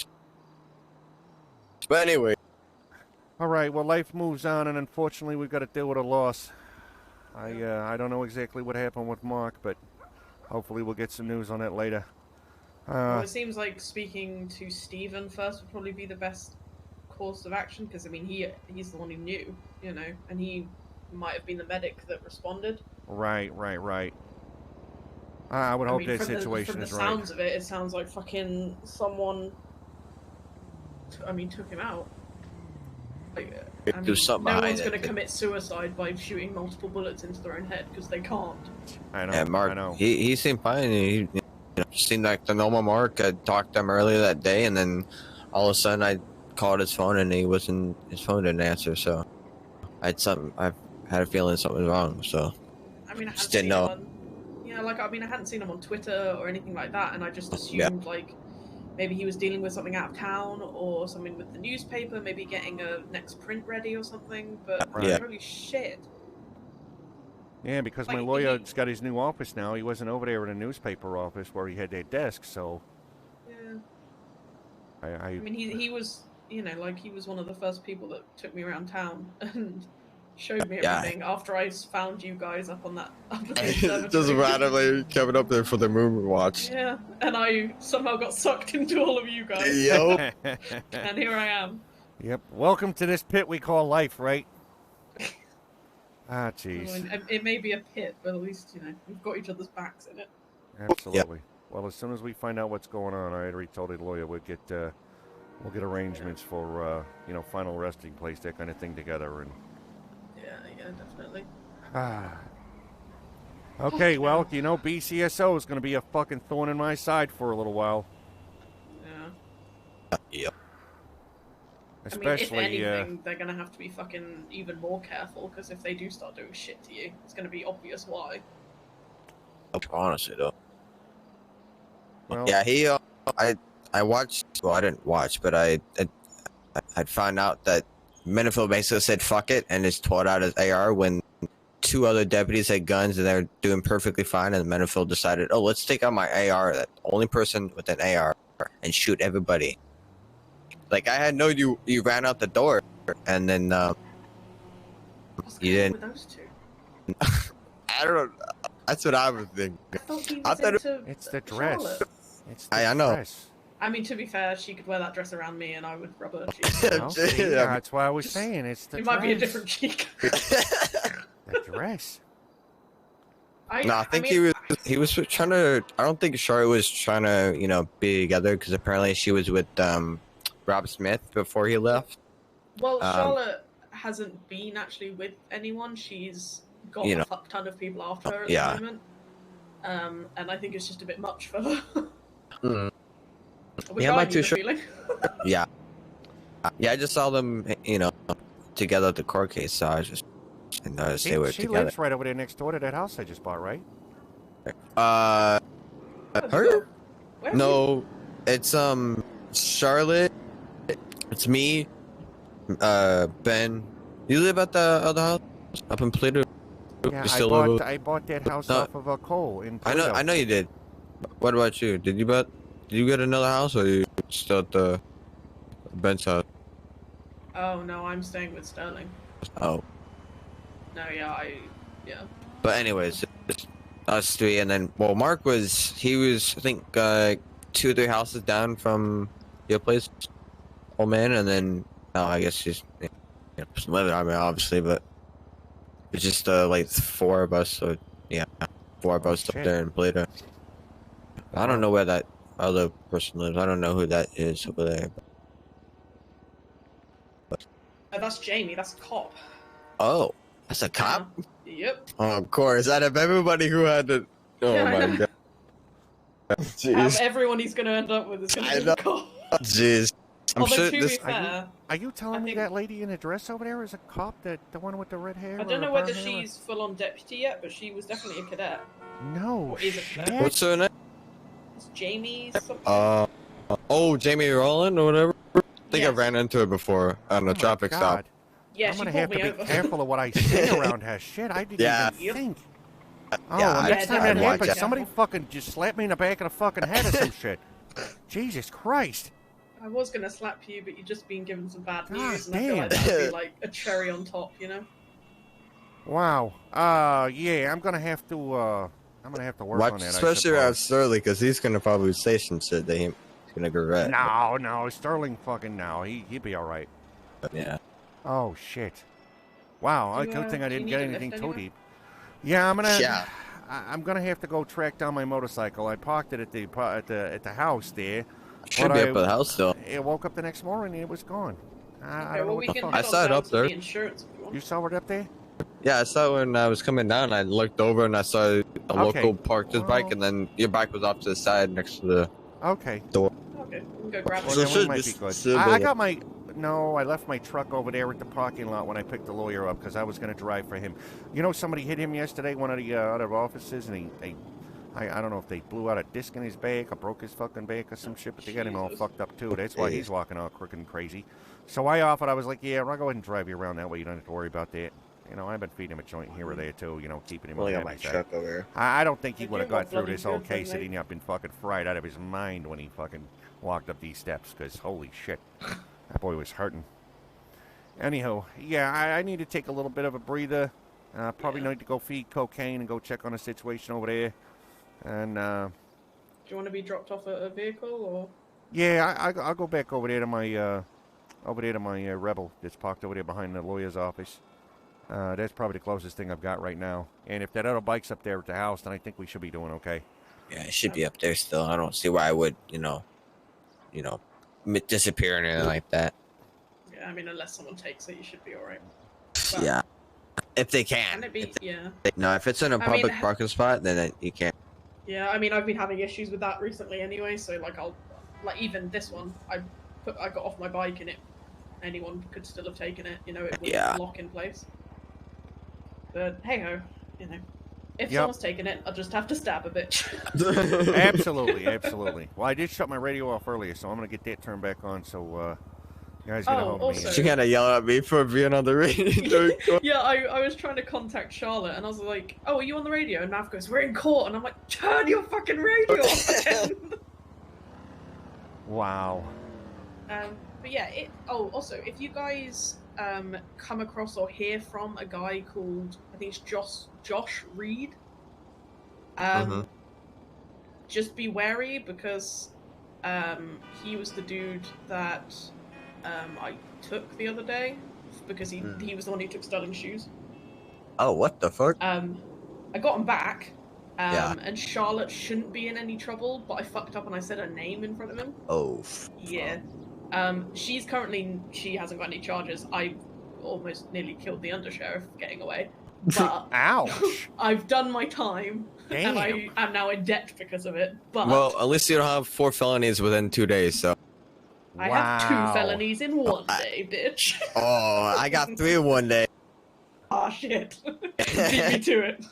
Speaker 19: But anyway.
Speaker 3: All right. Well, life moves on, and unfortunately, we've got to deal with a loss. I don't know exactly what happened with Mark, but hopefully, we'll get some news on that later.
Speaker 10: Well, it seems like speaking to Steven first would probably be the best course of action, because I mean, he's the one who knew, you know, and he might have been the medic that responded.
Speaker 3: Right. I would hope
Speaker 10: mean,
Speaker 3: that
Speaker 10: from
Speaker 3: situation
Speaker 10: the
Speaker 3: is right.
Speaker 10: sounds of it, it sounds like fucking someone. Took him out. Like,
Speaker 19: There's something
Speaker 10: no
Speaker 19: behind
Speaker 10: one's
Speaker 19: it.
Speaker 10: going to commit suicide by shooting multiple bullets into their own head because they can't.
Speaker 3: I know.
Speaker 19: Yeah, Mark.
Speaker 3: I know.
Speaker 19: He seemed fine. He seemed like the normal Mark. I talked to him earlier that day, and then all of a sudden I called his phone, and his phone didn't answer. So I had a feeling something was wrong. So
Speaker 10: I mean, I
Speaker 19: just
Speaker 10: hadn't
Speaker 19: didn't
Speaker 10: seen
Speaker 19: know.
Speaker 10: him on. Yeah, like I hadn't seen him on Twitter or anything like that, and I just assumed like maybe he was dealing with something out of town or something with the newspaper, maybe getting a next print ready or something. But
Speaker 3: Right.
Speaker 10: holy shit!
Speaker 3: Yeah, because my
Speaker 10: Like,
Speaker 3: lawyer's got his new office now. He wasn't over there in the newspaper office where he had that desk, so
Speaker 10: Yeah.
Speaker 3: I
Speaker 10: mean, he was, like he was one of the first people that took me around town and showed me
Speaker 19: Yeah.
Speaker 10: everything after I found you guys up on that
Speaker 19: Just
Speaker 10: observatory.
Speaker 19: randomly coming up there for the moon watch.
Speaker 10: Yeah, and I somehow got sucked into all of you guys.
Speaker 19: Yup.
Speaker 10: And here I am.
Speaker 3: Yep. Welcome to this pit we call life, right? Ah,
Speaker 10: I
Speaker 3: jeez.
Speaker 10: mean, it may be a pit, but at least we've got each other's backs in it.
Speaker 3: Absolutely. Well, as soon as we find out what's going on, I already told the lawyer we'll get arrangements for final resting place, that kind of thing together, and.
Speaker 10: Yeah, definitely.
Speaker 3: Okay, well, BCSO is going to be a fucking thorn in my side for a little while.
Speaker 10: Yeah.
Speaker 19: Yep.
Speaker 3: Especially,
Speaker 10: I mean, if anything, they're gonna have to be fucking even more careful, because if they do start doing shit to you, it's gonna be obvious why.
Speaker 19: Honestly, though.
Speaker 3: Well,
Speaker 19: Yeah, I watched. Well, I didn't watch, but I found out that Menifil basically said "fuck it" and just tore out his AR when 2 other deputies had guns and they're doing perfectly fine, and Menifil decided, "Oh, let's take out my AR, that only person with an AR, and shoot everybody." Like, I had known you ran out the door, and then you didn't.
Speaker 10: With those two.
Speaker 19: I don't know. That's what I was thinking.
Speaker 10: I thought he
Speaker 19: I
Speaker 10: was
Speaker 19: thought
Speaker 10: into
Speaker 3: It's the dress.
Speaker 10: Charlotte.
Speaker 3: It's the
Speaker 19: I know.
Speaker 3: dress.
Speaker 10: I mean, to be fair, she could wear that dress around me, and I would rub her cheek.
Speaker 3: Well, see, that's why I was saying it's the
Speaker 10: It
Speaker 3: dress.
Speaker 10: might be a different cheek.
Speaker 3: The dress.
Speaker 19: No, I think he was trying to. I don't think Charlotte was trying to be together, because apparently she was with Rob Smith before he left.
Speaker 10: Well, Charlotte hasn't been actually with anyone. She's got a fuck ton of people after her at the moment. And I think it's just a bit much for her. Which
Speaker 19: I'm
Speaker 10: I
Speaker 19: not too
Speaker 10: knew the
Speaker 19: sure.
Speaker 10: feeling.
Speaker 19: Yeah, I just saw them, together at the court case, so I just didn't notice they were
Speaker 3: She
Speaker 19: together.
Speaker 3: lives right over there next door to that house I just bought, right?
Speaker 19: Her? No, it's Charlotte. It's me, Ben. You live at the other house up in Plato?
Speaker 3: Yeah,
Speaker 19: You still live
Speaker 3: I bought that house
Speaker 19: No.
Speaker 3: off of Cole in
Speaker 19: I
Speaker 3: Toledo.
Speaker 19: know you did. What about you? Did you get another house, or are you still at the Ben's house?
Speaker 10: Oh no, I'm staying with Sterling.
Speaker 19: Oh.
Speaker 10: No, yeah.
Speaker 19: But anyways, it's us 3, and then Mark was I think 2 or 3 houses down from your place, old man, and then I guess he's living. I mean, obviously, but it's just like 4 of us. So yeah, 4 of us up there in Plato. I don't know where that other person lives. I don't know who that is over there.
Speaker 10: That's Jamie. That's a cop.
Speaker 19: Oh, that's a cop.
Speaker 10: Yep.
Speaker 19: Oh, of course. Out of everybody who had to. Oh
Speaker 10: Yeah, I
Speaker 19: my
Speaker 10: know.
Speaker 19: god.
Speaker 10: Out of
Speaker 19: Jeez.
Speaker 10: everyone he's gonna end up with is gonna be a cop.
Speaker 19: Jeez. I'm
Speaker 10: Although,
Speaker 19: sure
Speaker 10: to
Speaker 19: this.
Speaker 10: be fair,
Speaker 3: Are you telling me that lady in the dress over there is a cop? The one with the red hair?
Speaker 10: I
Speaker 3: or
Speaker 10: don't know
Speaker 3: the
Speaker 10: whether
Speaker 3: brown hair?
Speaker 10: she's full-on deputy yet, but she was definitely a cadet.
Speaker 3: No.
Speaker 10: Or is a cadet.
Speaker 19: What's her name?
Speaker 10: It's Jamie something.
Speaker 19: Oh, Jamie Rowland or whatever. I think I
Speaker 10: Yes.
Speaker 19: ran into her before on a traffic stop.
Speaker 3: God.
Speaker 10: Yeah,
Speaker 3: I'm
Speaker 10: she
Speaker 3: gonna
Speaker 10: pulled
Speaker 3: have to
Speaker 10: me
Speaker 3: be
Speaker 10: over.
Speaker 3: careful of what I say around her. Shit, I didn't
Speaker 19: Yeah.
Speaker 3: even think. Oh,
Speaker 19: Yeah,
Speaker 3: well,
Speaker 19: I-
Speaker 3: next time
Speaker 19: I'd
Speaker 3: that
Speaker 19: watch
Speaker 3: happens,
Speaker 19: out.
Speaker 3: somebody fucking just slap me in the back of the fucking head or some shit. Jesus Christ.
Speaker 10: I was gonna slap you, but you've just been given some bad
Speaker 3: God
Speaker 10: news, and I feel like
Speaker 3: damn.
Speaker 10: that would be like a cherry on top, you know?
Speaker 3: Wow. Yeah, I'm gonna have to work
Speaker 19: Watch,
Speaker 3: on that.
Speaker 19: especially
Speaker 3: I
Speaker 19: around
Speaker 3: suppose.
Speaker 19: Sterling, because he's gonna probably say some shit that he's gonna regret.
Speaker 3: No, Sterling fucking no. He'd be all right.
Speaker 19: Yeah.
Speaker 3: Oh shit. Wow,
Speaker 10: Do you,
Speaker 3: good thing I
Speaker 10: do you
Speaker 3: didn't
Speaker 10: need
Speaker 3: get
Speaker 10: a
Speaker 3: anything
Speaker 10: lift
Speaker 3: too
Speaker 10: anywhere?
Speaker 3: deep. Yeah, I'm gonna.
Speaker 19: Yeah.
Speaker 3: I'm gonna have to go track down my motorcycle. I parked it at the house there.
Speaker 19: Should be up at the house though.
Speaker 3: I woke up the next morning and it was gone. I don't know
Speaker 10: well,
Speaker 3: what
Speaker 10: we
Speaker 3: the
Speaker 10: can
Speaker 3: fuck.
Speaker 10: head
Speaker 19: I
Speaker 10: on
Speaker 19: saw it
Speaker 10: down
Speaker 19: up
Speaker 10: to
Speaker 19: there.
Speaker 10: the insurance if you want.
Speaker 3: You saw it up there?
Speaker 19: Yeah, I saw it when I was coming down. I looked over and I saw a local parked his bike, and then your bike was off to the side next to the door.
Speaker 10: Okay, we can go grab
Speaker 3: Well,
Speaker 10: it.
Speaker 3: then we might be good. I got my... No, I left my truck over there at the parking lot when I picked the lawyer up because I was going to drive for him. You know, somebody hit him yesterday, one of the other offices, and I don't know if they blew out a disc in his back or broke his fucking back or some shit, but they got him all fucked up too. That's why he's walking all crooked and crazy. So I offered, I was like, yeah, I'll go ahead and drive you around that way. You don't have to worry about that. You know, I've been feeding him a joint here or there too, you know, keeping him on the happy side.
Speaker 19: over here.
Speaker 3: I don't think he would have got through
Speaker 10: bloody
Speaker 3: this whole
Speaker 10: good,
Speaker 3: case
Speaker 10: don't
Speaker 3: had
Speaker 10: they?
Speaker 3: he not been fucking fried out of his mind when he fucking walked up these steps, because holy shit, that boy was hurting. Anyhow, yeah, I need to take a little bit of a breather. Probably need to go feed cocaine and go check on the situation over there. And,
Speaker 10: Do you want to be dropped off at a vehicle or?
Speaker 3: yeah, I'll go back over there to my, Rebel that's parked over there behind the lawyer's office. That's probably the closest thing I've got right now. And if that other bike's up there at the house, then I think we should be doing okay.
Speaker 19: Yeah, it should be up there still. I don't see why I would, disappear or anything like that.
Speaker 10: Yeah, I mean, unless someone takes it, you should be alright.
Speaker 19: Yeah, if they can.
Speaker 10: Can it be? Yeah.
Speaker 19: No, if it's in a
Speaker 10: I mean,
Speaker 19: public parking spot, then you can't.
Speaker 10: Yeah, I mean, I've been having issues with that recently anyway. So even this one, I got off my bike and anyone could still have taken it. You know, it wouldn't lock in place. But hey ho, you know, if someone's taken it, I'll just have to stab a bitch.
Speaker 3: Absolutely, absolutely. Well, I did shut my radio off earlier, so I'm gonna get that turned back on. So, you guys get a hold of me.
Speaker 19: She kind of yelled at me for being on the radio.
Speaker 10: Yeah, I was trying to contact Charlotte, and I was like, "Oh, are you on the radio?" And Mav goes, "We're in court," and I'm like, "Turn your fucking radio off!"
Speaker 3: Wow.
Speaker 10: But yeah, also, if you guys come across or hear from a guy called, I think it's Josh Reed, just be wary because he was the dude that I took the other day because he was the one who took Sterling's shoes.
Speaker 19: Oh, what the fuck?
Speaker 10: I got him back. And Charlotte shouldn't be in any trouble, but I fucked up and I said her name in front of him.
Speaker 19: Oh.
Speaker 10: Yeah. She hasn't got any charges. I almost nearly killed the undersheriff getting away. But
Speaker 3: ouch!
Speaker 10: I've done my time, and I am now in debt because of it. But
Speaker 19: Well, at least you don't have 4 felonies within 2 days, so.
Speaker 10: I have 2 felonies in one day, bitch.
Speaker 19: Oh, I got 3 in one day.
Speaker 10: Ah, shit. Beat me to it.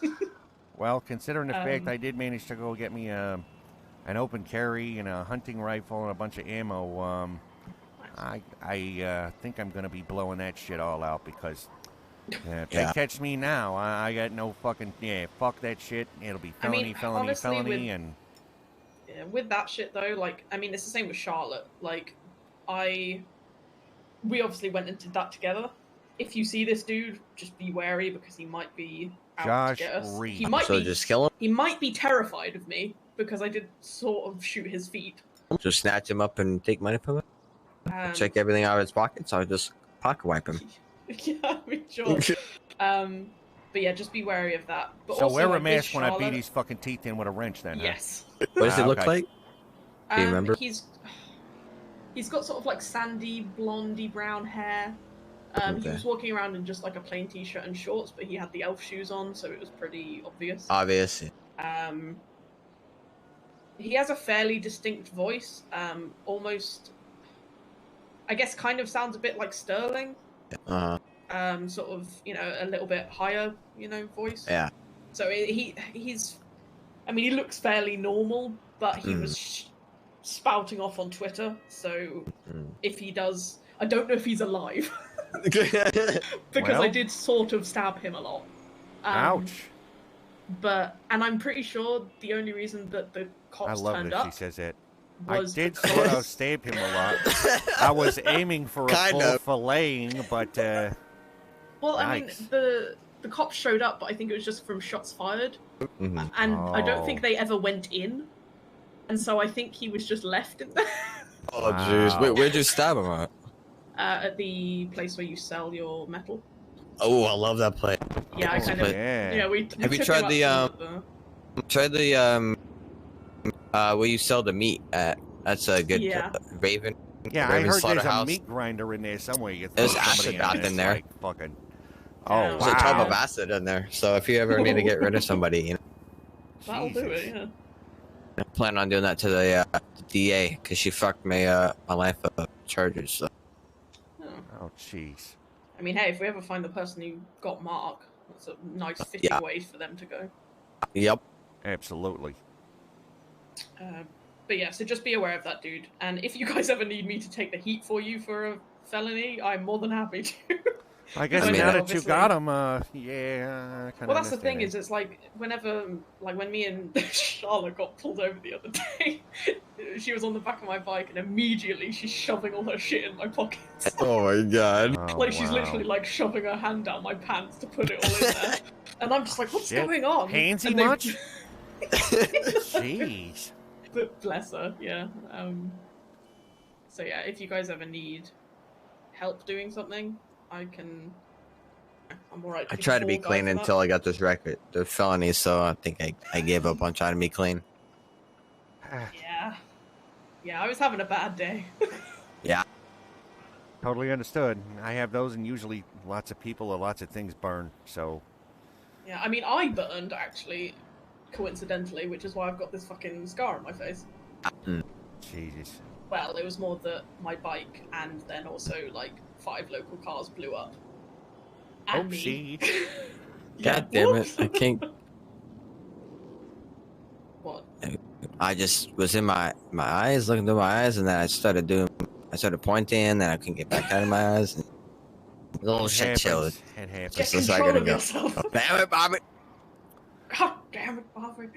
Speaker 3: Well, considering the fact I did manage to go get me an open carry and a hunting rifle and a bunch of ammo, I think I'm going to be blowing that shit all out because if they catch me now, I got no fucking... Yeah, fuck that shit. It'll be felony, felony, and...
Speaker 10: Yeah, with that shit, though, it's the same with Charlotte. We obviously went and did that together. If you see this dude, just be wary because he might be out to get us.
Speaker 3: Reed.
Speaker 10: He might
Speaker 19: just kill him?
Speaker 10: He might be terrified of me because I did sort of shoot his feet.
Speaker 19: Just snatch him up and take money from him? Check everything out of his pockets, I'll just pocket wipe him.
Speaker 10: Yeah, I mean, sure. But yeah, just be wary of that. But
Speaker 3: So
Speaker 10: also,
Speaker 3: wear a
Speaker 10: with
Speaker 3: mask when I beat
Speaker 10: Charlotte-
Speaker 3: his fucking teeth in with a wrench then, huh?
Speaker 10: Yes.
Speaker 19: What does it look
Speaker 3: okay.
Speaker 19: like? Do you remember?
Speaker 10: He's got sort of like sandy, blondie brown hair. He
Speaker 19: Okay.
Speaker 10: was walking around in just like a plain t-shirt and shorts, but he had the elf shoes on, so it was pretty obvious.
Speaker 19: Obvious.
Speaker 10: He has a fairly distinct voice. Almost, I guess, kind of sounds a bit like Sterling. Sort of, a little bit higher, voice.
Speaker 19: Yeah.
Speaker 10: So he's, he looks fairly normal, but he was spouting off on Twitter. So if he does, I don't know if he's alive because I did sort of stab him a lot.
Speaker 3: Ouch.
Speaker 10: And I'm pretty sure the only reason that the cops
Speaker 3: I love
Speaker 10: turned
Speaker 3: that
Speaker 10: up
Speaker 3: she says it. I
Speaker 10: was
Speaker 3: did
Speaker 10: because-
Speaker 3: sort of stab him a lot. I was aiming for a
Speaker 19: Kind
Speaker 3: full
Speaker 19: of.
Speaker 3: filleting, but
Speaker 10: Well,
Speaker 3: nice.
Speaker 10: the cops showed up, but I think it was just from shots fired, and I don't think
Speaker 3: Oh.
Speaker 10: they ever went in, and so I think he was just left in there.
Speaker 19: Oh, jeez. Where'd you stab him at?
Speaker 10: At the place where you sell your metal.
Speaker 19: Oh, I love that play.
Speaker 10: Yeah, I kind of.
Speaker 3: Yeah.
Speaker 10: Yeah, we.
Speaker 19: Have you
Speaker 10: took
Speaker 19: tried
Speaker 10: him
Speaker 19: the,
Speaker 10: up to
Speaker 19: Try the where you sell the meat at. That's a good Raven.
Speaker 3: Yeah, I
Speaker 19: Raven
Speaker 3: heard there's a
Speaker 19: slaughterhouse.
Speaker 3: meat grinder in there somewhere. You
Speaker 19: There's
Speaker 3: throw somebody
Speaker 19: acid bath
Speaker 3: and
Speaker 19: in
Speaker 3: it's
Speaker 19: there.
Speaker 3: Like fucking. Oh wow.
Speaker 19: There's a tub of acid in there. So if you ever need to get rid of somebody, you know.
Speaker 10: That'll do it, yeah.
Speaker 19: I plan on doing that to the DA because she fucked me my life up charges. So.
Speaker 3: Oh jeez.
Speaker 10: I mean, hey, if we ever find the person who got Mark, that's a nice fitting way for them to go.
Speaker 19: Yep.
Speaker 3: Absolutely.
Speaker 10: But yeah, so just be aware of that, dude. And if you guys ever need me to take the heat for you for a felony, I'm more than happy to.
Speaker 3: I guess now that you got him, yeah.
Speaker 10: Well, that's the thing is, it's like whenever, like when me and Charlotte got pulled over the other day, she was on the back of my bike and immediately she's shoving all her shit in my pockets.
Speaker 19: Oh my god.
Speaker 10: Like she's literally like shoving her hand down my pants to put it all in there, and I'm just like, what's going on?
Speaker 3: Handsy
Speaker 10: And they-
Speaker 3: much? Jeez.
Speaker 10: But bless her, yeah. So yeah, if you guys ever need help doing something, I'm alright.
Speaker 19: I tried to be clean until I got this record, the felony. So I think I gave up on trying to be clean.
Speaker 10: Yeah, I was having a bad day.
Speaker 19: Yeah.
Speaker 3: Totally understood. I have those, and usually lots of people or lots of things burn. So.
Speaker 10: Yeah, I mean, I burned actually, coincidentally, which is why I've got this fucking scar on my face.
Speaker 3: Jesus.
Speaker 10: Well, it was more that my bike and then also like 5 local cars blew up. And me.
Speaker 19: God damn it! I can't.
Speaker 10: What?
Speaker 19: I just was in my eyes, looking through my eyes, and then I started pointing, and then I couldn't get back out of my eyes. And a little shit show.
Speaker 3: It happens.
Speaker 10: Get
Speaker 19: So I
Speaker 10: control
Speaker 19: gotta
Speaker 10: of
Speaker 19: go.
Speaker 10: yourself.
Speaker 19: Oh, damn it, Bobby!
Speaker 10: God damn it, Bobby.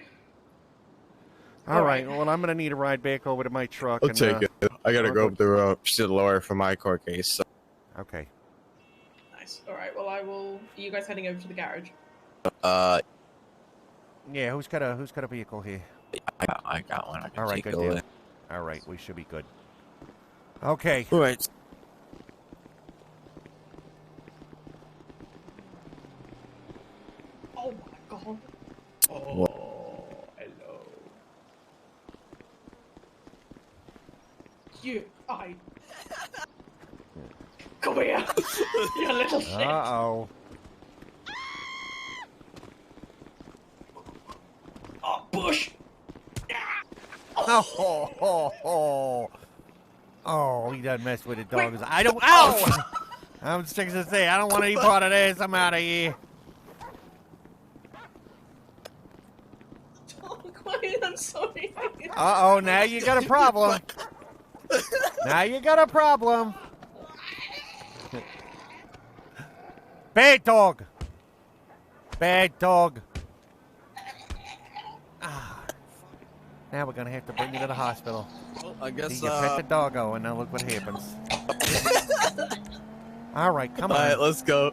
Speaker 3: All right. Well, I'm gonna need a ride back over to my truck.
Speaker 19: I'll
Speaker 3: and,
Speaker 19: take it. I gotta
Speaker 3: I'll
Speaker 19: go up to the lawyer for my court case. So.
Speaker 3: Okay.
Speaker 10: Nice. All right. Well, I will. Are you guys heading over to the garage?
Speaker 3: Yeah. Who's got a vehicle here?
Speaker 19: I got one. I can
Speaker 3: All right.
Speaker 19: take
Speaker 3: Good
Speaker 19: it
Speaker 3: deal.
Speaker 19: over.
Speaker 3: All right. We should be good. Okay.
Speaker 19: All right.
Speaker 10: Oh my god.
Speaker 19: What?
Speaker 10: Hello. Come here, you little shit.
Speaker 3: Uh-oh.
Speaker 10: Oh, Bush.
Speaker 3: Oh, he doesn't mess with the dogs. I don't. Ow! I'm sick to say, I don't want any part of this. I'm out of here.
Speaker 10: I'm sorry.
Speaker 3: Uh-oh, now you got a problem. Now you got a problem. Bad dog. Bad dog. Now we're going to have to bring you to the hospital.
Speaker 19: Well, I guess,
Speaker 3: You pet the doggo, and now look what happens. All right, come on.
Speaker 19: All right, let's go.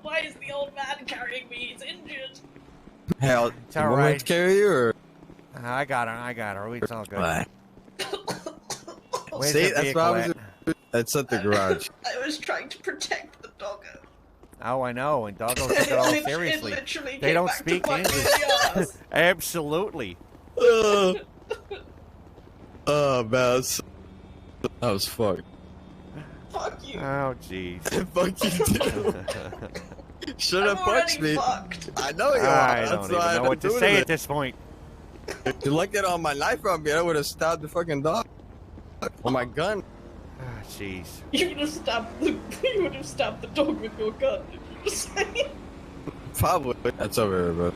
Speaker 10: Why is the old man carrying me? He's injured.
Speaker 19: Hell,
Speaker 3: It's all
Speaker 19: you want me
Speaker 3: right.
Speaker 19: to carry you, or?
Speaker 3: I got her. It's all good.
Speaker 19: Alright.
Speaker 3: Where's
Speaker 19: See,
Speaker 3: the
Speaker 19: that's
Speaker 3: vehicle
Speaker 19: what I was.
Speaker 3: at?
Speaker 19: That's at the garage.
Speaker 10: I was trying to protect the doggo.
Speaker 3: Oh, I know, and doggos take it all
Speaker 10: It
Speaker 3: seriously.
Speaker 10: literally
Speaker 3: They
Speaker 10: came
Speaker 3: don't
Speaker 10: back to
Speaker 3: speak
Speaker 10: bite me in
Speaker 3: English.
Speaker 10: the ass.
Speaker 3: Absolutely.
Speaker 19: Oh, man, that was fucked.
Speaker 10: Fuck you.
Speaker 3: Oh, jeez.
Speaker 19: Fuck you, too. Should have punched me.
Speaker 10: Fucked.
Speaker 19: I know you are.
Speaker 3: I
Speaker 19: That's
Speaker 3: don't even
Speaker 19: why
Speaker 3: know
Speaker 19: I've
Speaker 3: what
Speaker 19: been
Speaker 3: to
Speaker 19: doing
Speaker 3: say
Speaker 19: it.
Speaker 3: at this point.
Speaker 19: If you looked at all my knife on me, I would have stabbed the fucking dog. Or my gun.
Speaker 3: Ah, jeez.
Speaker 10: You would have stabbed the dog with your gun. Did you just say?
Speaker 19: Probably. That's over here, bro.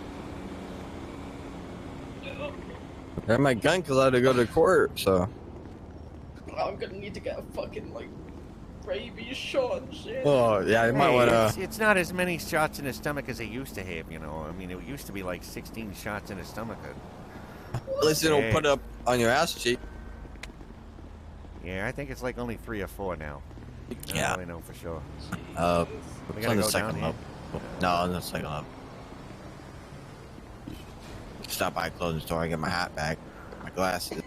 Speaker 19: I had my gun because I had to go to court, so.
Speaker 10: I'm gonna need to get a fucking like rabies shot and shit.
Speaker 19: Oh, yeah, you might
Speaker 3: Hey,
Speaker 19: want to.
Speaker 3: it's not as many shots in the stomach as they used to have, you know. I mean, it used to be like 16 shots in the stomach.
Speaker 19: At least you don't
Speaker 3: Yeah.
Speaker 19: put it up on your ass cheek.
Speaker 3: Yeah, I think it's like only 3 or 4 now. I
Speaker 19: Yeah.
Speaker 3: don't really know for sure.
Speaker 19: We
Speaker 3: We
Speaker 19: it's
Speaker 3: gotta
Speaker 19: on the
Speaker 3: go
Speaker 19: second
Speaker 3: down
Speaker 19: level. No, on the second level. Stop by, close the store, I get my hat back, my glasses.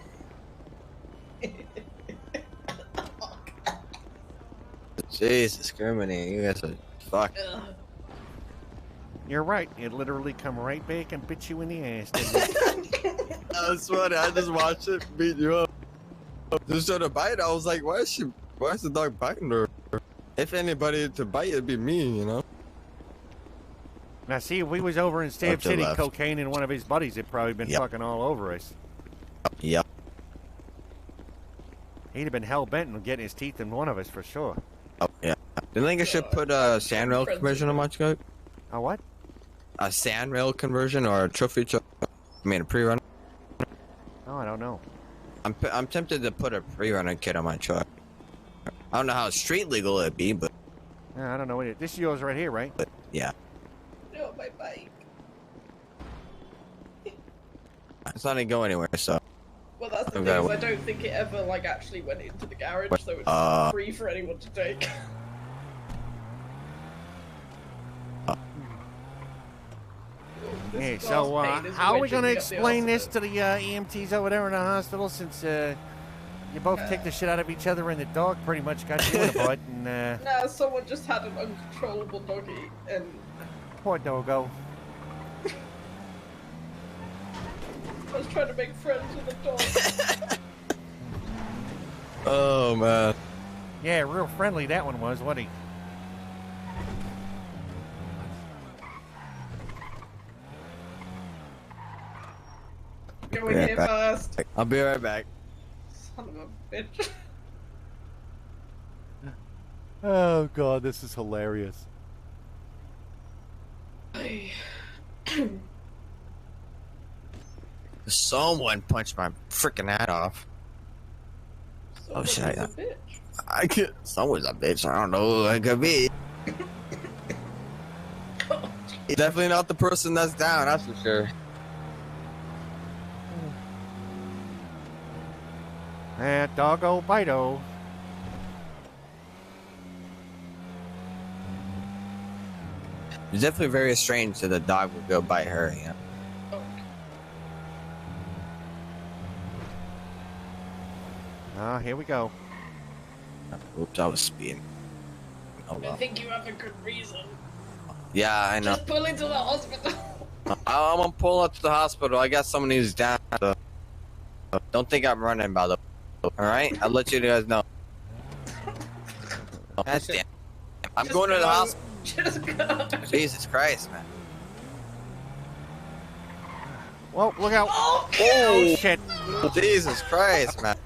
Speaker 19: Jesus, discriminating. You guys are fuck.
Speaker 3: You're right. It literally come right back and bit you in the ass. Didn't it?
Speaker 19: That's funny. I just watched it beat you up. Just to bite. I was like, why is the dog biting her? If anybody to bite, it'd be me, you know.
Speaker 3: Now, see, if we was over in Stab
Speaker 19: Up to
Speaker 3: City,
Speaker 19: left.
Speaker 3: Cocaine and one of his buddies had probably been
Speaker 19: Yep.
Speaker 3: fucking all over us.
Speaker 19: Yep.
Speaker 3: He'd have been hell bent on getting his teeth in one of us for sure.
Speaker 19: Oh, yeah. Do you think I should put a sandrail conversion on my truck?
Speaker 3: A what?
Speaker 19: A sandrail conversion or a trophy truck? I mean, a pre-runner?
Speaker 3: Oh, I don't know.
Speaker 19: I'm tempted to put a pre-runner kit on my truck. I don't know how street legal it'd be, but
Speaker 3: I don't know. This is yours right here, right?
Speaker 19: yeah.
Speaker 10: No, my bike.
Speaker 19: It's not gonna go anywhere, so.
Speaker 10: Well, that's the
Speaker 19: I've
Speaker 10: thing,
Speaker 19: got
Speaker 10: is I don't think it ever, like, actually went into the garage, so it's free for anyone to take.
Speaker 3: Hey,
Speaker 10: glass
Speaker 3: so
Speaker 10: pane is
Speaker 3: how are we
Speaker 10: wedging
Speaker 3: going to
Speaker 10: me up the
Speaker 3: explain this to the EMTs over there in the hospital, since you both kicked the shit out of each other and the dog pretty much got you in the butt? And
Speaker 10: Nah, someone just had an uncontrollable doggy, and
Speaker 3: poor doggo.
Speaker 10: I was trying to make friends with a dog.
Speaker 19: Oh man.
Speaker 3: Yeah, real friendly that one was, wasn't he?
Speaker 10: Go in here first.
Speaker 19: I'll be right back.
Speaker 10: Son of a bitch.
Speaker 3: Oh god, this is hilarious.
Speaker 19: Someone punched my freaking hat off. Oh shit!
Speaker 10: Someone's a bitch.
Speaker 19: I could. Someone's a bitch. I don't know who it could be. Definitely not the person that's down. That's for sure.
Speaker 3: Doggo Bito.
Speaker 19: It's definitely very strange that the dog would go bite her. You know.
Speaker 3: Here we go.
Speaker 19: Oops, I was speeding. Oh
Speaker 10: I
Speaker 19: well.
Speaker 10: think you have a good reason.
Speaker 19: Yeah, I know.
Speaker 10: Just pull into the hospital.
Speaker 19: I'm gonna pull up to the hospital. I got someone who's down. So don't think I'm running, by the way. All right, I'll let you guys know. That's damn. I'm going to the hospital.
Speaker 10: Just go.
Speaker 19: Jesus Christ, man.
Speaker 3: Whoa, look out.
Speaker 10: Oh,
Speaker 3: shit.
Speaker 19: Jesus Christ, man.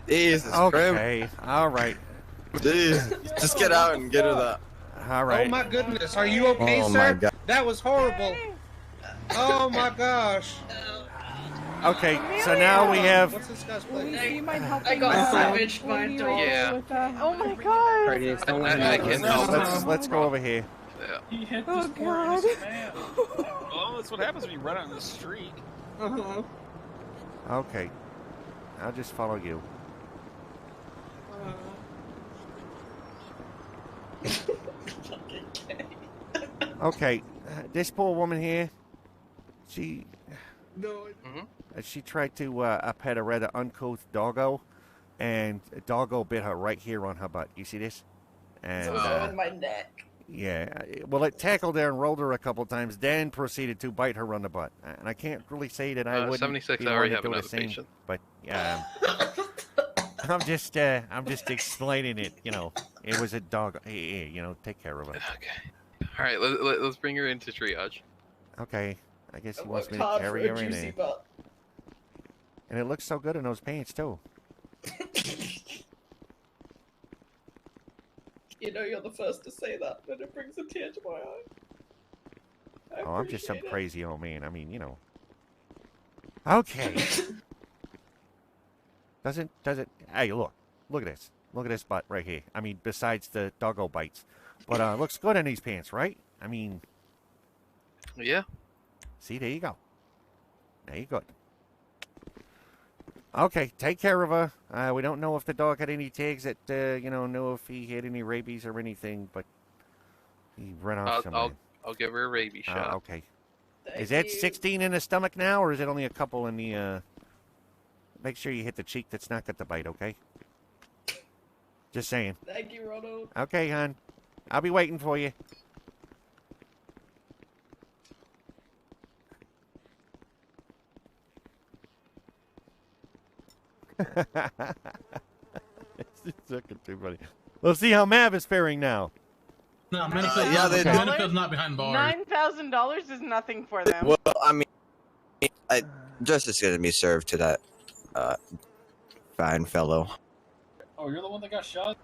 Speaker 19: Jesus Christ.
Speaker 3: Okay, alright.
Speaker 19: Jeez. Just get out and get her the...
Speaker 3: Alright.
Speaker 1: Oh my goodness, are you okay,
Speaker 19: Oh,
Speaker 1: sir?
Speaker 19: my God.
Speaker 1: That was horrible. Oh my gosh.
Speaker 3: Okay, so now we have...
Speaker 1: What's this guy's
Speaker 7: Louise,
Speaker 1: place?
Speaker 7: do you mind helping
Speaker 10: I got
Speaker 7: us out?
Speaker 10: savaged by a
Speaker 7: We'll be
Speaker 10: dog.
Speaker 7: right there
Speaker 10: Yeah.
Speaker 7: with, oh my god.
Speaker 3: Let's go over here.
Speaker 7: Oh god.
Speaker 11: Oh, that's what happens when you run out in the street.
Speaker 10: Uh-huh.
Speaker 3: Okay. I'll just follow you. Okay, this poor woman here, she tried to pet a rather uncouth doggo, and a doggo bit her right here on her butt. You see this? And
Speaker 10: It's also in my neck.
Speaker 3: yeah, well, it tackled her and rolled her a couple times, then proceeded to bite her on the butt. And I can't really say that I wouldn't
Speaker 20: 76,
Speaker 3: be
Speaker 20: I
Speaker 3: willing
Speaker 20: already
Speaker 3: to
Speaker 20: have
Speaker 3: do the
Speaker 20: another
Speaker 3: same,
Speaker 20: patient.
Speaker 3: but I'm just explaining it. You know, it was a dog. Hey, you know, take care of her.
Speaker 20: Okay. All right, let's bring her into triage.
Speaker 3: Okay, I guess he
Speaker 10: I
Speaker 3: wants me
Speaker 10: worked
Speaker 3: to
Speaker 10: hard
Speaker 3: carry
Speaker 10: for a
Speaker 3: her in
Speaker 10: juicy
Speaker 3: there.
Speaker 10: butt.
Speaker 3: And it looks so good in those pants too.
Speaker 10: You know you're the first to say that, and it brings a tear to my eye.
Speaker 3: Oh, I'm just some
Speaker 10: appreciate it.
Speaker 3: crazy old man. I mean, you know. Okay. Doesn't? Hey, look at this. Look at this butt right here. I mean, besides the doggo bites, but looks good in these pants, right? I mean,
Speaker 20: Yeah.
Speaker 3: see, there you go. There you go. Okay, take care of her. We don't know if the dog had any tags that, know if he had any rabies or anything, but he ran off somewhere.
Speaker 20: I'll give her a rabies shot.
Speaker 3: Okay. Is that 16 in the stomach now, or is it only a couple in the, Make sure you hit the cheek that's not got the bite, okay? Just saying.
Speaker 10: Thank you, Ronald.
Speaker 3: Okay, hon. I'll be waiting for you. It's looking too funny. We'll see how Mav is faring now.
Speaker 8: No, Menifield's
Speaker 19: yeah, they-
Speaker 8: Menifield's not behind bars.
Speaker 7: $9,000 is nothing for them.
Speaker 19: Well, I mean, justice is going to be served to that fine fellow.
Speaker 2: Oh, you're the one that got shot?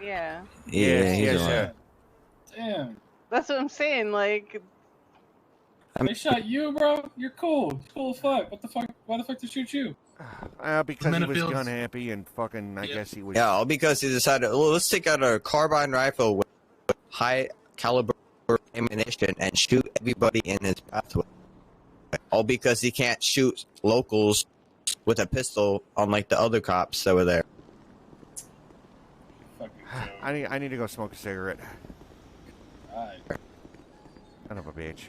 Speaker 7: Yeah.
Speaker 19: Yeah, he's
Speaker 3: yes,
Speaker 19: the
Speaker 3: sir.
Speaker 2: Damn.
Speaker 7: That's what I'm saying. Like,
Speaker 2: They shot you, bro? You're cool. Cool as fuck. What the fuck? Why the fuck did they shoot you?
Speaker 3: Because he was
Speaker 19: Menifield's-
Speaker 3: gun happy and fucking, I guess he was.
Speaker 19: Yeah, all because he decided, well, let's take out a carbine rifle with high caliber ammunition and shoot everybody in his pathway. All because he can't shoot locals with a pistol, unlike the other cops that were there.
Speaker 3: I need to go smoke a cigarette.
Speaker 2: Alright.
Speaker 3: Son of a bitch.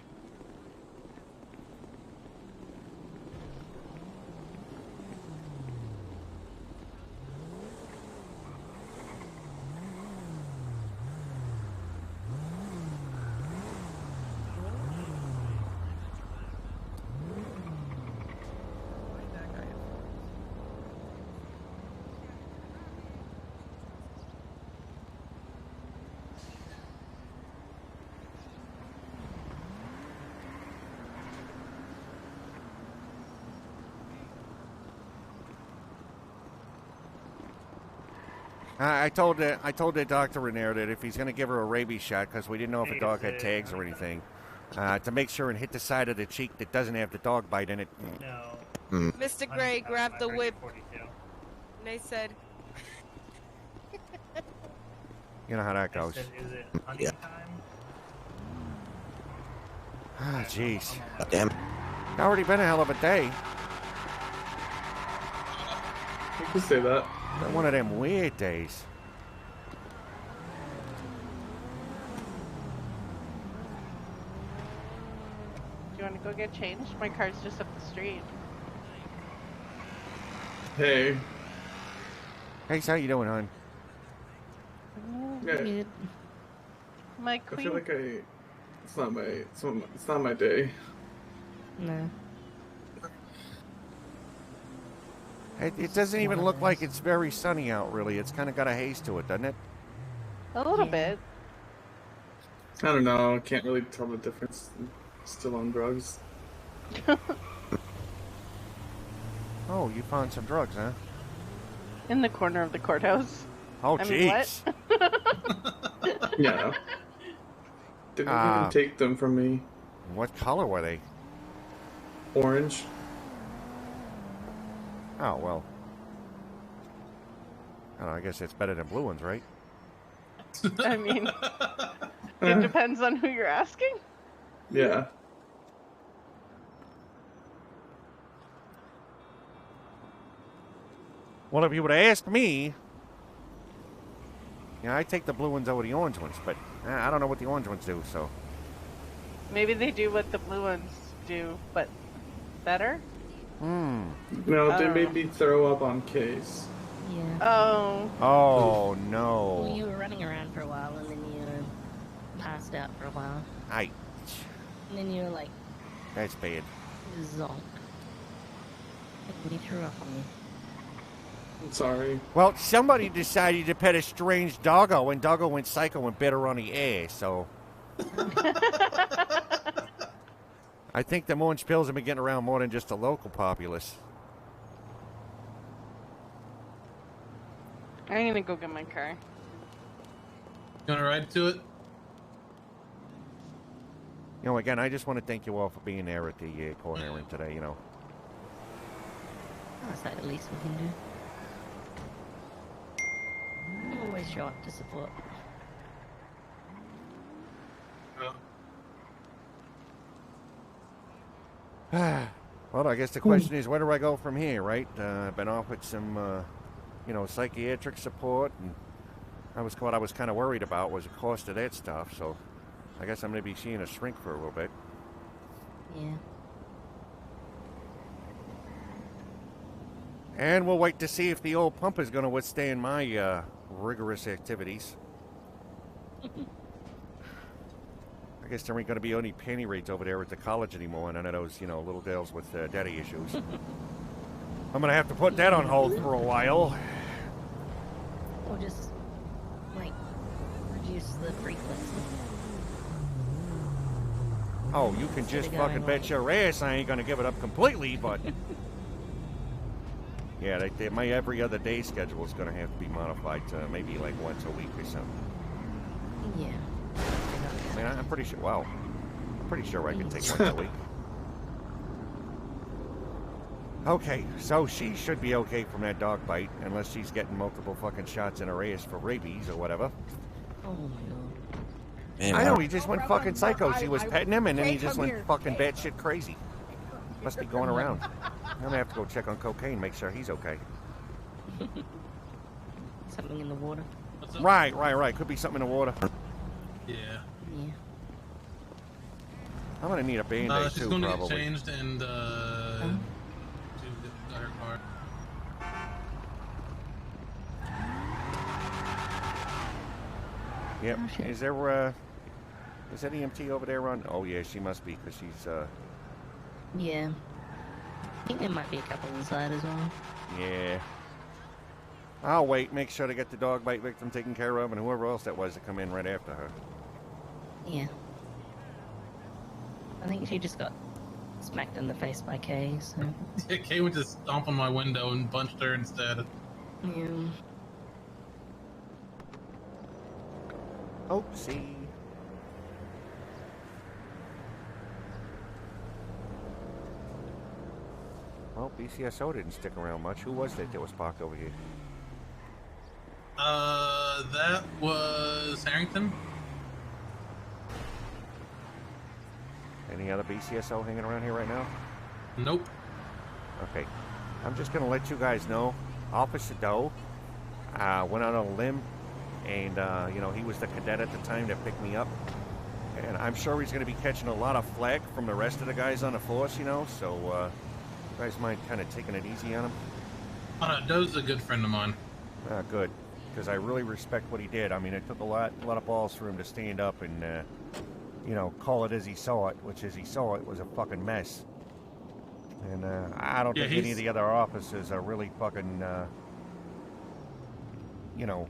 Speaker 3: I told the doctor in there that if he's going to give her a rabies shot, because we didn't know if the dog had tags or anything, to make sure and hit the side of the cheek that doesn't have the dog bite in it.
Speaker 19: No.
Speaker 17: Mr. Gray grabbed the whip. And they said,
Speaker 3: You know how that goes.
Speaker 19: Yeah.
Speaker 3: Ah, jeez.
Speaker 19: Damn.
Speaker 3: It's already been a hell of a day.
Speaker 16: You can say that.
Speaker 3: Been one of them weird days.
Speaker 7: do you want to go get changed? My car's just up the street.
Speaker 16: Hey.
Speaker 3: Hey, how you doing, hon?
Speaker 16: Yeah.
Speaker 7: My
Speaker 16: I
Speaker 7: queen.
Speaker 16: feel like it's not my day.
Speaker 15: No.
Speaker 3: It doesn't even look like it's very sunny out, really. It's kind of got a haze to it, doesn't it?
Speaker 7: A little bit.
Speaker 16: I don't know. I can't really tell the difference. I'm still on drugs.
Speaker 3: Oh, you found some drugs, huh?
Speaker 7: In the corner of the courthouse.
Speaker 3: Oh,
Speaker 7: I mean, what?
Speaker 3: jeez.
Speaker 16: Yeah. Didn't even take them from me.
Speaker 3: What color were they?
Speaker 16: Orange.
Speaker 3: Oh, well. I don't know, I guess it's better than blue ones, right?
Speaker 7: I mean, it depends on who you're asking.
Speaker 16: Yeah.
Speaker 3: Well, if you would have asked me, yeah, I take the blue ones over the orange ones, but I don't know what the orange ones do, so.
Speaker 7: Maybe they do what the blue ones do, but better?
Speaker 3: Hmm.
Speaker 16: No, they
Speaker 7: Oh.
Speaker 16: made me throw up on case.
Speaker 15: Yeah.
Speaker 7: Oh.
Speaker 3: Oh,
Speaker 15: Well,
Speaker 3: no.
Speaker 15: you were running around for a while, and then you passed out for a while.
Speaker 3: I.
Speaker 15: And then you were like,
Speaker 3: That's bad.
Speaker 15: zonked. And you threw up on me.
Speaker 16: I'm sorry.
Speaker 3: Well, somebody decided to pet a strange doggo, and doggo went psycho and bit her on the ass, so. I think the orange pills have been getting around more than just the local populace.
Speaker 7: I'm gonna go get my car.
Speaker 8: You want to ride to it?
Speaker 3: You know, again, I just want to thank you all for being there at the court hearing today, you know.
Speaker 15: That's like the least we can do. Always show up to support.
Speaker 3: Well, I guess the question is, where do I go from here, right? I've been offered some, you know, psychiatric support, and what I was kind of worried about was the cost of that stuff, so I guess I'm going to be seeing a shrink for a little bit.
Speaker 15: Yeah.
Speaker 3: And we'll wait to see if the old pump is going to withstand my rigorous activities. I guess there ain't going to be any panty raids over there at the college anymore, and none of those, you know, little girls with daddy issues. I'm gonna have to put that on hold for a while.
Speaker 15: Or just, like, reduce the frequency.
Speaker 3: Oh, you can just fucking bet your ass I ain't gonna give it up completely, but... Yeah, my every other day schedule is gonna have to be modified to maybe like once a week or something.
Speaker 15: Yeah.
Speaker 3: I mean, I'm pretty sure, wow. I'm pretty sure I can take once a week. Okay, so she should be okay from that dog bite, unless she's getting multiple fucking shots in her ass for rabies or whatever.
Speaker 15: Oh my god.
Speaker 19: Man,
Speaker 3: I know, he just went fucking psycho. She was petting him, and then he just went fucking batshit crazy. Must be going around. I'm gonna have to go check on cocaine, make sure he's okay.
Speaker 15: Something in the water.
Speaker 3: Right. Could be something in the water.
Speaker 8: Yeah.
Speaker 3: I'm gonna need a band-aid
Speaker 8: she's
Speaker 3: too,
Speaker 8: going to
Speaker 3: probably.
Speaker 8: get changed and to get her car.
Speaker 3: Yep. Is there is that EMT over there on? Oh yeah, she must be, because she's
Speaker 15: Yeah. I think there might be a couple inside as well.
Speaker 3: yeah. I'll wait, make sure to get the dog bite victim taken care of, and whoever else that was to come in right after her.
Speaker 15: Yeah. I think she just got smacked in the face by Kay, so...
Speaker 8: Yeah, Kay went to stomp on my window and punched her instead.
Speaker 15: Yeah.
Speaker 3: Oopsie. Well, BCSO didn't stick around much. Who was that was parked over here?
Speaker 8: That was Harrington.
Speaker 3: Any other BCSO hanging around here right now?
Speaker 8: Nope.
Speaker 3: Okay. I'm just going to let you guys know. Officer Doe went out on a limb, and, you know, he was the cadet at the time that picked me up. And I'm sure he's going to be catching a lot of flack from the rest of the guys on the force, you know, so you guys mind kind of taking it easy on him?
Speaker 8: Doe's a good friend of mine.
Speaker 3: Good, because I really respect what he did. I mean, it took a lot of balls for him to stand up and, you know, call it as he saw it, which as he saw it was a fucking mess. And I don't think any of the other officers are really fucking, you know,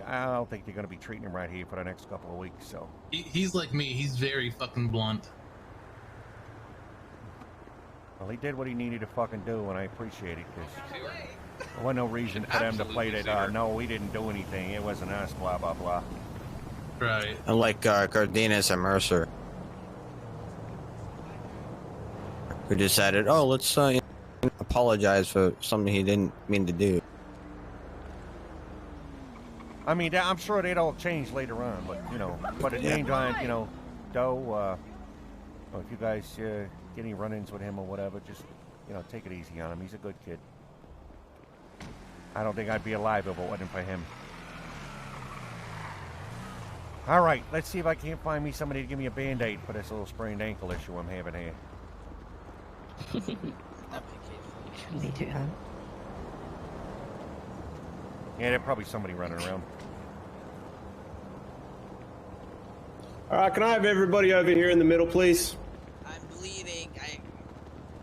Speaker 3: I don't think they're going to be treating him right here for the next couple of weeks, so.
Speaker 8: He's like me. He's very fucking blunt.
Speaker 3: Well, he did what he needed to fucking do, and I appreciate it, because there wasn't no reason for them to play that, no, we didn't do anything, it wasn't us, blah, blah, blah.
Speaker 8: Right.
Speaker 19: Unlike Cardenas and Mercer, who decided, oh, let's apologize for something he didn't mean to do.
Speaker 3: I mean, I'm sure they'd all change later on, but, you know, but at the same time, you know, Doe, if you guys get any run-ins with him or whatever, just, you know, take it easy on him. He's a good kid. I don't think I'd be alive if it wasn't for him. All right, let's see if I can't find me somebody to give me a Band-Aid for this little sprained ankle issue I'm having here.
Speaker 15: Shouldn't be too hard.
Speaker 3: Yeah, there's probably somebody running around.
Speaker 21: All right, can I have everybody over here in the middle, please?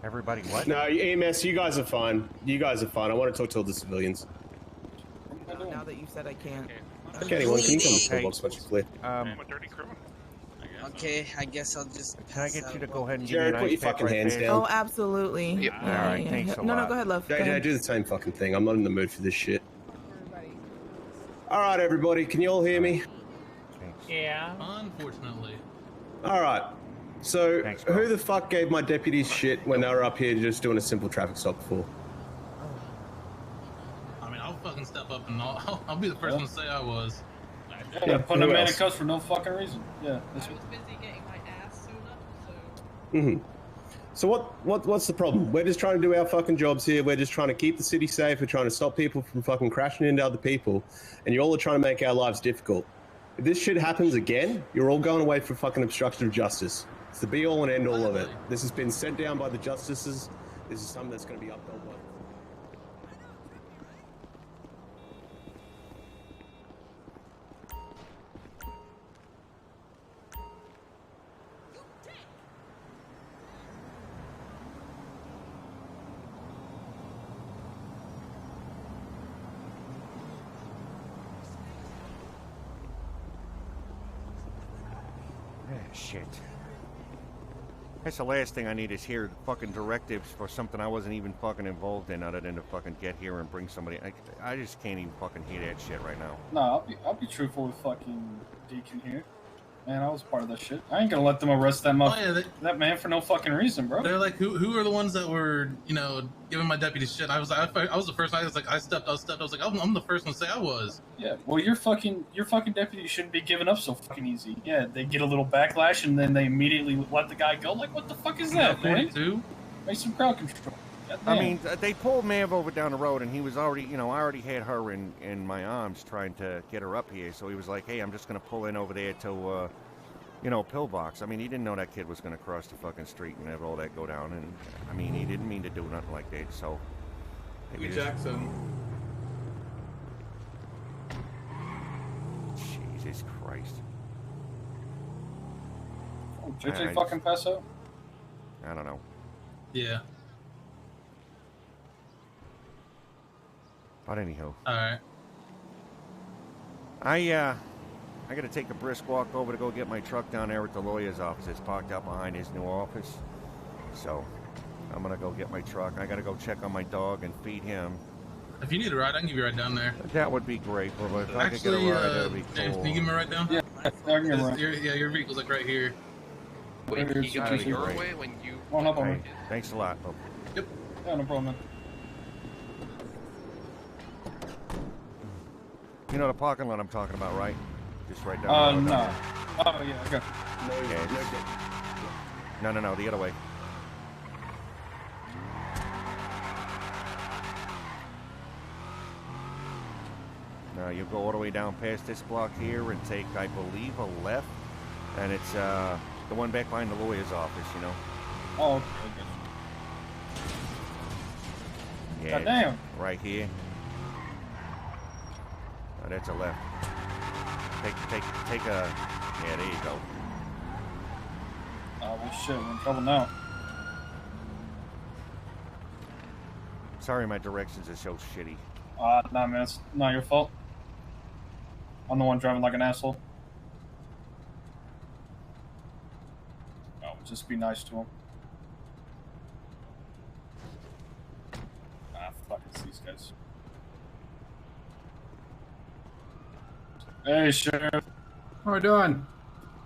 Speaker 3: Everybody what?
Speaker 21: No, EMS, you guys are fine. You guys are fine. I want to talk to all the civilians.
Speaker 22: Now that you said I can't.
Speaker 21: Okay, anyone, can you come to the toolbox once you're clear?
Speaker 11: I'm a dirty criminal.
Speaker 23: Okay, I guess I'll just.
Speaker 3: Can I get you to go ahead and
Speaker 21: Jared,
Speaker 3: give
Speaker 21: put
Speaker 3: me a
Speaker 21: your
Speaker 3: nice
Speaker 21: fucking
Speaker 3: pep
Speaker 21: hands
Speaker 3: right
Speaker 21: down.
Speaker 22: Oh, absolutely.
Speaker 21: Yep.
Speaker 3: All right, thanks a
Speaker 22: No,
Speaker 3: lot.
Speaker 22: go ahead, love. Go
Speaker 21: JJ,
Speaker 22: ahead.
Speaker 21: do the same fucking thing. I'm not in the mood for this shit. All right, everybody, can you all hear me?
Speaker 2: Yeah.
Speaker 8: Unfortunately.
Speaker 21: All right. So, who the fuck gave my deputies shit when they were up here just doing a simple traffic stop before?
Speaker 8: I mean, I'll fucking step up and I'll be the first one to say I was.
Speaker 21: Yeah,
Speaker 2: Putting a
Speaker 21: who
Speaker 2: man in
Speaker 21: else?
Speaker 2: cuffs for no fucking reason. Yeah.
Speaker 10: I was busy getting my ass sewn up, so.
Speaker 21: Mm-hmm. So what's the problem? We're just trying to do our fucking jobs here. We're just trying to keep the city safe. We're trying to stop people from fucking crashing into other people, and you all are trying to make our lives difficult. If this shit happens again, you're all going away for fucking obstruction of justice. It's the be all and end all of it. This has been sent down by the justices. This is something that's going to be upheld by.
Speaker 3: Shit. That's the last thing I need is hear fucking directives for something I wasn't even fucking involved in, other than to fucking get here and bring somebody. I just can't even fucking hear that shit right now.
Speaker 2: No, I'll be truthful with fucking Deacon here. Man, I was part of that shit. I ain't gonna let them arrest that that man for no fucking reason, bro.
Speaker 8: They're like, who are the ones that were, giving my deputy shit? I was the first. I was like, I stepped. I was like, I'm the first one to say I was.
Speaker 2: Yeah, well, your fucking deputy shouldn't be giving up so fucking easy. Yeah, they get a little backlash and then they immediately let the guy go. Like, what the fuck is that, man? Make some crowd control.
Speaker 3: I mean, they pulled Mav over down the road, and he was already, I already had her in my arms trying to get her up here. So he was like, hey, I'm just going to pull in over there to, Pillbox. I mean, he didn't know that kid was going to cross the fucking street and have all that go down. And, I mean, he didn't mean to do nothing like that, so...
Speaker 16: Lee Jackson.
Speaker 3: Jesus Christ.
Speaker 2: Oh, JJ fucking Peso?
Speaker 3: I don't know.
Speaker 8: Yeah.
Speaker 3: But anyhow.
Speaker 8: Alright.
Speaker 3: I gotta take a brisk walk over to go get my truck down there at the lawyer's office. It's parked out behind his new office. So, I'm gonna go get my truck. I gotta go check on my dog and feed him.
Speaker 8: If you need a ride, I can give you a ride down there.
Speaker 3: That would be great, but if I could
Speaker 8: Actually,
Speaker 3: get a ride, that would be
Speaker 8: James,
Speaker 3: cool.
Speaker 8: can you give me a ride down?
Speaker 2: Yeah, I can give a ride.
Speaker 8: Your vehicle's like right here.
Speaker 20: Wait, he got out of your way when you...
Speaker 2: Well, no problem.
Speaker 3: Hey, thanks a lot. Oh.
Speaker 8: Yep.
Speaker 2: Yeah, no problem, man.
Speaker 3: You know the parking lot I'm talking about, right? Just right down the road.
Speaker 2: No. Oh, yeah, I got you.
Speaker 3: No, the other way. Now you go all the way down past this block here and take, I believe, a left. And it's the one back behind the lawyer's office,
Speaker 2: Oh, okay.
Speaker 3: Yeah,
Speaker 2: Goddamn.
Speaker 3: right here. Oh, that's a left. Take a... Yeah, there you go.
Speaker 2: Oh, well, shit, we're in trouble now.
Speaker 3: Sorry my directions are so shitty.
Speaker 2: Nah, man, it's not your fault. I'm the one driving like an asshole. Oh, just be nice to him. Fuck, it's these guys. Hey, Sheriff.
Speaker 6: How are we doing?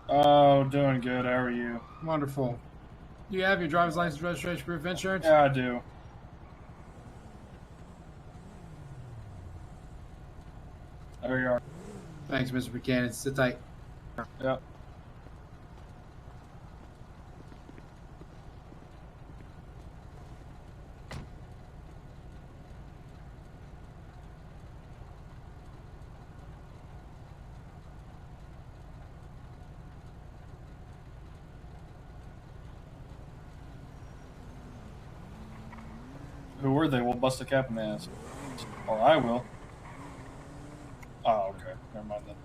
Speaker 2: Oh, doing good. How are you?
Speaker 6: Wonderful. You have your driver's license, registration, proof of insurance?
Speaker 2: Yeah, I do. There you are.
Speaker 6: Thanks, Mr. Buchanan. Sit tight.
Speaker 2: Yep. Who were they? We'll bust a cap in the ass. Or I will. Oh, okay. Never mind then.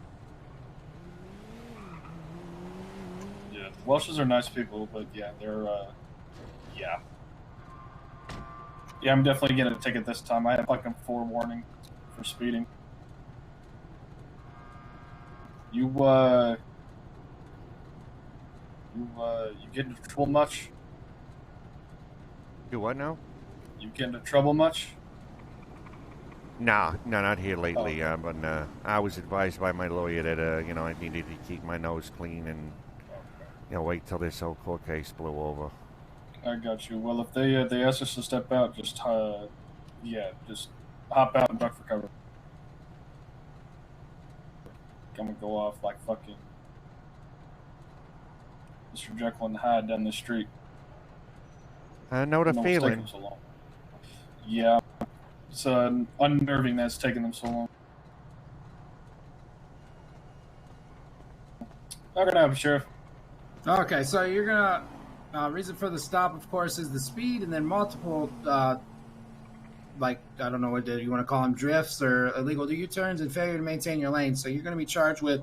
Speaker 2: Yeah, the Welshes are nice people, but yeah, they're, yeah. Yeah, I'm definitely getting a ticket this time. I had fucking 4 warnings for speeding. You get into trouble much?
Speaker 3: Do what now?
Speaker 2: You get into trouble much?
Speaker 3: Nah, no, not here lately. But I was advised by my lawyer that I needed to keep my nose clean and wait till this whole court case blew over.
Speaker 2: I got you. Well, if they ask us to step out, just hop out and duck for cover. Come and go off like fucking Mr. Jekyll and Hyde down the street.
Speaker 3: I know the
Speaker 2: what's
Speaker 3: feeling.
Speaker 2: taking so long. Yeah, it's unnerving that's taking them so long. How can I help you, Sheriff?
Speaker 6: Okay, so you're gonna reason for the stop, of course, is the speed, and then multiple, like I don't know what you want to call them, drifts or illegal U-turns and failure to maintain your lane. So you're gonna be charged with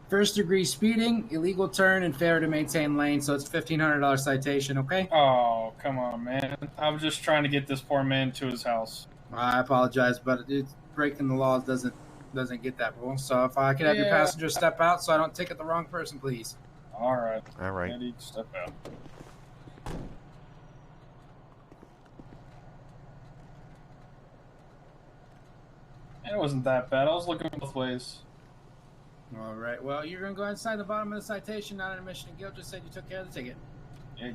Speaker 6: first-degree speeding, illegal turn, and failure to maintain lane. So it's $1,500 citation. Okay.
Speaker 2: Oh, come on, man! I was just trying to get this poor man to his house.
Speaker 6: I apologize, but it's breaking the laws doesn't get that rule. So if I could have your passenger step out, so I don't ticket the wrong person, please.
Speaker 2: All right.
Speaker 3: All right.
Speaker 2: Ready, step out. It wasn't that bad. I was looking both ways.
Speaker 6: All right. Well, you're going to go ahead and sign the bottom of the citation, not an admission of guilt. Just said you took care of the ticket.
Speaker 2: Yeah.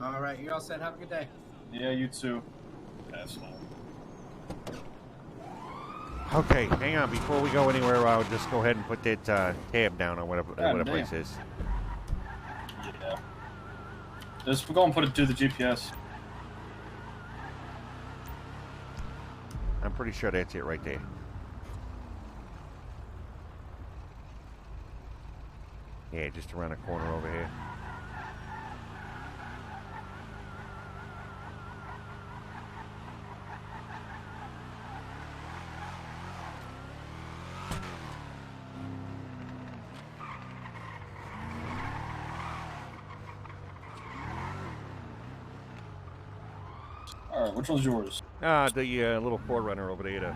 Speaker 6: All right. You're all set. Have a good day.
Speaker 2: Yeah, you too. Asshole.
Speaker 3: Okay, hang on. Before we go anywhere, I'll just go ahead and put that tab down on whatever place is.
Speaker 2: Yeah. Just go and put it through the GPS.
Speaker 3: I'm pretty sure that's it right there. Yeah, just around the corner over here.
Speaker 2: All right, which one's yours?
Speaker 3: The little Forerunner over there.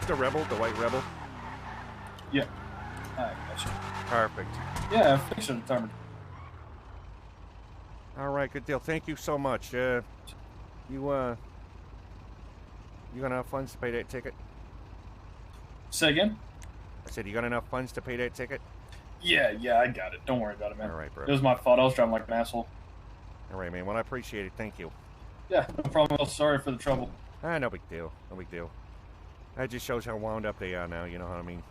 Speaker 3: The Rebel, the white Rebel.
Speaker 2: Yeah. All right, gotcha.
Speaker 3: Perfect.
Speaker 2: Yeah, fiction determined.
Speaker 3: All right, good deal. Thank you so much. You gonna have funds to pay that ticket?
Speaker 2: Say again?
Speaker 3: I said, you got enough funds to pay that ticket?
Speaker 2: Yeah, I got it. Don't worry about it, man.
Speaker 3: All right, bro.
Speaker 2: It was my fault. I was driving like an asshole.
Speaker 3: All right, man. Well, I appreciate it. Thank you.
Speaker 2: Yeah, no problem. Well, sorry for the trouble.
Speaker 3: No big deal. No big deal. That just shows how wound up they are now. You know what I mean?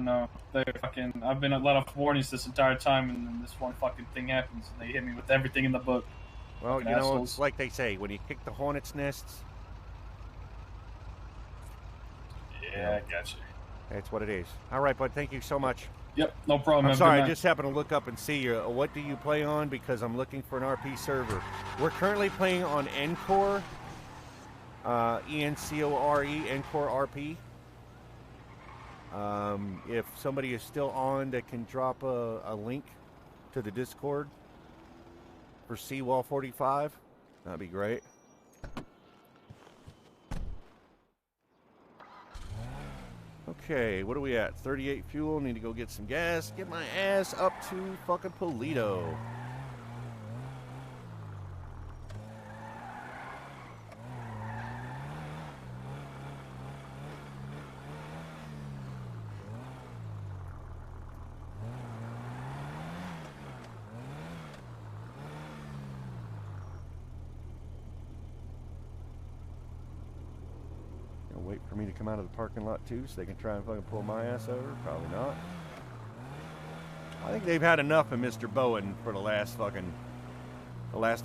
Speaker 2: No, I've been let off warnings this entire time, and then this one fucking thing happens, and they hit me with everything in the book.
Speaker 3: Well,
Speaker 2: Fucking
Speaker 3: you know,
Speaker 2: assholes.
Speaker 3: it's like they say, when you kick the hornet's nests.
Speaker 2: Yeah, I got you.
Speaker 3: That's what it is. All right, bud. Thank you so much.
Speaker 2: Yep, no problem.
Speaker 3: I'm
Speaker 2: Have a good
Speaker 3: sorry, I
Speaker 2: night.
Speaker 3: just happened to look up and see you. What do you play on? Because I'm looking for an RP server. We're currently playing on ENCORE. ENCORE, ENCORE RP. If somebody is still on that can drop a link to the Discord for Seawall 45, that'd be great. Okay, what are we at? 38 fuel. Need to go get some gas. Get my ass up to fucking Polito. Gonna wait for me to come out of the parking lot too, so they can try and fucking pull my ass over. Probably not. I think they've had enough of Mr. Bowen for the last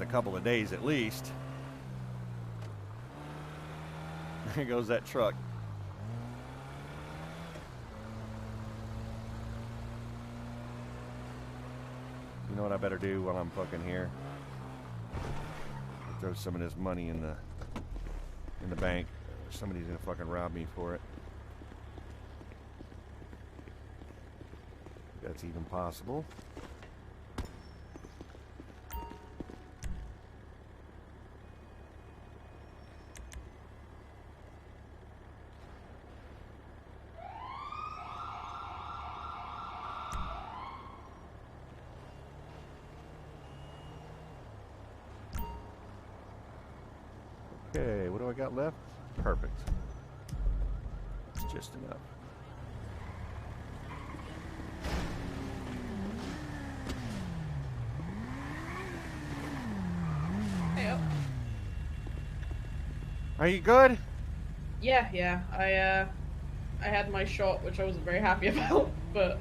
Speaker 3: a couple of days at least. There goes that truck. You know what I better do while I'm fucking here? Throw some of this money in the bank. Somebody's gonna fucking rob me for it. That's even possible. Okay, what do I got left? Perfect. It's just enough.
Speaker 10: Hey up.
Speaker 3: Are you good?
Speaker 10: Yeah. I had my shot, which I wasn't very happy about, but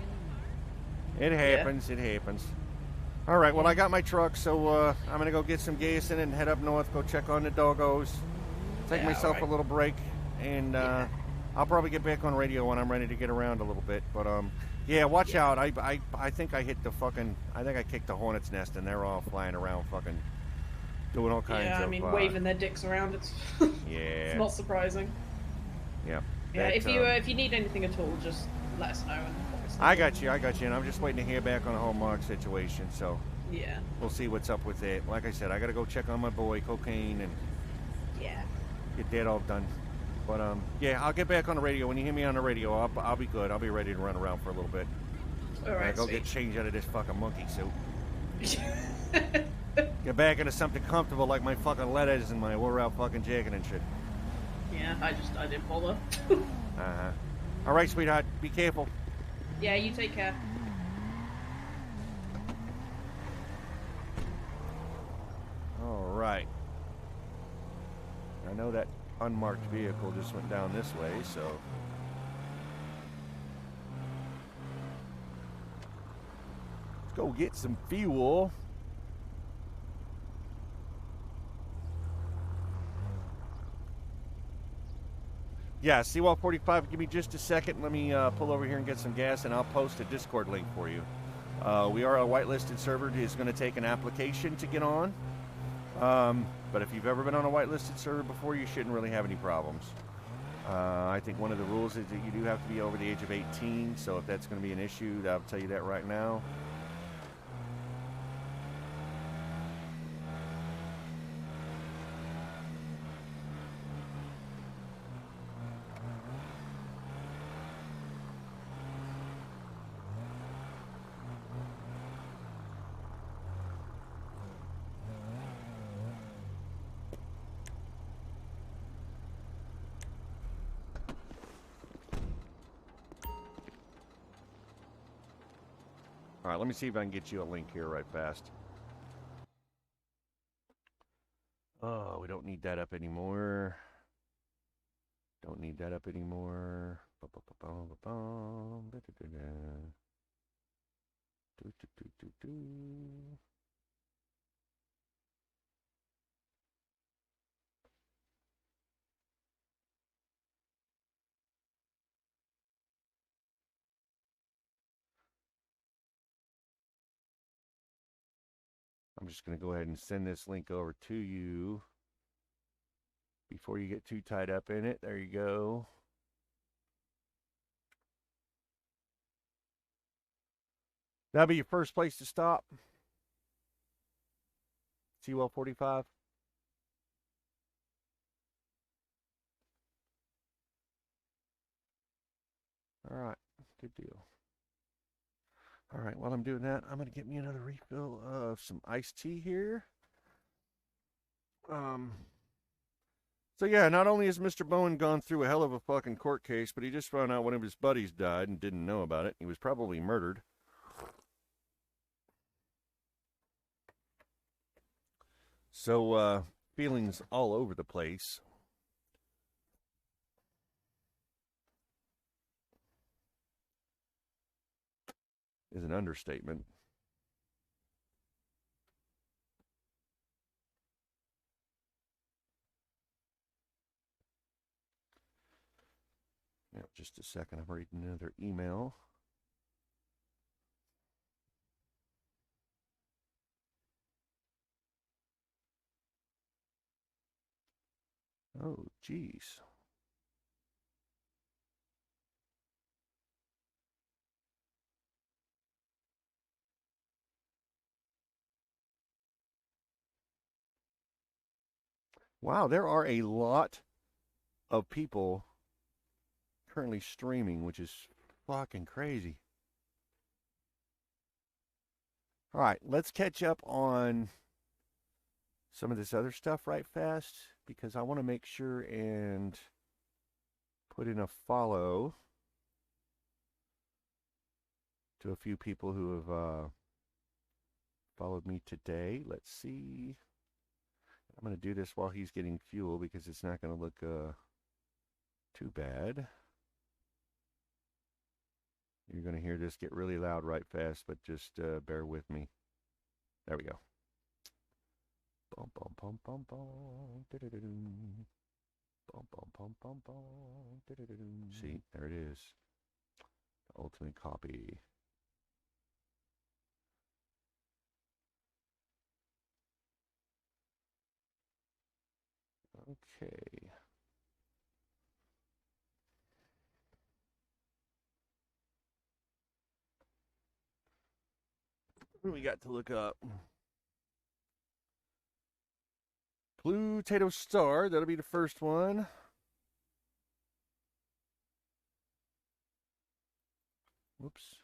Speaker 3: It happens, it happens. All right, well, I got my truck, so I'm going to go get some gas in it and head up north, go check on the doggos, take
Speaker 10: Yeah,
Speaker 3: myself a
Speaker 10: alright.
Speaker 3: little break, and I'll probably get back on radio when I'm ready to get around a little bit. But, yeah, watch out. I think I hit the fucking, I think I kicked the hornet's nest, and they're all flying around fucking doing all kinds
Speaker 10: yeah,
Speaker 3: of...
Speaker 10: I mean, waving their dicks around, it's,
Speaker 3: Yeah.
Speaker 10: it's not surprising.
Speaker 3: Yeah.
Speaker 10: Yeah,
Speaker 3: That,
Speaker 10: if you need anything at all, just let us know. And obviously
Speaker 3: I got you, and I'm just waiting to hear back on the Hallmark situation, so...
Speaker 10: Yeah.
Speaker 3: We'll see what's up with it. Like I said, I gotta go check on my boy, Cocaine, and
Speaker 10: Yeah.
Speaker 3: get that all done. But yeah, I'll get back on the radio. When you hear me on the radio, I'll be good. I'll be ready to run around for a little bit.
Speaker 10: All right,
Speaker 3: go
Speaker 10: sweet.
Speaker 3: get changed out of this fucking monkey suit. Get back into something comfortable like my fucking letters and my wore-out fucking jacket and shit.
Speaker 10: Yeah, I didn't bother.
Speaker 3: Uh-huh. All right, sweetheart. Be careful.
Speaker 10: Yeah, you take care.
Speaker 3: All right. I know that unmarked vehicle just went down this way, so... let's go get some fuel. Yeah, Seawall 45, give me just a second. Let me pull over here and get some gas, and I'll post a Discord link for you. We are a whitelisted server. It's going to take an application to get on. But if you've ever been on a whitelisted server before, you shouldn't really have any problems. I think one of the rules is that you do have to be over the age of 18, so if that's going to be an issue, I'll tell you that right now. All right, let me see if I can get you a link here right fast. Oh, we don't need that up anymore. Don't need that up anymore. I'm just going to go ahead and send this link over to you before you get too tied up in it. There you go. That'll be your first place to stop. Seawell 45. All right, good deal. All right, while I'm doing that, I'm going to get me another refill of some iced tea here. So yeah, not only has Mr. Bowen gone through a hell of a fucking court case, but he just found out one of his buddies died and didn't know about it. He was probably murdered. So, feelings all over the place. Is an understatement. Now, just a second. I'm reading another email. Oh, geez. Wow, there are a lot of people currently streaming, which is fucking crazy. All right, let's catch up on some of this other stuff right fast, because I want to make sure and put in a follow to a few people who have followed me today. Let's see. I'm going to do this while he's getting fuel because it's not going to look too bad. You're going to hear this get really loud right fast, but just bear with me. There we go. Bum, bum, bum, bum, bum. Bum, bum, bum, bum, bum. See, there it is. The ultimate copy. Okay. What do we got to look up? Blue Potato Star, that'll be the first one. Whoops.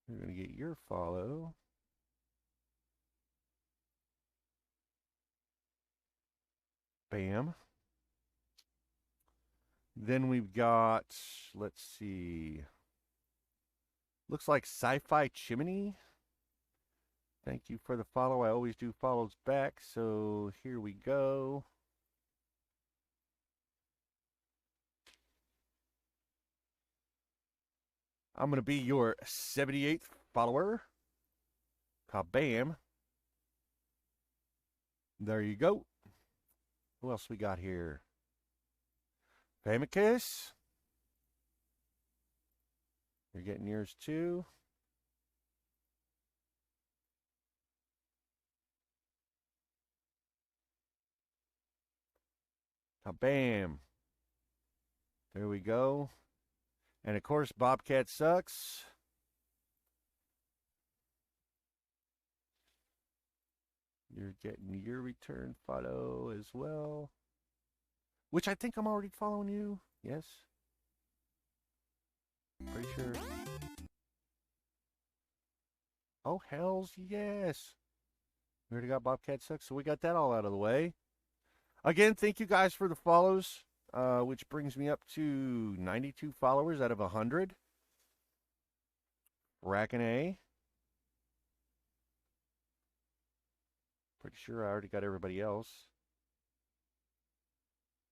Speaker 3: We're going to get your follow. Bam. Then we've got, let's see. Looks like Sci-Fi Chimney. Thank you for the follow. I always do follows back, so here we go. I'm going to be your 78th follower. Kabam. There you go. Who else we got here? Famicus. You're getting yours too. Bam. There we go. And of course, Bobcat Sucks. You're getting your return follow as well. Which I think I'm already following you. Yes. Pretty sure. Oh, hells yes. We already got Bobcat Sucks, so we got that all out of the way. Again, thank you guys for the follows, which brings me up to 92 followers out of 100. Rackin' A. Pretty sure I already got everybody else.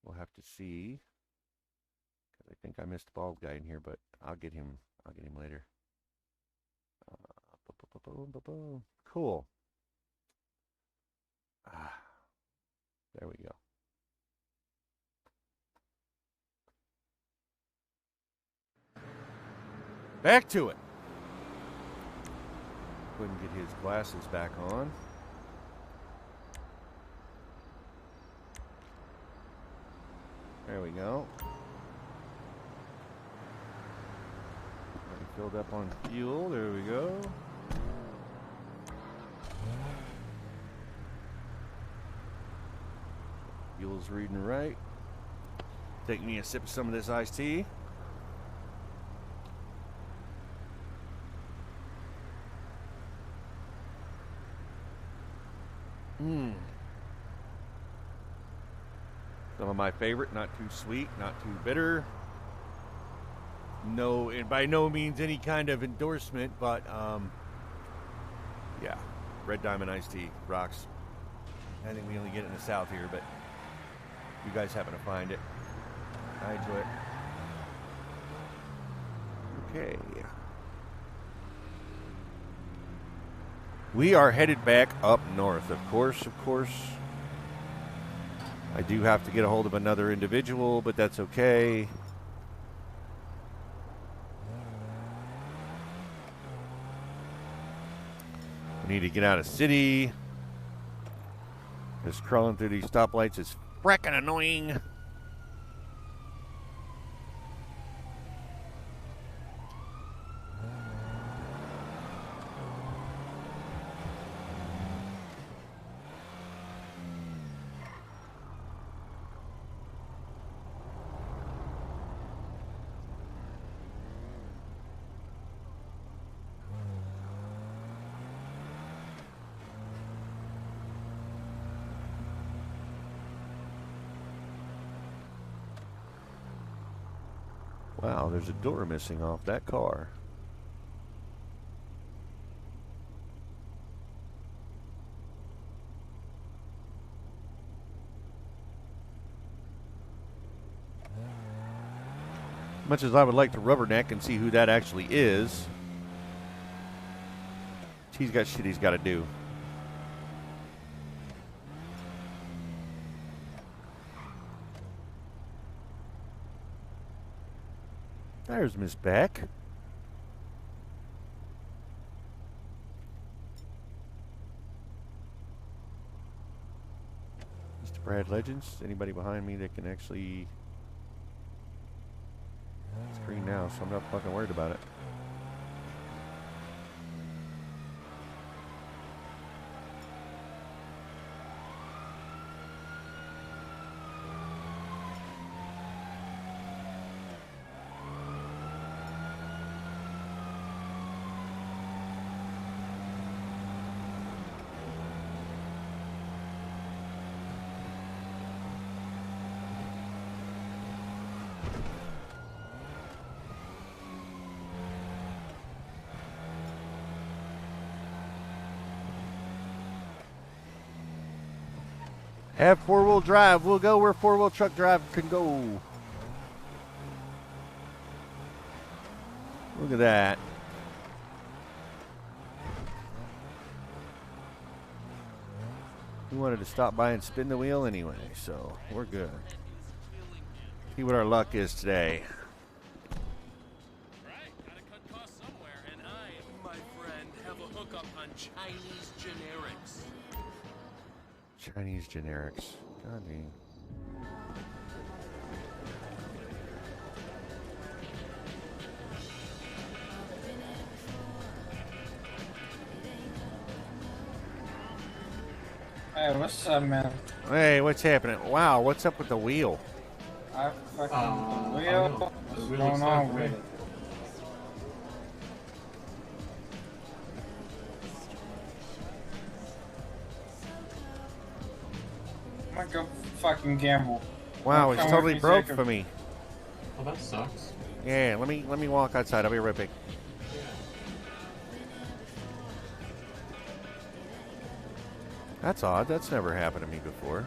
Speaker 3: We'll have to see. Because I think I missed the bald guy in here, but I'll get him. I'll get him later. Cool. There we go. Back to it. Couldn't get his glasses back on. There we go. Already filled up on fuel. There we go. Fuel's reading right. Take me a sip of some of this iced tea. Some of my favorite, not too sweet, not too bitter. No, and by no means any kind of endorsement, but yeah, Red Diamond iced tea rocks. I think we only get it in the South here, but you guys happen to find it. I enjoy it. Okay. We are headed back up north, of course. I do have to get a hold of another individual, but that's okay. We need to get out of city. Just crawling through these stoplights is frickin' annoying. Wow, there's a door missing off that car. Much as I would like to rubberneck and see who that actually is, he's got shit he's got to do. There's Miss Beck. Mr. Brad Legends. Anybody behind me that can actually screen now, so I'm not fucking worried about it. Have four-wheel drive. We'll go where four-wheel truck drive can go. Look at that. We wanted to stop by and spin the wheel anyway, so we're good. See what our luck is today. Chinese generics. God dang.
Speaker 2: Hey, what's up, man?
Speaker 3: Hey, what's happening? Wow, what's up with the wheel?
Speaker 2: I fucking wheel. What's going on with it? I'm gonna go fucking gamble.
Speaker 3: Wow, it's
Speaker 2: Come
Speaker 3: totally
Speaker 2: with
Speaker 3: broke
Speaker 2: Jacob.
Speaker 3: for me.
Speaker 12: Oh, that sucks.
Speaker 3: Yeah, let me walk outside. I'll be right back. That's odd. That's never happened to me before.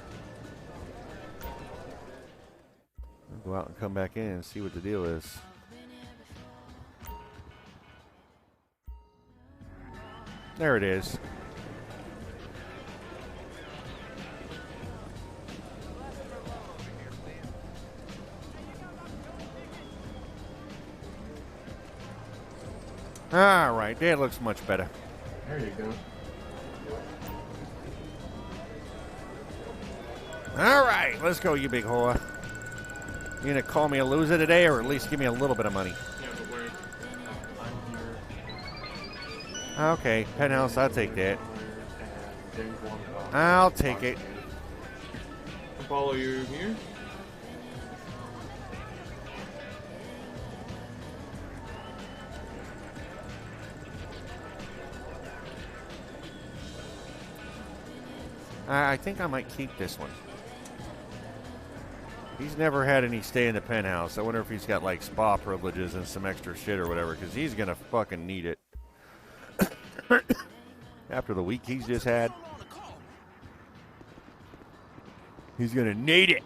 Speaker 3: I'll go out and come back in and see what the deal is. There it is. All right, that looks much better.
Speaker 12: There you go.
Speaker 3: All right, let's go, you big whore. You gonna call me a loser today, or at least give me a little bit of money?
Speaker 12: Yeah, but I'm here.
Speaker 3: Okay, penthouse, I'll take that.
Speaker 12: And James won't go.
Speaker 3: I'll take it.
Speaker 12: I'll follow you here.
Speaker 3: I think I might keep this one. He's never had any stay in the penthouse. I wonder if he's got like spa privileges and some extra shit or whatever, because he's gonna fucking need it. After the week he's just had, he's gonna need it.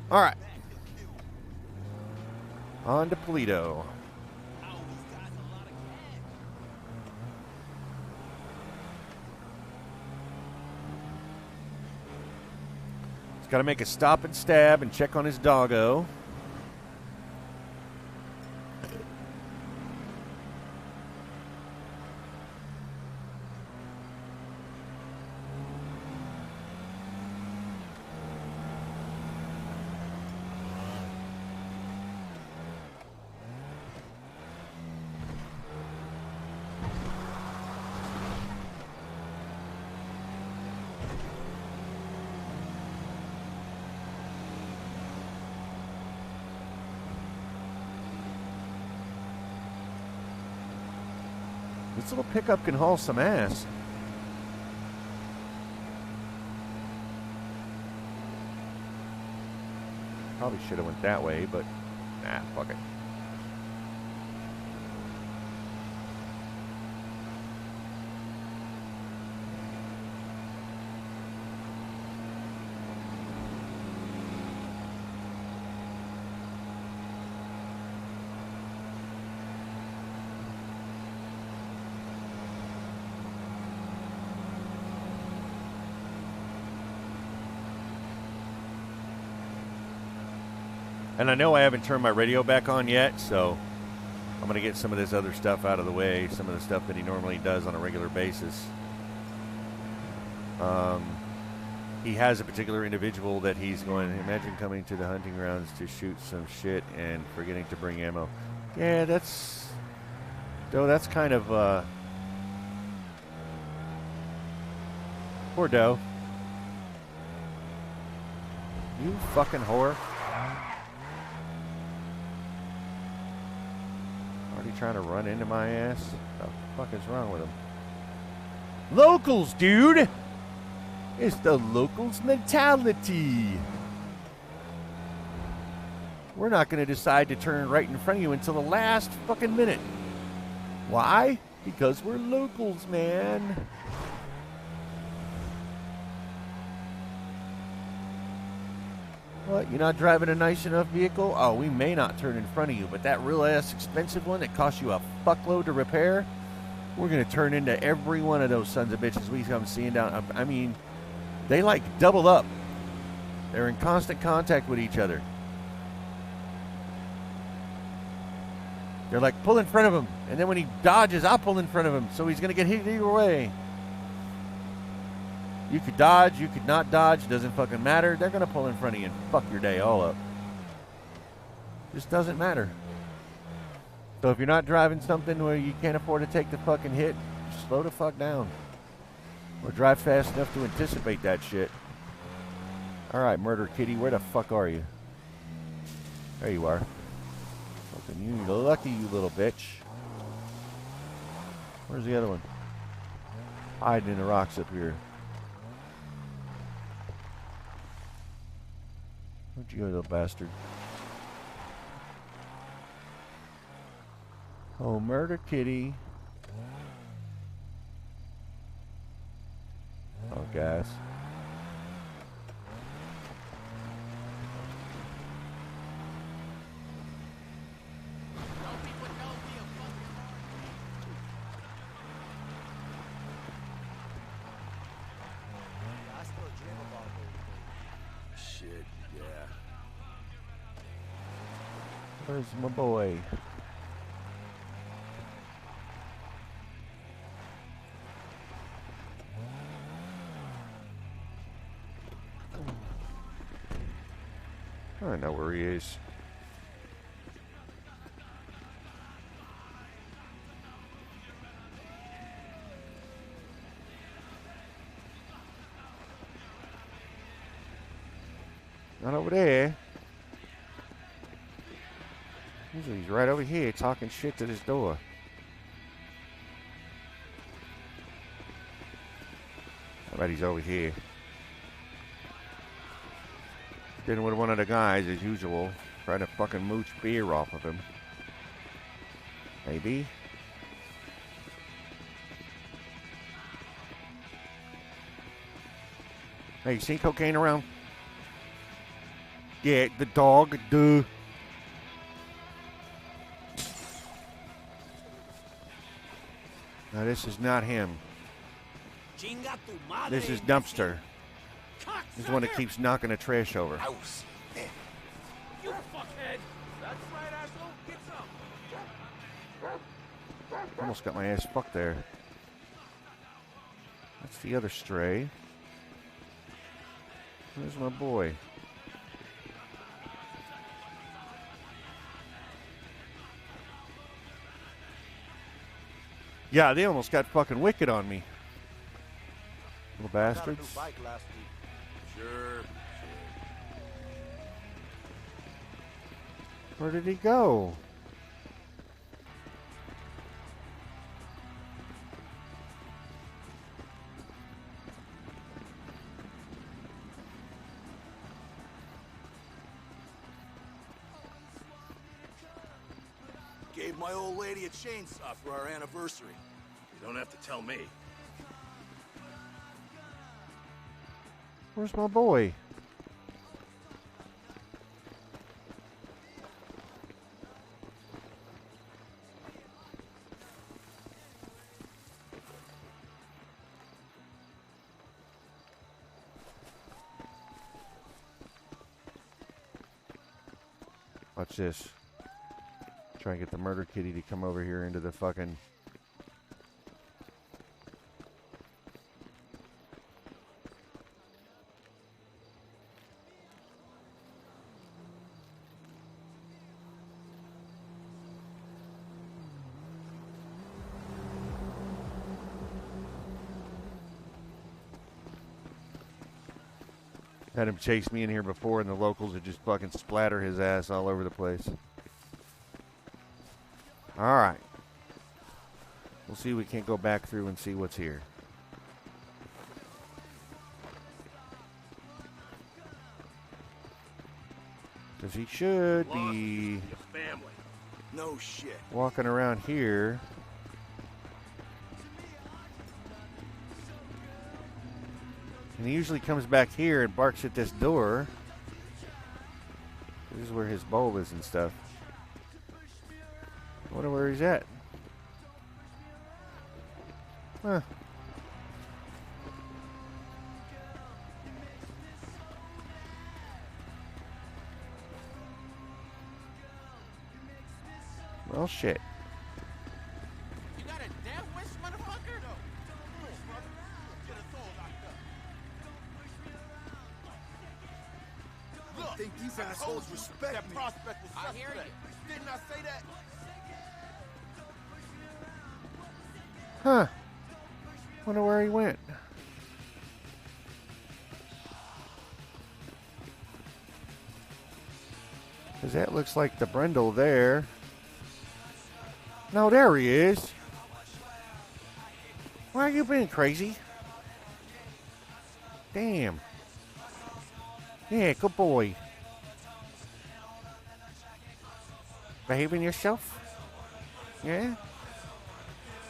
Speaker 3: All right, on to Polito. He's got to make a stop and stab and check on his doggo. This little pickup can haul some ass. Probably should have went that way, but nah, fuck it. And I know I haven't turned my radio back on yet, so I'm going to get some of this other stuff out of the way, some of the stuff that he normally does on a regular basis. He has a particular individual that he's going, imagine coming to the hunting grounds to shoot some shit and forgetting to bring ammo. Yeah, that's kind of, poor Doe. You fucking whore. Trying to run into my ass? What the fuck is wrong with him? Locals, dude! It's the locals mentality. We're not going to decide to turn right in front of you until the last fucking minute. Why? Because we're locals, man. What, you're not driving a nice enough vehicle? Oh, we may not turn in front of you, but that real-ass expensive one that costs you a fuckload to repair, we're going to turn into every one of those sons of bitches we come seeing down. I mean, they like double up. They're in constant contact with each other. They're like, pull in front of him. And then when he dodges, I'll pull in front of him. So he's going to get hit either way. You could dodge, you could not dodge, doesn't fucking matter. They're going to pull in front of you and fuck your day all up. Just doesn't matter. So if you're not driving something where you can't afford to take the fucking hit, slow the fuck down. Or drive fast enough to anticipate that shit. Alright, Murder Kitty, where the fuck are you? There you are. Fucking you lucky, you little bitch. Where's the other one? Hiding in the rocks up here. Where'd you go, little bastard? Oh, Murder Kitty. Oh, gas. Shit, yeah. Where's my boy? I know where he is. Not over there. He's right over here talking shit to this door. I bet he's over here. Dealing with one of the guys as usual. Trying to fucking mooch beer off of him. Maybe. Hey, you seen cocaine around? Yeah, the dog, duh. Now this is not him. This is Dumpster. This is the one that keeps knocking the trash over.
Speaker 13: You fuckhead! That's right, asshole. Get some.
Speaker 3: Almost got my ass fucked there. That's the other stray. Where's my boy? Yeah, they almost got fucking wicked on me. Little bastards.
Speaker 13: Sure.
Speaker 3: Where did he go?
Speaker 13: Gave my old lady a chainsaw for our anniversary. You don't have to tell me.
Speaker 3: Where's my boy? Watch this. Try and get the murder kitty to come over here into the fucking... Had him chase me in here before, and the locals would just fucking splatter his ass all over the place. All right. We'll see if we can't go back through and see what's here. Because he should be
Speaker 13: Family. No shit.
Speaker 3: walking around here. And he usually comes back here and barks at this door. This is where his bowl is and stuff. I wonder where he's at. Huh. Well, shit.
Speaker 13: I think these assholes respect that prospect was suspect. I hear you. Didn't I say that?
Speaker 3: Huh. Wonder where he went. Because that looks like the Brendel there. No, there he is. Why are you being crazy? Damn. Yeah, good boy. Behaving yourself? Yeah?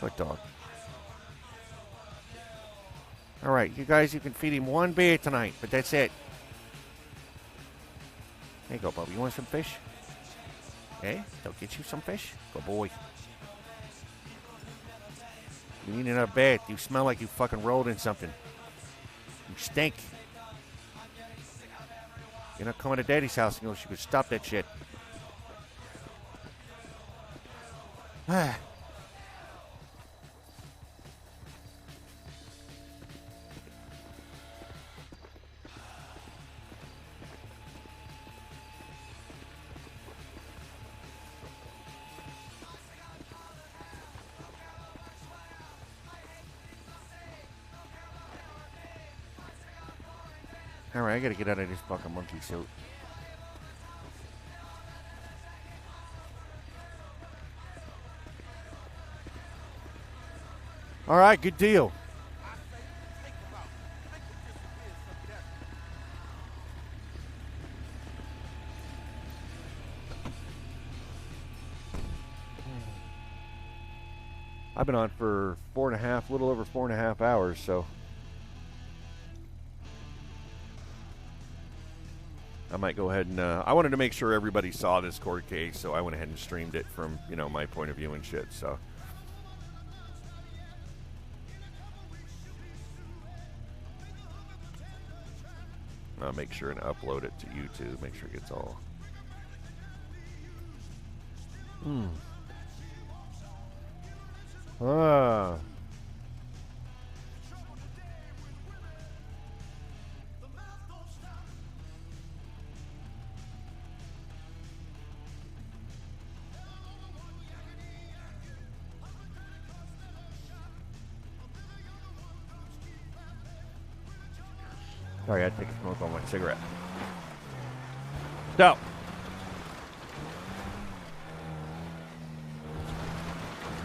Speaker 3: Good dog. Alright, you guys, you can feed him one beer tonight, but that's it. There you go, Bubba. You want some fish? Yeah? They'll get you some fish? Good boy. You need another bath. You smell like you fucking rolled in something. You stink. You're not coming to Daddy's house unless you could stop that shit. Ah. Alright, I gotta get out of this fucking monkey suit. Alright, good deal. I've been on for a little over 4.5 hours, so I might go ahead and, I wanted to make sure everybody saw this court case, so I went ahead and streamed it from, you know, my point of view and shit, so. I'll make sure and upload it to YouTube, make sure it gets all. Ah. Sorry, I had to take a smoke on my cigarette. So,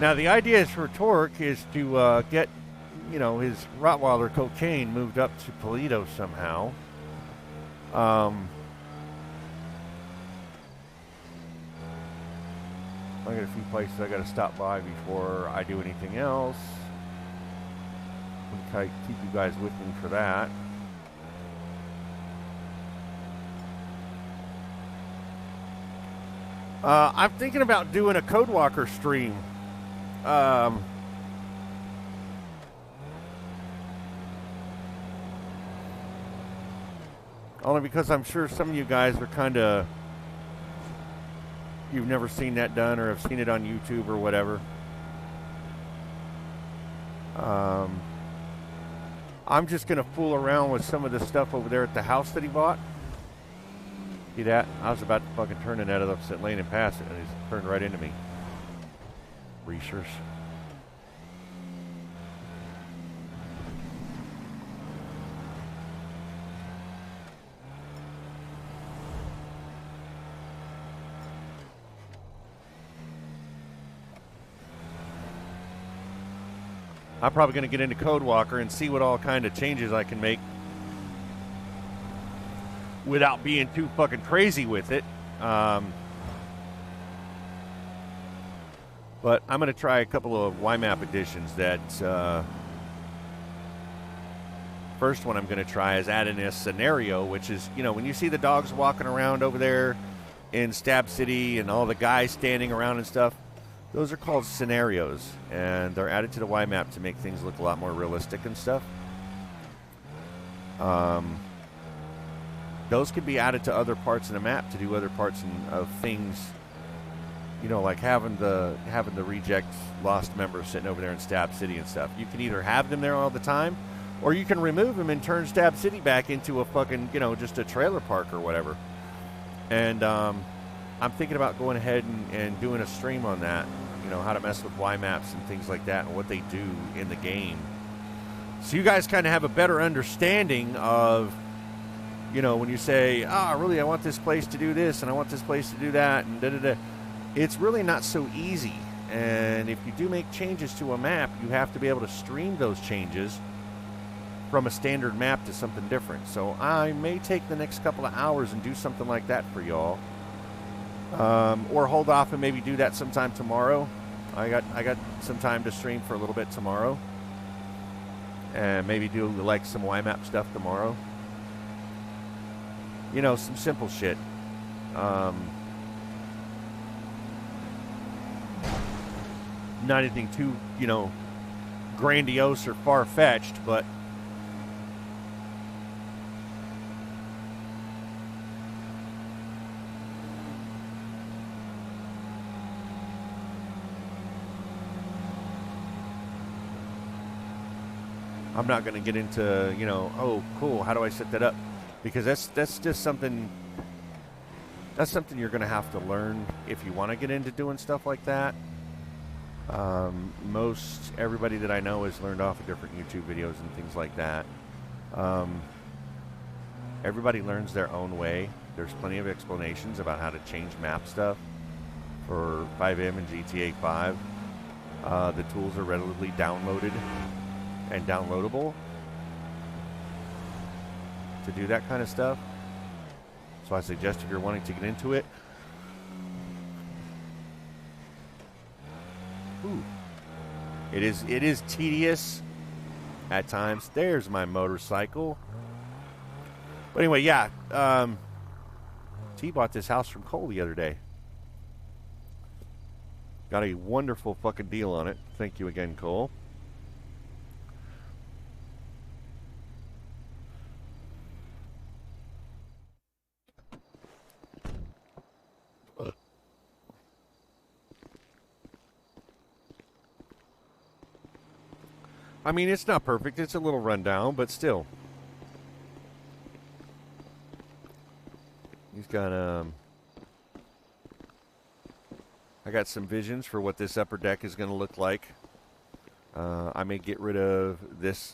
Speaker 3: now the idea is for Torque is to get, you know, his Rottweiler cocaine moved up to Toledo somehow. I got a few places I got to stop by before I do anything else. Okay, keep you guys with me for that. I'm thinking about doing a Code Walker stream. Only because I'm sure some of you guys are kind of... You've never seen that done or have seen it on YouTube or whatever. I'm just going to fool around with some of the stuff over there at the house that he bought. See that? I was about to fucking turn in that upset lane and pass it, and he's turned right into me. Reachers. I'm probably going to get into Code Walker and see what all kind of changes I can make without being too fucking crazy with it. But I'm going to try a couple of YMAP additions that first one I'm going to try is adding a scenario, which is, you know, when you see the dogs walking around over there in Stab City and all the guys standing around and stuff, those are called scenarios, and they're added to the Y map to make things look a lot more realistic and stuff. Those could be added to other parts of the map to do other parts of things. You know, like having the reject lost members sitting over there in Stab City and stuff. You can either have them there all the time, or you can remove them and turn Stab City back into a fucking, you know, just a trailer park or whatever. And I'm thinking about going ahead and doing a stream on that. You know, how to mess with Y maps and things like that, and what they do in the game. So you guys kind of have a better understanding of, you know, when you say, really, I want this place to do this, and I want this place to do that, and da-da-da. It's really not so easy. And if you do make changes to a map, you have to be able to stream those changes from a standard map to something different. So I may take the next couple of hours and do something like that for y'all. Or hold off and maybe do that sometime tomorrow. I got some time to stream for a little bit tomorrow. And maybe do like some Y map stuff tomorrow. You know, some simple shit. Not anything too, you know, grandiose or far-fetched, but I'm not going to get into, you know, oh, cool, how do I set that up? Because that's just something, that's something you're going to have to learn if you want to get into doing stuff like that. Most everybody that I know has learned off of different YouTube videos and things like that. Everybody learns their own way. There's plenty of explanations about how to change map stuff for 5M and GTA 5. The tools are readily downloaded and downloadable to do that kind of stuff. So I suggest if you're wanting to get into it, it is tedious at times. There's my motorcycle. But anyway, yeah. T bought this house from Cole the other day. Got a wonderful fucking deal on it. Thank you again, Cole. I mean, it's not perfect. It's a little rundown, but still. He's got, I got some visions for what this upper deck is going to look like. I may get rid of this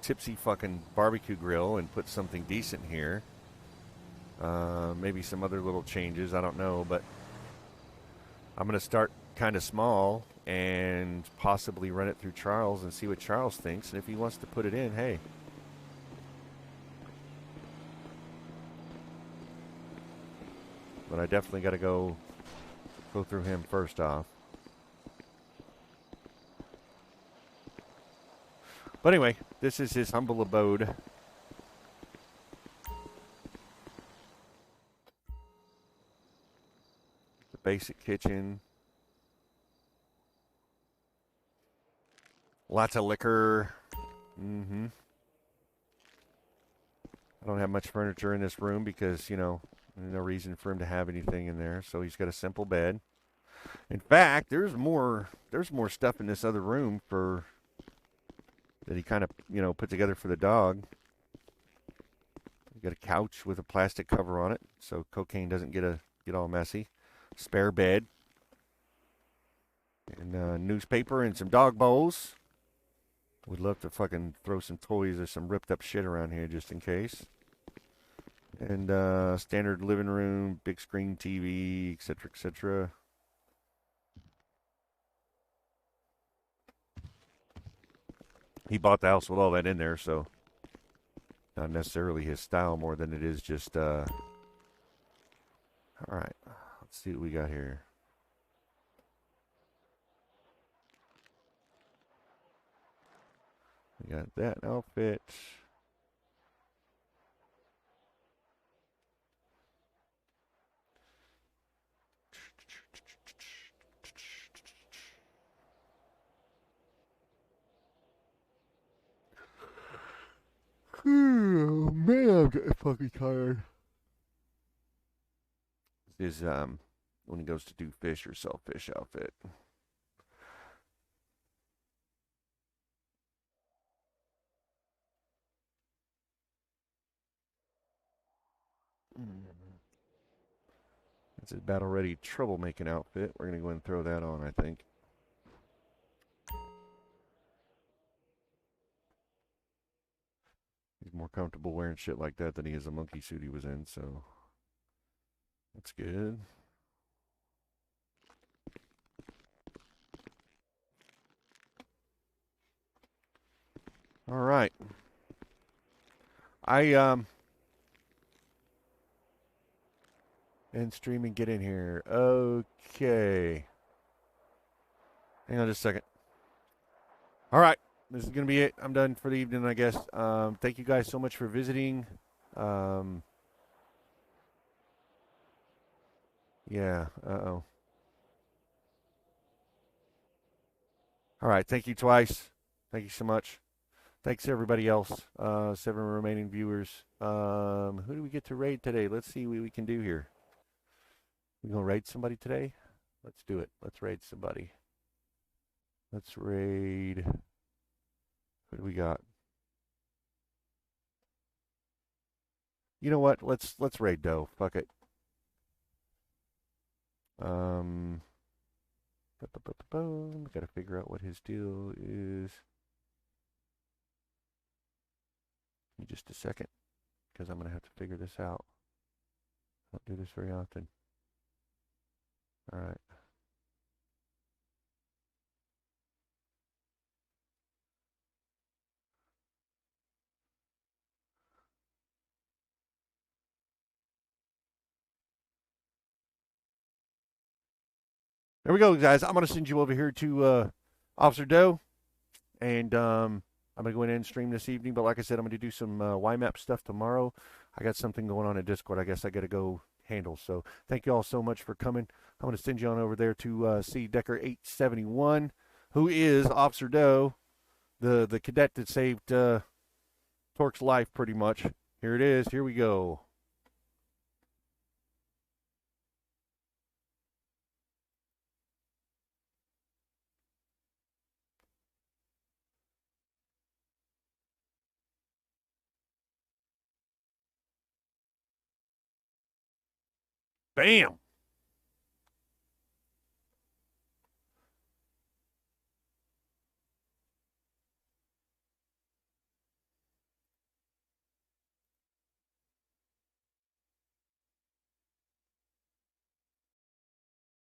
Speaker 3: tipsy fucking barbecue grill and put something decent here. Maybe some other little changes. I don't know, but I'm going to start kind of small and possibly run it through Charles and see what Charles thinks. And if he wants to put it in, hey. But I definitely got to go through him first off. But anyway, this is his humble abode. The basic kitchen. Lots of liquor. I don't have much furniture in this room because, you know, there's no reason for him to have anything in there. So he's got a simple bed. In fact, there's more stuff in this other room that he kind of, you know, put together for the dog. You got a couch with a plastic cover on it so cocaine doesn't get all messy. Spare bed. And newspaper and some dog bowls. Would love to fucking throw some toys or some ripped up shit around here just in case. And standard living room, big screen TV, etc., etc. He bought the house with all that in there, so not necessarily his style more than it is just, all right, let's see what we got here. We got that outfit. Oh man, I'm getting fucking tired. This is when he goes to do fish or sell fish outfit. It's his battle ready troublemaking outfit. We're gonna go ahead and throw that on, I think. He's more comfortable wearing shit like that than he is the monkey suit he was in, so that's good. All right. End stream and get in here. Okay. Hang on just a second. All right. This is going to be it. I'm done for the evening, I guess. Thank you guys so much for visiting. Yeah. Uh-oh. All right. Thank you twice. Thank you so much. Thanks to everybody else. 7 remaining viewers. Who do we get to raid today? Let's see what we can do here. We gonna raid somebody today? Let's do it. Let's raid somebody. Let's raid. What do we got? You know what? Let's raid Doe. Fuck it. Gotta figure out what his deal is. Give me just a second, because I'm gonna have to figure this out. I don't do this very often. All right. There we go, guys. I'm going to send you over here to Officer Doe, and I'm going to go in and stream this evening. But like I said, I'm going to do some YMAP stuff tomorrow. I got something going on in Discord I guess I got to go handle. So thank you all so much for coming. I'm going to send you on over there to see Decker 871, who is Officer Doe, the cadet that saved Torque's life pretty much. Here it is. Here we go. Bam!